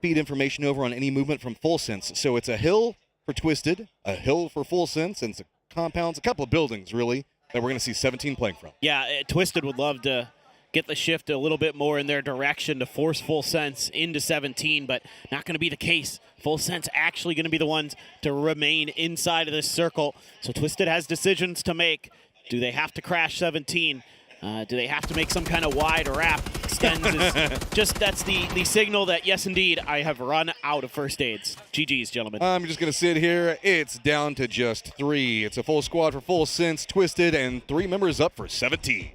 Feed information over on any movement from Full Sense. So it's a hill for Twisted, a hill for Full Sense, and some compounds, a couple of buildings, really, that we're going to see 17 playing from. Yeah, Twisted would love to get the shift a little bit more in their direction to force Full Sense into 17, but not going to be the case. Full Sense actually going to be the ones to remain inside of this circle. So Twisted has decisions to make. Do they have to crash 17? Do they have to make some kind of wide wrap? Extends is just, that's the signal that, yes, indeed, I have run out of first aids. GG's, gentlemen. I'm just going to sit here. It's down to just 3. It's a full squad for Full Sense, Twisted, and 3 members up for 17.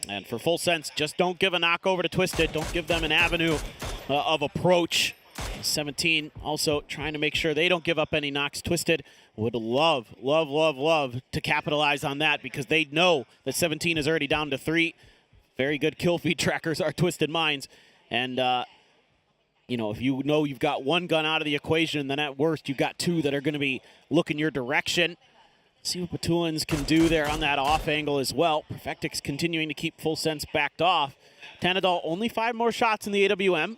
And for Full Sense, just don't give a knock over to Twisted. Don't give them an avenue of approach. 17 also trying to make sure they don't give up any knocks. Twisted would love to capitalize on that because they know that 17 is already down to 3. Very good kill feed trackers are Twisted Minds. And, if you know you've got 1 gun out of the equation, then at worst you've got 2 that are going to be looking your direction. See what Batulins can do there on that off angle as well. Perfectix continuing to keep Full Sense backed off. Tanadol only 5 more shots in the AWM.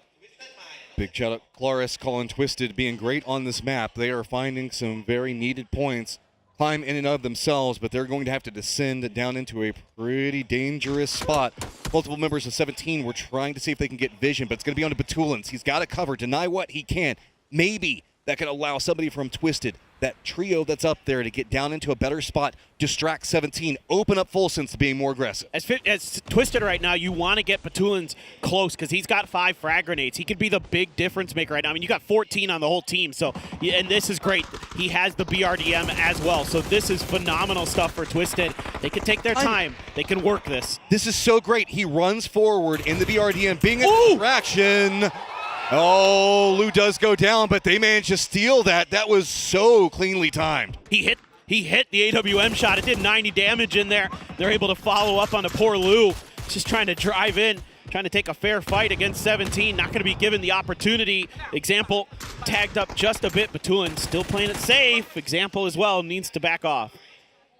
Big shout out Claris, Colin Twisted being great on this map. They are finding some very needed points, climb in and of themselves, but they're going to have to descend down into a pretty dangerous spot. Multiple members of 17 were trying to see if they can get vision, but it's going to be on to Batulins. He's got to cover, deny what he can. Maybe that could allow somebody from Twisted, that trio that's up there, to get down into a better spot, distract 17, open up Full Sense to being more aggressive. As Twisted right now, you want to get Batulins close because he's got 5 frag grenades. He could be the big difference maker right now. I mean, you got 14 on the whole team, so and this is great. He has the BRDM as well, so this is phenomenal stuff for Twisted. They can take their time. They can work this. This is so great. He runs forward in the BRDM, being a distraction. Oh, Lou does go down, but they managed to steal that. That was so cleanly timed. He hit the AWM shot. It did 90 damage in there. They're able to follow up on a poor Lou. Just trying to drive in, trying to take a fair fight against 17. Not going to be given the opportunity. Example tagged up just a bit. Batulin still playing it safe. Example as well needs to back off.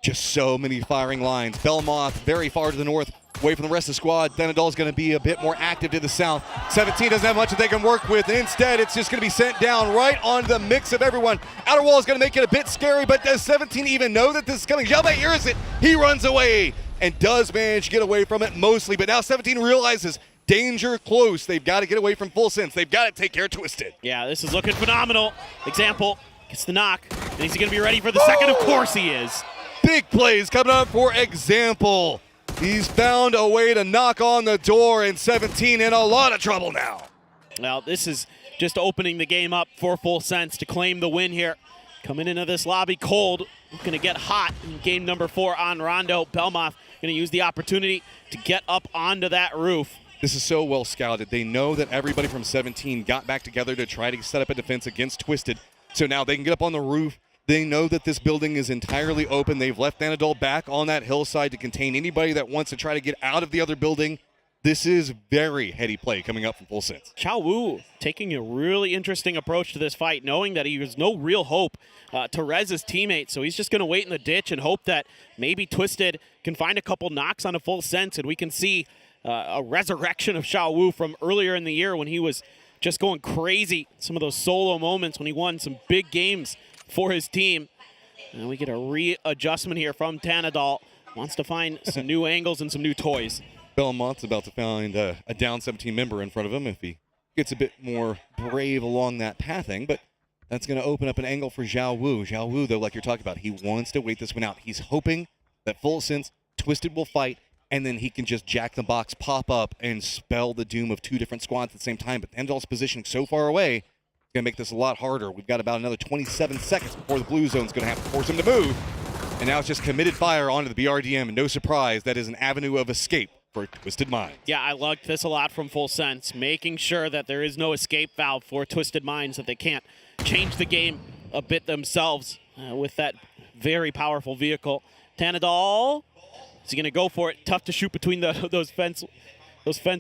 Just so many firing lines. Belmoth very far to the north, away from the rest of the squad. Thanadol's going to be a bit more active to the south. 17 doesn't have much that they can work with. Instead, it's just going to be sent down right on the mix of everyone. Outer wall is going to make it a bit scary, but does 17 even know that this is coming? Xiaobei hears it. He runs away and does manage to get away from it mostly, but now 17 realizes danger close. They've got to get away from Full Sense. They've got to take care of Twisted. Yeah, this is looking phenomenal. Example gets the knock, and he's going to be ready for the second. Of course he is. Big plays coming up for Example. He's found a way to knock on the door, and 17 in a lot of trouble now. Well, this is just opening the game up for Full Sense to claim the win here. Coming into this lobby cold, going to get hot in game number 4 on Rondo. Belmoth going to use the opportunity to get up onto that roof. This is so well scouted. They know that everybody from 17 got back together to try to set up a defense against Twisted. So now they can get up on the roof. They know that this building is entirely open. They've left Thanadol back on that hillside to contain anybody that wants to try to get out of the other building. This is very heady play coming up from Full Sense. Xiao Wu taking a really interesting approach to this fight, knowing that he has no real hope to res his teammate. So he's just going to wait in the ditch and hope that maybe Twisted can find a couple knocks on a Full Sense, and we can see a resurrection of Xiao Wu from earlier in the year when he was just going crazy. Some of those solo moments when he won some big games for his team. And we get a readjustment here from Thanadol. Wants to find some new angles and some new toys. Belmont's about to find a down 17 member in front of him if he gets a bit more brave along that pathing, but that's going to open up an angle for Xiao Wu. Xiao Wu, though, like you're talking about, he wants to wait this one out. He's hoping that Full Sense, Twisted will fight, and then he can just Jack the Box, pop up, and spell the doom of 2 different squads at the same time. But Thanadol's positioning so far away, it's going to make this a lot harder. We've got about another 27 seconds before the blue zone's going to have to force him to move. And now it's just committed fire onto the BRDM, and no surprise, that is an avenue of escape for Twisted Minds. Yeah, I liked this a lot from Full Sense, making sure that there is no escape valve for Twisted Minds, that they can't change the game a bit themselves with that very powerful vehicle. Thanadol, is he going to go for it? Tough to shoot between those fence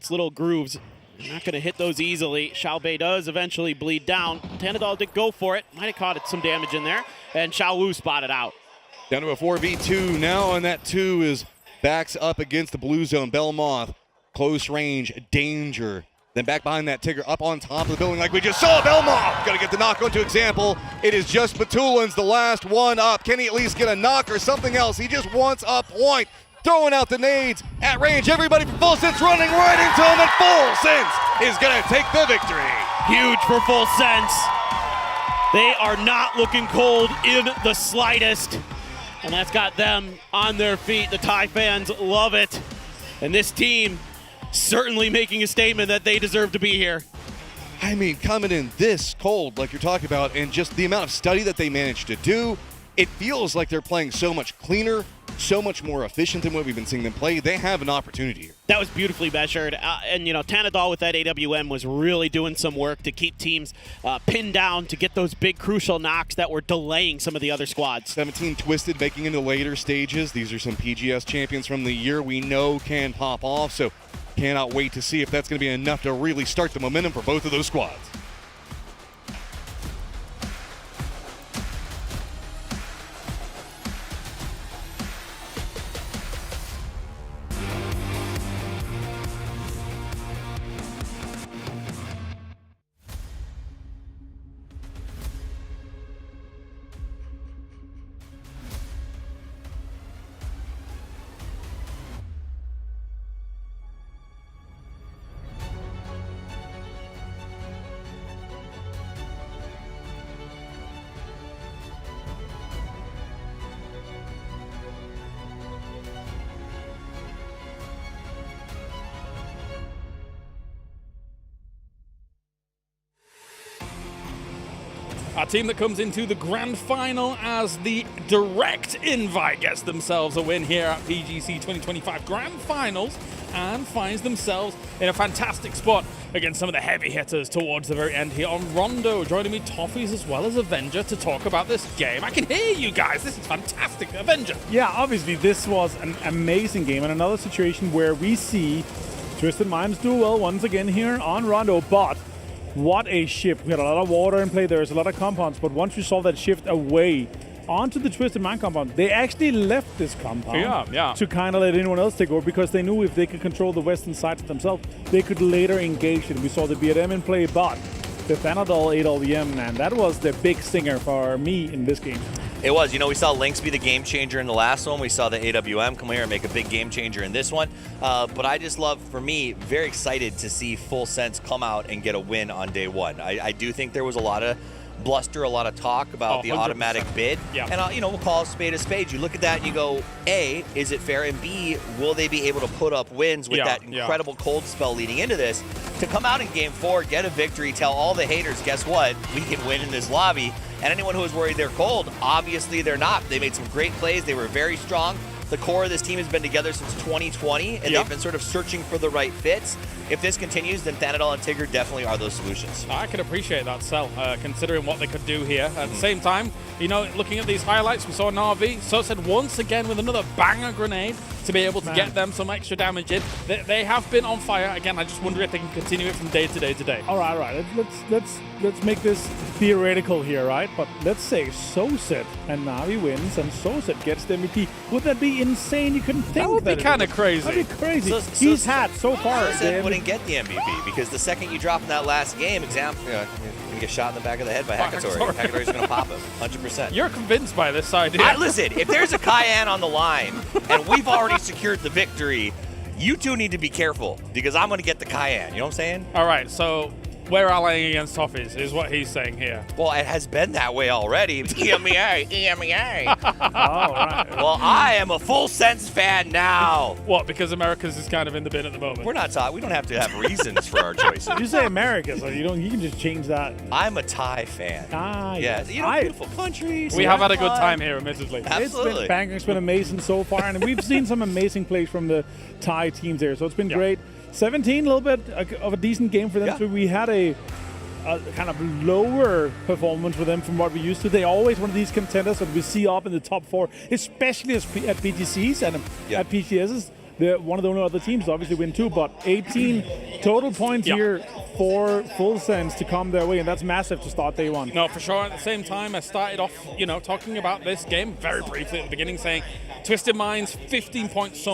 little grooves. Not going to hit those easily. Xiaobei does eventually bleed down. Thanadol did go for it. Might have caught some damage in there. And Xiao Wu spotted out. Down to a 4v2 now, and that 2 is backs up against the blue zone. Belmoth, close range, danger. Then back behind that Tigger, up on top of the building like we just saw. Belmoth got to get the knock onto Example. It is just Batulins, the last one up. Can he at least get a knock or something else? He just wants a point. Throwing out the nades at range. Everybody from Full Sense running right into him, and Full Sense is going to take the victory. Huge for Full Sense. They are not looking cold in the slightest. And that's got them on their feet. The Thai fans love it. And this team certainly making a statement that they deserve to be here. I mean, coming in this cold, like you're talking about, and just the amount of study that they managed to do, it feels like they're playing so much cleaner, so much more efficient than what we've been seeing them play. They have an opportunity here. That was beautifully measured. And, you know, Thanadol with that AWM was really doing some work to keep teams pinned down, to get those big crucial knocks that were delaying some of the other squads. 17 Twisted making into later stages. These are some PGS champions from the year we know can pop off, so cannot wait to see if that's going to be enough to really start the momentum for both of those squads. Our team that comes into the grand final as the direct invite gets themselves a win here at PGC 2025 Grand Finals and finds themselves in a fantastic spot against some of the heavy hitters towards the very end here on Rondo. Joining me, Toffees as well as Avenger, to talk about this game. I can hear you guys. This is fantastic. Avenger. Yeah, obviously this was an amazing game and another situation where we see Twisted Minds do well once again here on Rondo, but what a shift. We had a lot of water in play. There's a lot of compounds, but once we saw that shift away onto the Twisted Mind compound, they actually left this compound to kind of let anyone else take over because they knew if they could control the western side themselves, they could later engage it. We saw the BM in play, but the Thanadol 8 LVM, man, that was the big stinger for me in this game. It was. You know, we saw Lynx be the game changer in the last one. We saw the AWM come here and make a big game changer in this one. But I just love, for me, very excited to see Full Sense come out and get a win on day one. I do think there was a lot of bluster, a lot of talk about the automatic bid. Yeah. And, you know, we'll call a spade a spade. You look at that and you go, A, is it fair? And B, will they be able to put up wins with that incredible cold spell leading into this? To come out in game 4, get a victory, tell all the haters, guess what? We can win in this lobby. And anyone who was worried they're cold, obviously they're not. They made some great plays. They were very strong. The core of this team has been together since 2020, and they've been sort of searching for the right fits. If this continues, then Thanadol and Tigger definitely are those solutions. I can appreciate that, Cell, considering what they could do here. At the same time, you know, looking at these highlights, we saw Na'Vi, said once again with another banger grenade to be able to get them some extra damage in. They have been on fire. Again, I just wonder if they can continue it from day to day to day. All right. Let's make this theoretical here, right? But let's say Soset and Na'Vi wins and Soset gets the MVP. Would that be insane? You couldn't think that would be kind of crazy. That'd be crazy. He's had so far. Soset wouldn't get the MVP because the second you drop in that last game, you're going to get shot in the back of the head by Hakatori. Hakatori's going to pop him, 100%. You're convinced by this idea. Listen, if there's a Cayenne on the line and we've already secured the victory, you two need to be careful because I'm going to get the Cayenne. You know what I'm saying? All right, so we're allying against Toffees, is what he's saying here. Well, it has been that way already. EMEA. All right. Well, I am a Full Sense fan now. What, because America's is kind of in the bin at the moment? We're not Thai. We don't have to have reasons for our choices. You say America, so you can just change that. I'm a Thai fan. Yes. You know, beautiful countries. We have had a good time here, admittedly. Absolutely. Bangkok's been amazing so far, and we've seen some amazing plays from the Thai teams there, so it's been great. 17, a little bit of a decent game for them. So we had a kind of lower performance for them from what we used to. They always one of these contenders that we see up in the top 4, especially at PGCs and at PGSs. They're one of the only other teams to obviously win 2, but 18 total points here for Full Sense to come their way, and that's massive to start day 1. No, for sure. At the same time, I started off, talking about this game very briefly at the beginning, saying Twisted Minds, 15 points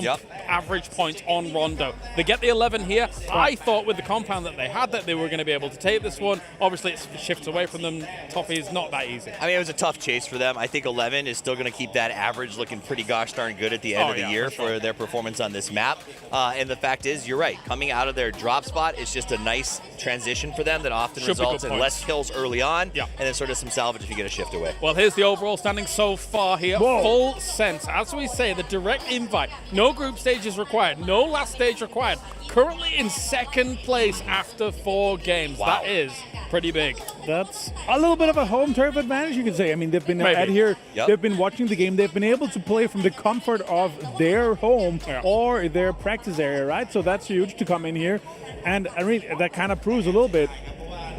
average points on Rondo. They get the 11 here. I thought with the compound that they had that they were going to be able to take this one. Obviously, it shifts away from them. Toffee is not that easy. I mean, it was a tough chase for them. I think 11 is still going to keep that average looking pretty gosh darn good at the end of the year for their performance on this map. And the fact is, you're right. Coming out of their drop spot, it's just a nice transition for them that often results in less kills early on and then sort of some salvage if you get a shift away. Well, here's the overall standing so far here. Full Sense. As we say, the direct invite. No group stages required. No last stage required. Currently in second place after 4 games. That is pretty big. That's a little bit of a home turf advantage, you could say. I mean, they've been out here. They've been watching the game. They've been able to play from the comfort of their home or their practice area, right? So that's huge to come in here. And I mean, that kind of proves a little bit.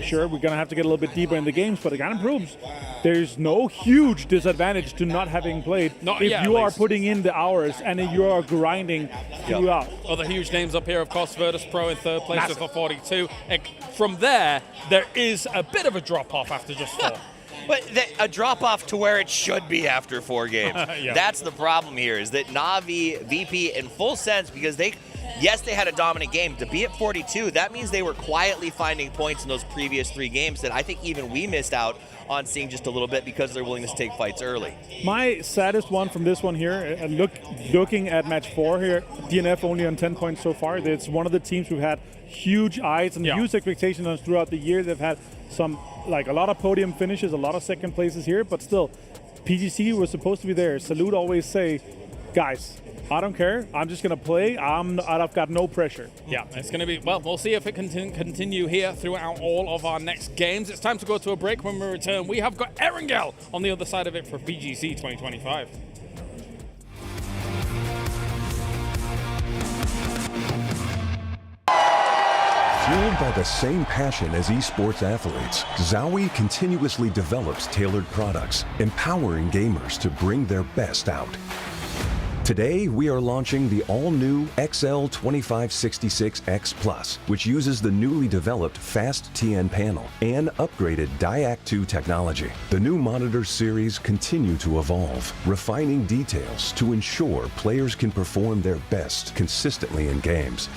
Sure, we're going to have to get a little bit deeper in the games, but it kind of proves there's no huge disadvantage to not having played if you are putting in the hours and if you are grinding throughout. Other huge names up here, of course, Virtus Pro in third place with a 42. And from there is a bit of a drop-off after just 4. But a drop-off to where it should be after 4 games. That's the problem here, is that Na'Vi, VP, in Full Sense, because they had a dominant game. To be at 42, that means they were quietly finding points in those previous 3 games that I think even we missed out on seeing just a little bit because of their willingness to take fights early. My saddest one from this one here, looking at match 4 here, DNF only on 10 points so far. It's one of the teams who've had huge eyes and huge expectations throughout the year. They've had a lot of podium finishes, a lot of second places here, but still, PGC was supposed to be there. Salute always say, guys, I don't care. I'm just going to play. I've got no pressure. Yeah, it's going to be, well, we'll see if it can continue here throughout all of our next games. It's time to go to a break. When we return, we have got Erangel on the other side of it for PGC 2025. Fueled by the same passion as esports athletes, Zowie continuously develops tailored products, empowering gamers to bring their best out. Today, we are launching the all-new XL2566X Plus, which uses the newly developed Fast TN panel and upgraded Diac 2 technology. The new monitor series continue to evolve, refining details to ensure players can perform their best consistently in games.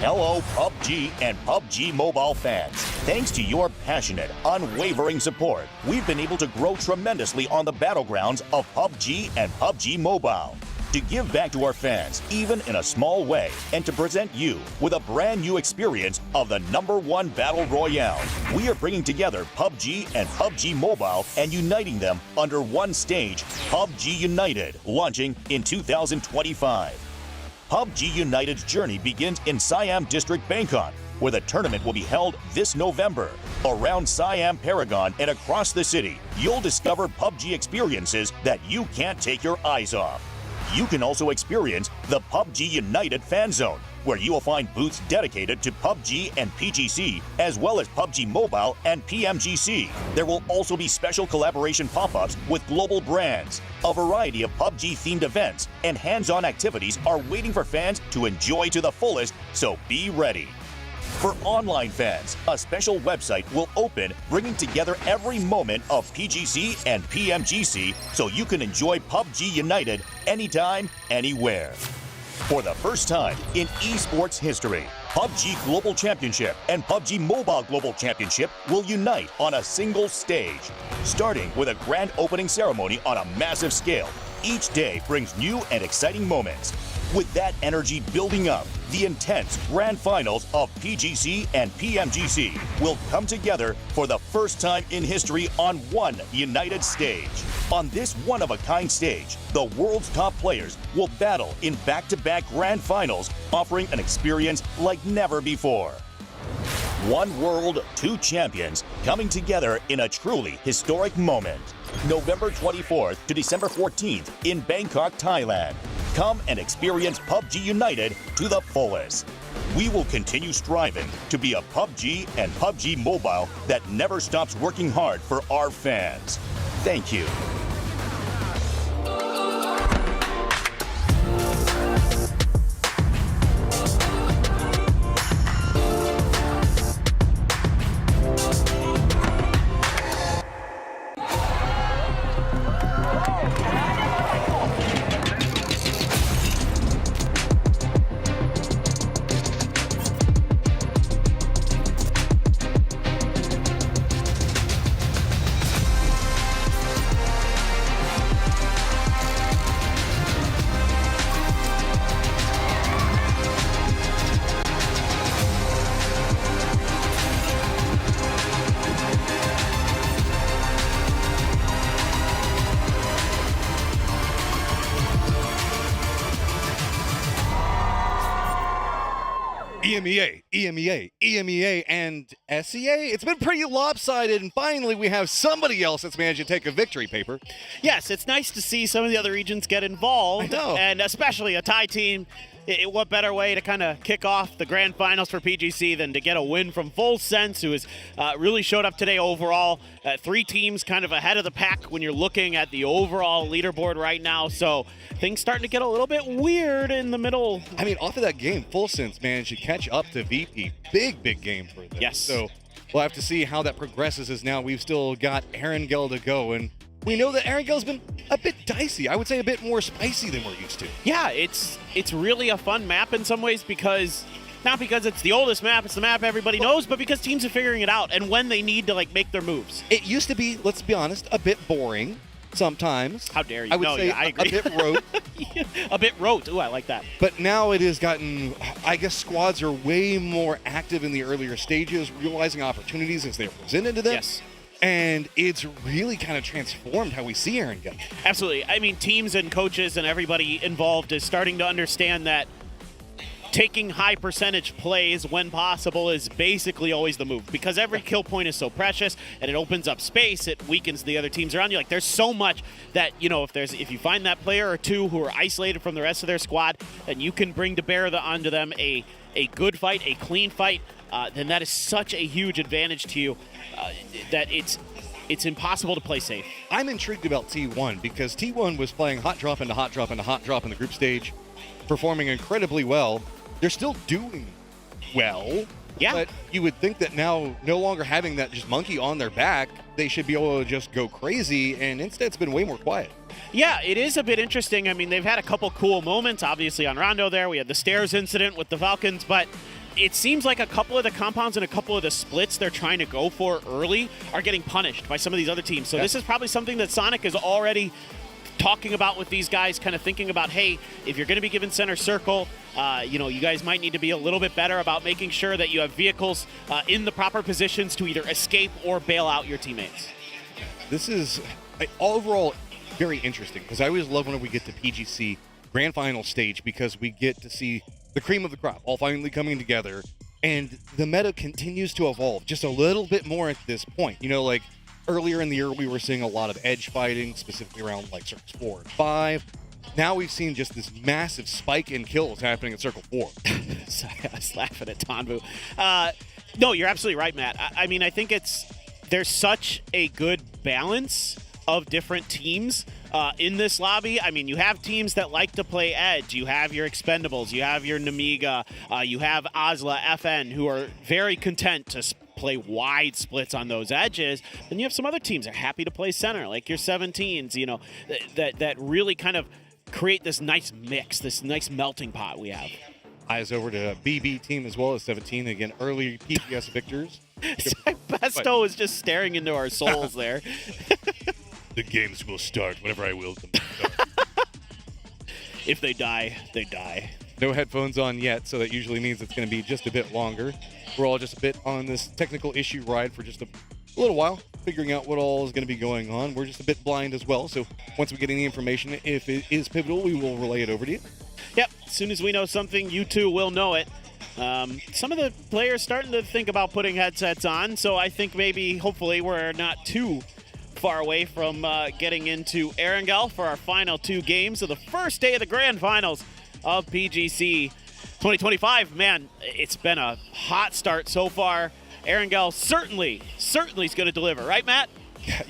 Hello, PUBG and PUBG Mobile fans. Thanks to your passionate, unwavering support, we've been able to grow tremendously on the battlegrounds of PUBG and PUBG Mobile. To give back to our fans, even in a small way, and to present you with a brand new experience of the #1 Battle Royale, we are bringing together PUBG and PUBG Mobile and uniting them under one stage, PUBG United, launching in 2025. PUBG United's journey begins in Siam District, Bangkok, where the tournament will be held this November. Around Siam Paragon and across the city, you'll discover PUBG experiences that you can't take your eyes off. You can also experience the PUBG United Fan Zone, where you will find booths dedicated to PUBG and PGC, as well as PUBG Mobile and PMGC. There will also be special collaboration pop-ups with global brands. A variety of PUBG-themed events and hands-on activities are waiting for fans to enjoy to the fullest, so be ready. For online fans, a special website will open, bringing together every moment of PGC and PMGC so you can enjoy PUBG United anytime, anywhere. For the first time in esports history, PUBG Global Championship and PUBG Mobile Global Championship will unite on a single stage. Starting with a grand opening ceremony on a massive scale, each day brings new and exciting moments. With that energy building up, the intense grand finals of PGC and PMGC will come together for the first time in history on one united stage. On this one-of-a-kind stage, the world's top players will battle in back-to-back grand finals, offering an experience like never before. One world, two champions coming together in a truly historic moment. November 24th to December 14th in Bangkok, Thailand. Come and experience PUBG United to the fullest. We will continue striving to be a PUBG and PUBG Mobile that never stops working hard for our fans. Thank you. EMEA, and SEA. It's been pretty lopsided, and finally we have somebody else that's managed to take a victory paper. Yes, it's nice to see some of the other regions get involved, I know. And especially a Thai team. What better way to kind of kick off the grand finals for PGC than to get a win from Full Sense, who has really showed up today overall. 3 teams kind of ahead of the pack when you're looking at the overall leaderboard right now. So things starting to get a little bit weird in the middle. I mean, off of that game, Full Sense managed to catch up to VP. Big game for them. Yes. So we'll have to see how that progresses, as now we've still got Erangel to go, and we know that Erangel's been a bit dicey. I would say a bit more spicy than we're used to. Yeah, it's really a fun map in some ways, because not because it's the oldest map, it's the map everybody knows, but because teams are figuring it out and when they need to like make their moves. It used to be, let's be honest, a bit boring sometimes. How dare you? I would say I agree. a bit rote. A bit rote. Ooh, I like that. But now it has gotten, I guess squads are way more active in the earlier stages, realizing opportunities as they're presented to them. Yes. And it's really kind of transformed how we see Erangel. Absolutely. I mean, teams and coaches and everybody involved is starting to understand that taking high percentage plays when possible is basically always the move, because every kill point is so precious and it opens up space. It weakens the other teams around you. Like, there's so much that, you know, if you find that player or two who are isolated from the rest of their squad, then you can bring to bear onto them a good fight, a clean fight, then that is such a huge advantage to you that it's impossible to play safe. I'm intrigued about T1 because T1 was playing hot drop into hot drop into hot drop in the group stage, performing incredibly well. They're still doing well. Yeah. But you would think that now, no longer having that just monkey on their back, they should be able to just go crazy, and instead it's been way more quiet. Yeah, it is a bit interesting. I mean, they've had a couple cool moments, obviously, on Rondo there. We had the stairs incident with the Falcons, but it seems like a couple of the compounds and a couple of the splits they're trying to go for early are getting punished by some of these other teams. So This is probably something that Sonic is already talking about with these guys, kind of thinking about, hey, if you're going to be given center circle, you guys might need to be a little bit better about making sure that you have vehicles in the proper positions to either escape or bail out your teammates. This is overall very interesting, because I always love when we get to PGC Grand Final stage, because we get to see the cream of the crop all finally coming together, and the meta continues to evolve just a little bit more at this point. You know, like earlier in the year, we were seeing a lot of edge fighting, specifically around like circles 4 and 5. Now we've seen just this massive spike in kills happening at Circle 4. Sorry, I was laughing at Tanvu. No, you're absolutely right, Matt. I mean, I think there's such a good balance of different teams in this lobby. I mean, you have teams that like to play edge. You have your Expendables. You have your Namiga. You have Ozla, FN, who are very content to play wide splits on those edges. Then you have some other teams that are happy to play center, like your 17s, you know, that really kind of create this nice mix, this nice melting pot we have. Eyes over to BB team as well as 17. Again, early PGS victors. Besto is just staring into our souls there. The games will start whenever I will them. if they die, they die. No headphones on yet, so that usually means it's going to be just a bit longer. We're all just a bit on this technical issue ride for just a little while, figuring out what all is going to be going on. We're just a bit blind as well, so once we get any information, if it is pivotal, we will relay it over to you. Yep, as soon as we know something, you two will know it. Some of the players starting to think about putting headsets on, so I think maybe, hopefully, we're not too far away from getting into Erangel for our final 2 games of the first day of the grand finals of PGC 2025. Man, it's been a hot start so far. Erangel certainly is going to deliver, right, Matt?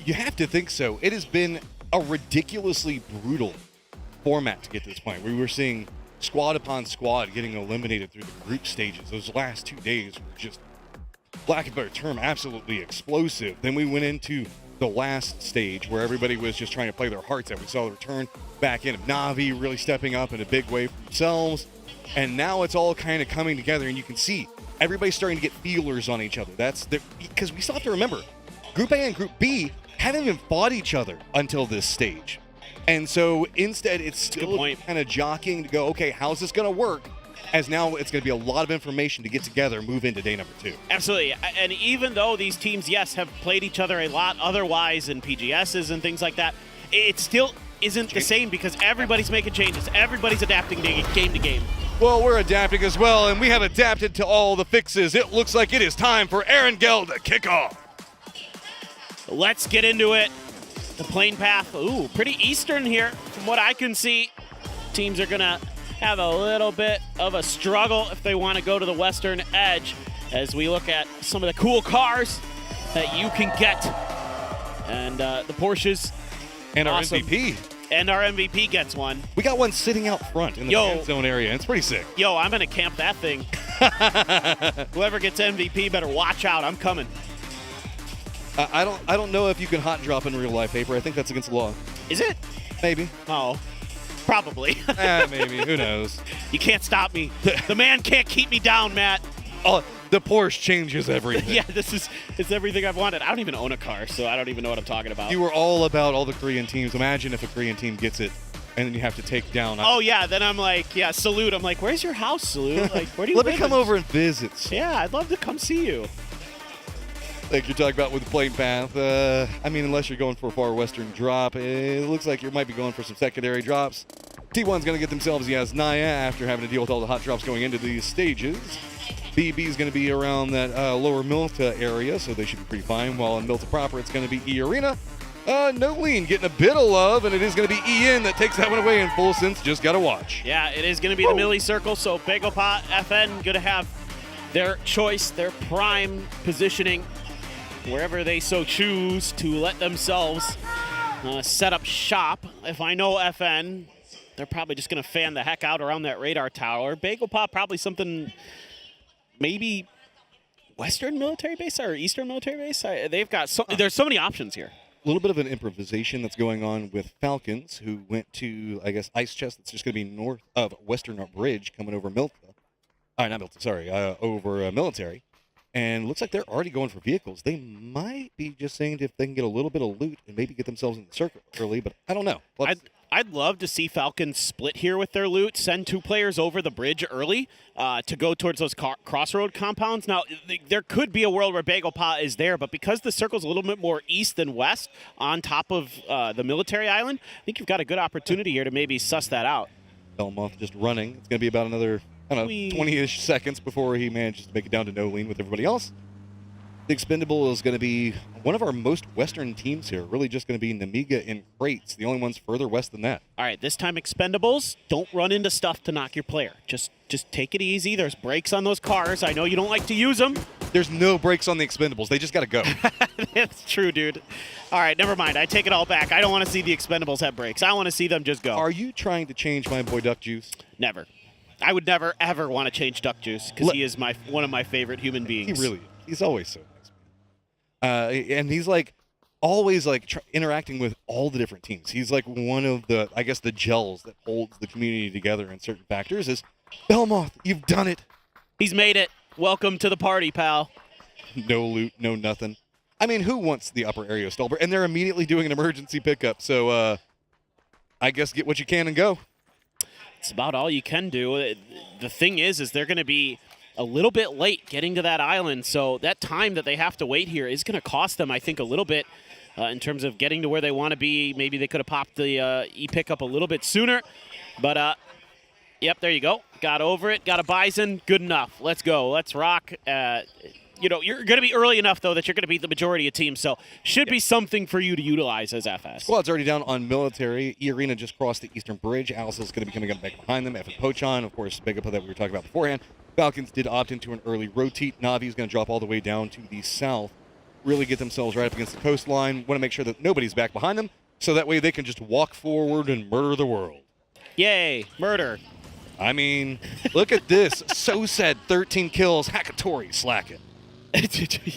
You have to think so. It has been a ridiculously brutal format to get to this point. We were seeing squad upon squad getting eliminated through the group stages. Those last 2 days were just, lack of a better term, absolutely explosive. Then we went into the last stage where everybody was just trying to play their hearts out. We saw the return back in of Navi really stepping up in a big way for themselves. And now it's all kind of coming together, and you can see everybody's starting to get feelers on each other. Because we still have to remember, Group A and Group B haven't even fought each other until this stage. And so instead, it's still kind of jockeying to go, okay, how's this going to work? As now it's going to be a lot of information to get together and move into day number 2. Absolutely. And even though these teams, yes, have played each other a lot otherwise in PGSs and things like that, it still isn't the same because everybody's making changes. Everybody's adapting game to game. Well, we're adapting as well, and we have adapted to all the fixes. It looks like it is time for Erangel to kick off. Let's get into it. The plane path, ooh, pretty eastern here from what I can see. Teams are going to have a little bit of a struggle if they want to go to the western edge as we look at some of the cool cars that you can get. And the Porsches. And our awesome. MVP. And our MVP gets one. We got one sitting out front in the fan zone area, and it's pretty sick. Yo, I'm going to camp that thing. Whoever gets MVP better watch out. I'm coming. I don't know if you can hot drop in real life, Paper. I think that's against the law. Is it? Maybe. Oh, probably. Maybe. Who knows? You can't stop me. The man can't keep me down, Matt. Oh, the Porsche changes everything. Yeah, it's everything I've wanted. I don't even own a car, so I don't even know what I'm talking about. You were all about all the Korean teams. Imagine if a Korean team gets it, and then you have to take down. Oh, yeah. Then I'm like, yeah, Salute. I'm like, where's your house, Salute? Like, where do you Let live? me come over and visit. Yeah, I'd love to come see you. Like you're talking about with the plane path. I mean, unless you're going for a far western drop, it looks like you might be going for some secondary drops. T1's going to get themselves Yasnaya after having to deal with all the hot drops going into these stages. BB is going to be around that lower Milta area, so they should be pretty fine. While in Milta proper, it's going to be E-Arena. Nolene getting a bit of love, and it is going to be Ian that takes that one away in full sense. Just got to watch. Yeah, it is going to be the Millie Circle, so Bagopot FN going to have their choice, their prime positioning, wherever they so choose to let themselves set up shop. If I know FN, they're probably just going to fan the heck out around that radar tower. Bagopot probably something, maybe Western military base or Eastern military base. They've got there's so many options here. A little bit of an improvisation that's going on with Falcons, who went to, I guess, Ice Chest. That's just going to be north of Western Bridge, coming over Milta. Not Milta, sorry, over Military. And looks like they're already going for vehicles. They might be just saying if they can get a little bit of loot and maybe get themselves in the circle early, but I don't know. I'd love to see Falcons split here with their loot, send 2 players over the bridge early to go towards those crossroad compounds. Now, there could be a world where Bagopot is there, but because the circle's a little bit more east than west on top of the military island, I think you've got a good opportunity here to maybe suss that out. Belmont just running. It's going to be about another, 20-ish seconds before he manages to make it down to Nolene with everybody else. The Expendable is going to be one of our most western teams here. Really just going to be Namiga and Crates, the only ones further west than that. All right, this time Expendables, don't run into stuff to knock your player. Just take it easy. There's brakes on those cars. I know you don't like to use them. There's no brakes on the Expendables. They just got to go. That's true, dude. All right, never mind. I take it all back. I don't want to see the Expendables have brakes. I want to see them just go. Are you trying to change my boy Duck Juice? Never. I would never, ever want to change Duck Juice because he is one of my favorite human beings. He really is. He's always so nice. And he's like always like interacting with all the different teams. He's like one of the, I guess, the gels that holds the community together in certain factors. Is Belmoth, you've done it. He's made it. Welcome to the party, pal. No loot, no nothing. I mean, who wants the upper area of Stolber? And they're immediately doing an emergency pickup. So I guess get what you can and go. It's about all you can do. The thing is they're going to be a little bit late getting to that island, so that time that they have to wait here is going to cost them, I think, a little bit in terms of getting to where they want to be. Maybe they could have popped the E-pickup a little bit sooner, but yep, there you go. Got over it, got a Bison, good enough. Let's go, let's rock. You know, you're going to be early enough, though, that you're going to beat the majority of teams, so should be something for you to utilize as FS. Squad's already down on military. E-Arena just crossed the eastern bridge. Alice is going to be coming up back behind them. Evan Pochon, of course, big up that we were talking about beforehand. Falcons did opt into an early rotate. Na'Vi is going to drop all the way down to the south, really get themselves right up against the coastline. Want to make sure that nobody's back behind them, so that way they can just walk forward and murder the world. Yay, murder. I mean, look at this. So said, 13 kills. Hakatori slacking.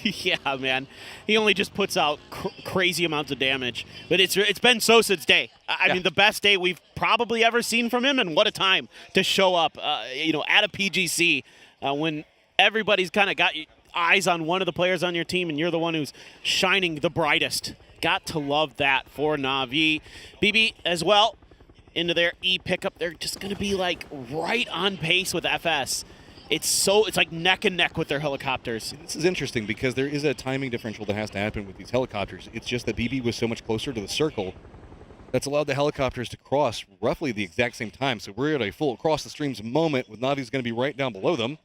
Yeah, man. He only just puts out crazy amounts of damage. But it's been Sosa's day. I mean, the best day we've probably ever seen from him, and what a time to show up, you know, at a PGC when everybody's kind of got eyes on one of the players on your team, and you're the one who's shining the brightest. Got to love that for Na'Vi. BB as well into their E-pickup. They're just going to be like right on pace with FS. It's like neck and neck with their helicopters. This is interesting because there is a timing differential that has to happen with these helicopters. It's just that BB was so much closer to the circle that's allowed the helicopters to cross roughly the exact same time. So we're at a full across the streams moment with Navi's going to be right down below them.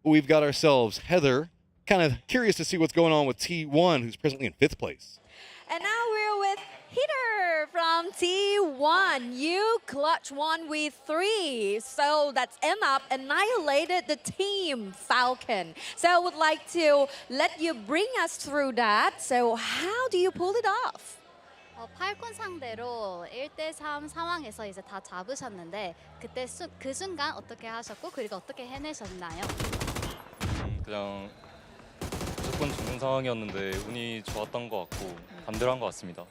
We've got ourselves Heather, kind of curious to see what's going on with T1, who's presently in 5th place. And now we're with Heater from T1. You clutch 1v3. So that's up, annihilated the team Falcon. So I would like to let you bring us through that. So how do you pull it off? 팔콘 상대로 1대3 상황에서 이제 다 잡으셨는데 그때 그 순간 어떻게 하셨고 그리고 어떻게 해내셨나요? 그냥 무조건 죽는 상황이었는데 운이 좋았던 것 같고 반대로 한 것 같습니다.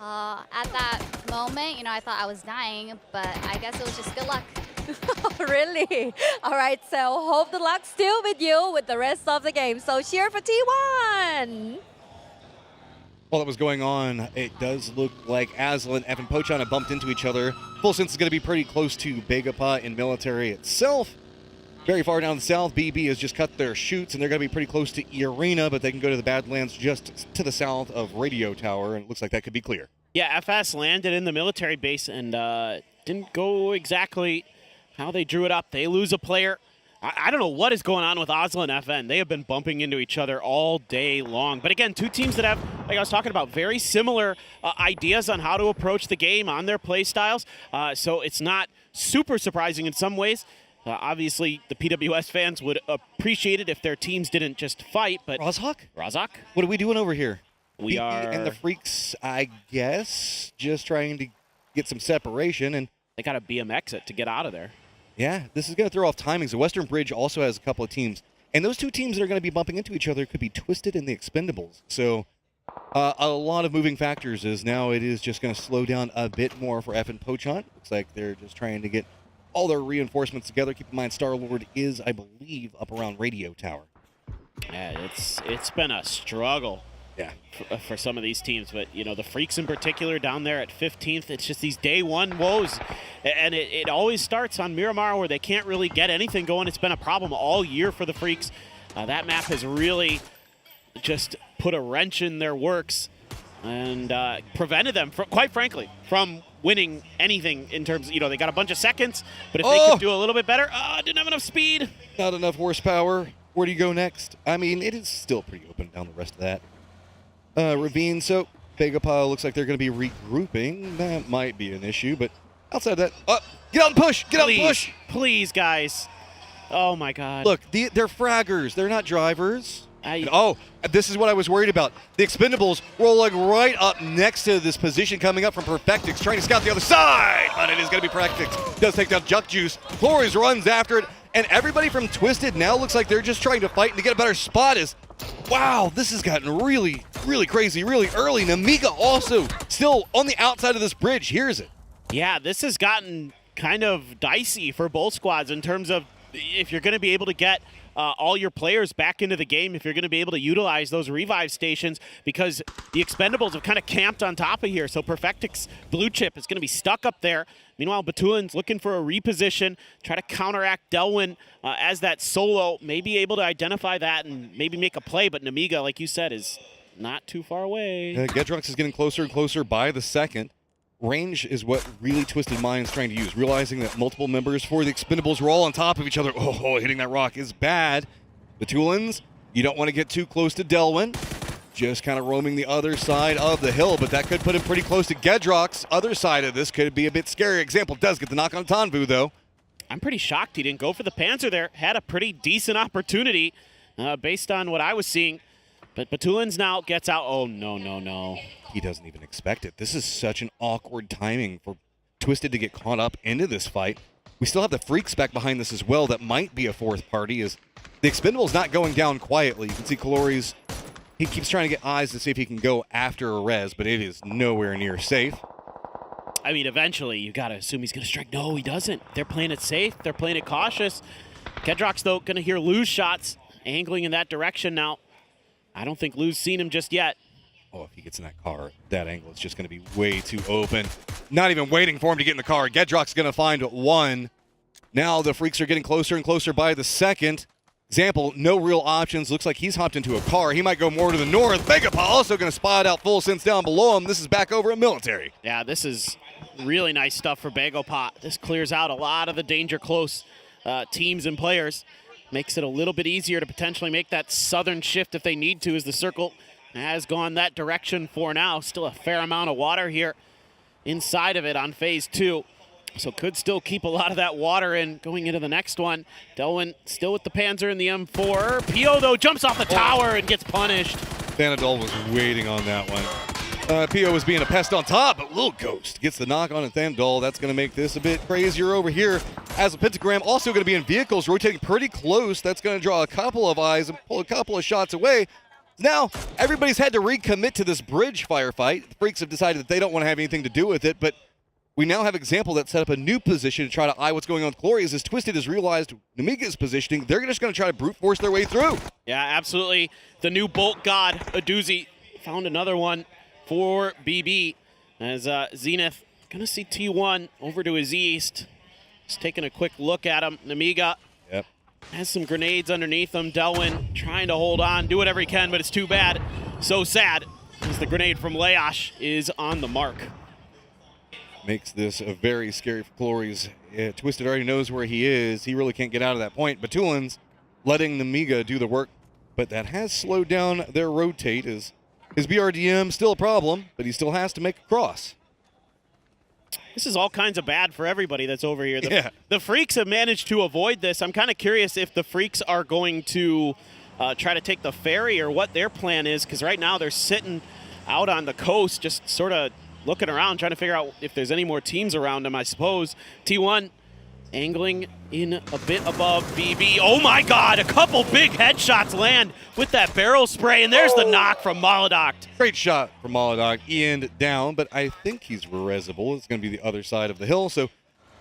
At that moment, you know, I thought I was dying, but I guess it was just good luck. Really? All right, so hope the luck's still with you with the rest of the game. So cheer for T1! While that was going on, it does look like Aslan and Evan Pochon have bumped into each other. Full Sense is going to be pretty close to Begapa in military itself. Very far down the south, BB has just cut their chutes, and they're going to be pretty close to E-Arena, but they can go to the Badlands just to the south of Radio Tower, and it looks like that could be clear. Yeah, FS landed in the military base and didn't go exactly how they drew it up. They lose a player. I don't know what is going on with Oslo and FN. They have been bumping into each other all day long. But again, two teams that have, like I was talking about, very similar ideas on how to approach the game on their play styles. So it's not super surprising in some ways. Obviously, the PWS fans would appreciate it if their teams didn't just fight, but... Rozhawk? Rozhawk? What are we doing over here? We are... And the Freaks, I guess, just trying to get some separation, and... They got a BMX it to get out of there. Yeah, this is going to throw off timings. The Western Bridge also has a couple of teams, and those two teams that are going to be bumping into each other could be Twisted and the Expendables. So, a lot of moving factors as now it is just going to slow down a bit more for F and Pochon. Looks like they're just trying to get all their reinforcements together. Keep in mind, Star-Lord is, I believe, up around Radio Tower. Yeah, it's been a struggle. Yeah, for some of these teams, but you know the Freaks in particular down there at 15th. It's just these day one woes, and it always starts on Miramar where they can't really get anything going. It's been a problem all year for the Freaks. That map has really just put a wrench in their works and prevented them, quite frankly, from winning anything in terms of, you know, they got a bunch of seconds, but if they could do a little bit better, didn't have enough speed. Not enough horsepower. Where do you go next? I mean, it is still pretty open down the rest of that. Ravine, so Begapa looks like they're going to be regrouping. That might be an issue, but outside that, get out and push! Get out and push! Please, guys. Oh, my God. Look, they're fraggers. They're not drivers. This is what I was worried about. The Expendables rolling right up next to this position coming up from Perfectix, trying to scout the other side, but it is going to be Perfectix. Does take down Juck Juice. Flores runs after it, and everybody from Twisted now looks like they're just trying to fight and to get a better spot. Wow, this has gotten really, really crazy really early. Namiga also still on the outside of this bridge. Here's it. Yeah, this has gotten kind of dicey for both squads in terms of if you're going to be able to get all your players back into the game if you're going to be able to utilize those revive stations, because the Expendables have kind of camped on top of here. So Perfectix blue chip is going to be stuck up there. Meanwhile, Batulin's looking for a reposition, try to counteract Delwyn as that solo, may be able to identify that and maybe make a play, but Namiga, like you said, is not too far away. Gedrox is getting closer and closer by the second. Range is what really Twisted Mind's trying to use, realizing that multiple members for the Expendables were all on top of each other. Oh, hitting that rock is bad. The Tulins, you don't want to get too close to Delwyn. Just kind of roaming the other side of the hill, but that could put him pretty close to Gedrox. Other side of this could be a bit scary. Example does get the knock on Tanvu, though. I'm pretty shocked he didn't go for the Panzer there. Had a pretty decent opportunity based on what I was seeing. But Batulin's now gets out. Oh, no. He doesn't even expect it. This is such an awkward timing for Twisted to get caught up into this fight. We still have the Freaks back behind this as well. That might be a fourth party, as the Expendable's not going down quietly. You can see Calori's, he keeps trying to get eyes to see if he can go after a res, but it is nowhere near safe. I mean, eventually, you got to assume he's going to strike. No, he doesn't. They're playing it safe. They're playing it cautious. Gedrox, though, going to hear Lou's shots angling in that direction now. I don't think Lou's seen him just yet. Oh, if he gets in that car, that angle is just going to be way too open. Not even waiting for him to get in the car. Gedrox going to find one. Now the Freaks are getting closer and closer by the second. Example, no real options. Looks like he's hopped into a car. He might go more to the north. Megapaw also going to spot out full sense down below him. This is back over at Military. Yeah, this is really nice stuff for Bagopot. This clears out a lot of the danger close teams and players. Makes it a little bit easier to potentially make that southern shift if they need to, as the circle has gone that direction for now. Still a fair amount of water here inside of it on phase 2. So could still keep a lot of that water in going into the next one. Delwyn still with the Panzer and the M4. Pio, though, jumps off the tower and gets punished. Thanadol was waiting on that one. Pio was being a pest on top, but Little Ghost gets the knock on Thanadol. That's going to make this a bit crazier over here. As a Pentagram, also going to be in vehicles, rotating pretty close. That's going to draw a couple of eyes and pull a couple of shots away. Now, everybody's had to recommit to this bridge firefight. The Freaks have decided that they don't want to have anything to do with it, but we now have Example that set up a new position to try to eye what's going on with Glorious. As Twisted has realized Namiga's positioning, they're just going to try to brute force their way through. Yeah, absolutely. The new Bolt God, Aduzi, found another one for BB. As Zenith going to see T1 over to his east. Just taking a quick look at him. Namiga has some grenades underneath him. Delwyn trying to hold on, do whatever he can, but it's too bad. So sad, as the grenade from Leosh is on the mark. Makes this a very scary for Glories. Twisted already knows where he is. He really can't get out of that point. Batulin's letting Namiga do the work, but that has slowed down their rotate. His BRDM still a problem, but he still has to make a cross. This is all kinds of bad for everybody that's over here. The Freaks have managed to avoid this. I'm kind of curious if the Freaks are going to try to take the ferry or what their plan is, because right now they're sitting out on the coast just sort of looking around, trying to figure out if there's any more teams around them, I suppose. T1 angling in a bit above BB. Oh my God, a couple big headshots land with that barrel spray, and there's the knock from Maladoct. Great shot from Maladoct. Ian down, but I think he's resable. It's going to be the other side of the hill, so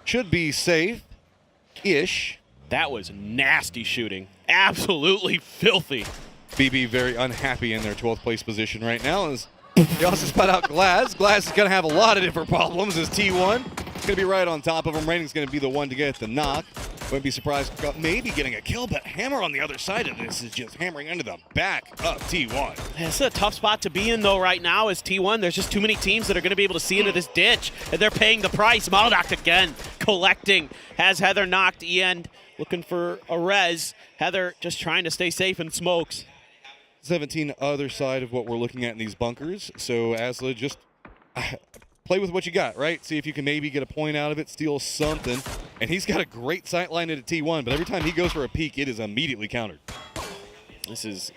should be safe-ish. That was nasty shooting. Absolutely filthy. BB very unhappy in their 12th place position right now. They also spot out Glass. Glass is going to have a lot of different problems as T1. It's going to be right on top of him. Raining's going to be the one to get the knock. Wouldn't be surprised maybe getting a kill, but Hammer on the other side of this is just hammering into the back of T1. This is a tough spot to be in, though, right now as T1. There's just too many teams that are going to be able to see into this ditch, and they're paying the price. Maladoct again collecting. Has Heather knocked. End looking for a res. Heather just trying to stay safe and smokes. 17 other side of what we're looking at in these bunkers. So Asla, just play with what you got, right? See if you can maybe get a point out of it, steal something. And he's got a great sight line into T1, but every time he goes for a peek, it is immediately countered. This is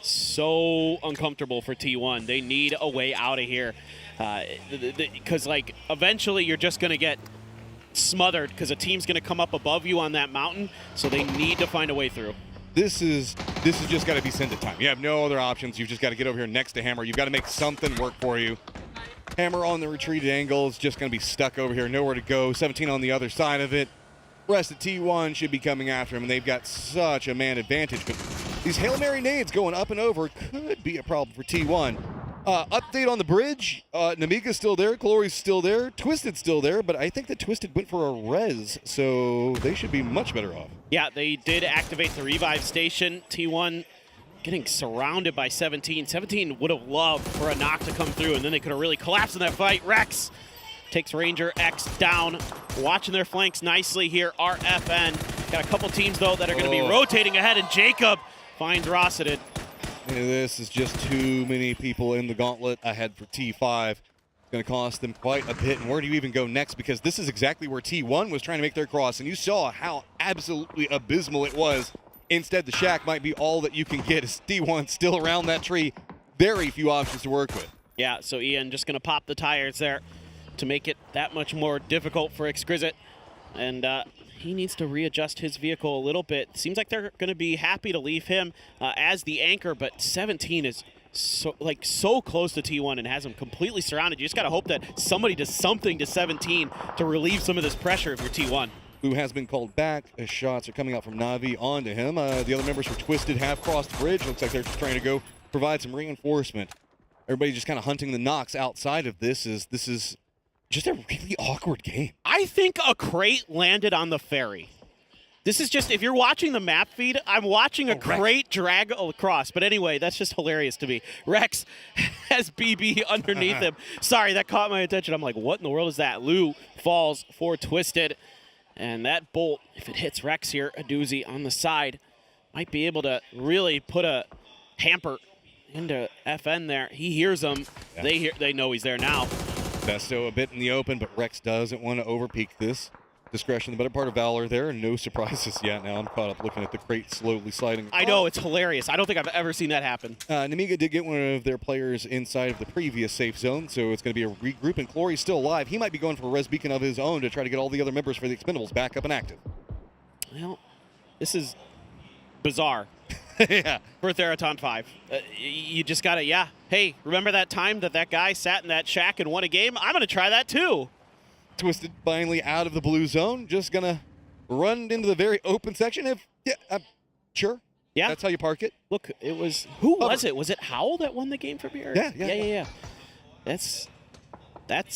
so uncomfortable for T1. They need a way out of here. Because, like, eventually you're just going to get smothered because a team's going to come up above you on that mountain, so they need to find a way through. This is just got to be sent to time. You have no other options. You've just got to get over here next to Hammer. You've got to make something work for you. Hammer on the retreated angle is just going to be stuck over here, nowhere to go. 17 on the other side of it. rest of T1 should be coming after him, and they've got such a man advantage. But these Hail Mary nades going up and over could be a problem for T1. Update on the bridge. Namiga's still there. Glory's still there. Twisted's still there, but I think that Twisted went for a res, so they should be much better off. Yeah, they did activate the revive station. T1 getting surrounded by 17. 17 would have loved for a knock to come through, and then they could have really collapsed in that fight. Rex takes Ranger X down. Watching their flanks nicely here. RFN. Got a couple teams, though, that are going to be rotating ahead, and Jacob finds Rossiter. This is just too many people in the gauntlet ahead for T5. It's going to cost them quite a bit. And where do you even go next? Because this is exactly where T1 was trying to make their cross. And you saw how absolutely abysmal it was. Instead, the shack might be all that you can get as T1 still around that tree. Very few options to work with. Yeah, so Ian just going to pop the tires there to make it that much more difficult for Exquisite. And he needs to readjust his vehicle a little bit. Seems like they're going to be happy to leave him as the anchor, but 17 is so close to T1 and has him completely surrounded. You just got to hope that somebody does something to 17 to relieve some of this pressure if you're T1. Who has been called back as shots are coming out from Navi onto him. The other members for Twisted have crossed the bridge. Looks like they're just trying to go provide some reinforcement. Everybody just kind of hunting the knocks outside of this. This is just a really awkward game. I think a crate landed on the ferry. This is just, if you're watching the map feed, I'm watching a crate drag across. But anyway, that's just hilarious to me. Rex has BB underneath him. Sorry, that caught my attention. I'm like, what in the world is that? Lou falls for Twisted. And that bolt, if it hits Rex here, a doozy on the side, might be able to really put a hamper into FN there. He hears them. Yeah. They know he's there now. Besto a bit in the open, but Rex doesn't want to overpeak this. Discretion, the better part of Valor there. No surprises yet. Now I'm caught up looking at the crate slowly sliding. I know, it's hilarious. I don't think I've ever seen that happen. Namiga did get one of their players inside of the previous safe zone, so it's going to be a regroup, and Clory's still alive. He might be going for a res beacon of his own to try to get all the other members for the Expendables back up and active. Well, this is bizarre. Yeah. For Theraton 5. You just got to, hey, remember that time that guy sat in that shack and won a game? I'm going to try that too. Twisted finally out of the blue zone, just gonna run into the very open section. Sure. Yeah. That's how you park it. Look, it was, who was it? Was it Howl that won the game for BR? Yeah. That's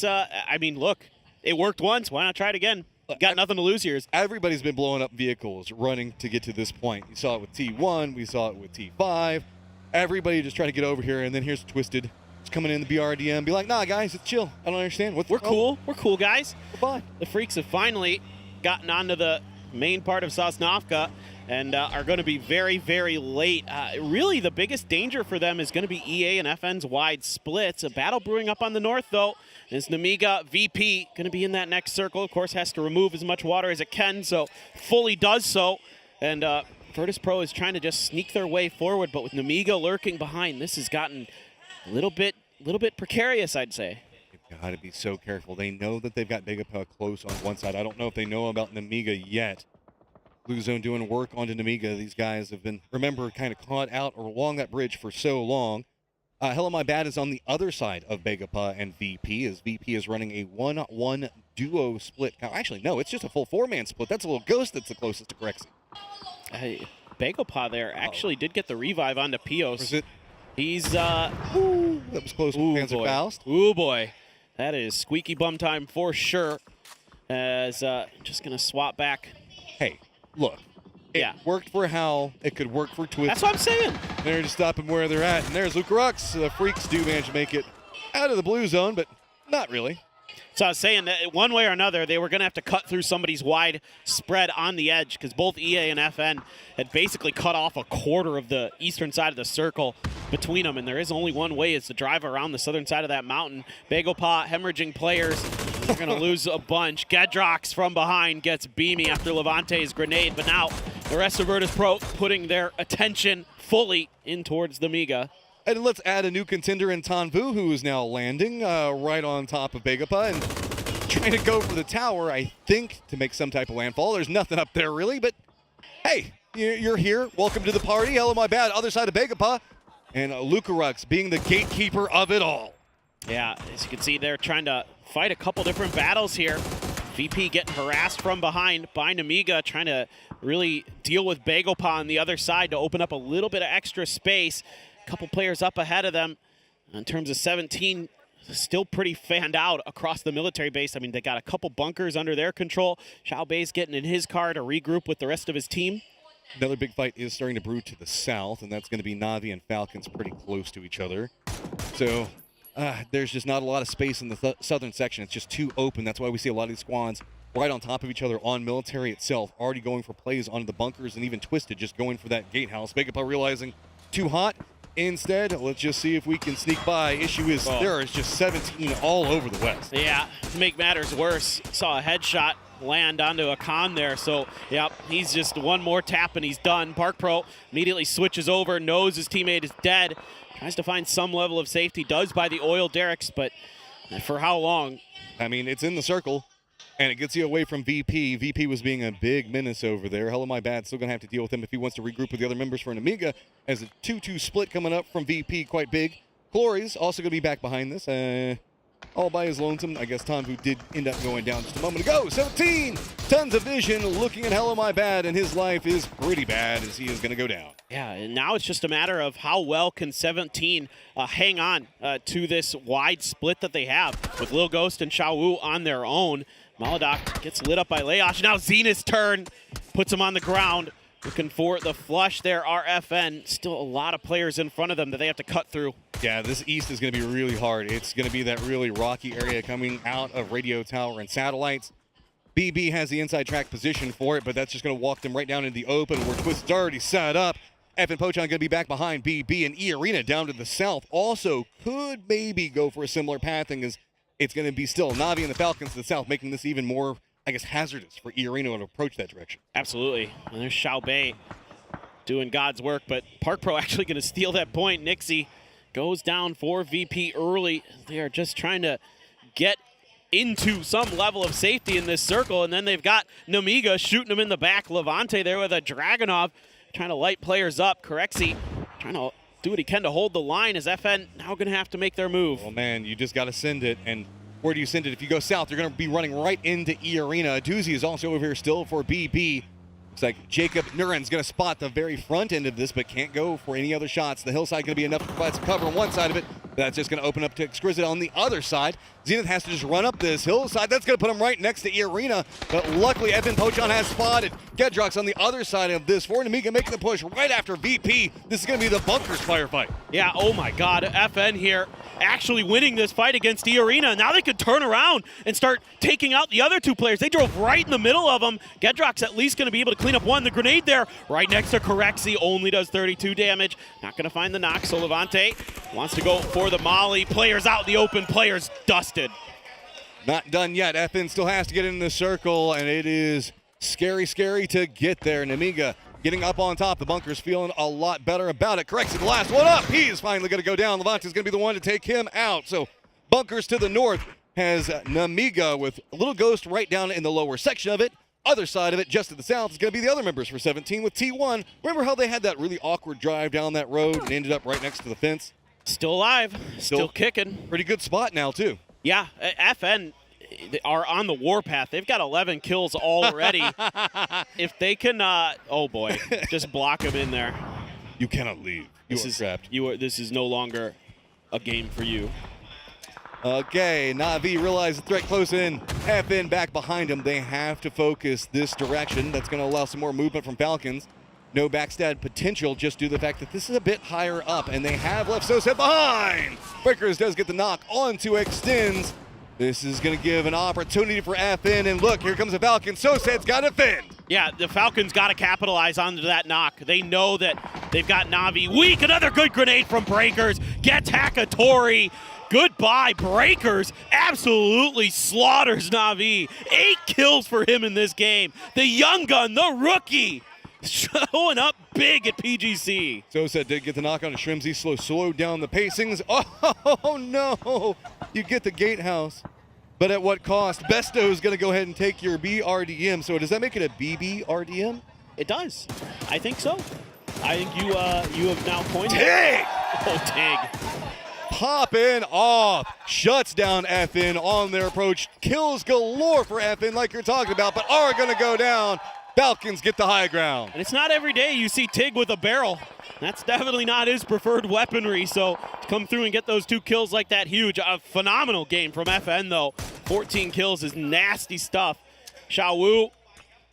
I mean, look, it worked once. Why not try it again? Got nothing to lose here. Everybody's been blowing up vehicles, running to get to this point. You saw it with T1, we saw it with T5. Everybody just trying to get over here, and then here's Twisted. Coming in the BRDM, be like, nah, guys, it's chill. I don't understand. We're cool. We're cool, guys. We're fine. The Freaks have finally gotten onto the main part of Sosnovka and are going to be very, very late. Really, the biggest danger for them is going to be EA and FN's wide splits. A battle brewing up on the north, though, is Namiga VP going to be in that next circle. Of course, has to remove as much water as it can, so fully does so. And Virtus Pro is trying to just sneak their way forward, but with Namiga lurking behind, this has gotten a little bit precarious, I'd say. They've got to be so careful. They know that they've got Bangkok close on one side. I don't know if they know about Namiga yet. Blue Zone doing work onto Namiga. These guys have been, remember, kind of caught out along that bridge for so long. Hello My Bad is on the other side of Begapa and VP, as VP is running a 1-1 duo split. Now, actually, no, it's just a full 4-man split. That's a little Ghost that's the closest to Grexy. Begapa there actually did get the revive onto Pios. Was it? He's, that was close with Panzer Faust. Ooh, boy. That is squeaky bum time for sure. As, just going to swap back. Hey, look. It worked for Howl. It could work for Twist. That's what I'm saying. They're just stopping where they're at. And there's Lucarux. The Freaks do manage to make it out of the blue zone, but not really. So I was saying that one way or another, they were going to have to cut through somebody's wide spread on the edge because both EA and FN had basically cut off a quarter of the eastern side of the circle between them, and there is only one way, is to drive around the southern side of that mountain. Bagopot hemorrhaging players. They're going to lose a bunch. Gedrox from behind gets Beamy after Levante's grenade, but now the rest of Virtus Pro putting their attention fully in towards the Miga. And let's add a new contender in Tanvu, who is now landing right on top of Begapa and trying to go for the tower, I think, to make some type of landfall. There's nothing up there, really, but hey, you're here. Welcome to the party. Hello, My Bad. Other side of Begapa. And Lucarux being the gatekeeper of it all. Yeah, as you can see, they're trying to fight a couple different battles here. VP getting harassed from behind by Namiga, trying to really deal with Bagopa on the other side to open up a little bit of extra space. A couple players up ahead of them. In terms of 17, still pretty fanned out across the military base. I mean, they got a couple bunkers under their control. Xiao Bei's getting in his car to regroup with the rest of his team. Another big fight is starting to brew to the south, and that's going to be Na'Vi and Falcons pretty close to each other. So there's just not a lot of space in the southern section. It's just too open. That's why we see a lot of these squads right on top of each other on military itself, already going for plays onto the bunkers, and even Twisted just going for that gatehouse. Bagopa realizing too hot. Instead, let's just see if we can sneak by. Issue is there is just 17 all over the west. Yeah, to make matters worse, saw a headshot land onto a con there. So, yep, he's just one more tap and he's done. Park Pro immediately switches over, knows his teammate is dead, tries to find some level of safety, does by the oil derricks, but for how long? I mean, it's in the circle, and it gets you away from VP. VP was being a big menace over there. Hello, my bad. Still going to have to deal with him if he wants to regroup with the other members for an Amiga, as a 2-2 split coming up from VP, quite big. Glory's also going to be back behind this. All by his lonesome. I guess Tanvu did end up going down just a moment ago. 17, tons of vision, looking at Hello, my bad, and his life is pretty bad as he is going to go down. Yeah, and now it's just a matter of how well can 17 hang on to this wide split that they have with Lil Ghost and Xiao Wu on their own. Maladoc gets lit up by Leosh. Now Zenith's turn, puts him on the ground. Looking for the flush there, RFN. Still a lot of players in front of them that they have to cut through. Yeah, this east is going to be really hard. It's going to be that really rocky area coming out of radio tower and satellites. BB has the inside track position for it, but that's just going to walk them right down into the open where Twist's already set up. Evan Pochon going to be back behind BB, and E-Arena down to the south also could maybe go for a similar pathing, as it's going to be still Na'Vi and the Falcons to the south, making this even more, I guess, hazardous for E-Arena to approach that direction. Absolutely. And there's Xiao Bei doing God's work, but Park Pro actually going to steal that point. Nixie goes down for VP early. They are just trying to get into some level of safety in this circle, and then they've got Namiga shooting him in the back. Levante there with a Dragunov trying to light players up. Corexi trying to do what he can to hold the line, as FN now going to have to make their move. Oh man, you just got to send it, and where do you send it? If you go south, you're going to be running right into E-Arena. A doozy is also over here still for BB. Looks like Jacob Nuren's going to spot the very front end of this, but can't go for any other shots. The hillside going to be enough to provide some cover on one side of it. That's just going to open up to Exquisite on the other side. Zenith has to just run up this hillside. That's going to put him right next to E-Arena, but luckily Evan Pochon has spotted Gedrox on the other side of this. For Namiga making the push right after VP. This is going to be the bunkers firefight. Yeah, oh my God, FN here actually winning this fight against E-Arena. Now they could turn around and start taking out the other two players. They drove right in the middle of them. Gedrox at least going to be able to clean up one. The grenade there right next to Corexi only does 32 damage. Not going to find the knock, so Levante wants to go for the molly. Players out in the open, players dusted. Not done yet. FN still has to get in the circle, and it is scary to get there. Namiga getting up on top. The bunker's feeling a lot better about it. Corrects the last one up. He is finally going to go down. Levante's going to be the one to take him out. So bunkers to the north has Namiga with a little ghost right down in the lower section of it. Other side of it, just to the south, is going to be the other members for 17 with T1. Remember how they had that really awkward drive down that road and ended up right next to the fence? Still alive, still kicking. Pretty good spot now, too. Yeah, FN are on the warpath. They've got 11 kills already. If they can, oh boy, just block him in there. You cannot leave. You are trapped. This is no longer a game for you. Okay, Na'Vi realize the threat close in. FN back behind him. They have to focus this direction. That's going to allow some more movement from Falcons. No backstab potential just due to the fact that this is a bit higher up, and they have left Soset behind. Breakers does get the knock onto Extends. This is going to give an opportunity for FN, and look, here comes the Falcon. Soset's got to defend. Yeah, the Falcons got to capitalize onto that knock. They know that they've got Na'Vi weak. Another good grenade from Breakers. Gets Hakatori. Goodbye, Breakers. Absolutely slaughters Na'Vi. 8 kills for him in this game. The young gun, the rookie, showing up big at PGC. Soset did get the knock on a Shrimsy, slowed down the pacings. Oh no, you get the gatehouse. But at what cost? Besto's going to go ahead and take your BRDM. So does that make it a BBRDM? It does. I think so. I think you have now coined Tig! Oh, Tig. popping off. Shuts down FN on their approach. Kills galore for FN like you're talking about, but are going to go down. Falcons get the high ground. And it's not every day you see Tig with a barrel. That's definitely not his preferred weaponry, so to come through and get those 2 kills like that, huge. A phenomenal game from FN, though. 14 kills is nasty stuff. Xiao Wu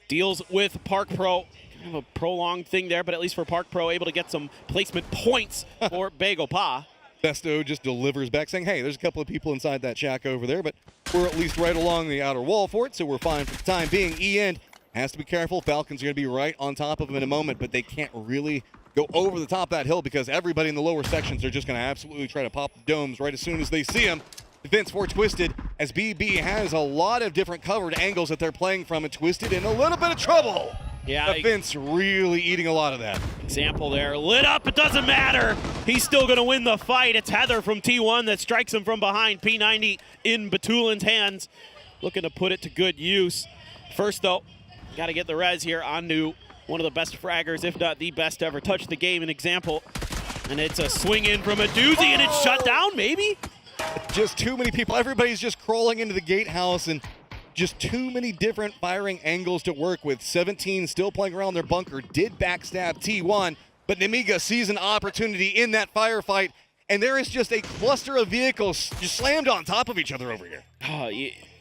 deals with Park Pro. Kind of a prolonged thing there, but at least for Park Pro, able to get some placement points for Bagel Pa. Besto just delivers back saying, hey, there's a couple of people inside that shack over there, but we're at least right along the outer wall for it, so we're fine for the time being. E-End has to be careful. Falcons are going to be right on top of him in a moment, but they can't really go over the top of that hill because everybody in the lower sections are just going to absolutely try to pop the domes right as soon as they see him. Defense for Twisted, as BB has a lot of different covered angles that they're playing from, and Twisted in a little bit of trouble. Yeah, Defense really eating a lot of that. Example there, lit up, it doesn't matter. He's still gonna win the fight. It's Heather from T1 that strikes him from behind. P90 in Batulin's hands, looking to put it to good use. First though, gotta get the res here on New, one of the best fraggers, if not the best to ever touch the game. An example, and it's a swing in from a doozy, and it's shut down, maybe? Just too many people. Everybody's just crawling into the gatehouse, and just too many different firing angles to work with. 17 still playing around their bunker, did backstab T1, but Nemiga sees an opportunity in that firefight, and there is just a cluster of vehicles just slammed on top of each other over here.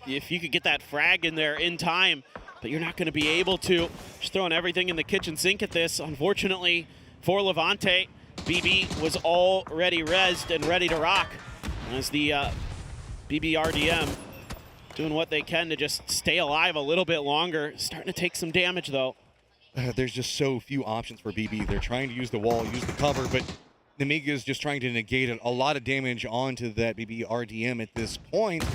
If you could get that frag in there in time, but you're not going to be able to. Just throwing everything in the kitchen sink at this. Unfortunately for Levante, BB was already rezzed and ready to rock. As the BBRDM doing what they can to just stay alive a little bit longer. Starting to take some damage, though. There's just so few options for BB. They're trying to use the wall, use the cover, but Nemiga is just trying to negate a lot of damage onto that BBRDM at this point.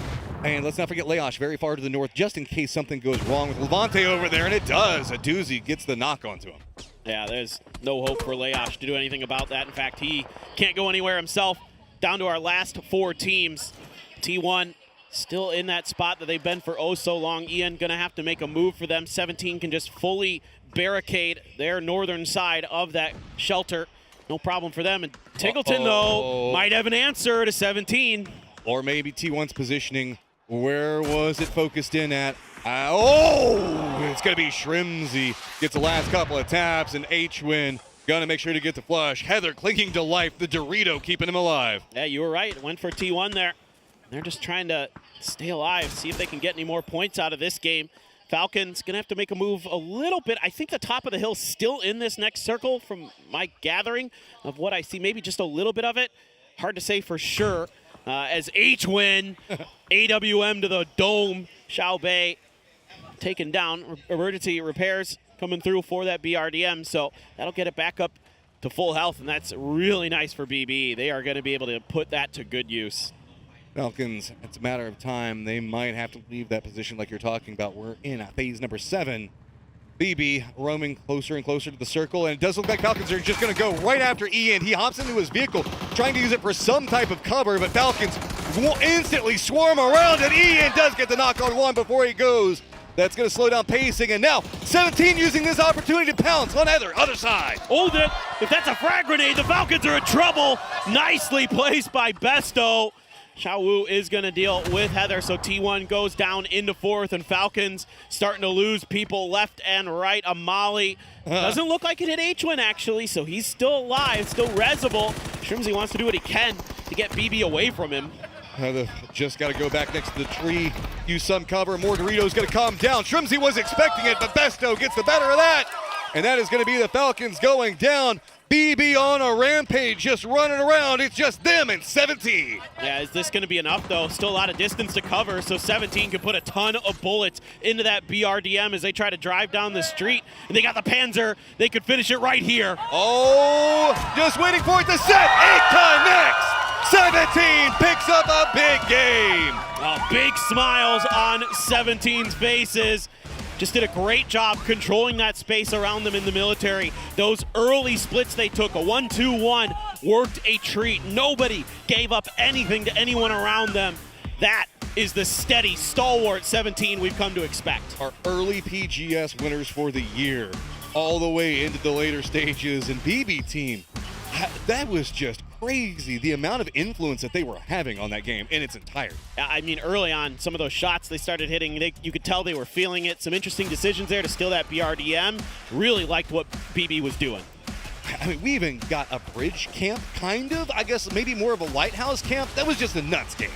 And let's not forget Leosh very far to the north, just in case something goes wrong with Levante over there, and it does. A doozy gets the knock onto him. Yeah, there's no hope for Leosh to do anything about that. In fact, he can't go anywhere himself. Down to our last 4 teams. T1 still in that spot that they've been for oh so long. Ian gonna have to make a move for them. 17 can just fully barricade their northern side of that shelter. No problem for them. And Tiggleton, though, might have an answer to 17. Or maybe T1's positioning. Where was it focused in at? It's gonna be Shrimsy. Gets the last couple of taps, and H-Win gonna make sure to get the flush. Heather clinging to life, the Dorito keeping him alive. Yeah, you were right. Went for T1 there. They're just trying to stay alive, see if they can get any more points out of this game. Falcons gonna have to make a move a little bit. I think the top of the hill still in this next circle from my gathering of what I see. Maybe just a little bit of it. Hard to say for sure. As H-Win, AWM to the dome. Xiao Bei taken down. Emergency repairs coming through for that BRDM, so that'll get it back up to full health, and that's really nice for BB. They are going to be able to put that to good use. Falcons, it's a matter of time. They might have to leave that position like you're talking about. We're in phase number 7. BB roaming closer and closer to the circle, and it does look like Falcons are just going to go right after Ian. He hops into his vehicle, trying to use it for some type of cover, but Falcons will instantly swarm around, and Ian does get the knock on one before he goes. That's going to slow down pacing, and now 17 using this opportunity to pounce on Heather, other side. Hold it. If that's a frag grenade, the Falcons are in trouble. Nicely placed by Besto. Xiao Wu is going to deal with Heather, so T1 goes down into 4th, and Falcons starting to lose people left and right. Amali doesn't look like it hit H-Win, actually, so he's still alive, still resable. Shrimsy wants to do what he can to get BB away from him. Just got to go back next to the tree, use some cover. More Doritos going to calm down. Shrimsy was expecting it, but Besto gets the better of that. And that is going to be the Falcons going down. BB on a rampage, just running around. It's just them and 17. Yeah, is this going to be enough, though? Still a lot of distance to cover, so 17 can put a ton of bullets into that BRDM as they try to drive down the street. And they got the Panzer. They could finish it right here. Just waiting for it to set. 8-time next. 17 picks up a big game. Big smiles on 17's faces. Just did a great job controlling that space around them in the military. Those early splits they took, a 1-2-1, worked a treat. Nobody gave up anything to anyone around them. That is the steady, stalwart 17 we've come to expect. Our early PGS winners for the year, all the way into the later stages. And BB team, that was just crazy the amount of influence that they were having on that game in its entirety. I mean, early on, some of those shots they started hitting, you could tell they were feeling it. Some interesting decisions there to steal that BRDM. Really liked what BB was doing. I mean, we even got a bridge camp, kind of. I guess maybe more of a lighthouse camp. That was just a nuts game.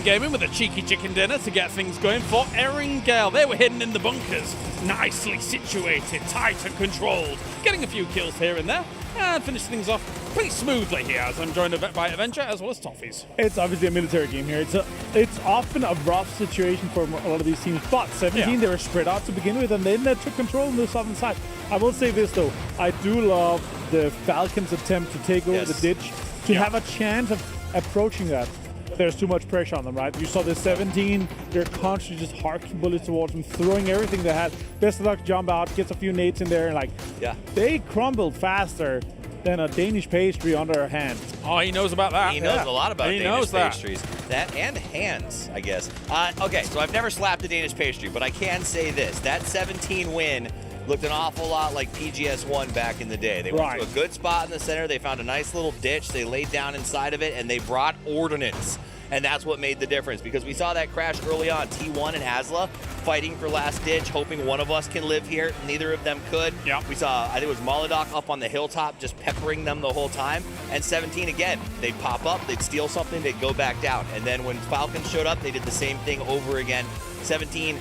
Gaming with a cheeky chicken dinner to get things going for Erringale. They were hidden in the bunkers, nicely situated, tight and controlled, getting a few kills here and there, and finishing things off pretty smoothly here as I'm joined by Avenger as well as Toffees. It's obviously a military game here. It's often a rough situation for a lot of these teams, but 17, they were spread out to begin with, and then they took control on the southern side. I will say this, though. I do love the Falcons' attempt to take over the ditch, to have a chance of approaching that. There's too much pressure on them, right? You saw the 17, they're constantly just harking bullets towards them, throwing everything they had. Best of luck, jump out, gets a few nades in there, and they crumbled faster than a Danish pastry under her hand. Oh, he knows about that. He knows a lot about Danish pastries. That and hands, I guess. Okay, so I've never slapped a Danish pastry, but I can say this. That 17 win looked an awful lot like PGS1 back in the day. They went to a good spot in the center. They found a nice little ditch. They laid down inside of it, and they brought ordnance. And that's what made the difference, because we saw that crash early on. T1 and Hasla fighting for last ditch, hoping one of us can live here. Neither of them could. We saw, I think it was Molodok up on the hilltop, just peppering them the whole time. And 17, again, they'd pop up, they'd steal something, they'd go back down. And then when Falcons showed up, they did the same thing over again. 17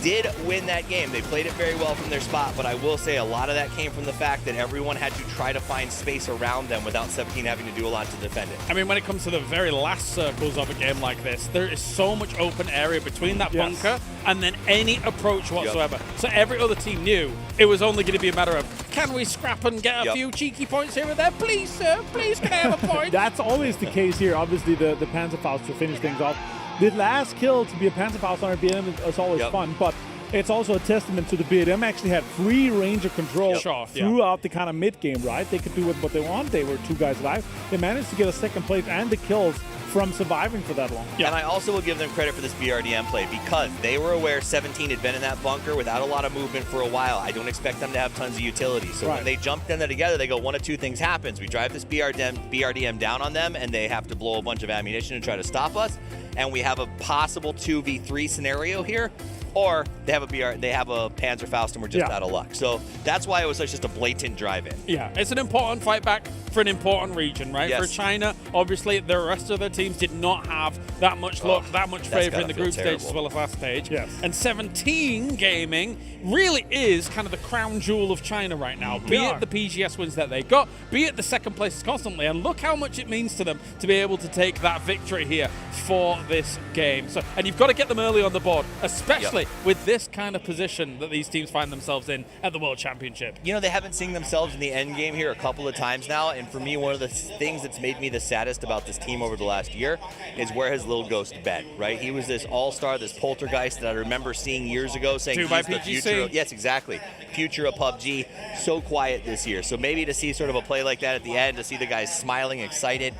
did win that game. They played it very well from their spot, but I will say a lot of that came from the fact that everyone had to try to find space around them without 17 having to do a lot to defend it. I mean, when it comes to the very last circles of a game like this, there is so much open area between that bunker and then any approach whatsoever. So every other team knew it was only going to be a matter of, can we scrap and get a few cheeky points here and there? Please, sir, please, can I have a point? That's always the case here. Obviously, the Panzerfaust to finish things off. The last kill to be a Panzerfaust on a BM is always fun, but it's also a testament to the BM actually had free range of control throughout the kind of mid-game, right? They could do what they want. They were 2 guys alive. They managed to get a second place and the kills from surviving for that long. And I also will give them credit for this BRDM play, because they were aware 17 had been in that bunker without a lot of movement for a while. I don't expect them to have tons of utility. So when they jumped in there together, they go, one of 2 things happens. We drive this BRDM down on them, and they have to blow a bunch of ammunition and try to stop us. And we have a possible 2v3 scenario here, or they have a Panzerfaust and we're just out of luck. So that's why it was just a blatant drive-in. Yeah, it's an important fight back for an important region, right? For China, obviously, the rest of their teams did not have that much luck, that much favor in the group stage as well as last stage. And 17 Gaming really is kind of the crown jewel of China right now. Be it the PGS wins that they got, be it the second places constantly, and look how much it means to them to be able to take that victory here for this game. So, and you've got to get them early on the board, especially with this kind of position that these teams find themselves in at the World Championship. You know, they haven't seen themselves in the end game here a couple of times now, and for me, one of the things that's made me the saddest about this team over the last year is where has Lil Ghost been, right? He was this all-star, this poltergeist that I remember seeing years ago, saying he's the future. Yes, exactly. Future of PUBG. So quiet this year. So maybe to see sort of a play like that at the end, to see the guys smiling, excited,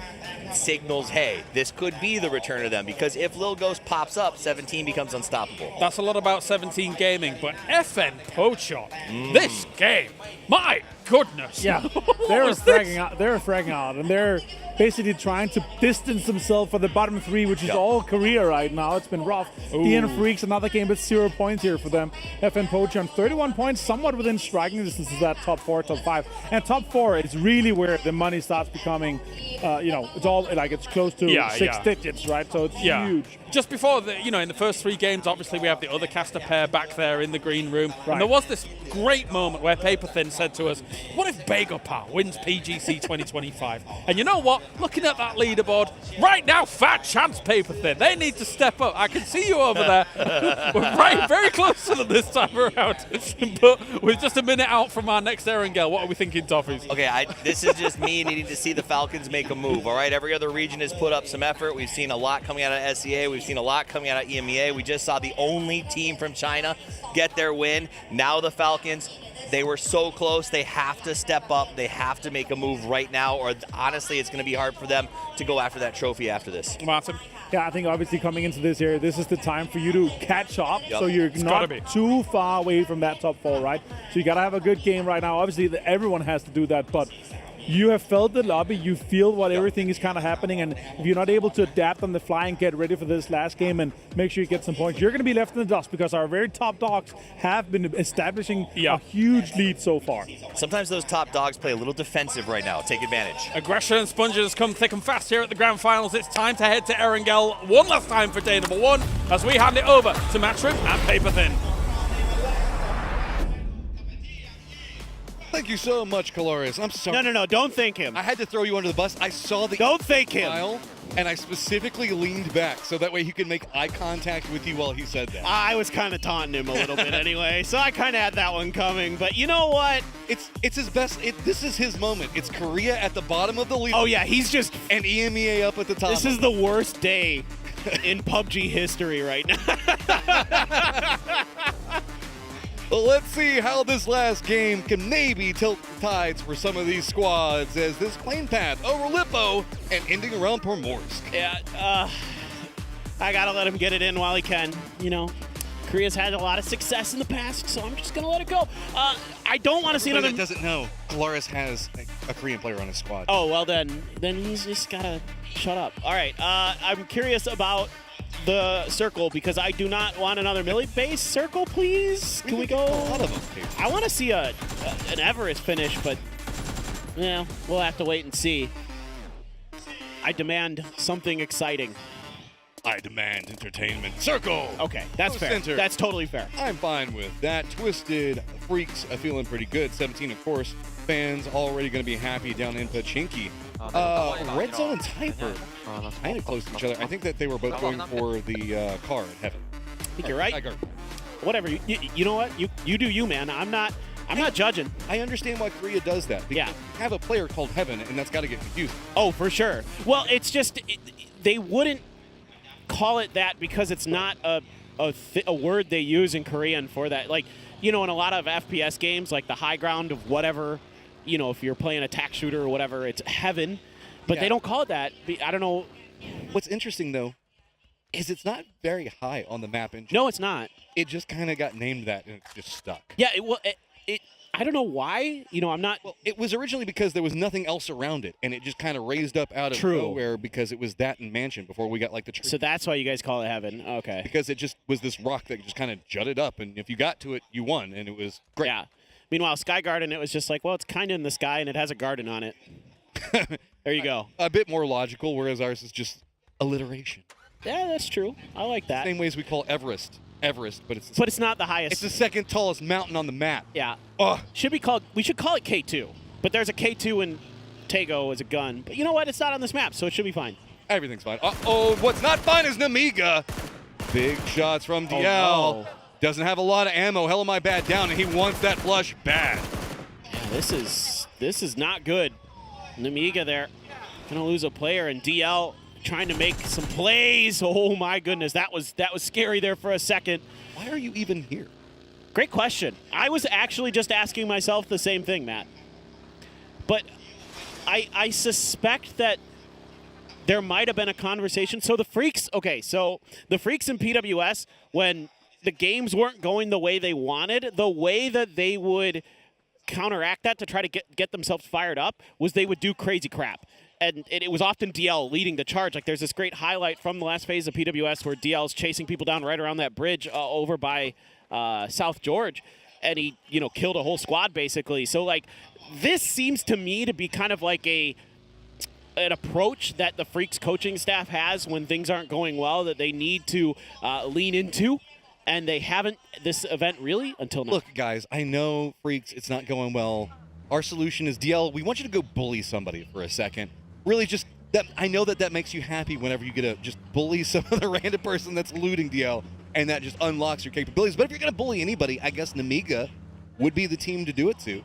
signals, hey, this could be the return of them, because if Lil Ghost pops up, 17 becomes unstoppable. That's a lot about 17 Gaming, but FN Pochon, this game, my goodness. Yeah, they're fragging out, and they're basically trying to distance themselves for the bottom 3, which is all Korea right now. It's been rough. DN Freaks, another game with 0 points here for them. FN Pochon, 31 points, somewhat within striking distance of that top 4, top 5. And top 4 is really where the money starts becoming, it's all like it's close to 6 digits, right? So it's huge. Just before in the first 3 games, obviously we have the other caster pair back there in the green room. And there was this great moment where Paper Thin said to us, What if Bagopar wins PGC 2025? And you know what? Looking at that leaderboard, right now, Fat Chance Paper Thin. They need to step up. I can see you over there. We're right, very close to them this time around. But we're just a minute out from our next Erangel. What are we thinking, Toffees? Okay, this is just me needing to see the Falcons make a move, all right? Every other region has put up some effort. We've seen a lot coming out of SEA. We've seen a lot coming out of EMEA. We just saw the only team from China get their win. Now the Falcons, they were so close. They have to step up. They have to make a move right now, or honestly, it's going to be hard for them to go after that trophy after this. Martin? Yeah, I think obviously coming into this area, this is the time for you to catch up. Yep. So you're not too far away from that top 4, right? So you got to have a good game right now. Obviously, everyone has to do that, but you have felt the lobby, you feel what everything is kind of happening, and if you're not able to adapt on the fly and get ready for this last game and make sure you get some points, you're going to be left in the dust because our very top dogs have been establishing a huge lead so far. Sometimes those top dogs play a little defensive right now. Take advantage. Aggression and sponges come thick and fast here at the grand finals. It's time to head to Erangel one last time for day number 1 as we hand it over to Matchroom and Paper Thin. Thank you so much, Caloris. I'm sorry. No, don't thank him. I had to throw you under the bus. I saw the Don't thank him. smile, and I specifically leaned back so that way he could make eye contact with you while he said that. I was kind of taunting him a little bit anyway, so I kind of had that one coming. But you know what? It's his best. This is his moment. It's Korea at the bottom of the league. Oh yeah, he's just and EMEA up at the top. This is the worst day in PUBG history right now. Well, let's see how this last game can maybe tilt the tides for some of these squads as this plane path over Lippo and ending around Primorsk. Yeah, I gotta let him get it in while he can. You know, Korea's had a lot of success in the past, so I'm just gonna let it go. I don't want to see another. That doesn't know. Caloris has a Korean player on his squad. Oh well, then he's just gotta shut up. All right, I'm curious about the circle because I do not want another melee-based circle, please. Can we go? A lot of them. I want to see an Everest finish, but yeah, we'll have to wait and see. I demand something exciting. I demand entertainment. Circle. Okay, that's No fair. center. That's totally fair. I'm fine with that. Twisted Freaks feeling pretty good. 17, of course. Fans already going to be happy down in Pachinki. Red Zone and Typer kind of close to each other. I think that they were both going for the car in heaven. I think you're right. Whatever. You know what? You do you, man. I'm not judging. I understand why Korea does that. Because you have a player called Heaven, and that's got to get confused. Oh, for sure. Well, it's just they wouldn't call it that because it's not a word they use in Korean for that. Like, you know, in a lot of FPS games, like the high ground of whatever, you know, if you're playing a tac shooter or whatever, it's heaven. But they don't call it that. I don't know. What's interesting, though, is it's not very high on the map. No, it's not. It just kind of got named that, and it just stuck. Yeah, I don't know why. You know, I'm not. Well, it was originally because there was nothing else around it, and it just kind of raised up out of nowhere because it was that and Mansion before we got like the tree. So that's why you guys call it heaven. Okay. Because it just was this rock that just kind of jutted up, and if you got to it, you won, and it was great. Yeah. Meanwhile, Sky Garden, it was just like, well, it's kind of in the sky, and it has a garden on it. There you go. A bit more logical, whereas ours is just alliteration. Yeah, that's true. I like that. Same way as we call Everest, but it's not the highest. It's the second tallest mountain on the map. Yeah. Oh. We should call it K2, but there's a K2 in Tego as a gun. But you know what? It's not on this map, so it should be fine. Everything's fine. Uh-oh, what's not fine is Namiga. Big shots from DL. Oh, no. Doesn't have a lot of ammo. Hell am I bad down, and he wants that flush bad. Yeah, this is not good. Namiga there. Gonna lose a player, and DL trying to make some plays. Oh my goodness, that was scary there for a second. Why are you even here? Great question. I was actually just asking myself the same thing, Matt. But I suspect that there might have been a conversation. So the Freaks in PWS, when the games weren't going the way they wanted, the way that they would counteract that to try to get themselves fired up was they would do crazy crap. And it was often DL leading the charge. Like, there's this great highlight from the last phase of PWS where DL is chasing people down right around that bridge over by South George, and he, killed a whole squad basically. So, like, this seems to me to be kind of like an approach that the Freaks coaching staff has when things aren't going well that they need to lean into, and they haven't this event really until now. Look, guys, I know Freaks, it's not going well. our solution is, DL, we want you to go bully somebody for a second. Really just, that I know that makes you happy whenever you get to just bully some other random person that's looting, DL, and that just unlocks your capabilities. But if you're going to bully anybody, I guess Namiga would be the team to do it to.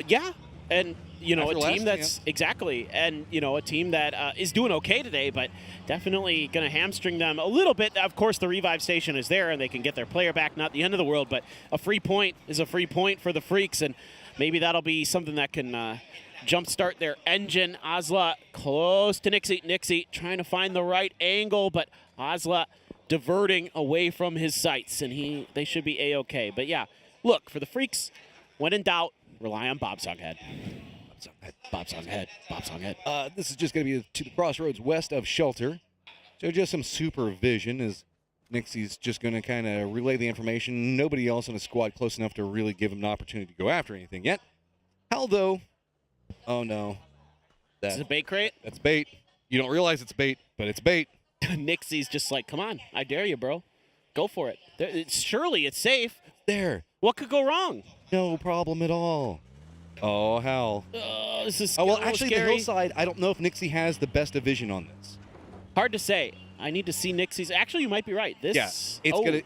Yeah, and you know, After a team last, that's exactly, and you know, a team that is doing okay today, but definitely going to hamstring them a little bit. Of course, the revive station is there, and they can get their player back. Not the end of the world, but a free point is a free point for the Freaks, and maybe that'll be something that can jumpstart their engine. Ozla close to Nixie. Nixie trying to find the right angle, but Ozla diverting away from his sights, and they should be A-okay. But yeah, look, for the Freaks, when in doubt, rely on Bobsonghead. Bobsonghead. Bobsonghead. This is just going to be to the crossroads west of Shelter. So just some supervision as Nixie's just going to kind of relay the information. Nobody else in the squad close enough to really give him an opportunity to go after anything yet. Hal, though, oh no. This is a bait crate? That's bait. You don't realize it's bait, but it's bait. Nixie's just like, come on, I dare you, bro. Go for it. Surely it's safe. There. What could go wrong? No problem at all. Oh, Hal. This is well, a little actually, scary. the hillside, I don't know if Nixie has the best of vision on this. Hard to say. I need to see Nixie's. Actually, you might be right. This, yeah,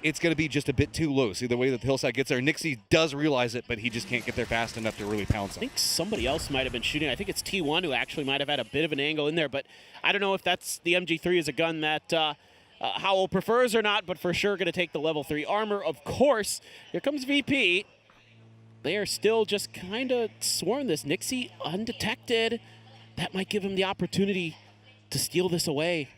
it's gonna be just a bit too low. See the way that the hillside gets there. Nixie does realize it, but he just can't get there fast enough to really pounce on. I think somebody else might have been shooting. I think it's T1 who actually might have had a bit of an angle in there, but I don't know if that's the MG3 is a gun that Howell prefers or not, but for sure going to take the level 3 armor. Of course, here comes VP. They are still just kind of sworn this. Nixie undetected. That might give him the opportunity to steal this away.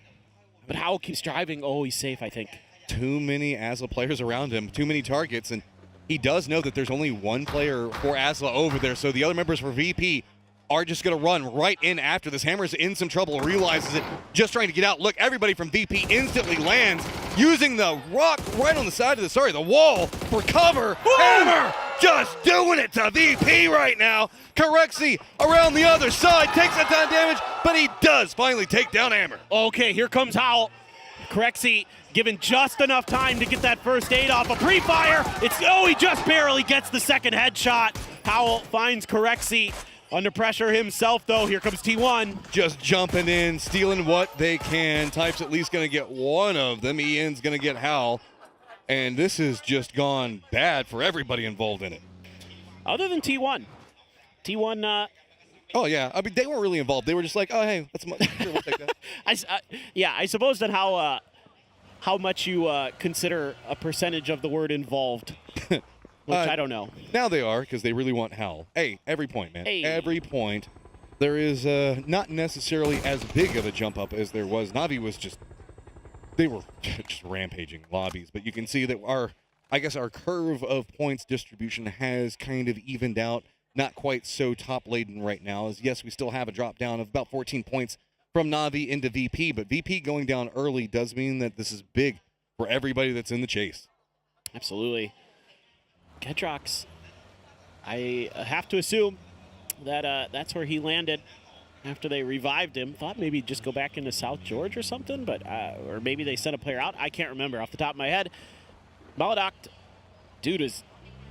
But Howell keeps driving. Oh, he's safe, I think. Too many ASLA players around him, too many targets, and he does know that there's only one player for ASLA over there, so the other members for VP are just going to run right in after this. Hammer's in some trouble, realizes it, just trying to get out. Look, everybody from VP instantly lands, using the rock right on the side of the wall for cover. Woo! Hammer just doing it to VP right now. Corexi around the other side, takes a ton of damage, but he does finally take down Hammer. Okay, here comes Howell. Corexi given just enough time to get that first aid off. A pre-fire. He just barely gets the second headshot. Howell finds Corexi. Under pressure himself, though. Here comes T1. Just jumping in, stealing what they can. Type's at least going to get one of them. Ian's going to get Hal. And this has just gone bad for everybody involved in it. Other than T1. T1, oh, yeah. I mean, they weren't really involved. They were just like, oh, hey, sure, we'll take that. I suppose that how much you consider a percentage of the word involved. Which I don't know. Now they are, because they really want Hal. Hey, every point, man. Hey. Every point. There is not necessarily as big of a jump up as there was. Navi was they were just rampaging lobbies. But you can see that our curve of points distribution has kind of evened out. Not quite so top-laden right now. As yes, we still have a drop down of about 14 points from Navi into VP. But VP going down early does mean that this is big for everybody that's in the chase. Absolutely. Kedrox, I have to assume that that's where he landed after they revived him. Thought maybe just go back into South George or something, but or maybe they sent a player out. I can't remember off the top of my head. Maladoc, dude is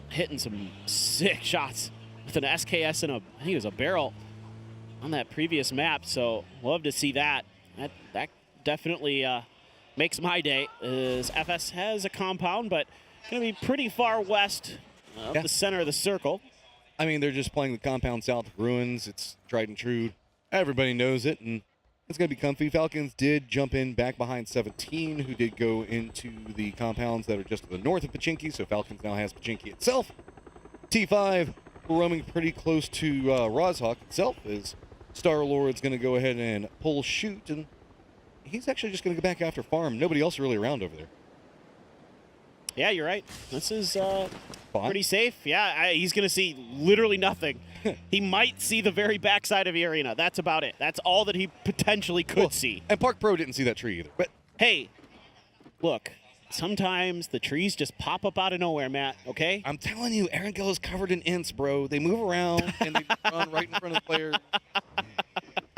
hitting some sick shots with an SKS and I think it was a barrel on that previous map. So love to see that. That definitely makes my day. As FS has a compound, but going to be pretty far west of the center of the circle. I mean, they're just playing the compound south of ruins. It's tried and true. Everybody knows it, and it's going to be comfy. Falcons did jump in back behind 17, who did go into the compounds that are just to the north of Pachinki, so Falcons now has Pachinki itself. T5 roaming pretty close to Rozhawk itself, as Star-Lord's going to go ahead and pull shoot, and he's actually just going to go back after farm. Nobody else really around over there. Yeah, you're right. This is pretty safe. Yeah, he's going to see literally nothing. He might see the very backside of the arena. That's about it. That's all that he potentially could see. And Park Pro didn't see that tree either. But hey, look, sometimes the trees just pop up out of nowhere, Matt, okay? I'm telling you, Erangel is covered in ints, bro. They move around, and they run right in front of the player,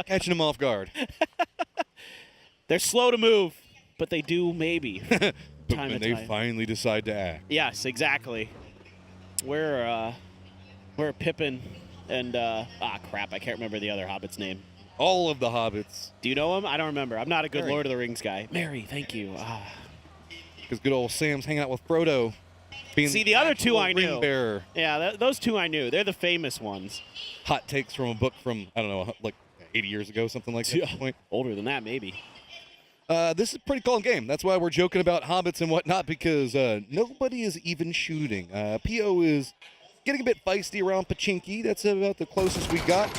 catching them off guard. They're slow to move, but they do maybe. But when they finally decide to act. Yes, exactly. Where Pippin and crap, I can't remember the other Hobbit's name. All of the Hobbits. Do you know him? I don't remember. I'm not a good Merry. Lord of the Rings guy. Mary, thank you. Because good old Sam's hanging out with Frodo. See, the other two I knew. Ring bearer. Yeah, those two I knew. They're the famous ones. Hot takes from a book from, I don't know, like 80 years ago, something like that. At this point. Older than that, maybe. This is a pretty cool game. That's why we're joking about Hobbits and whatnot, because nobody is even shooting. PO is getting a bit feisty around Pachinki. That's about the closest we got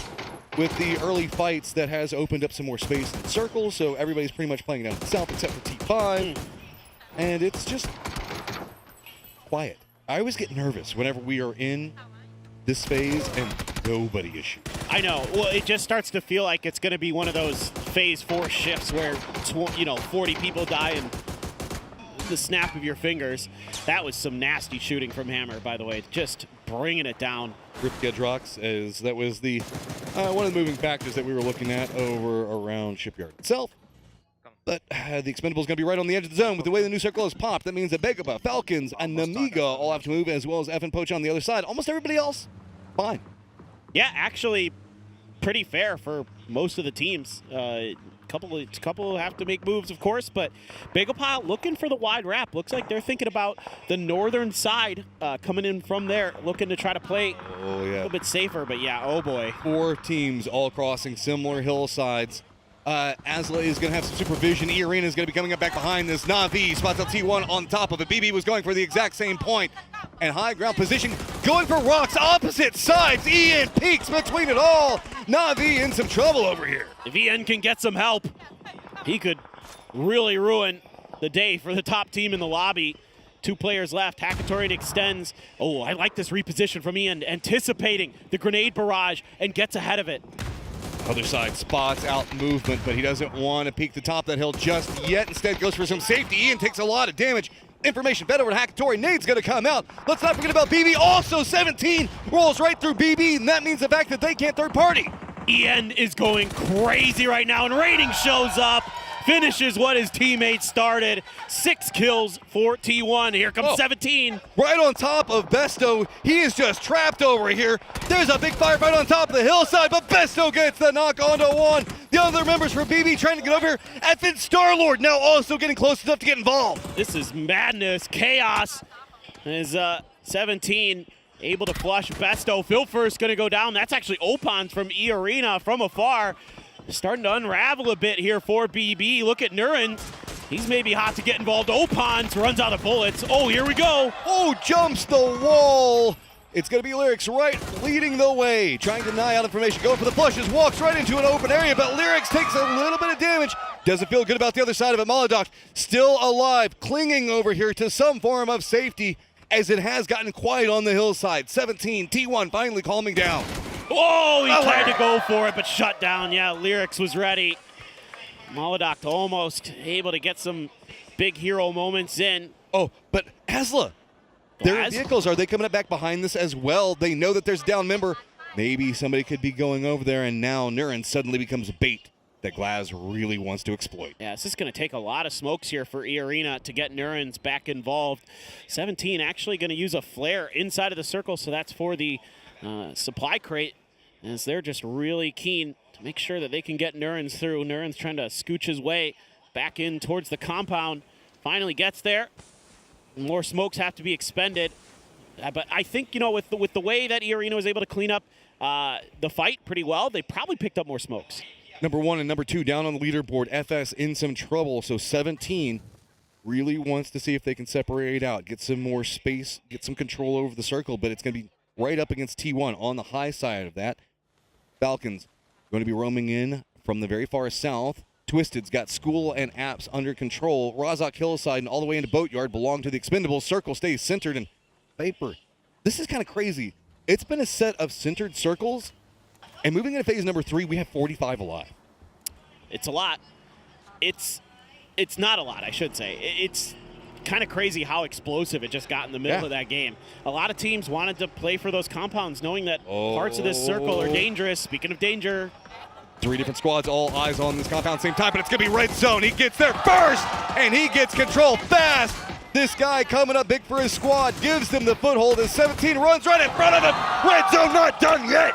with the early fights that has opened up some more space in circles, so everybody's pretty much playing down south except for T5. And it's just quiet. I always get nervous whenever we are in this phase and nobody is shooting. I know. Well, it just starts to feel like it's going to be one of those phase 4 shifts where 40 people die in the snap of your fingers. That was some nasty shooting from Hammer, by the way. Just bringing it down. Rip Gedrox, as that was the one of the moving factors that we were looking at over around Shipyard itself. But the Expendables going to be right on the edge of the zone with the way the new circle is popped. That means that Begaba, Falcons, and Namiga all have to move, as well as F and Poach on the other side. Almost everybody else, fine. Yeah, actually, pretty fair for most of the teams. Couple have to make moves, of course, but Begapile looking for the wide wrap. Looks like they're thinking about the northern side coming in from there, looking to try to play a little bit safer. But yeah, oh boy. 4 teams all crossing similar hillsides. Asla is going to have some supervision. E-Arena is going to be coming up back behind this. Na'Vi spots out T1 on top of it. BB was going for the exact same point. And high ground position, going for rocks, opposite sides. Ian peeks between it all. Na'Vi in some trouble over here. If Ian can get some help, he could really ruin the day for the top team in the lobby. 2 players left. Hackatorian extends. Oh, I like this reposition from Ian, anticipating the grenade barrage and gets ahead of it. Other side spots out movement, but he doesn't want to peek the top of that hill just yet. Instead goes for some safety. Ian takes a lot of damage. Information fed over to Hackatori. Nade's going to come out. Let's not forget about BB. Also 17 rolls right through BB, and that means the fact that they can't third party. Ian is going crazy right now, and Rating shows up. Finishes what his teammates started. 6 kills for T1. Here comes 17. Right on top of Besto. He is just trapped over here. There's a big firefight on top of the hillside, but Besto gets the knock onto 1. The other members for BB trying to get over here. Effin Starlord now also getting close enough to get involved. This is madness, chaos. Is 17 able to flush Besto. Filfer's going to go down. That's actually Opans from E-Arena from afar. Starting to unravel a bit here for BB. Look at Nurin. He's maybe hot to get involved. Opans runs out of bullets. Oh, here we go. Oh, jumps the wall. It's going to be Lyrics right leading the way. Trying to deny out information. Going for the pushes. Walks right into an open area, but Lyrics takes a little bit of damage. Doesn't feel good about the other side of it. Molodok still alive, clinging over here to some form of safety as it has gotten quiet on the hillside. 17, T1 finally calming down. Oh, he tried to go for it, but shut down. Yeah, Lyrics was ready. Molodok almost able to get some big hero moments in. Oh, but Asla, their vehicles, are they coming up back behind this as well? They know that there's a down member. Maybe somebody could be going over there, and now Nurin suddenly becomes a bait that Glaz really wants to exploit. Yeah, this is going to take a lot of smokes here for E-Arena to get Nurin's back involved. 17 actually going to use a flare inside of the circle, so that's for the supply crate, as they're just really keen to make sure that they can get Nurin's through. Nurin's trying to scooch his way back in towards the compound. Finally gets there. More smokes have to be expended. But I think, with the way that E-Arena was able to clean up the fight pretty well, they probably picked up more smokes. Number 1 and number 2 down on the leaderboard. FS in some trouble, so 17 really wants to see if they can separate out, get some more space, get some control over the circle, but it's going to be right up against T1 on the high side of that. Falcons going to be roaming in from the very far south. Twisted's got School and Apps under control. Razak Hillside and all the way into Boatyard belong to the Expendables. Circle stays centered in Vapor. This is kind of crazy. It's been a set of centered circles, and moving into phase number 3, we have 45 alive. It's a lot. It's not a lot, I should say. It's kind of crazy how explosive it just got in the middle of that game. A lot of teams wanted to play for those compounds, knowing that parts of this circle are dangerous. Speaking of danger. 3 different squads, all eyes on this compound same time, but it's going to be red zone. He gets there first, and he gets control fast. This guy coming up big for his squad gives them the foothold as 17 runs right in front of him. Red zone not done yet.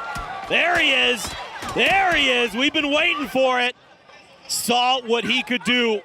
There he is. There he is. We've been waiting for it. Saw what he could do.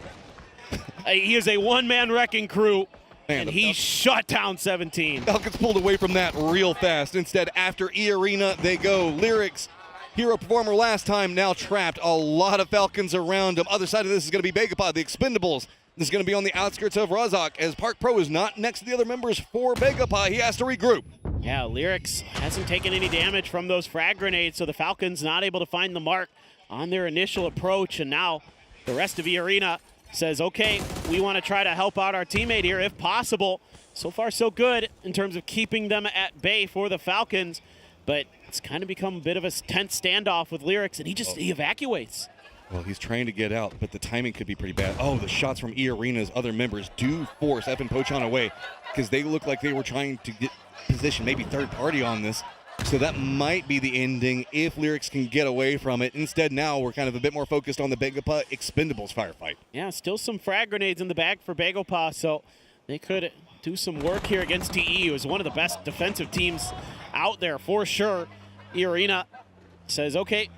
He is a one-man wrecking crew, and he shut down 17. Falcons pulled away from that real fast. Instead, after E-Arena, they go. Lyrics, hero performer last time, now trapped. A lot of Falcons around him. Other side of this is going to be Begapod, the Expendables. This is going to be on the outskirts of Razak, as Park Pro is not next to the other members for Begapod. He has to regroup. Yeah, Lyrics hasn't taken any damage from those frag grenades, so the Falcons not able to find the mark on their initial approach, and now the rest of E-Arena says, okay, we want to try to help out our teammate here if possible. So far, so good in terms of keeping them at bay for the Falcons, but it's kind of become a bit of a tense standoff with Lyrics, and he evacuates. Well, he's trying to get out, but the timing could be pretty bad. Oh, the shots from E-Arena's other members do force FN Pochan away because they look like they were trying to get position, maybe third party on this. So that might be the ending if Lyrics can get away from it. Instead, now we're kind of a bit more focused on the Begapa Expendables firefight. Yeah, still some frag grenades in the bag for Begapa, so they could do some work here against TE, who is one of the best defensive teams out there for sure. E-Arena says, okay,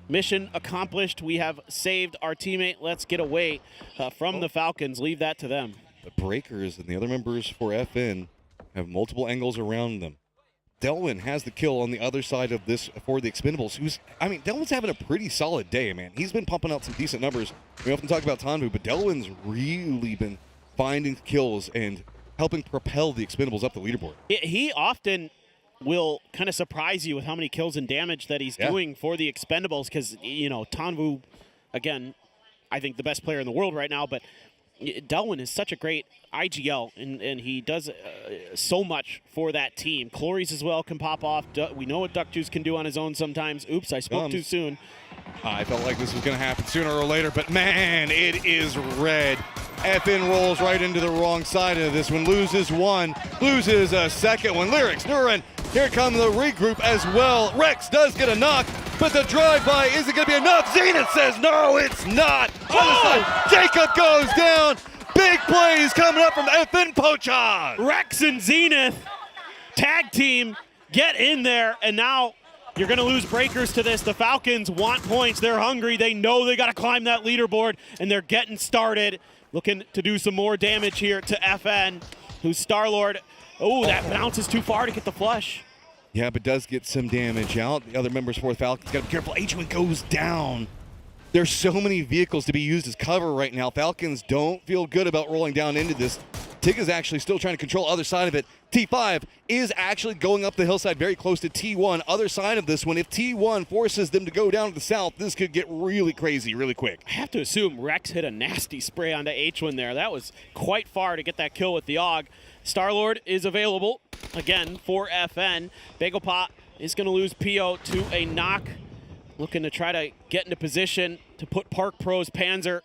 mission accomplished. We have saved our teammate. Let's get away from the Falcons. Leave that to them. The Breakers and the other members for FN have multiple angles around them. Delwyn has the kill on the other side of this for the Expendables. Delwyn's having a pretty solid day, man. He's been pumping out some decent numbers. We often talk about Tanvu, but Delwyn's really been finding kills and helping propel the Expendables up the leaderboard. He often will kind of surprise you with how many kills and damage that he's doing for the Expendables because, Tanvu, again, I think the best player in the world right now, but Delwyn is such a great IGL, and he does so much for that team. Clories as well can pop off. We know what Duck Juice can do on his own sometimes. Oops, I spoke too soon. I felt like this was going to happen sooner or later, but man, it is red. FN rolls right into the wrong side of this one, loses one, loses a second one. Lyrics, Nurin, here come the regroup as well. Rex does get a knock, but the drive-by isn't going to be enough. Zenith says, no, it's not. Jacob goes down. Big plays coming up from FN Pochan. Rex and Zenith, tag team, get in there, and now you're going to lose Breakers to this. The Falcons want points. They're hungry. They know they got to climb that leaderboard, and they're getting started. Looking to do some more damage here to FN, who's Star-Lord. Oh, that bounces too far to get the flush. Yeah, but does get some damage out. The other members for the Falcons got to be careful. H1 goes down. There's so many vehicles to be used as cover right now. Falcons don't feel good about rolling down into this. Tigga's actually still trying to control other side of it. T5 is actually going up the hillside very close to T1. Other side of this one, if T1 forces them to go down to the south, this could get really crazy really quick. I have to assume Rex hit a nasty spray onto H1 there. That was quite far to get that kill with the AUG. Star-Lord is available again for FN. Begapod is going to lose PO to a knock. Looking to try to get into position to put Park Pro's Panzer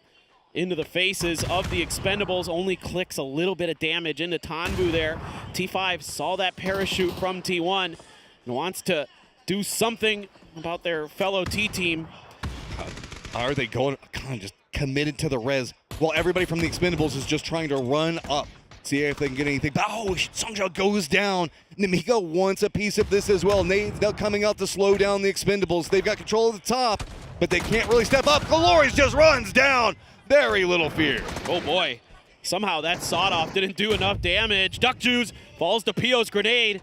into the faces of the Expendables. Only clicks a little bit of damage into Tanvu there. T5 saw that parachute from T1 and wants to do something about their fellow T-team. Are they going, just committed to the res while everybody from the Expendables is just trying to run up, see if they can get anything. But Songja goes down. Namiga wants a piece of this as well. Nade's now coming out to slow down the Expendables. They've got control of the top, but they can't really step up. Glories just runs down. Very little fear. Oh boy, somehow that sawed-off didn't do enough damage. Duck Juice falls to Pio's grenade.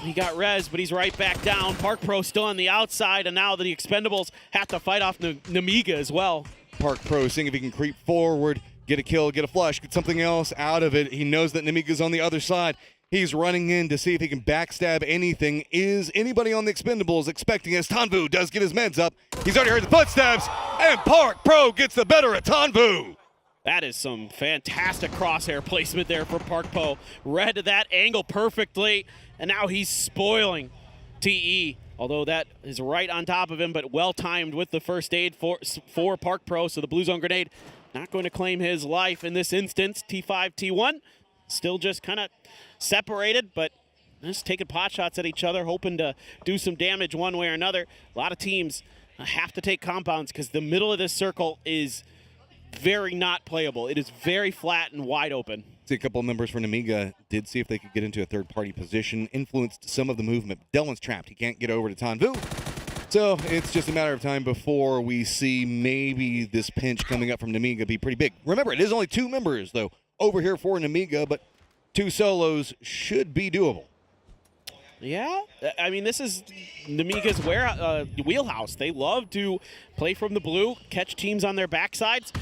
He got res, but he's right back down. Park Pro still on the outside, and now the Expendables have to fight off Namiga as well. Park Pro seeing if he can creep forward, get a kill, get a flush, get something else out of it. He knows that Namiga's on the other side. He's running in to see if he can backstab anything. Is anybody on the Expendables expecting as Tanvu does get his meds up? He's already heard the footsteps, and Park Pro gets the better of Tanvu. That is some fantastic crosshair placement there for Park Pro. Read that angle perfectly, and now he's spoiling TE. Although that is right on top of him, but well-timed with the first aid for Park Pro. So the Blue Zone grenade not going to claim his life in this instance. T5, T1 still just kind of separated, but just taking pot shots at each other, hoping to do some damage one way or another. A lot of teams have to take compounds because the middle of this circle is very not playable. It is very flat and wide open. See, a couple of members from Namiga did see if they could get into a third-party position, influenced some of the movement. Delwyn's trapped. He can't get over to Tanvu. So it's just a matter of time before we see maybe this pinch coming up from Namiga be pretty big. Remember, it is only 2 members, though, over here for Namiga, but 2 solos should be doable. Yeah, I mean, this is Namiga's wheelhouse. They love to play from the blue, catch teams on their backsides.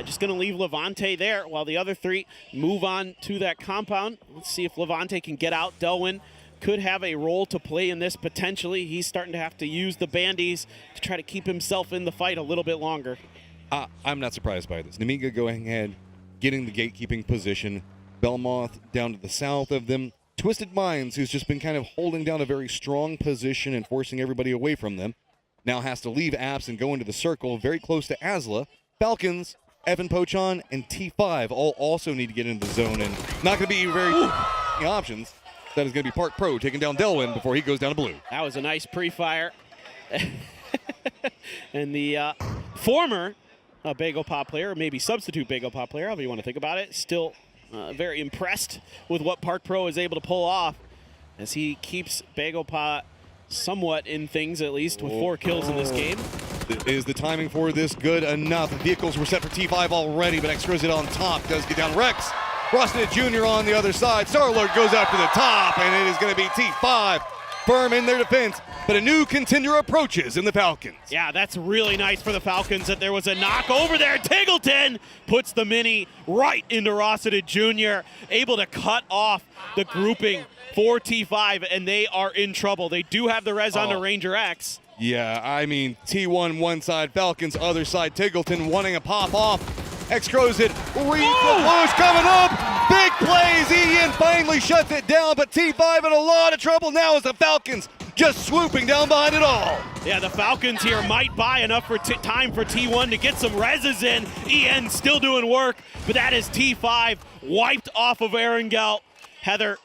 Just going to leave Levante there while the other 3 move on to that compound. Let's see if Levante can get out. Delwyn could have a role to play in this potentially. He's starting to have to use the bandies to try to keep himself in the fight a little bit longer. I'm not surprised by this. Namiga going ahead, getting the gatekeeping position. Belmoth down to the south of them. Twisted Minds, who's just been kind of holding down a very strong position and forcing everybody away from them, now has to leave Apps and go into the circle very close to Asla. Falcons, Evan Pochon, and T5 all also need to get into the zone, and not going to be very options. That is going to be Park Pro taking down Delwyn before he goes down to blue. That was a nice pre-fire. And the former Bagel Pop player, or maybe substitute Bagel Pop player, however you want to think about it, still very impressed with what Park Pro is able to pull off as he keeps Bagel Pop somewhat in things, at least, with 4 kills in this game. Is the timing for this good enough? Vehicles were set for T5 already, but Exquisite on top does get down Rex. Frosted Jr. on the other side. Starlord goes out to the top, and it is going to be T5 firm in their defense. But a new contender approaches in the Falcons. Yeah, that's really nice for the Falcons that there was a knock over there. Tiggleton puts the mini right into Rossiter Jr., able to cut off the grouping for T5, and they are in trouble. They do have the res on the Ranger X. Yeah, I mean, T1 one side, Falcons other side. Tiggleton wanting a pop off. X-Crozit reads the push coming up. Big plays. Ian finally shuts it down, but T5 in a lot of trouble now as the Falcons just swooping down behind it all. Yeah, the Falcons here might buy enough for time for T1 to get some reses in. Ian still doing work, but that is T5 wiped off of Erangel. Heather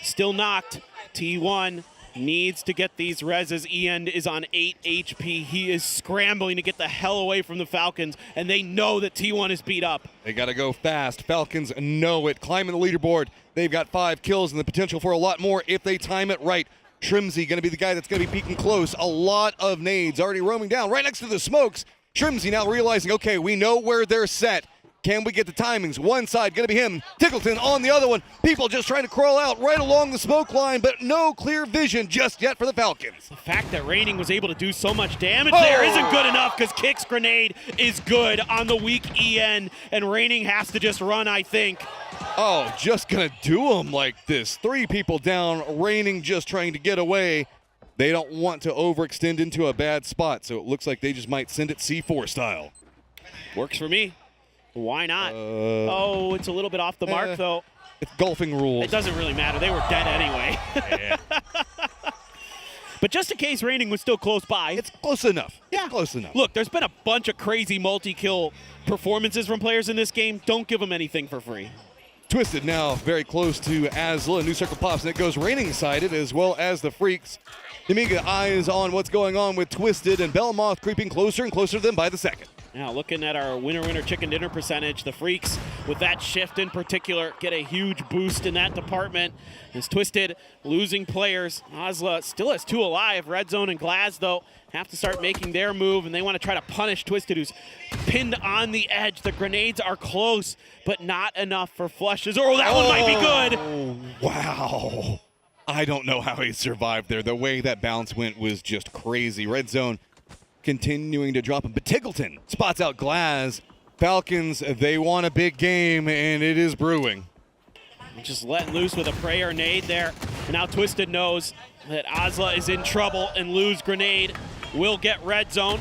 still knocked. T1 needs to get these reses. Ian is on 8 HP. He is scrambling to get the hell away from the Falcons, and they know that T1 is beat up. They got to go fast. Falcons know it. Climbing the leaderboard. They've got 5 kills and the potential for a lot more if they time it right. Shrimsy going to be the guy that's going to be peeking close. A lot of nades already roaming down right next to the smokes. Shrimsy now realizing, okay, we know where they're set. Can we get the timings? One side going to be him. Tiggleton on the other one. People just trying to crawl out right along the smoke line, but no clear vision just yet for the Falcons. The fact that Raining was able to do so much damage there isn't good enough because Kick's grenade is good on the weak EN, and Raining has to just run, I think. Oh, just going to do him like this. 3 people down. Raining just trying to get away. They don't want to overextend into a bad spot, so it looks like they just might send it C4 style. Works for me. Why not? Oh, it's a little bit off the mark, though. It's golfing rules. It doesn't really matter. They were dead anyway. But just in case Raining was still close by. It's close enough. Yeah. It's close enough. Look, there's been a bunch of crazy multi-kill performances from players in this game. Don't give them anything for free. Twisted now very close to Asla. New circle pops, and it goes Raining-sided as well as the Freaks. Namiga eyes on what's going on with Twisted, and Belmoth creeping closer and closer to them by the second. Now looking at our winner chicken dinner percentage, the Freaks with that shift in particular get a huge boost in that department. As Twisted losing players, Asla still has 2 alive. Red Zone and Glaz though have to start making their move, and they want to try to punish Twisted, who's pinned on the edge. The grenades are close, but not enough for flushes. Oh, that one might be good. Wow. I don't know how he survived there. The way that bounce went was just crazy. Red Zone continuing to drop him, but Tiggleton spots out Glaz. Falcons, they want a big game, and it is brewing. Just letting loose with a prayer nade there. And now Twisted knows that Asla is in trouble, and Lou's grenade will get Red Zone.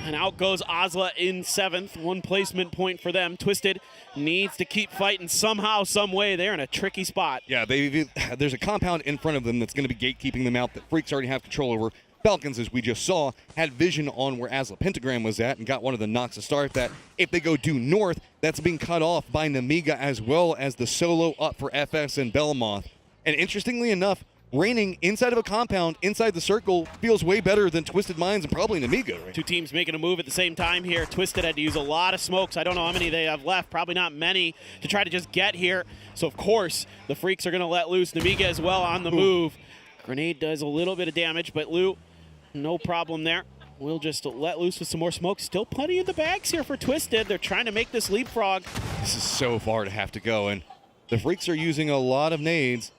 And out goes Asla in 7th. 1 placement point for them. Twisted needs to keep fighting somehow, some way. They're in a tricky spot. Yeah, there's a compound in front of them that's going to be gatekeeping them out that Freaks already have control over. Falcons, as we just saw, had vision on where Asla Pentagram was at and got one of the knocks to start that. If they go due north, that's being cut off by Namiga as well as the solo up for FS and Belmoth. And interestingly enough, Raining inside of a compound, inside the circle, feels way better than Twisted Minds and probably Namiga. Right? 2 teams making a move at the same time here. Twisted had to use a lot of smokes. I don't know how many they have left. Probably not many to try to just get here. So, of course, the Freaks are going to let loose. Namiga as well on the move. Grenade does a little bit of damage, but Lou No problem there. We'll just let loose with some more smoke. Still plenty in the bags here for Twisted. They're trying to make this leapfrog. This is so far to have to go, and the Freaks are using a lot of nades.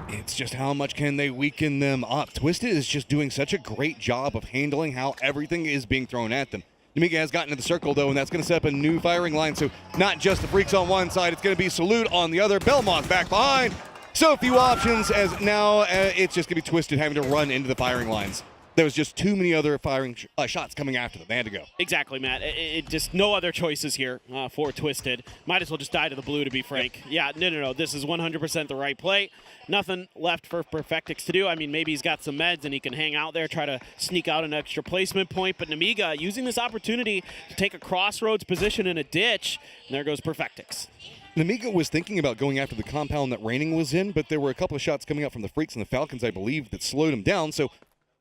It's just how much can they weaken them up. Twisted is just doing such a great job of handling how everything is being thrown at them. Namiga has gotten to the circle, though, and that's going to set up a new firing line. So not just the Freaks on one side, it's going to be Salute on the other. Belmont back behind. So few options, as now it's just going to be Twisted having to run into the firing lines. There was just too many other firing shots coming after them. They had to go. Exactly, Matt. It just no other choices here for Twisted. Might as well just die to the blue, to be frank. Yep. Yeah, no. This is 100% the right play. Nothing left for Perfectix to do. I mean, maybe he's got some meds and he can hang out there, try to sneak out an extra placement point. But Namiga using this opportunity to take a crossroads position in a ditch. And there goes Perfectix. Namiga was thinking about going after the compound that Raining was in, but there were a couple of shots coming out from the Freaks and the Falcons, I believe, that slowed him down. So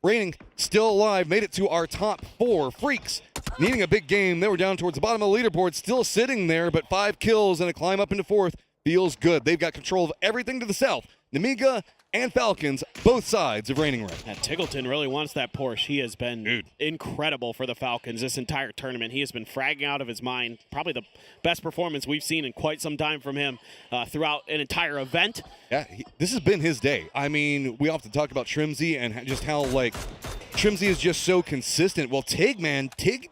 Raining still alive, made it to our top 4. Freaks needing a big game. They were down towards the bottom of the leaderboard, still sitting there, but 5 kills and a climb up into 4th feels good. They've got control of everything to the south. Namiga and Falcons, both sides of Raining Red. Yeah, Tiggleton really wants that Porsche. He has been incredible for the Falcons this entire tournament. He has been fragging out of his mind. Probably the best performance we've seen in quite some time from him throughout an entire event. Yeah, this has been his day. I mean, we often talk about Trimsy and just how, like, Trimsy is just so consistent. Well, Tig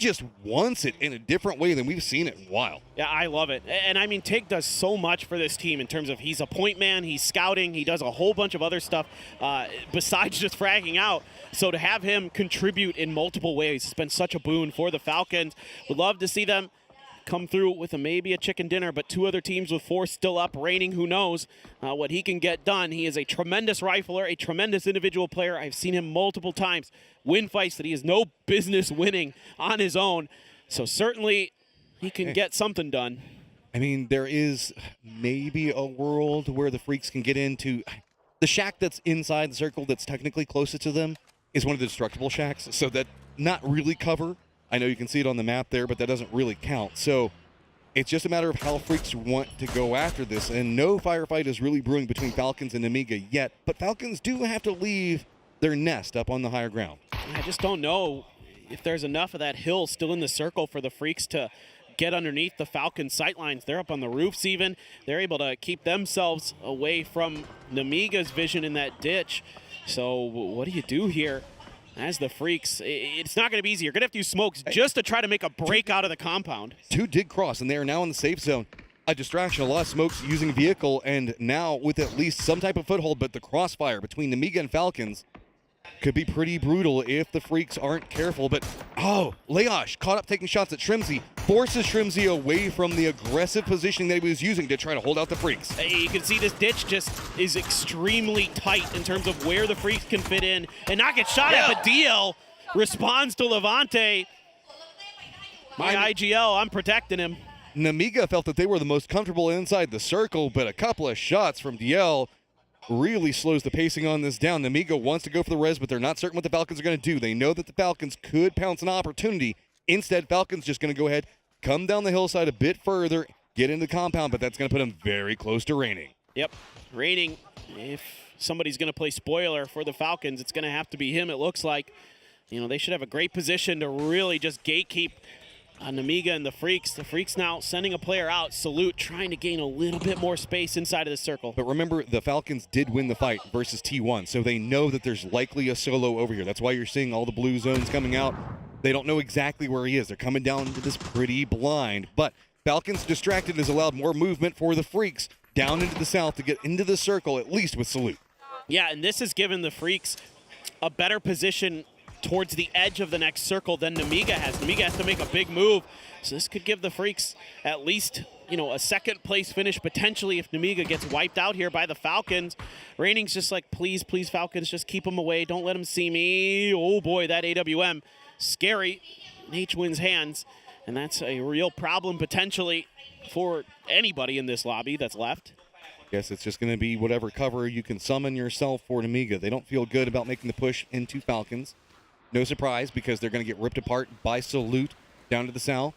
just wants it in a different way than we've seen it in a while. Yeah, I love it. And I mean, Tig does so much for this team in terms of he's a point man, he's scouting, he does a whole bunch of other stuff besides just fragging out. So to have him contribute in multiple ways has been such a boon for the Falcons. Would love to see them come through with maybe a chicken dinner, but 2 other teams with 4 still up. Raining, who knows what he can get done. He is a tremendous rifler, a tremendous individual player. I've seen him multiple times win fights that he has no business winning on his own. So certainly he can get something done. I mean, there is maybe a world where the Freaks can get into the shack that's inside the circle that's technically closest to them is one of the destructible shacks, so that not really cover. I know you can see it on the map there, but that doesn't really count. So it's just a matter of how Freaks want to go after this, and no firefight is really brewing between Falcons and Namiga yet, but Falcons do have to leave their nest up on the higher ground. I just don't know if there's enough of that hill still in the circle for the Freaks to get underneath the Falcon sightlines. They're up on the roofs even. They're able to keep themselves away from Namiga's vision in that ditch. So what do you do here? As the Freaks, it's not going to be easy. You're going to have to use smokes just to try to make a break out of the compound. 2 did cross, and they are now in the safe zone. A distraction, a lot of smokes using vehicle, and now with at least some type of foothold, but the crossfire between Namiga and Falcons could be pretty brutal if the Freaks aren't careful. But, Leosh caught up taking shots at Trimsy, forces Trimsy away from the aggressive positioning that he was using to try to hold out the Freaks. You can see this ditch just is extremely tight in terms of where the Freaks can fit in and not get shot at, but DL responds to Levante. My IGL, I'm protecting him. Namiga felt that they were the most comfortable inside the circle, but a couple of shots from DL really slows the pacing on this down. Namiga wants to go for the res, but they're not certain what the Falcons are going to do. They know that the Falcons could pounce an opportunity. Instead, Falcons just going to go ahead, come down the hillside a bit further, get into the compound, but that's going to put them very close to Raining. Yep, Raining, if somebody's going to play spoiler for the Falcons, it's going to have to be him, it looks like. You know, they should have a great position to really just gatekeep Namiga and the Freaks. The Freaks now sending a player out. Salute trying to gain a little bit more space inside of the circle. But remember, the Falcons did win the fight versus T1, so they know that there's likely a solo over here. That's why you're seeing all the blue zones coming out. They don't know exactly where he is. They're coming down to this pretty blind. But Falcons distracted has allowed more movement for the Freaks down into the south to get into the circle, at least with Salute. Yeah, and this has given the Freaks a better position towards the edge of the next circle than Namiga has. Namiga has to make a big move, so this could give the Freaks at least, you know, a second place finish potentially if Namiga gets wiped out here by the Falcons. Raining's just like, please, please, Falcons, just keep them away. Don't let them see me. Oh boy, that AWM, scary. H wins hands, and that's a real problem potentially for anybody in this lobby that's left. Guess it's just going to be whatever cover you can summon yourself for Namiga. They don't feel good about making the push into Falcons. No surprise, because they're going to get ripped apart by Salute down to the south.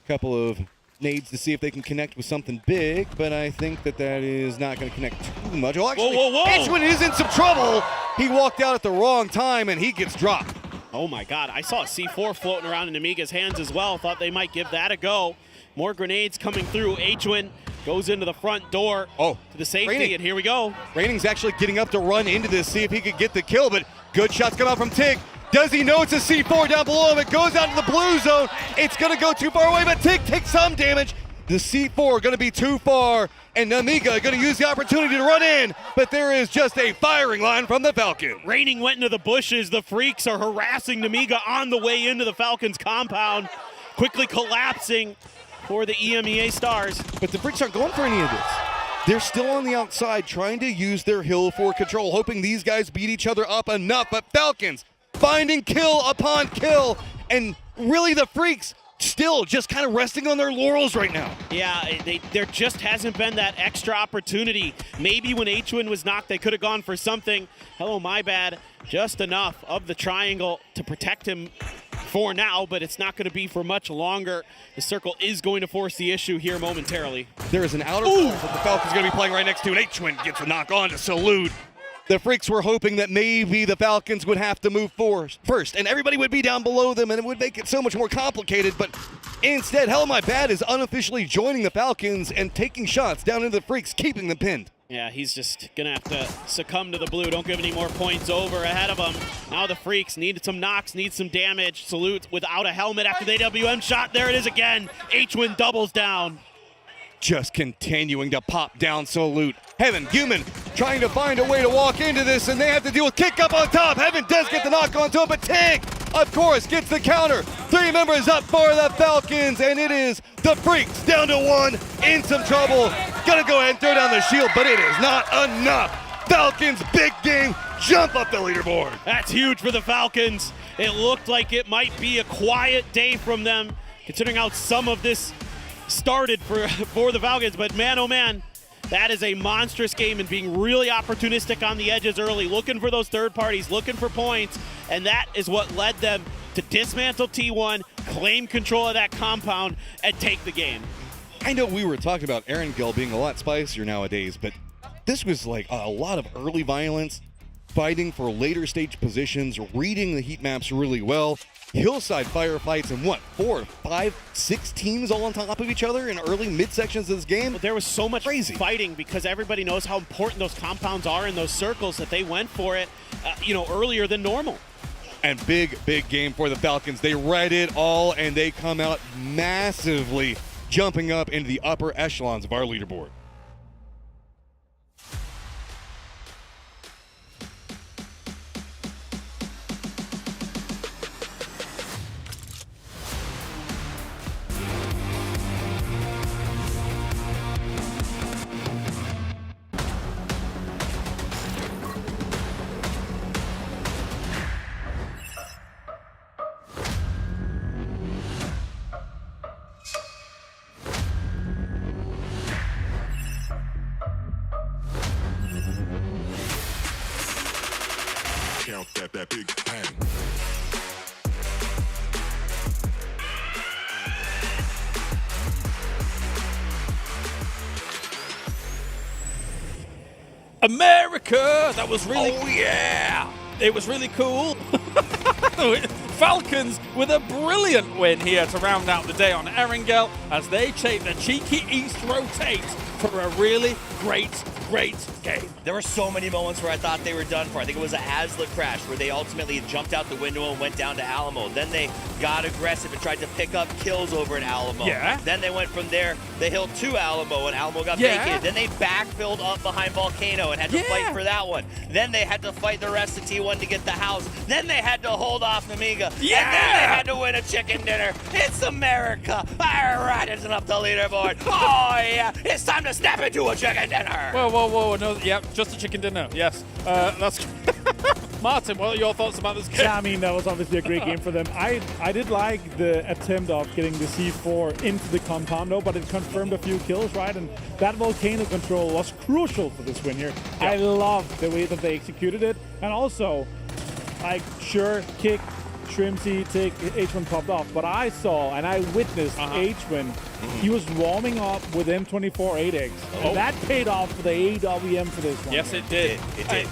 Couple of nades to see if they can connect with something big, but I think that is not going to connect too much. Oh, actually, whoa. H1 is in some trouble. He walked out at the wrong time, and he gets dropped. Oh my God, I saw a C4 floating around in Namiga's hands as well. Thought they might give that a go. More grenades coming through. Hwin goes into the front door to the safety, Raining. and here we go. Raining's actually getting up to run into this, see if he could get the kill, but good shots come out from Tig. Does he know it's a C4 down below him? It goes out to the blue zone. It's going to go too far away, but Tig takes some damage. The C4 going to be too far, and Namiga going to use the opportunity to run in, but there is just a firing line from the Falcon. Raining went into the bushes. The Freaks are harassing Namiga on the way into the Falcons' compound, quickly collapsing for the EMEA Stars. But the Freaks aren't going for any of this. They're still on the outside trying to use their hill for control, hoping these guys beat each other up enough, but Falcons finding kill upon kill, and really the Freaks still just kind of resting on their laurels right now. Yeah, there just hasn't been that extra opportunity. Maybe when Hwin was knocked, they could have gone for something. Hello, my bad. Just enough of the triangle to protect him for now, but it's not going to be for much longer. The circle is going to force the issue here momentarily. There is an outer pulse that the Falcons going to be playing right next to, and Hwin gets a knock on to Salute. The Freaks were hoping that maybe the Falcons would have to move first, and everybody would be down below them, and it would make it so much more complicated, but instead, Hell My Bad is unofficially joining the Falcons and taking shots down into the Freaks, keeping them pinned. Yeah, he's just going to have to succumb to the blue. Don't give any more points over ahead of him. Now the Freaks need some knocks, need some damage. Salute without a helmet after the AWM shot. There it is again. Hwin doubles down. Just continuing to pop down Salute. Heaven, Human trying to find a way to walk into this, and they have to deal with kick up on top. Heaven does get the knock onto him, but Tig, of course, gets the counter. 3 members up for the Falcons, and it is the Freaks down to 1, in some trouble. Gonna go ahead and throw down the shield, but it is not enough. Falcons, big game, jump up the leaderboard. That's huge for the Falcons. It looked like it might be a quiet day from them, considering how some of this started for the Falcons, but man, oh man, that is a monstrous game, and being really opportunistic on the edges early, looking for those third parties, looking for points, and that is what led them to dismantle T1, claim control of that compound, and take the game. I know we were talking about Erangel being a lot spicier nowadays, but this was like a lot of early violence, fighting for later stage positions, reading the heat maps really well. Hillside firefights and 4, 5, 6 teams all on top of each other in early midsections of this game. Well, there was so much fighting because everybody knows how important those compounds are in those circles that they went for it, earlier than normal. And big game for the Falcons. They read it all, and they come out massively, jumping up into the upper echelons of our leaderboard. Count that big bang. America! That was really... Oh, yeah! It was really cool. Falcons with a brilliant win here to round out the day on Erangel as they take the cheeky East rotate for a really great game. There were so many moments where I thought they were done for. I think it was an Asla crash where they ultimately jumped out the window and went down to Alamo. Then they got aggressive and tried to pick up kills over at Alamo. Yeah. Then they went from there, the hill to Alamo, and Alamo got vacated. Then they backfilled up behind Volcano and had to fight for that one. Then they had to fight the rest of T1 to get the house. Then they had to hold off Namiga. Yeah. And then they had to win a chicken dinner. It's America. All right, it's up the leaderboard. Oh, yeah. It's time to step into a chicken dinner. Whoa. No, yeah, just a chicken dinner. Yes. That's... Martin, what are your thoughts about this game? Yeah, I mean, that was obviously a great game for them. I did like the attempt of getting the C4 into the compound, though, but it confirmed a few kills, right? And that volcano control was crucial for this win here. Yeah. I love the way that they executed it. And also, sure, kick, Shrimsy, Tig, Hwin popped off, but I saw and I witnessed Hwin. He was warming up with M24 8X. And that paid off for the AWM for this one. Yes, it did. It did.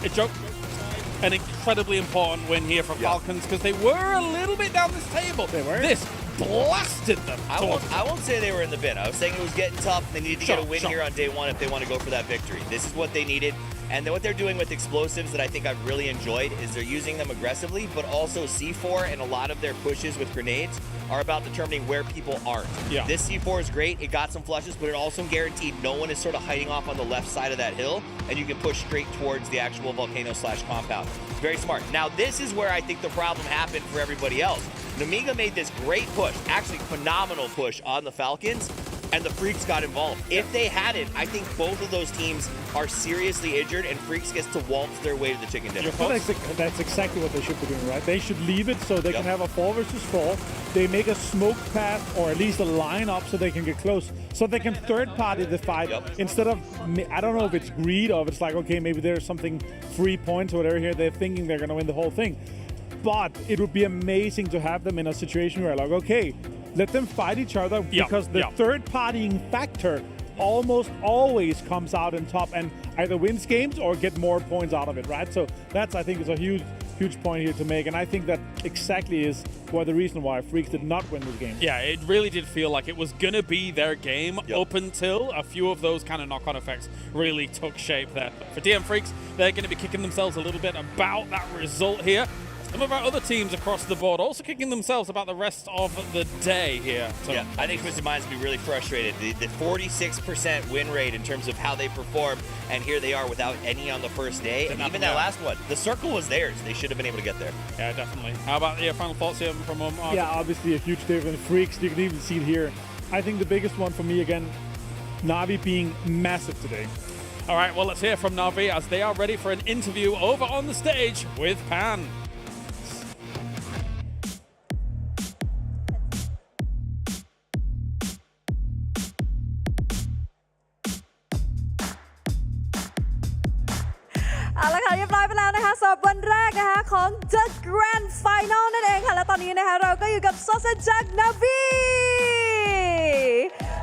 an incredibly important win here for Falcons because they were a little bit down this table. They were. This blasted them. I won't say they were in the bin. I was saying it was getting tough and they needed to get a win here on day one if they want to go for that victory. This is what they needed. And then what they're doing with explosives that I think I've really enjoyed is they're using them aggressively, but also C4 and a lot of their pushes with grenades are about determining where people aren't. Yeah. This C4 is great. It got some flushes, but it also guaranteed no one is sort of hiding off on the left side of that hill, and you can push straight towards the actual volcano/compound. Very smart. Now, this is where I think the problem happened for everybody else. Namiga made this great push, actually phenomenal push on the Falcons, and the Freaks got involved. If they hadn't, I think both of those teams are seriously injured and Freaks gets to waltz their way to the chicken dinner. That's exactly what they should be doing, right? They should leave it so they can have a 4 versus 4. They make a smoke path or at least a line up so they can get close. So they can third party the fight instead of, I don't know if it's greed or if it's like, okay, maybe there's something 3 points or whatever here. They're thinking they're going to win the whole thing. But it would be amazing to have them in a situation where like, okay, let them fight each other because the third partying factor almost always comes out in top and either wins games or get more points out of it, right? So that's, I think, is a huge point here to make. And I think that exactly is the reason why Freaks did not win this game. Yeah, it really did feel like it was going to be their game up until a few of those kind of knock-on effects really took shape there. For DM Freaks, they're going to be kicking themselves a little bit about that result here. Some of our other teams across the board also kicking themselves about the rest of the day here. So yeah, I think Twisted Minds will be really frustrated. The 46% win rate in terms of how they perform, and here they are without any on the first day. And even that last one, the circle was theirs. They should have been able to get there. Yeah, definitely. How about your final thoughts here from Arthur? Yeah, obviously a huge difference. Freaks, you can even see it here. I think the biggest one for me, again, Na'Vi being massive today. All right, well, let's hear from Na'Vi as they are ready for an interview over on the stage with Pan.เอาละค่ะเรียบร้อยไปแล้วนะคะสำหรับวันแรกนะคะของ The Grand Final นั่นเองค่ะและตอนนี้นะคะเราก็อยู่กับโซเซจาก Na'Vi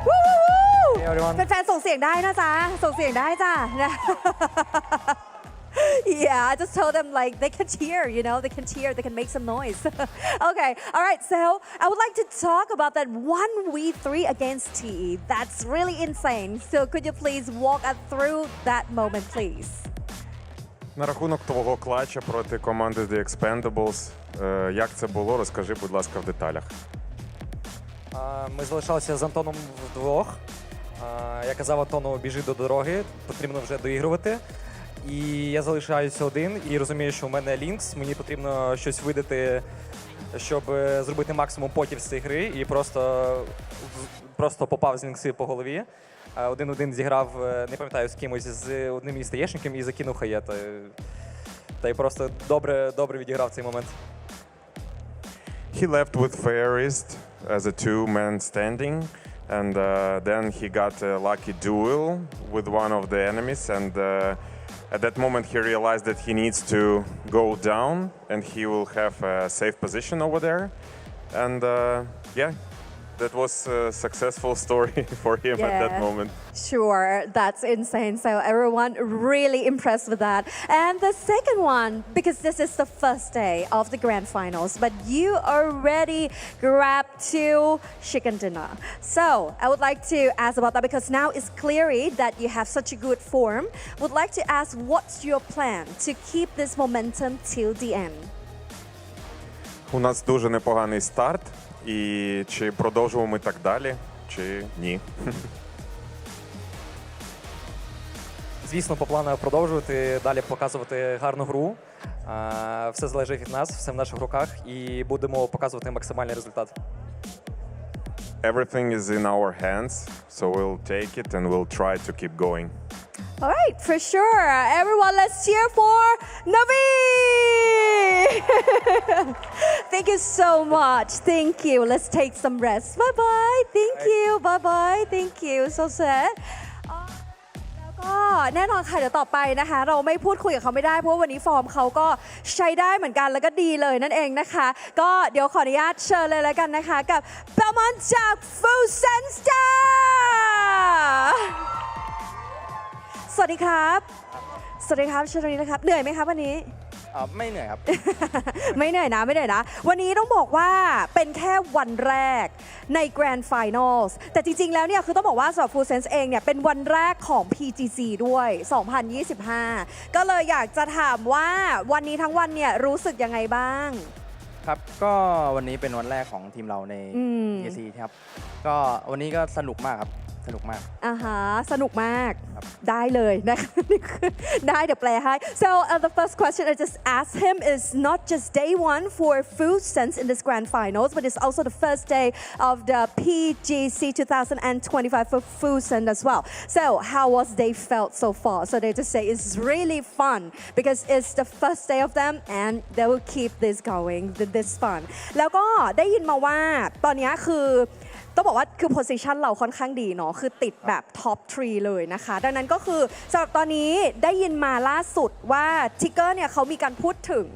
วู้แฟนๆส่งเสียงได้นะจ๊ะส่งเสียงได้จ้ะ Yeah, I just told them like they can cheer, you know, they can cheer, they can make some noise. Okay, all right, so I would like to talk about that 1v3 against TE. That's really insane. So could you please walk us through that moment, please? На рахунок твого клатча проти команди The Expendables, як це було, розкажи, будь ласка, в деталях. Ми залишалися з Антоном вдвох. Я казав Антону, біжи до дороги, потрібно вже доігрувати. І я залишаюся один і розумію, що в мене лінкс, мені потрібно щось видати, щоб зробити максимум потів з цієї гри. І просто попав з лінкси по голові. 1-1 зіграв, не пам'ятаю, з кимось, з одним із таєшників і закинув хаєта. Та й просто добре відіграв цей момент. He left with Fairist as a two-man standing, and then he got a lucky duel with one of the enemies, and at that moment he realized that he needs to go down, and he will have a safe position over there, and yeah. That was a successful story for him at that moment. Sure, that's insane. So everyone really impressed with that. And the second one, because this is the first day of the grand finals, but you already grabbed 2 chicken dinner. So I would like to ask about that because now it's clear that you have such a good form. Would like to ask what's your plan to keep this momentum till the end? У нас дуже непоганий старт. І чи продовжуємо ми так далі, чи ні? Звісно, по плану продовжувати, далі показувати гарну гру. Все залежить від нас, все в наших руках, і будемо показувати максимальний результат. Everything is in our hands, so we'll take it and we'll try to keep going. All right, for sure. Everyone, let's cheer for Na'Vi! Thank you so much. Thank you. Let's take some rest. Bye-bye. Thank you. Bye-bye. Thank you. So sad. ก็แน่นอนค่ะเดี๋ยวต่อไปนะคะเราไม่พูดคุยกับเขาไม่ได้เพราะวันนี้ฟอร์มเขาก็ใช้ได้เหมือนกันแล้วก็ดีเลยนั่นเองนะคะก็เดี๋ยวขออนุญาตเชิญเลยแล้วกันนะคะกับเบลมอนจากฟูเซนสตาร์สวัสดีครับสวัสดีครับเชิญตรงนี้นะครับเหนื่อยไหมครับวันนี้ ไม่เหนื่อยครับ ไม่เหนื่อยนะวันนี้ต้องบอกว่าเป็นแค่วันแรกใน Grand Finals แต่จริงๆแล้วเนี่ยคือต้องบอกว่าสำหรับ Full Sense เองเนี่ยเป็นวันแรกของ PGC ด้วย 2025 ก็เลยอยากจะถามว่าวันนี้ทั้งวันเนี่ยรู้สึกยังไงบ้างครับก็วันนี้เป็นวันแรกของทีมเราใน PGC ครับก็วันนี้ก็สนุกมากครับสนุกมากสนุกมากได้เลยนะคะได้เดี๋ยวแปลให้ so the first question I just asked him is not just day one for Full Sense in this grand finals but it's also the first day of the PGC 2025 for Full Sense as well so how was they felt so far so they just say it's really fun because it's the first day of them and they will keep this going this fun แล้วก็ได้ยินมาว่าตอนนี้คือต้องบอกว่าคือ position เราค่อนข้างดีเนาะคือติดแบบ top 3 เลยนะคะดังนั้นก็คือสำหรับตอนนี้ได้ยินมาล่าสุดว่าทิกเกอร์เนี่ยเขามีการพูดถึง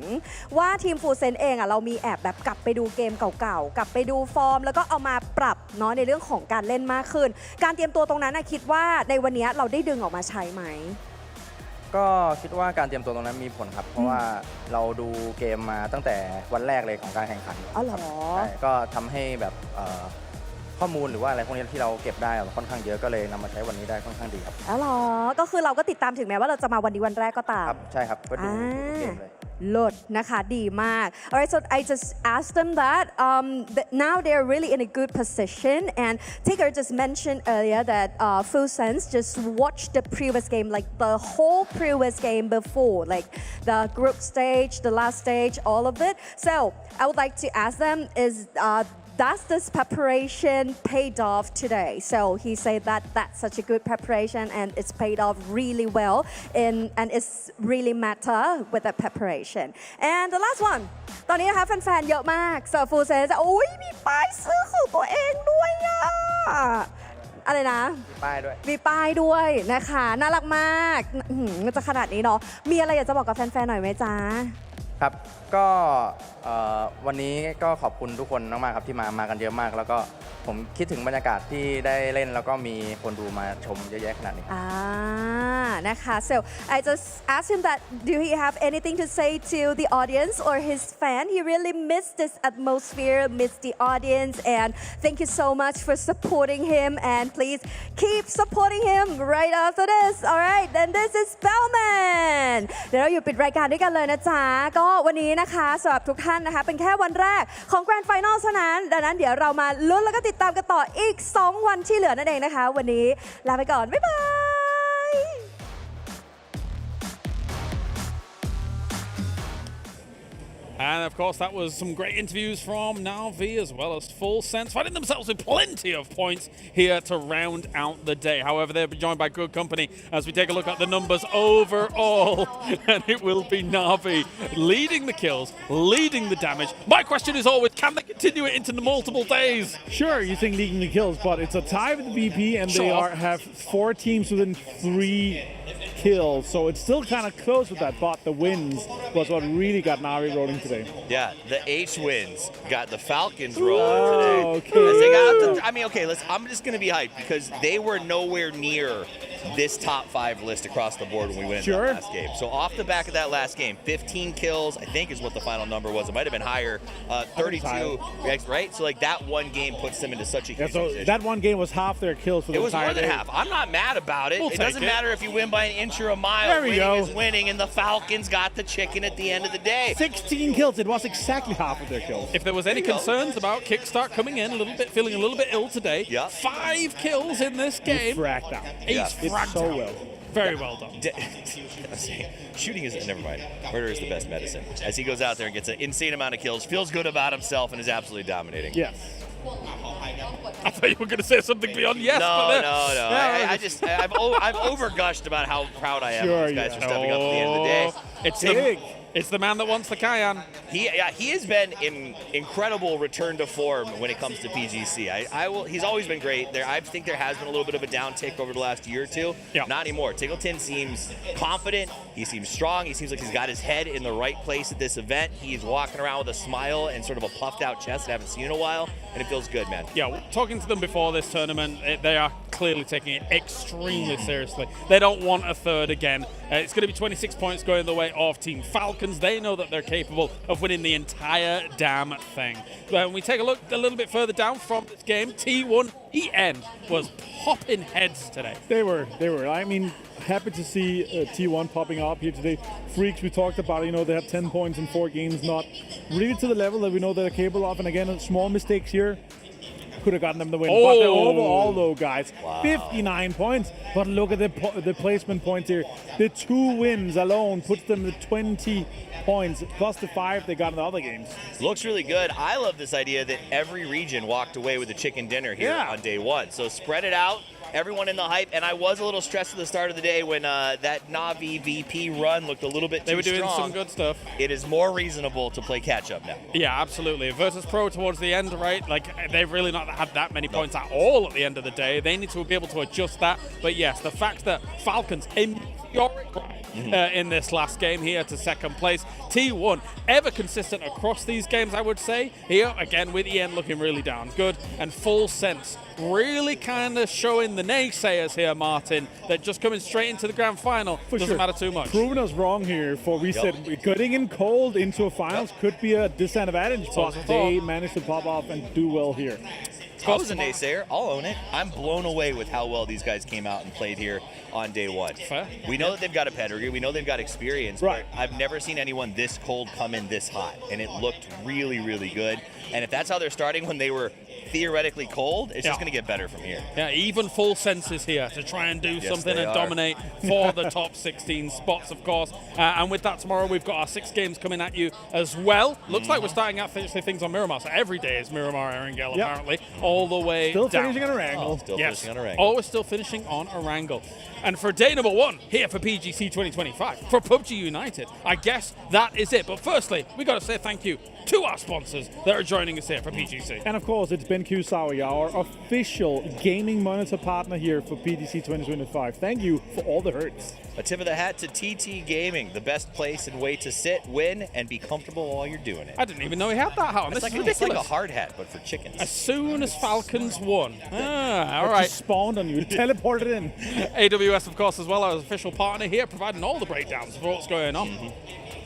ว่าทีม Full Sense เองอ่ะเรามีแอบแบบกลับไปดูเกมเก่าๆกลับไปดูฟอร์มแล้วก็เอามาปรับเนาะในเรื่องของการเล่นมากขึ้นการเตรียมตัวตรงนั้นคิดว่าในวันนี้เราได้ดึงออกมาใช้ไหมก็คิดว่าการเตรียมตัวตรงนั้นมีผลครับเพราะว่าเราดูเกมมาตั้งแต่วันแรกเลยของการแข่งขันอ๋อเหรอใช่ก็ทำให้แบบข้อมูลหรือว่าอะไรพวกนี้ที่เราเก็บได้ค่อนข้างเยอะก็เลยนำมาใช้วันนี้ได้ค่อนข้างดีครับอ๋อเหรอก็คือเราก็ติดตามถึงแม้ว่าเราจะมาวันนี้วันแรกก็ตามครับใช่ครับก็ดูเกมเลยลดนะคะดีมาก Alright so I just asked them that now they're really in a good position and Tigger just mentioned earlier that Full Sense just watched the previous game like the whole previous game before like the group stage the last stage all of it so I would like to ask them is does this preparation paid off today? So he said that that's such a good preparation and it's paid off really well and it's really matter with the preparation. And the last one ตอนนี้นะคะแฟนๆเยอะมากเซอร์ฟูเซจะโอ้ยมีป้ายซื้อของตัวเองด้วยอะอะไรนะมีป้ายด้วยนะคะน่ารักมากมันจะขนาดนี้เนาะมีอะไรอยากจะบอกกับแฟนๆหน่อยไหมจ๊ะครับก็วันนี้ก็ขอบคุณทุกคนมากๆครับที่มากันเยอะมากแล้วก็ผมคิดถึงบรรยากาศที่ได้เล่นแล้วก็มีคนดูมาชมเยอะแยะขนาดนี้นะคะ so I just asked him that do he have anything to say to the audience or his fan he really missed this atmosphere missed the audience and thank you so much for supporting him and please keep supporting him right after this alright then this is Bellman เดี๋ยวเราอยู่ปิดรายการด้วยกันเลยนะจ๊ะก็วันนี้นะคะสำหรับทุกท่านนะคะเป็นแค่วันแรกของ Grand Final เท่านั้นดังนั้นเดี๋ยวเรามาลุ้นแล้วก็ติดตามกันต่ออีก2วันที่เหลือนั่นเองนะคะวันนี้ลาไปก่อนบ๊ายบาย And of course, that was some great interviews from Na'Vi as well as Full Sense, finding themselves with plenty of points here to round out the day. However, they'll be joined by good company as we take a look at the numbers overall. And it will be Na'Vi leading the kills, leading the damage. My question is always, can they continue it into the multiple days? Sure, you think leading the kills, but it's a tie with the VP, and they have 4 teams within 3 kills, so it's still kind of close with that, but the wins was what really got Na'Vi rolling today. Yeah, the H wins got the Falcons rolling today. Okay. As they got I mean, okay, I'm just going to be hyped because they were nowhere near this top 5 list across the board when we went into that last game. So off the back of that last game, 15 kills, I think is what the final number was. It might have been higher. 32, right? So like that one game puts them into such a huge position. That one game was half their kills for the entire day. It was more than half. I'm not mad about it. It doesn't matter if you win by an inch or a mile. Winning is winning, and the Falcons got the chicken at the end of the day. 16 kills. It was exactly half of their kills. If there was any concerns about Kickstart coming in a little bit, feeling a little bit ill today, 5 kills in this game. Fragged out. It's so well. Very well done. Shooting is, never mind. Murder is the best medicine. As he goes out there and gets an insane amount of kills, feels good about himself, and is absolutely dominating. Yes. I thought you were going to say something beyond yes. No. I've overgushed about how proud I am of these guys for stepping up at the end of the day. It's big. It's the man that wants the Cayenne. He has been in incredible return to form when it comes to PGC. He's always been great. I think there has been a little bit of a downtick over the last year or two. Yeah. Not anymore. Tiggleton seems confident. He seems strong. He seems like he's got his head in the right place at this event. He's walking around with a smile and sort of a puffed out chest that I haven't seen in a while, and it feels good, man. Yeah, talking to them before this tournament, they are clearly taking it extremely seriously. They don't want a third again. It's going to be 26 points going the way of Team Falcons. They know that they're capable of winning the entire damn thing. When we take a look a little bit further down from this game, T1 EN was popping heads today. They were. I mean, happy to see T1 popping up here today. Freaks, we talked about, you know, they have 10 points in 4 games, not really to the level that we know they're capable of. And again, small mistakes here could have gotten them the win. But the overall, though, guys, 59 points. But look at the placement points here. The 2 wins alone puts them at 20 points, plus the 5 they got in the other games. Looks really good. I love this idea that every region walked away with a chicken dinner here on day 1. So spread it out. Everyone in the hype, and I was a little stressed at the start of the day when that Navi VP run looked a little bit too strong. They were doing some good stuff. It is more reasonable to play catch-up now. Yeah, absolutely. Virtus Pro towards the end, right? Like, they've really not had that many points at all at the end of the day. They need to be able to adjust that. But yes, the fact that Falcons in this last game here to second place. T1 ever consistent across these games, I would say. Here again with EN looking really darn good, and Full Sense really kind of showing the naysayers here, Martin, that just coming straight into the grand final doesn't matter too much. Proving us wrong here. For we said getting in cold into a finals could be a disadvantage, but they managed to pop off and do well here. I was a naysayer. I'll own it. I'm blown away with how well these guys came out and played here on day 1. Fair. We know that they've got a pedigree. We know they've got experience. But I've never seen anyone this cold come in this hot, and it looked really, really good. And if that's how they're starting when they were theoretically cold, it's just going to get better from here. Yeah, even Full Senses here to try and do something and dominate for the top 16 spots, of course. And with that, tomorrow we've got our 6 games coming at you as well. Looks like we're starting out finishing things on Miramar. So every day is Miramar Erangel, apparently, all the way still down. Finishing on Erangel. Finishing on Erangel. Always still finishing on Erangel. And for day number 1 here for PGC 2025, for PUBG United, I guess that is it. But firstly, we got to say thank you to our sponsors that are joining us here for PGC. And of course, it's BenQ Sauer, our official gaming monitor partner here for PGC 2025. Thank you for all the hurts. A tip of the hat to TT Gaming, the best place and way to sit, win, and be comfortable while you're doing it. I didn't even know he had that hat on. This is ridiculous. It's like a hard hat, but for chickens. As soon as Falcons won. All right. Just spawned on you, teleported in. AWS, of course, as well, our official partner here, providing all the breakdowns for what's going on.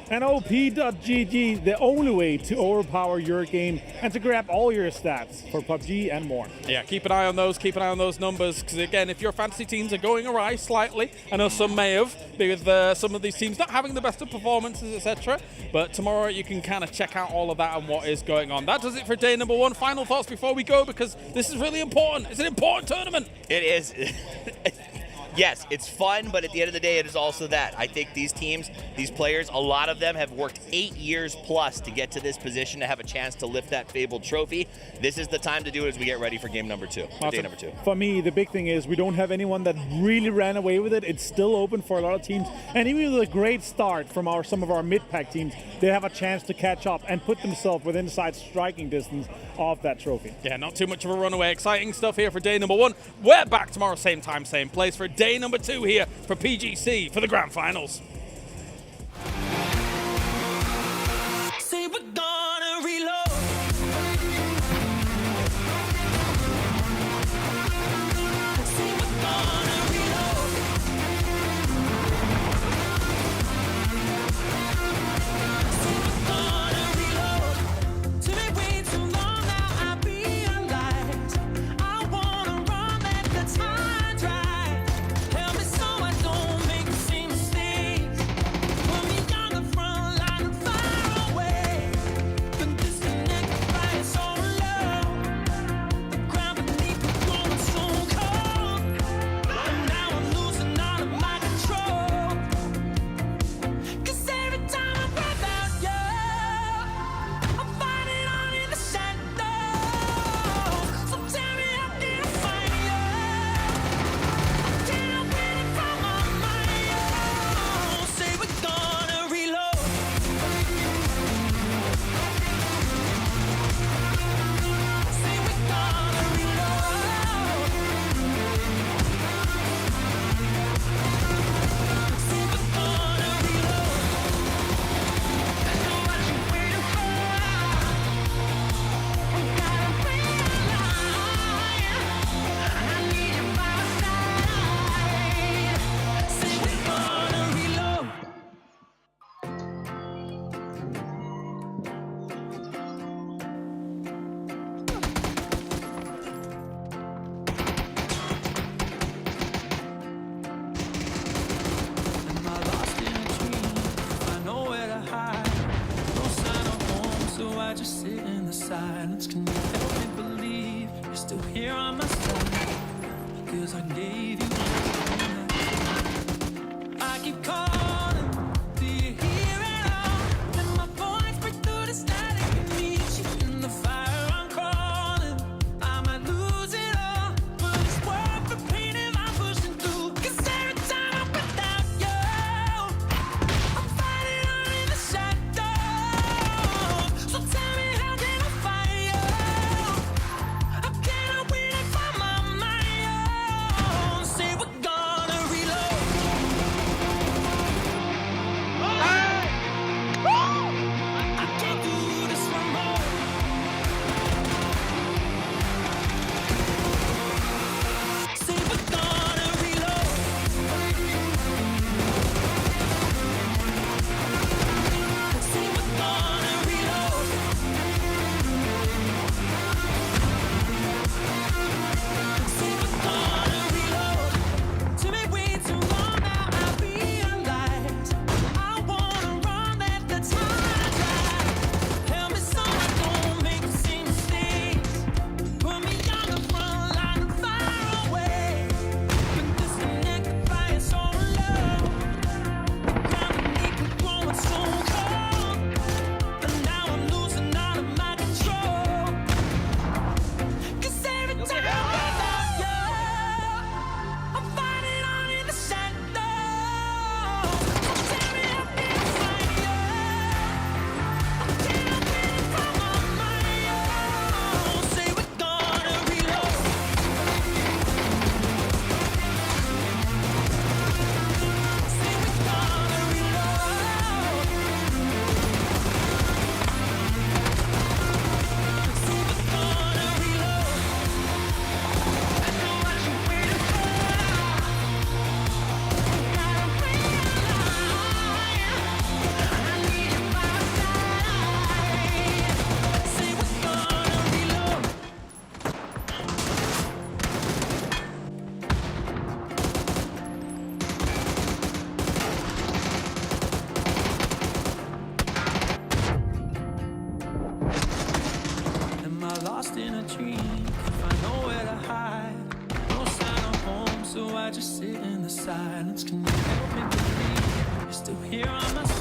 And OP.GG, the only way to overpower your game and to grab all your stats for PUBG and more. Yeah, keep an eye on those. Keep an eye on those numbers. Because, again, if your fantasy teams are going awry slightly, I know some may have, with some of these teams not having the best of performances, etc. But tomorrow you can kind of check out all of that and what is going on. That does it for day number 1. Final thoughts before we go, because this is really important. It's an important tournament. It is. Yes, it's fun, but at the end of the day, it is also that. I think these teams, these players, a lot of them have worked 8 years plus to get to this position to have a chance to lift that fabled trophy. This is the time to do it as we get ready for game number 2, or day number 2. For me, the big thing is we don't have anyone that really ran away with it. It's still open for a lot of teams. And even with a great start from some of our mid-pack teams, they have a chance to catch up and put themselves within inside striking distance of that trophy. Yeah, not too much of a runaway. Exciting stuff here for day number 1. We're back tomorrow, same time, same place, for day number 2 here for PGC for the grand finals. Say we're gonna reload. and gave you I keep calling, do you hear it all? Let my voice break through the static and meet you in the fire. I'm crawling, I might lose it all, but it's worth the pain if I'm pushing through. 'Cause every time I'm without you, I'm fighting on in the shadows. So tell me, how can I fight you? How can I win if I'm on my own? Say we're gonna reload. I can't do this no more. Say we're gonna reload. Say we're gonna reload. Say we're gonna reload. Took me way too long, now I realize I wanna run, let the time fly. Help me so I don't make the same mistakes. Put me on the front line and far away. Been disconnected by its own love. Ground beneath me growing so cold, but now I'm losing all of my control. 'Cause every time I'm without you, I'm fighting on in the shadows. So tell me, how can I find you? How can I win if I'm on my own? Say we're gonna reload. Say we're gonna reload. Say we're gonna reload. I know what you're waiting for. Gotta realize I need you by my side. Say we're gonna reload. Am I lost in a dream? If I know where to hide, no sign of home, so I just sit in the silence. Can you help me believe you're still here on my side?